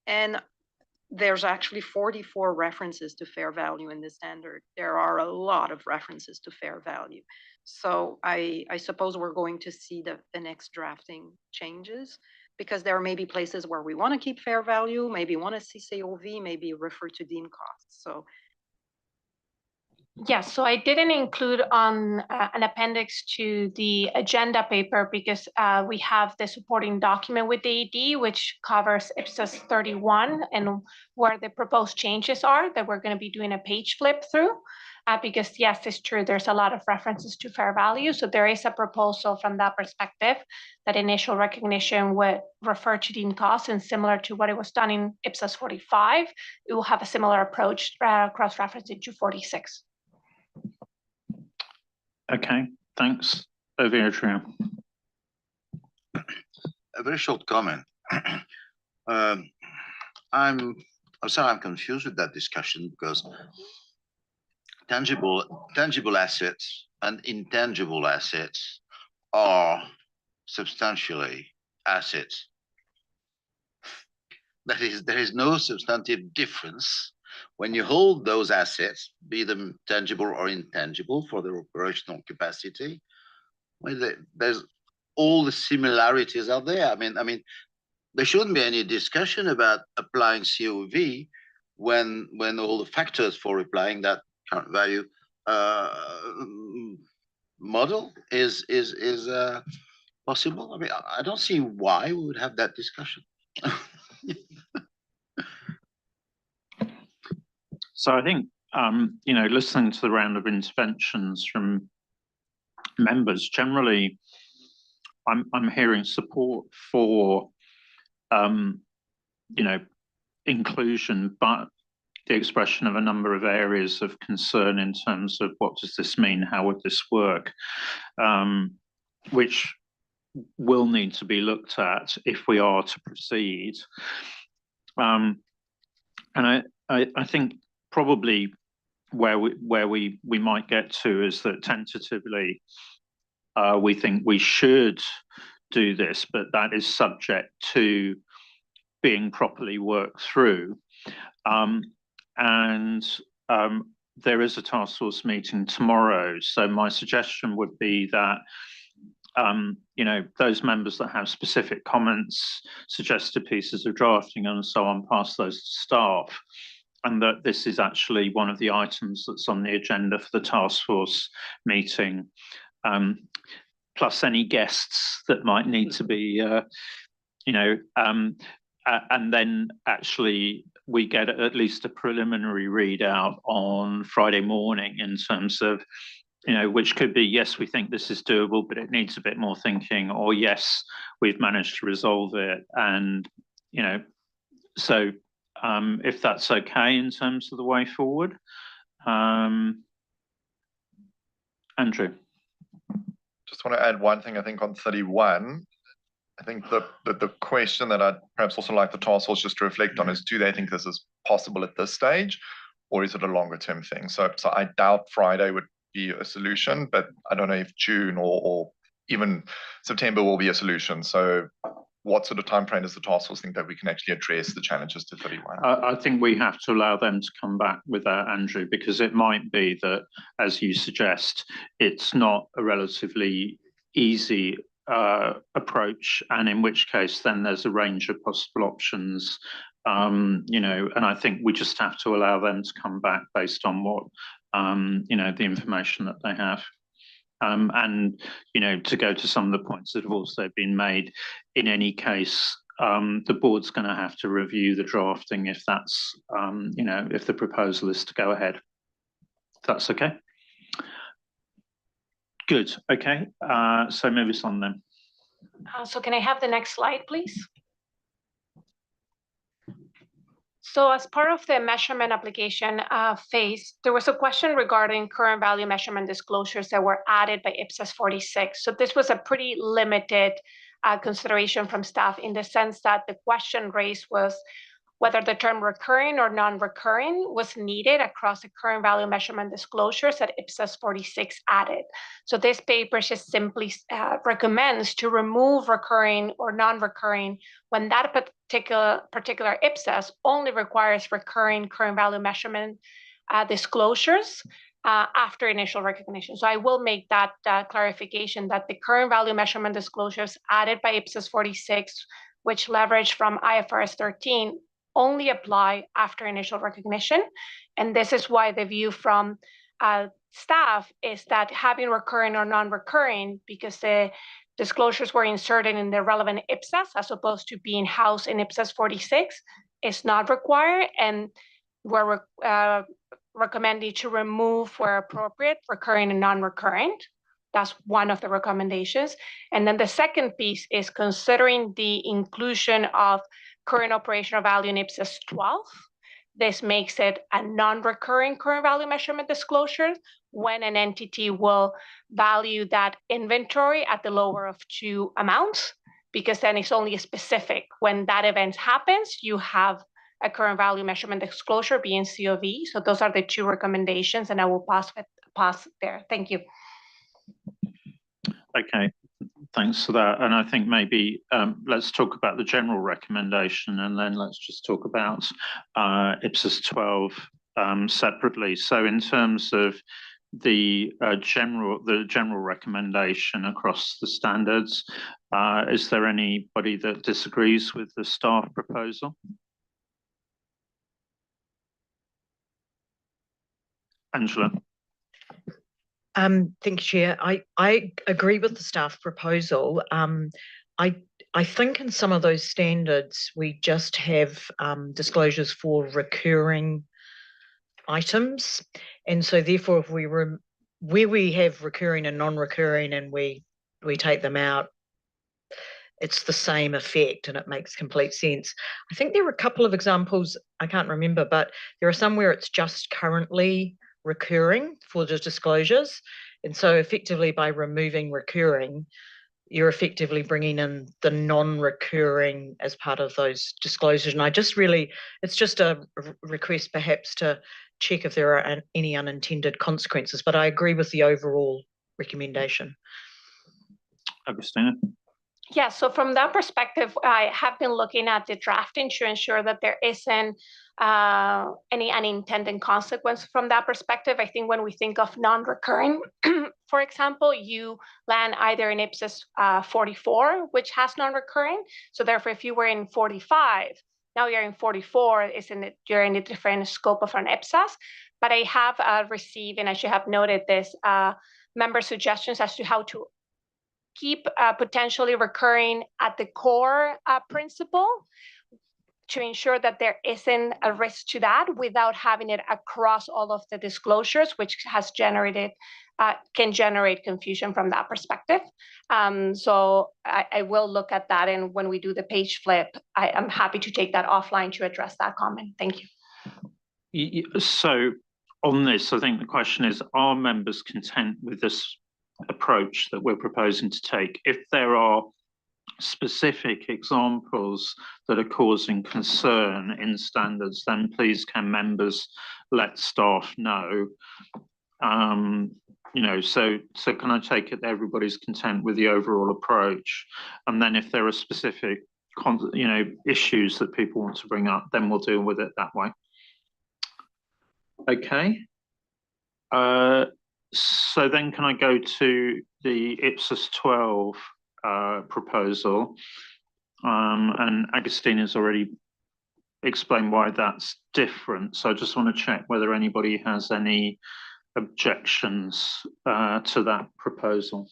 S16: And there's actually 44 references to fair value in the standard. There are a lot of references to fair value. So I suppose we're going to see the next drafting changes, because there may be places where we want to keep fair value, maybe want to see COV, maybe refer to deemed costs. So
S4: yes, so I didn't include on an appendix to the agenda paper because we have the supporting document with the AD, which covers IPSAS 31 and where the proposed changes are that we're going to be doing a page flip through. Because yes, it's true, there's a lot of references to fair value. So there is a proposal from that perspective that initial recognition would refer to deemed costs, and similar to what it was done in IPSAS 45, it will have a similar approach cross-referencing to 46.
S1: Okay, thanks. Over here, Trio.
S6: A very short comment. I'm sorry, I'm confused with that discussion, because tangible assets and intangible assets are substantially assets. That is, there is no substantive difference when you hold those assets, be them tangible or intangible, for their operational capacity. Well, there's all the similarities are there. I mean, there shouldn't be any discussion about applying COV when all the factors for applying that current value model is possible. I mean, I don't see why we would have that discussion.
S1: So I think, listening to the round of interventions from members, generally, I'm hearing support for, inclusion, but the expression of a number of areas of concern in terms of what does this mean, how would this work, which will need to be looked at if we are to proceed. And I think probably where we might get to is that tentatively we think we should do this, but that is subject to being properly worked through. There is a task force meeting tomorrow, so my suggestion would be that those members that have specific comments, suggested pieces of drafting and so on, pass those to staff, and that this is actually one of the items that's on the agenda for the task force meeting, plus any guests that might need to be, and then actually we get at least a preliminary readout on Friday morning in terms of, which could be, yes, we think this is doable, but it needs a bit more thinking, or yes, we've managed to resolve it. And, so if that's okay in terms of the way forward. Andrew.
S19: Just want to add one thing, I think on 31, I think the question that I'd perhaps also like the task force just to reflect on is, do they think this is possible at this stage, or is it a longer term thing? So I doubt Friday would be a solution, but I don't know if June or even September will be a solution. So what sort of time frame does the task force think that we can actually address the challenges to 31?
S1: I think we have to allow them to come back with that, Andrew, because it might be that, as you suggest, it's not a relatively easy approach, and in which case then there's a range of possible options, and I think we just have to allow them to come back based on what the information that they have. And to go to some of the points that have also been made, in any case, the board's going to have to review the drafting if that's if the proposal is to go ahead. That's okay. Good. Okay. So move us on then.
S4: So can I have the next slide, please? So as part of the measurement application phase, there was a question regarding current value measurement disclosures that were added by IPSAS 46. So this was a pretty limited consideration from staff, in the sense that the question raised was whether the term recurring or non-recurring was needed across the current value measurement disclosures that IPSAS 46 added. So this paper just simply recommends to remove recurring or non-recurring when that particular IPSAS only requires recurring current value measurement disclosures after initial recognition. So I will make that clarification that the current value measurement disclosures added by IPSAS 46, which leverage from IFRS 13, only apply after initial recognition. And this is why the view from staff is that having recurring or non-recurring, because the disclosures were inserted in the relevant IPSAS as opposed to being housed in IPSAS 46, is not required, and we're recommending to remove, where appropriate, recurring and non-recurring. That's one of the recommendations. And then the second piece is considering the inclusion of current operational value in IPSAS 12. This makes it a non-recurring current value measurement disclosure when an entity will value that inventory at the lower of two amounts, because then it's only a specific. When that event happens, you have a current value measurement disclosure being COV. So those are the two recommendations, and I will pause there. Thank you.
S1: Okay. Thanks for that. And I think maybe let's talk about the general recommendation, and then let's just talk about IPSAS 12 separately. So in terms of the general recommendation across the standards, is there anybody that disagrees with the staff proposal? Angela.
S13: Thank you, Chair. I agree with the staff proposal. I think in some of those standards, we just have disclosures for recurring items. And so therefore, if where we have recurring and non-recurring and we take them out, it's the same effect and it makes complete sense. I think there are a couple of examples, I can't remember, but there are some where it's just currently recurring for the disclosures. And so effectively by removing recurring, you're effectively bringing in the non-recurring as part of those disclosures. And I just really, it's just a request perhaps to check if there are any unintended consequences, but I agree with the overall recommendation.
S1: Agustina?
S4: Yeah, so from that perspective, I have been looking at the drafting to ensure that there isn't any unintended consequence from that perspective. I think when we think of non-recurring, for example, you land either in IPSAS 44, which has non-recurring. So therefore, if you were in 45, now you're in 44, you're in a different scope of an IPSAS. But I have received, and I should have noted this, member suggestions as to how to keep potentially recurring at the core principle to ensure that there isn't a risk to that without having it across all of the disclosures, which has generated, can generate confusion from that perspective. So I will look at that, and when we do the page flip, I'm happy to take that offline to address that comment. Thank you.
S1: So on this, I think the question is, are members content with this approach that we're proposing to take? If there are specific examples that are causing concern in standards, then please can members let staff know. You know, so can I take it that everybody's content with the overall approach? And then if there are specific, you know, issues that people want to bring up, then we'll deal with it that way. Okay. So then can I go to the IPSAS 12 proposal? And Agustina's already explained why that's different. So I just want to check whether anybody has any objections to that proposal.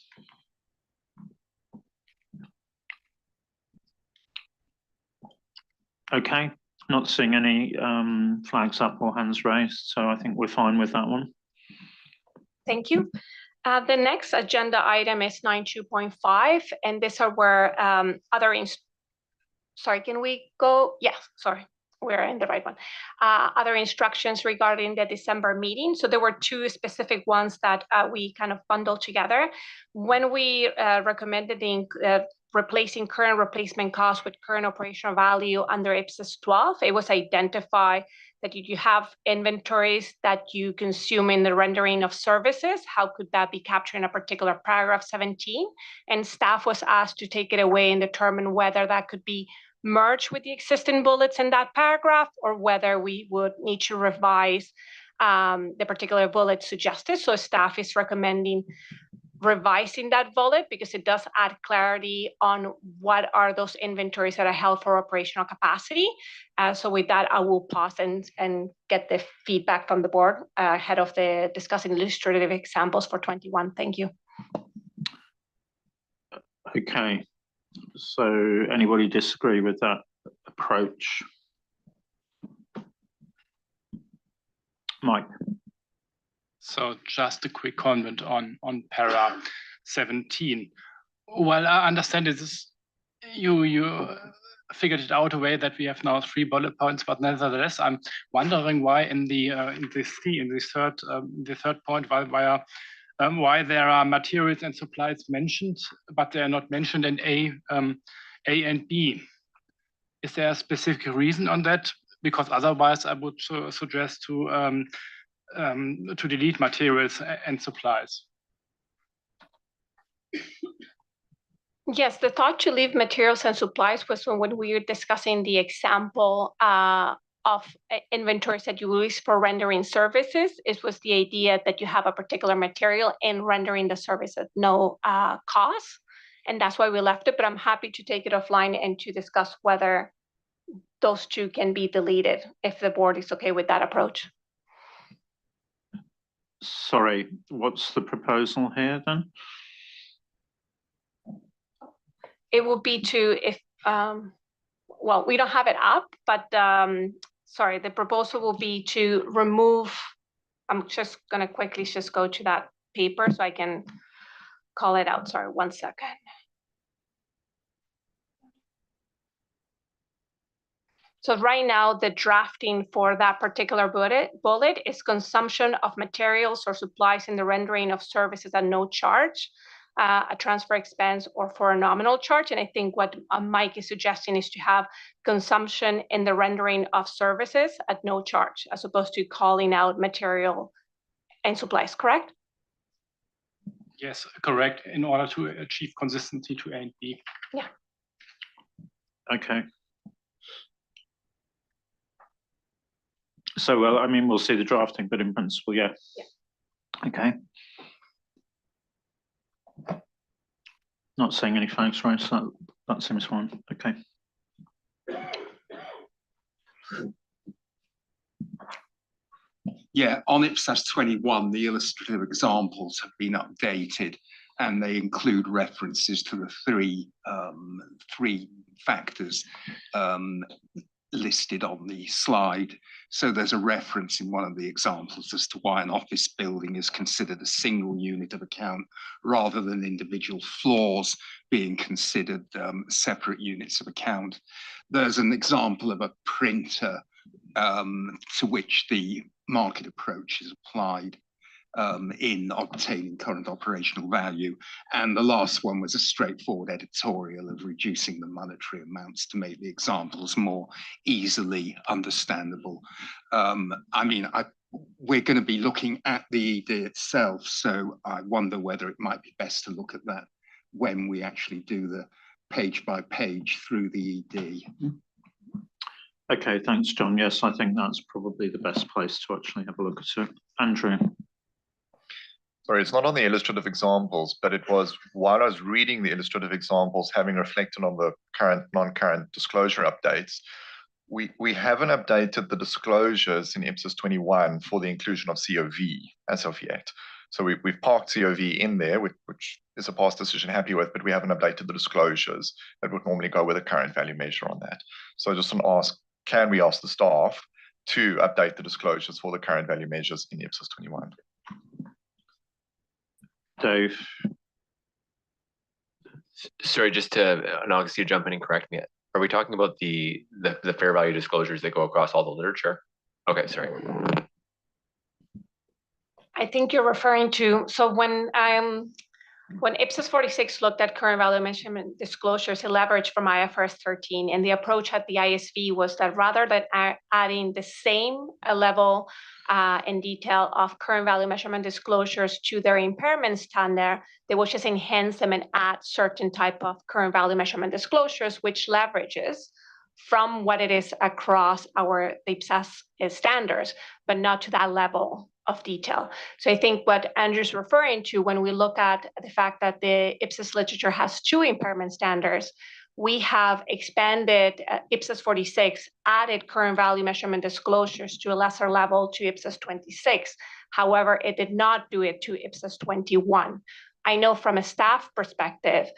S1: Okay, not seeing any flags up or hands raised, so I think we're fine with that one.
S4: Thank you. The next agenda item is 9.2.5, and these are where sorry, can we go? Yes, sorry, we're in the right one. Other instructions regarding the December meeting. So there were two specific ones that we kind of bundled together. When we recommended replacing current replacement costs with current operational value under IPSAS 12, it was identified that you have inventories that you consume in the rendering of services. How could that be captured in a particular paragraph 17? And staff was asked to take it away and determine whether that could be merged with the existing bullets in that paragraph, or whether we would need to revise the particular bullet suggested. So staff is recommending revising that bullet because it does add clarity on what are those inventories that are held for operational capacity. So with that, I will pause and get the feedback from the board ahead of the discussing illustrative examples for 21. Thank you.
S1: Okay, so anybody disagree with that approach? Mike.
S17: So just a quick comment on para 17. Well, I understand this is, you figured it out a way that we have now 3 bullet points, but nevertheless, I'm wondering why in the third point, why there are materials and supplies mentioned, but they are not mentioned in A and B. Is there a specific reason on that? Because otherwise, I would suggest to delete materials and supplies.
S4: Yes, the thought to leave materials and supplies was when we were discussing the example of inventories that you use for rendering services. It was the idea that you have a particular material in rendering the service at no cost. And that's why we left it, but I'm happy to take it offline and to discuss whether those two can be deleted if the board is okay with that approach.
S1: Sorry, what's the proposal here then?
S4: It will be to, if, well, we don't have it up, but sorry, the proposal will be to remove, I'm just gonna quickly just go to that paper so I can call it out. Sorry, 1 second. So right now, the drafting for that particular bullet is consumption of materials or supplies in the rendering of services at no charge. a transfer expense or for a nominal charge. And I think what Mike is suggesting is to have consumption in the rendering of services at no charge, as opposed to calling out material and supplies, correct?
S17: Yes, correct, in order to achieve consistency to A and B.
S4: Yeah.
S1: Okay. So, well, I mean, we'll see the drafting, but in principle, yeah. Okay. Not saying any thanks, right? So that seems fine. Okay.
S21: Yeah, on IPSASB 21, the illustrative examples have been updated, and they include references to the three factors listed on the slide. So there's a reference in one of the examples as to why an office building is considered a single unit of account rather than individual floors being considered separate units of account. There's an example of a printer to which the market approach is applied in obtaining current operational value. And the last one was a straightforward editorial of reducing the monetary amounts to make the examples more easily understandable. I mean, we're going to be looking at the ED itself, so I wonder whether it might be best to look at that when we actually do the page by page through the ED.
S1: Okay, thanks, John. Yes, I think that's probably the best place to actually have a look at it. Andrew.
S19: Sorry, it's not on the illustrative examples, but it was while I was reading the illustrative examples, having reflected on the current, non-current disclosure updates, we haven't updated the disclosures in IPSASB 21 for the inclusion of COV as of yet. So we've parked COV in there, which is a past decision happy with, but we haven't updated the disclosures that would normally go with a current value measure on that. So I just want to ask, can we ask the staff to update the disclosures for the current value measures in IPSASB 21?
S1: Dave.
S20: Sorry, just to, and August, you jump in and correct me. Are we talking about the fair value disclosures that go across all the literature? Okay, sorry.
S4: I think you're referring to, so when IPSASB 46 looked at current value measurement disclosures, it leveraged from IFRS 13, and the approach at the ISV was that rather than adding the same level and detail of current value measurement disclosures to their impairment standard, they will just enhance them and add certain type of current value measurement disclosures, which leverages from what it is across our IPSAS standards, but not to that level of detail. So I think what Andrew's referring to when we look at the fact that the IPSAS literature has two impairment standards, we have expanded IPSAS 46, added current value measurement disclosures to a lesser level to IPSAS 26. However, it did not do it to IPSAS 21. I know from a staff perspective,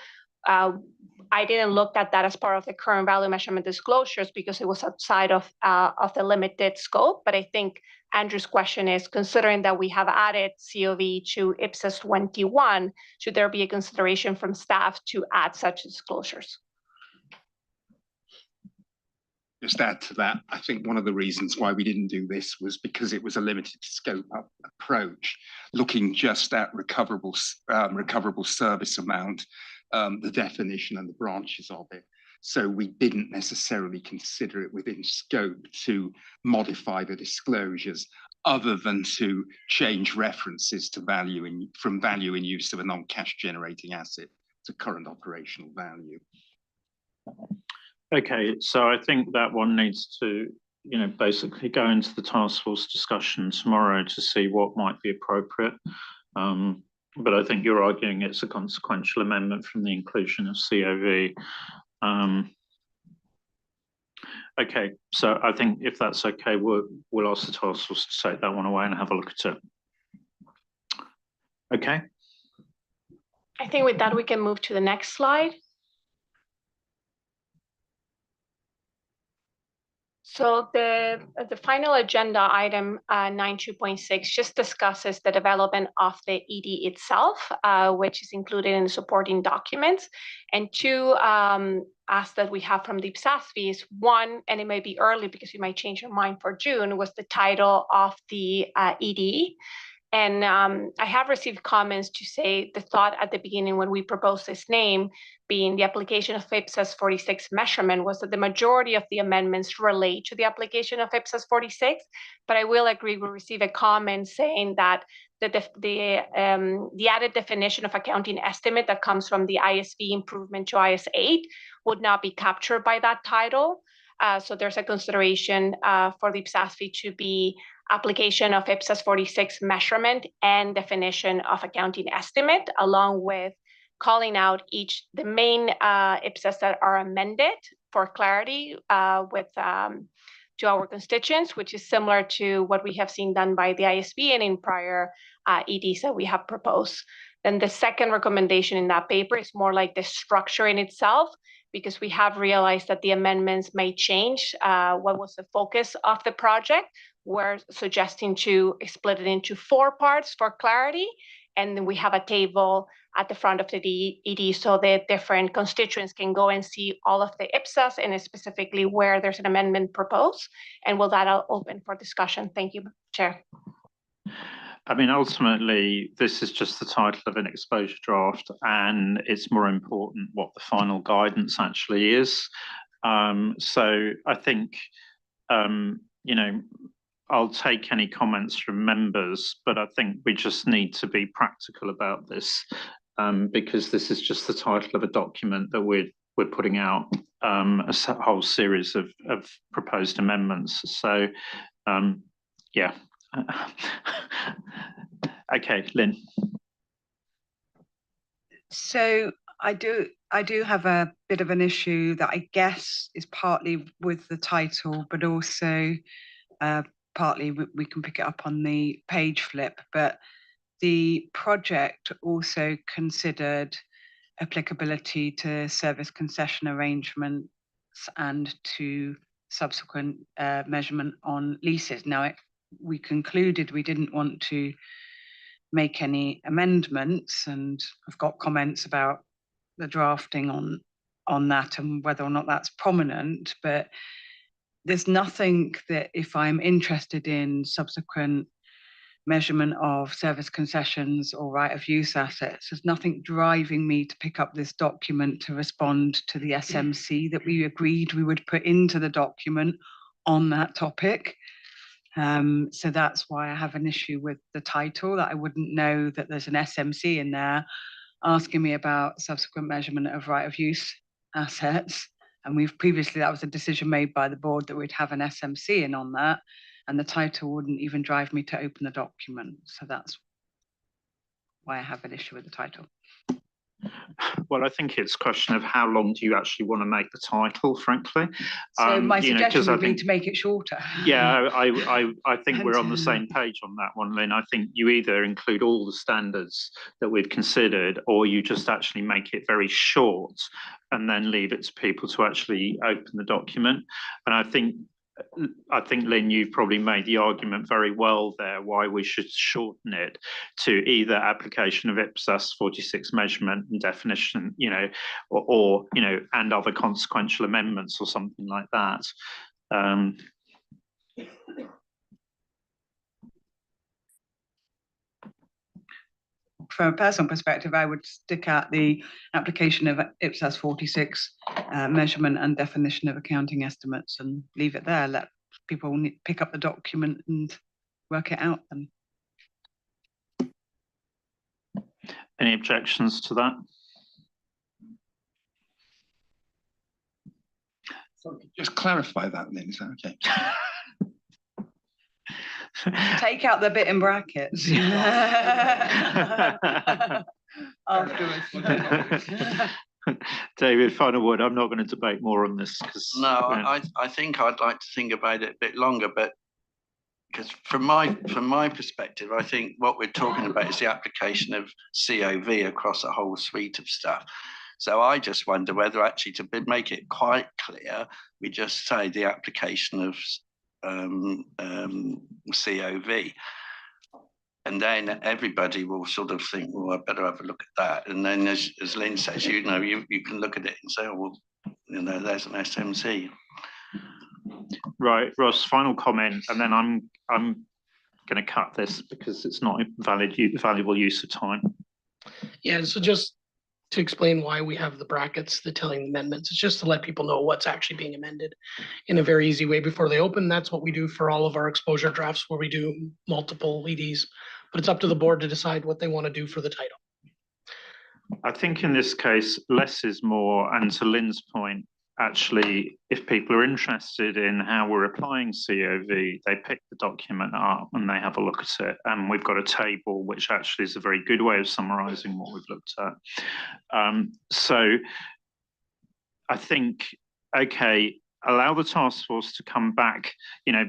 S4: I didn't look at that as part of the current value measurement disclosures because it was outside of the limited scope. But I think Andrew's question is, considering that we have added COV to IPSAS 21, should there be a consideration from staff to add such disclosures?
S21: Just add to that, I think one of the reasons why we didn't do this was because it was a limited scope approach, looking just at recoverable service amount, the definition and the branches of it. So we didn't necessarily consider it within scope to modify the disclosures other than to change references to from value in use of a non-cash generating asset to current operational value.
S1: Okay, so I think that one needs to, basically go into the task force discussion tomorrow to see what might be appropriate. But I think you're arguing it's a consequential amendment from the inclusion of COV. Okay, so I think if that's okay, we'll ask the task force to take that one away and have a look at it. Okay.
S4: I think with that, we can move to the next slide. So the final agenda item 9.2.6 just discusses the development of the ED itself, which is included in the supporting documents. And two asks that we have from the IPSASB is one, and it may be early because you might change your mind for June, was the title of the ED. And I have received comments to say the thought at the beginning when we proposed this name being the application of IPSAS 46 measurement was that the majority of the amendments relate to the application of IPSAS 46. But I will agree, we received a comment saying that the added definition of accounting estimate that comes from the ISV improvement to IS8 would not be captured by that title. So there's a consideration for the IPSASB to be application of IPSAS 46 measurement and definition of accounting estimate, along with calling out the main IPSAS that are amended for clarity to our constituents, which is similar to what we have seen done by the ISB and in prior EDs that we have proposed. Then the second recommendation in that paper is more like the structure in itself, because we have realized that the amendments may change what was the focus of the project. We're suggesting to split it into 4 parts for clarity. And then we have a table at the front of the ED so that different constituents can go and see all of the IPSAS and specifically where there's an amendment proposed. And will that open for discussion? Thank you, Chair.
S1: I mean, ultimately, this is just the title of an exposure draft, and it's more important what the final guidance actually is. So I think, you know, I'll take any comments from members, but I think we just need to be practical about this, because this is just the title of a document that we're putting out a whole series of proposed amendments. So, yeah. Okay, Lynn.
S2: So I do have a bit of an issue that I guess is partly with the title, but also partly we can pick it up on the page flip. But the project also considered applicability to service concession arrangements and to subsequent measurement on leases. Now, we concluded we didn't want to make any amendments, and I've got comments about the drafting on that and whether or not that's prominent, but there's nothing that if I'm interested in subsequent measurement of service concessions or right of use assets, there's nothing driving me to pick up this document to respond to the SMC that we agreed we would put into the document on that topic. So that's why I have an issue with the title, that I wouldn't know that there's an SMC in there asking me about subsequent measurement of right of use assets. And we've previously, that was a decision made by the board that we'd have an SMC in on that, and the title wouldn't even drive me to open the document. So that's why I have an issue with the title.
S1: Well, I think it's a question of how long do you actually want to make the title, frankly.
S2: So my suggestion would be to make it shorter.
S1: Yeah, I think we're on the same page on that one, Lynn. I think you either include all the standards that we've considered, or you just actually make it very short and then leave it to people to actually open the document. And I think, Lynn, you've probably made the argument very well there why we should shorten it to either application of IPSAS 46 measurement and definition, you know, or you know, and other consequential amendments or something like that.
S2: From a personal perspective, I would stick out the application of IPSAS 46 measurement and definition of accounting estimates and leave it there. Let people pick up the document and work it out. And
S1: any objections to that?
S21: So just clarify that, then, is that okay?
S2: take out the bit in brackets afterwards.
S1: David, final word. I'm not going to debate more on this because
S14: I think I'd like to think about it a bit longer, but because from my perspective, I think what we're talking about is the application of COV across a whole suite of stuff. So I just wonder whether actually to make it quite clear, we just say the application of COV. And then everybody will sort of think, well, I better have a look at that. And then as Lynn says, you know, you can look at it and say, oh, well, you know, there's an SMC.
S1: Right, Ross, final comment, and then I'm going to cut this because it's not a valuable use of time.
S15: Yeah, so just to explain why we have the brackets, the telling amendments, it's just to let people know what's actually being amended in a very easy way before they open. That's what we do for all of our exposure drafts where we do multiple EDs, but it's up to the board to decide what they want to do for the title.
S1: I think in this case, less is more, and to Lynn's point, actually, if people are interested in how we're applying COV, they pick the document up and they have a look at it. And we've got a table, which actually is a very good way of summarising what we've looked at. So I think, okay, allow the task force to come back,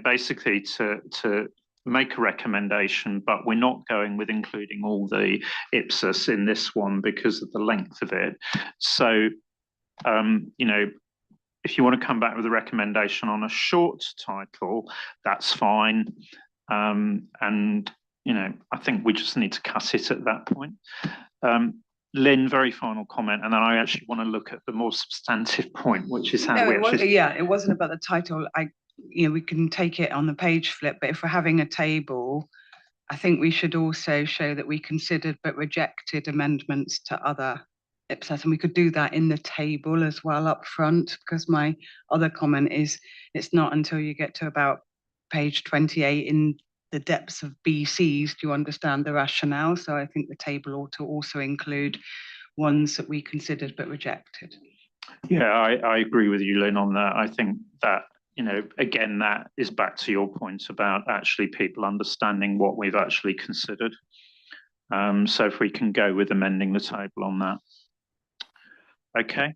S1: basically to make a recommendation, but we're not going with including all the IPSAS in this one because of the length of it. So, if you want to come back with a recommendation on a short title, that's fine. And, I think we just need to cut it at that point. Lynn, very final comment, and then I actually want to look at the more substantive point, which is how we actually...
S2: it wasn't about the title. We can take it on the page flip, but if we're having a table, I think we should also show that we considered but rejected amendments to other IPSAS, and we could do that in the table as well up front, because my other comment is it's not until you get to about page 28 in the depths of BCs do you understand the rationale. So I think the table ought to also include ones that we considered but rejected.
S1: Yeah, I agree with you, Lynn, on that. I think that, again, that is back to your point about actually people understanding what we've actually considered. So if we can go with amending the table on that. Okay.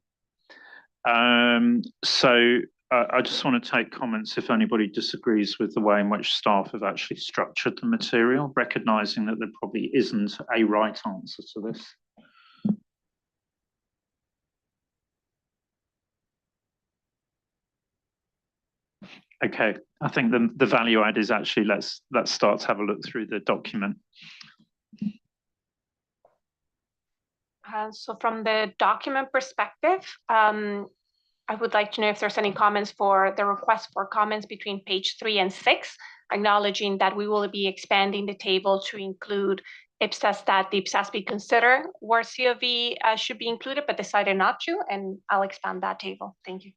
S1: So I just want to take comments if anybody disagrees with the way in which staff have actually structured the material, recognising that there probably isn't a right answer to this. Okay, I think the value add is actually let's start to have a look through the document.
S4: So from the document perspective, I would like to know if there's any comments for the request for comments between page 3 and 6, acknowledging that we will be expanding the table to include IPSAS that the IPSASB consider where COV should be included, but decided not to, and I'll expand that table. Thank you.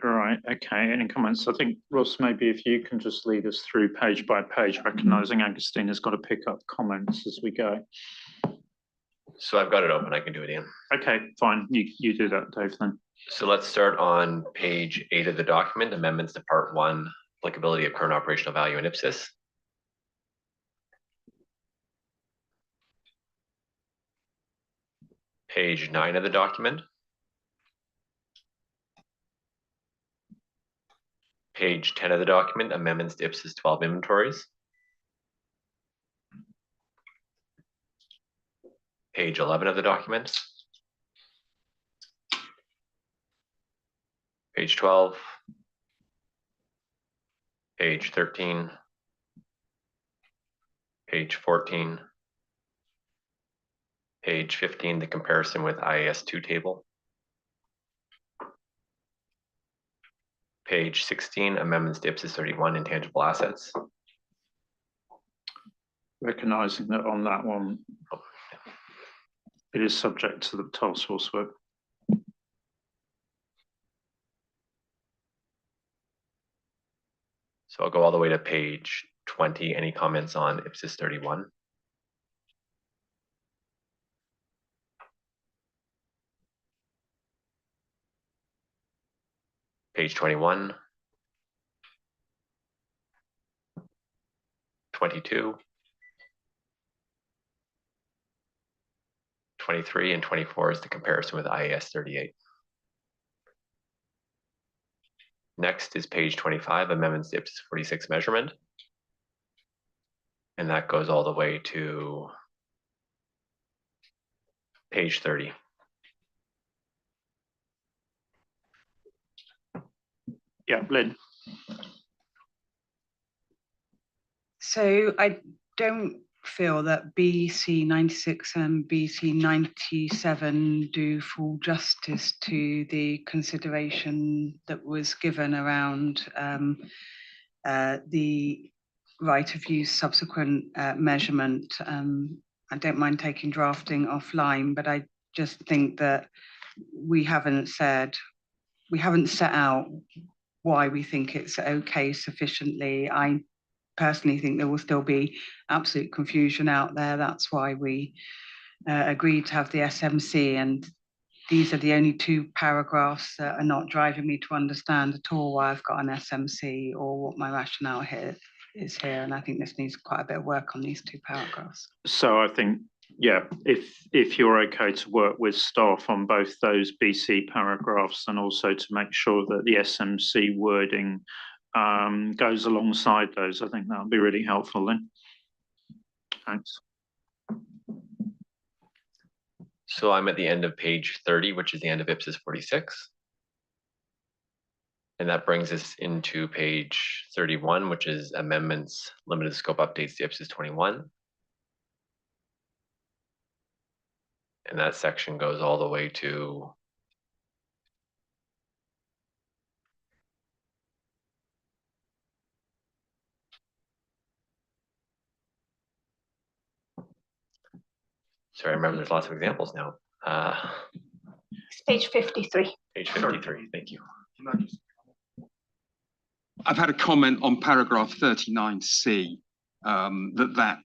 S1: All right, okay, any comments? I think, Ross, maybe if you can just lead us through page by page, recognising Agostina's got to pick up comments as we go.
S20: So I've got it open, I can do it, Ian.
S1: Okay, fine, you do that, Dave, then.
S20: So let's start on page 8 of the document, amendments to part 1, applicability of current operational value in IPSAS. Page 9 of the document. Page 10 of the document, amendments to IPSAS 12 inventories. Page 11 of the document. Page 12. Page 13. Page 14. Page 15, the comparison with IAS2 table. Page 16, amendments to IPSAS 31, intangible assets.
S1: Recognising that on that one, it is subject to the task force work.
S20: So I'll go all the way to page 20. Any comments on IPSAS 31? Page 21. 22. 23 and 24 is the comparison with IAS 38. Next is page 25, amendments to IPSAS 46 measurement. And that goes all the way to page 30.
S1: Yeah, Lynn.
S2: So I don't feel that BC 96 and BC 97 do full justice to the consideration that was given around the right of use subsequent measurement. I don't mind taking drafting offline, but I just think that we haven't set out why we think it's okay sufficiently. I personally think there will still be absolute confusion out there. That's why we agreed to have the SMC, and these are the only two paragraphs that are not driving me to understand at all why I've got an SMC or what my rationale here is here. And I think this needs quite a bit of work on these two paragraphs.
S1: So I think, yeah, if you're okay to work with staff on both those BC paragraphs, and also to make sure that the SMC wording goes alongside those, I think that would be really helpful then. Thanks.
S20: So I'm at the end of page 30, which is the end of IPSAS 46. And that brings us into page 31, which is amendments, limited scope updates to IPSAS 21. And that section goes all the way to sorry, I remember there's lots of examples now.
S4: It's page 53.
S20: Page 53, thank you.
S21: I've had a comment on paragraph 39C that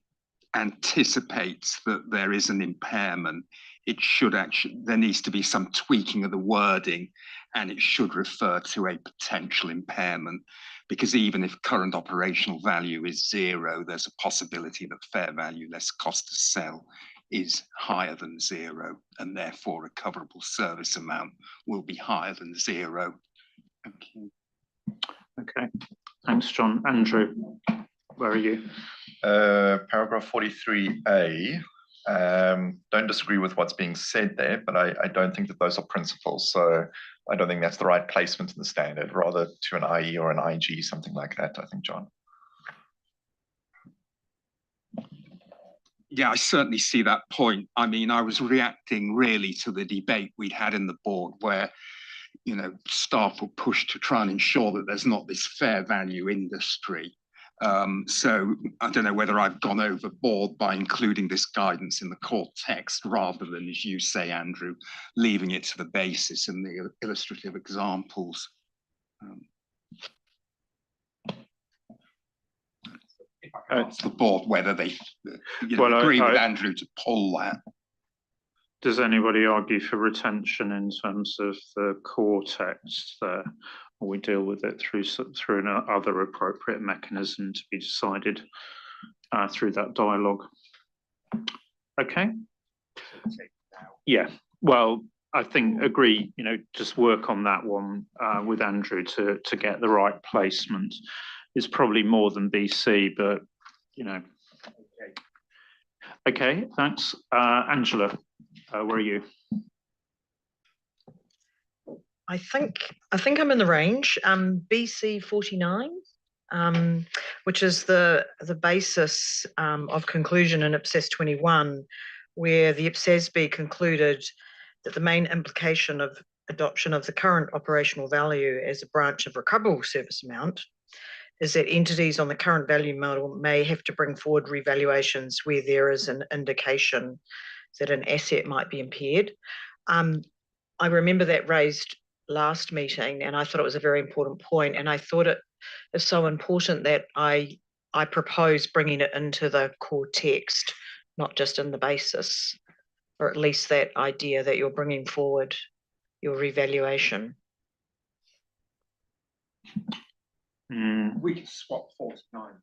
S21: anticipates that there is an impairment. It should actually, there needs to be some tweaking of the wording, and it should refer to a potential impairment, because even if current operational value is 0, there's a possibility that fair value less cost to sell is higher than 0, and therefore recoverable service amount will be higher than 0.
S1: Okay, thanks, John. Andrew, where are you?
S19: Paragraph 43A. Don't disagree with what's being said there, but I don't think that those are principles. So I don't think that's the right placement in the standard, rather to an IE or an IG, something like that, I think, John.
S21: Yeah, I certainly see that point. I mean, I was reacting really to the debate we'd had in the board where, you know, staff were pushed to try and ensure that there's not this fair value industry. So I don't know whether I've gone overboard by including this guidance in the core text rather than, as you say, Andrew, leaving it to the basis and the illustrative examples. Ask the board whether they agree with Andrew to pull that.
S1: Does anybody argue for retention in terms of the core text there, or we deal with it through another appropriate mechanism to be decided through that dialogue? Okay. Yeah. Well, I think agree. You know, just work on that one with Andrew to get the right placement. It's probably more than BC, but you know. Okay. Thanks, Angela. Where are you?
S13: I think I'm in the range. BC 49, which is the basis of conclusion in IPSAS 21, where the IPSASB concluded that the main implication of adoption of the current operational value as a branch of recoverable service amount is that entities on the current value model may have to bring forward revaluations where there is an indication that an asset might be impaired. I remember that raised last meeting, and I thought it was a very important point, and I thought it is so important that I propose bringing it into the core text, not just in the basis, or at least that idea that you're bringing forward your revaluation.
S21: We can swap 49.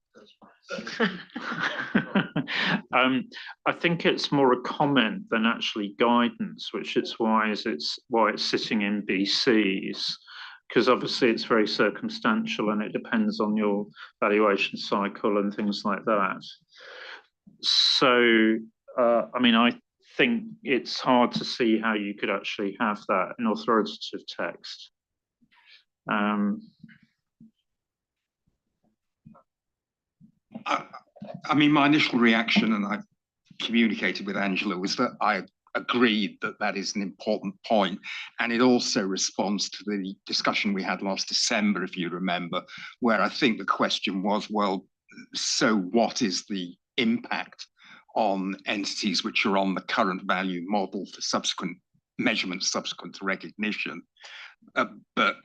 S1: I think it's more a comment than actually guidance, which is why it's sitting in BCs, because obviously it's very circumstantial and it depends on your valuation cycle and things like that. So, I mean, I think it's hard to see how you could actually have that in authoritative text.
S21: I mean, my initial reaction, and I communicated with Angela, was that I agreed that that is an important point. And it also responds to the discussion we had last December, if you remember, where I think the question was, well, so what is the impact on entities which are on the current value model for subsequent measurement, subsequent to recognition? But,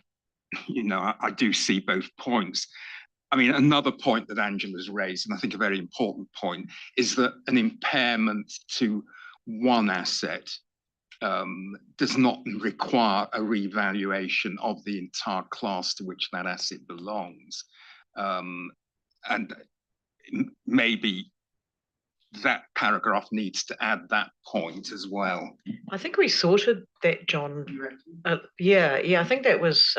S21: you know, I do see both points. I mean, another point that Angela's raised, and I think a very important point, is that an impairment to one asset does not require a revaluation of the entire class to which that asset belongs. And maybe that paragraph needs to add that point as well.
S13: I think we sorted that, John. Yeah, I think that was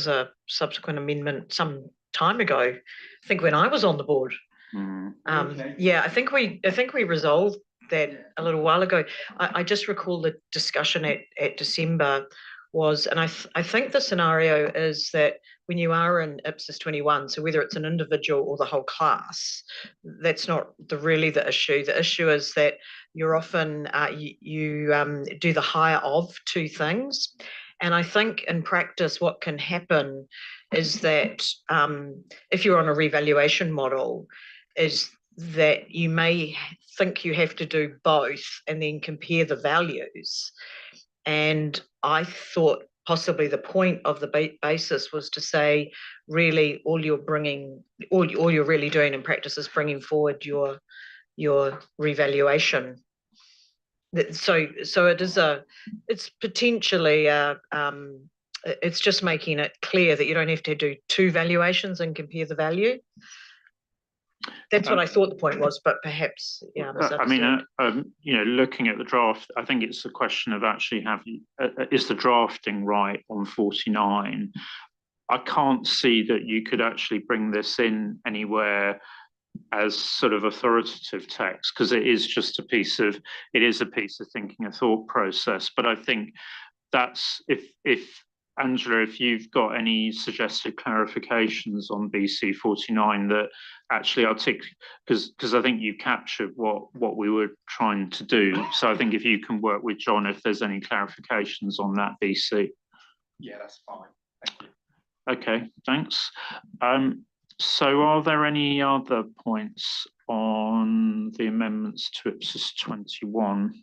S13: a subsequent amendment some time ago. I think when I was on the board.
S1: Okay.
S13: Yeah, I think we resolved that a little while ago. I just recall the discussion at December was, and I think the scenario is that when you are in IPSAS 21, so whether it's an individual or the whole class, that's not really the issue. The issue is that you're often you do the higher of two things. And I think in practice, what can happen is that if you're on a revaluation model, is that you may think you have to do both and then compare the values. And I thought possibly the point of the basis was to say, really, all you're really doing in practice is bringing forward your revaluation. So it's potentially it's just making it clear that you don't have to do two valuations and compare the value. That's what I thought the point was, but perhaps, yeah.
S1: I mean, you know, looking at the draft, I think it's a question of actually is the drafting right on 49? I can't see that you could actually bring this in anywhere as sort of authoritative text, because it is a piece of thinking, a thought process. But I think that's if Angela, if you've got any suggested clarifications on BC 49 that actually because I think you captured what we were trying to do. So I think if you can work with John, if there's any clarifications on that, BC.
S21: Yeah, that's fine. Thank you.
S1: Okay, thanks. So are there any other points on the amendments to IPSAS 21?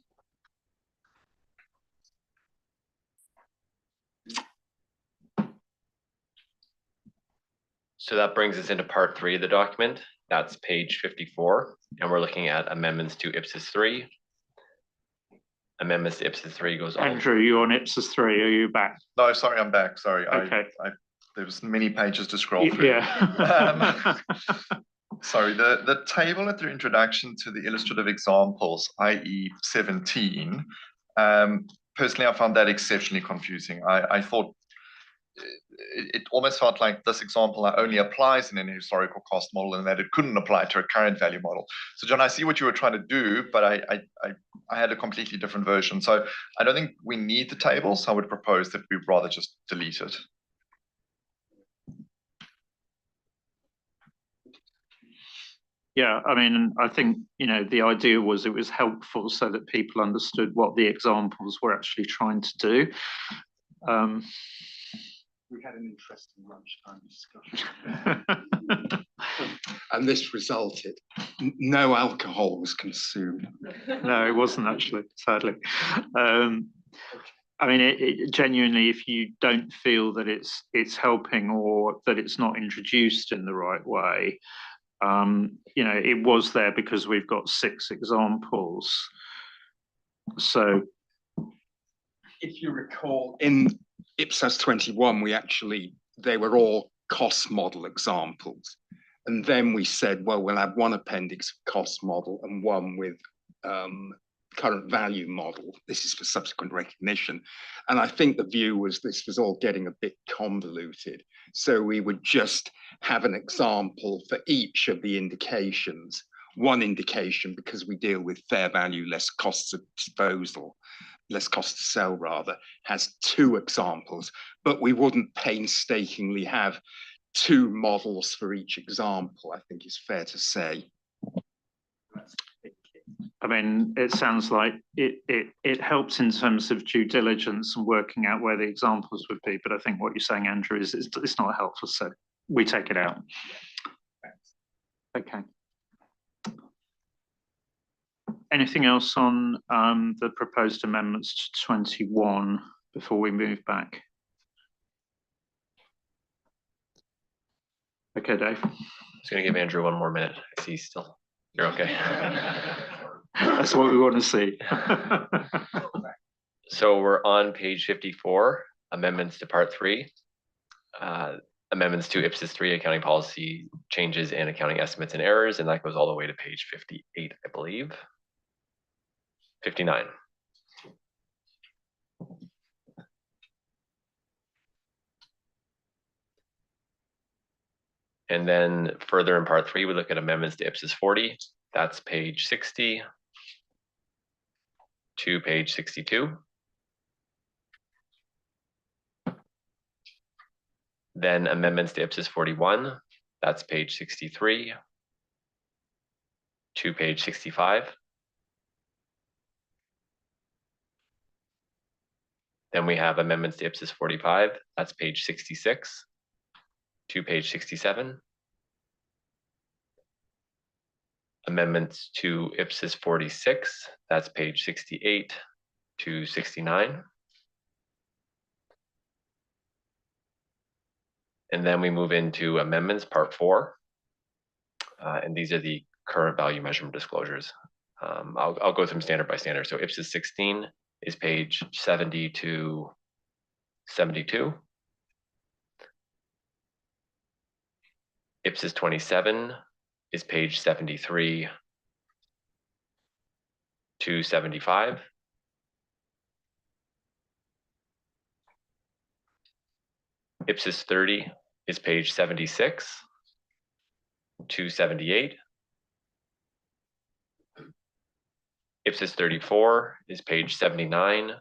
S20: So that brings us into part 3 of the document. That's page 54. And we're looking at amendments to IPSAS 3. Amendments to IPSAS 3 goes on.
S1: Andrew, you on IPSAS 3? Are you back?
S19: No, sorry, I'm back. Sorry.
S1: Okay.
S19: There was many pages to scroll through.
S1: Yeah.
S19: Sorry, the table at the introduction to the illustrative examples, i.e. 17, personally, I found that exceptionally confusing. I thought it almost felt like this example only applies in an historical cost model and that it couldn't apply to a current value model. So John, I see what you were trying to do, but I had a completely different version. So I don't think we need the tables. I would propose that we rather just delete it.
S1: Yeah, I mean, I think, you know, the idea was it was helpful so that people understood what the examples were actually trying to do.
S21: We had an interesting lunchtime discussion. And this resulted, no alcohol was consumed.
S1: No, it wasn't actually, sadly. I mean, it genuinely, if you don't feel that it's helping or that it's not introduced in the right way, you know, it was there because we've got 6 examples. So,
S21: if you recall, in IPSAS 21, they were all cost model examples. And then we said, well, we'll have one appendix cost model and one with current value model. This is for subsequent recognition. And I think the view was this was all getting a bit convoluted. So we would just have an example for each of the indications. One indication, because we deal with fair value, less costs of disposal, less cost to sell rather, has 2 examples, but we wouldn't painstakingly have 2 models for each example, I think is fair to say.
S1: I mean, it sounds like it helps in terms of due diligence and working out where the examples would be. But I think what you're saying, Andrew, is it's not helpful. So we take it out. Okay. Anything else on the proposed amendments to 21 before we move back? Okay, Dave.
S20: I'm just going to give Andrew one more minute. I see still. You're okay.
S1: That's what we want to see.
S20: So we're on page 54, amendments to part 3. Amendments to IPSAS 3 accounting policy changes and accounting estimates and errors, and that goes all the way to page 58, I believe. 59. And then further in part 3, we look at amendments to IPSAS 40. That's page 60 to page 62. Then amendments to IPSAS 41. That's page 63 to page 65. Then we have amendments to IPSAS 45. That's page 66 to page 67. Amendments to IPSAS 46. That's page 68 to 69. And then we move into amendments, part 4. And these are the current value measurement disclosures. I'll go through them standard by standard. So IPSAS 16 is page 70 to 72. IPSAS 27 is page 73 to 75. IPSAS 30 is page 76 to 78. IPSAS 34 is page 79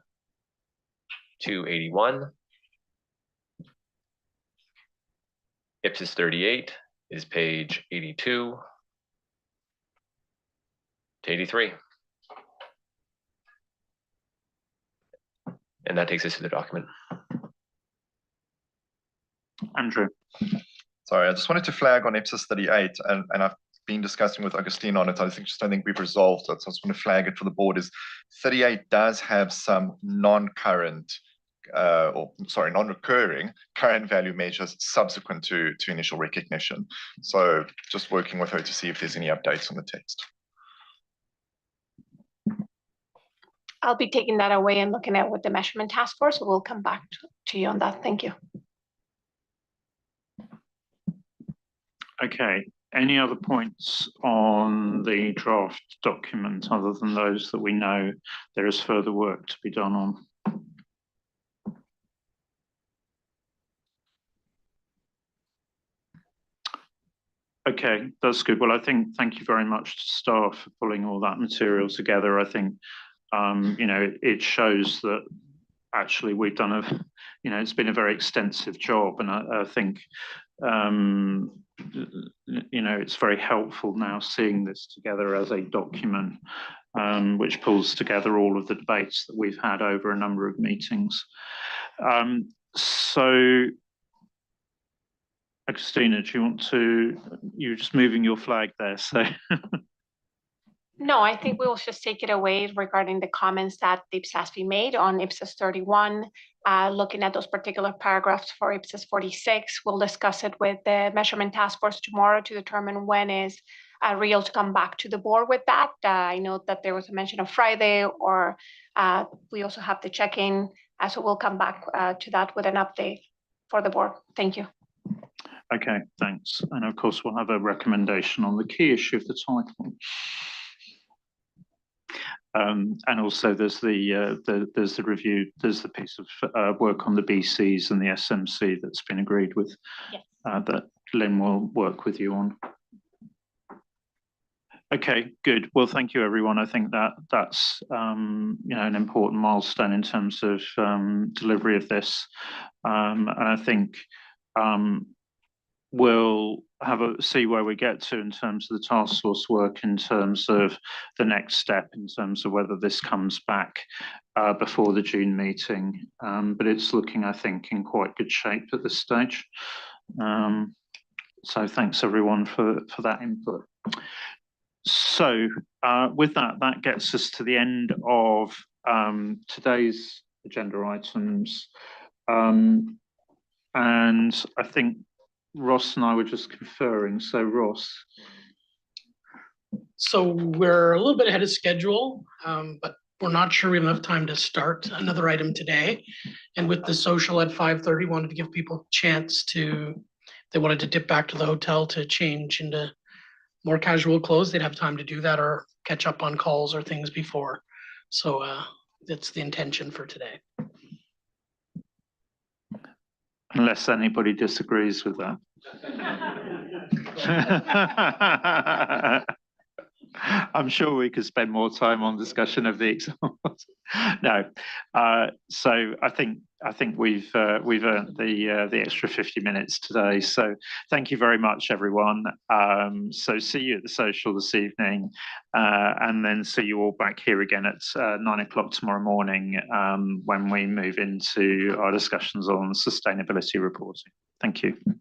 S20: to 81. IPSAS 38 is page 82 to 83. And that takes us to the document.
S1: Andrew.
S19: Sorry, I just wanted to flag on IPSAS 38, and I've been discussing with Agustin on it. I don't think we've resolved it. So I just want to flag it for the board. Is 38 does have some non-recurring current value measures subsequent to initial recognition. So just working with her to see if there's any updates on the text.
S4: I'll be taking that away and looking at with the measurement task force. So we'll come back to you on that. Thank you.
S1: Okay. Any other points on the draft document other than those that we know there is further work to be done on? Okay, that's good. Well, I think thank you very much to staff for pulling all that material together. I think, it shows that actually we've done it's been a very extensive job, and I think, it's very helpful now seeing this together as a document, which pulls together all of the debates that we've had over a number of meetings. So, Christina, do you want to? You're just moving your flag there, so.
S4: No, I think we will just take it away regarding the comments that the IPSASB made on IPSAS 31, looking at those particular paragraphs for IPSAS 46. We'll discuss it with the measurement task force tomorrow to determine when is real to come back to the board with that. I know that there was a mention of Friday, or we also have the check-in. So we'll come back to that with an update for the board. Thank you.
S1: Okay, thanks. And of course, we'll have a recommendation on the key issue of the title. And also there's the review, there's the piece of work on the BCs and the SMC that's been agreed with, yes. That Lynn will work with you on. Okay, good. Well, thank you, everyone. I think that's an important milestone in terms of delivery of this. And I think we'll see where we get to in terms of the task force work, in terms of the next step, in terms of whether this comes back before the June meeting. But it's looking, I think, in quite good shape at this stage. So thanks everyone for that input. So with that gets us to the end of today's agenda items. And I think Ross and I were just conferring. So Ross.
S15: So we're a little bit ahead of schedule, but we're not sure we have enough time to start another item today. And with the social at 5:30, wanted to give people a chance to, they wanted to dip back to the hotel to change into more casual clothes, they'd have time to do that or catch up on calls or things before. So that's the intention for today.
S1: Unless anybody disagrees with that. I'm sure we could spend more time on discussion of the examples. No, so I think we've earned the extra 50 minutes today. So thank you very much, everyone. So see you at the social this evening, and then see you all back here again at 9 o'clock tomorrow morning when we move into our discussions on sustainability reporting. Thank you.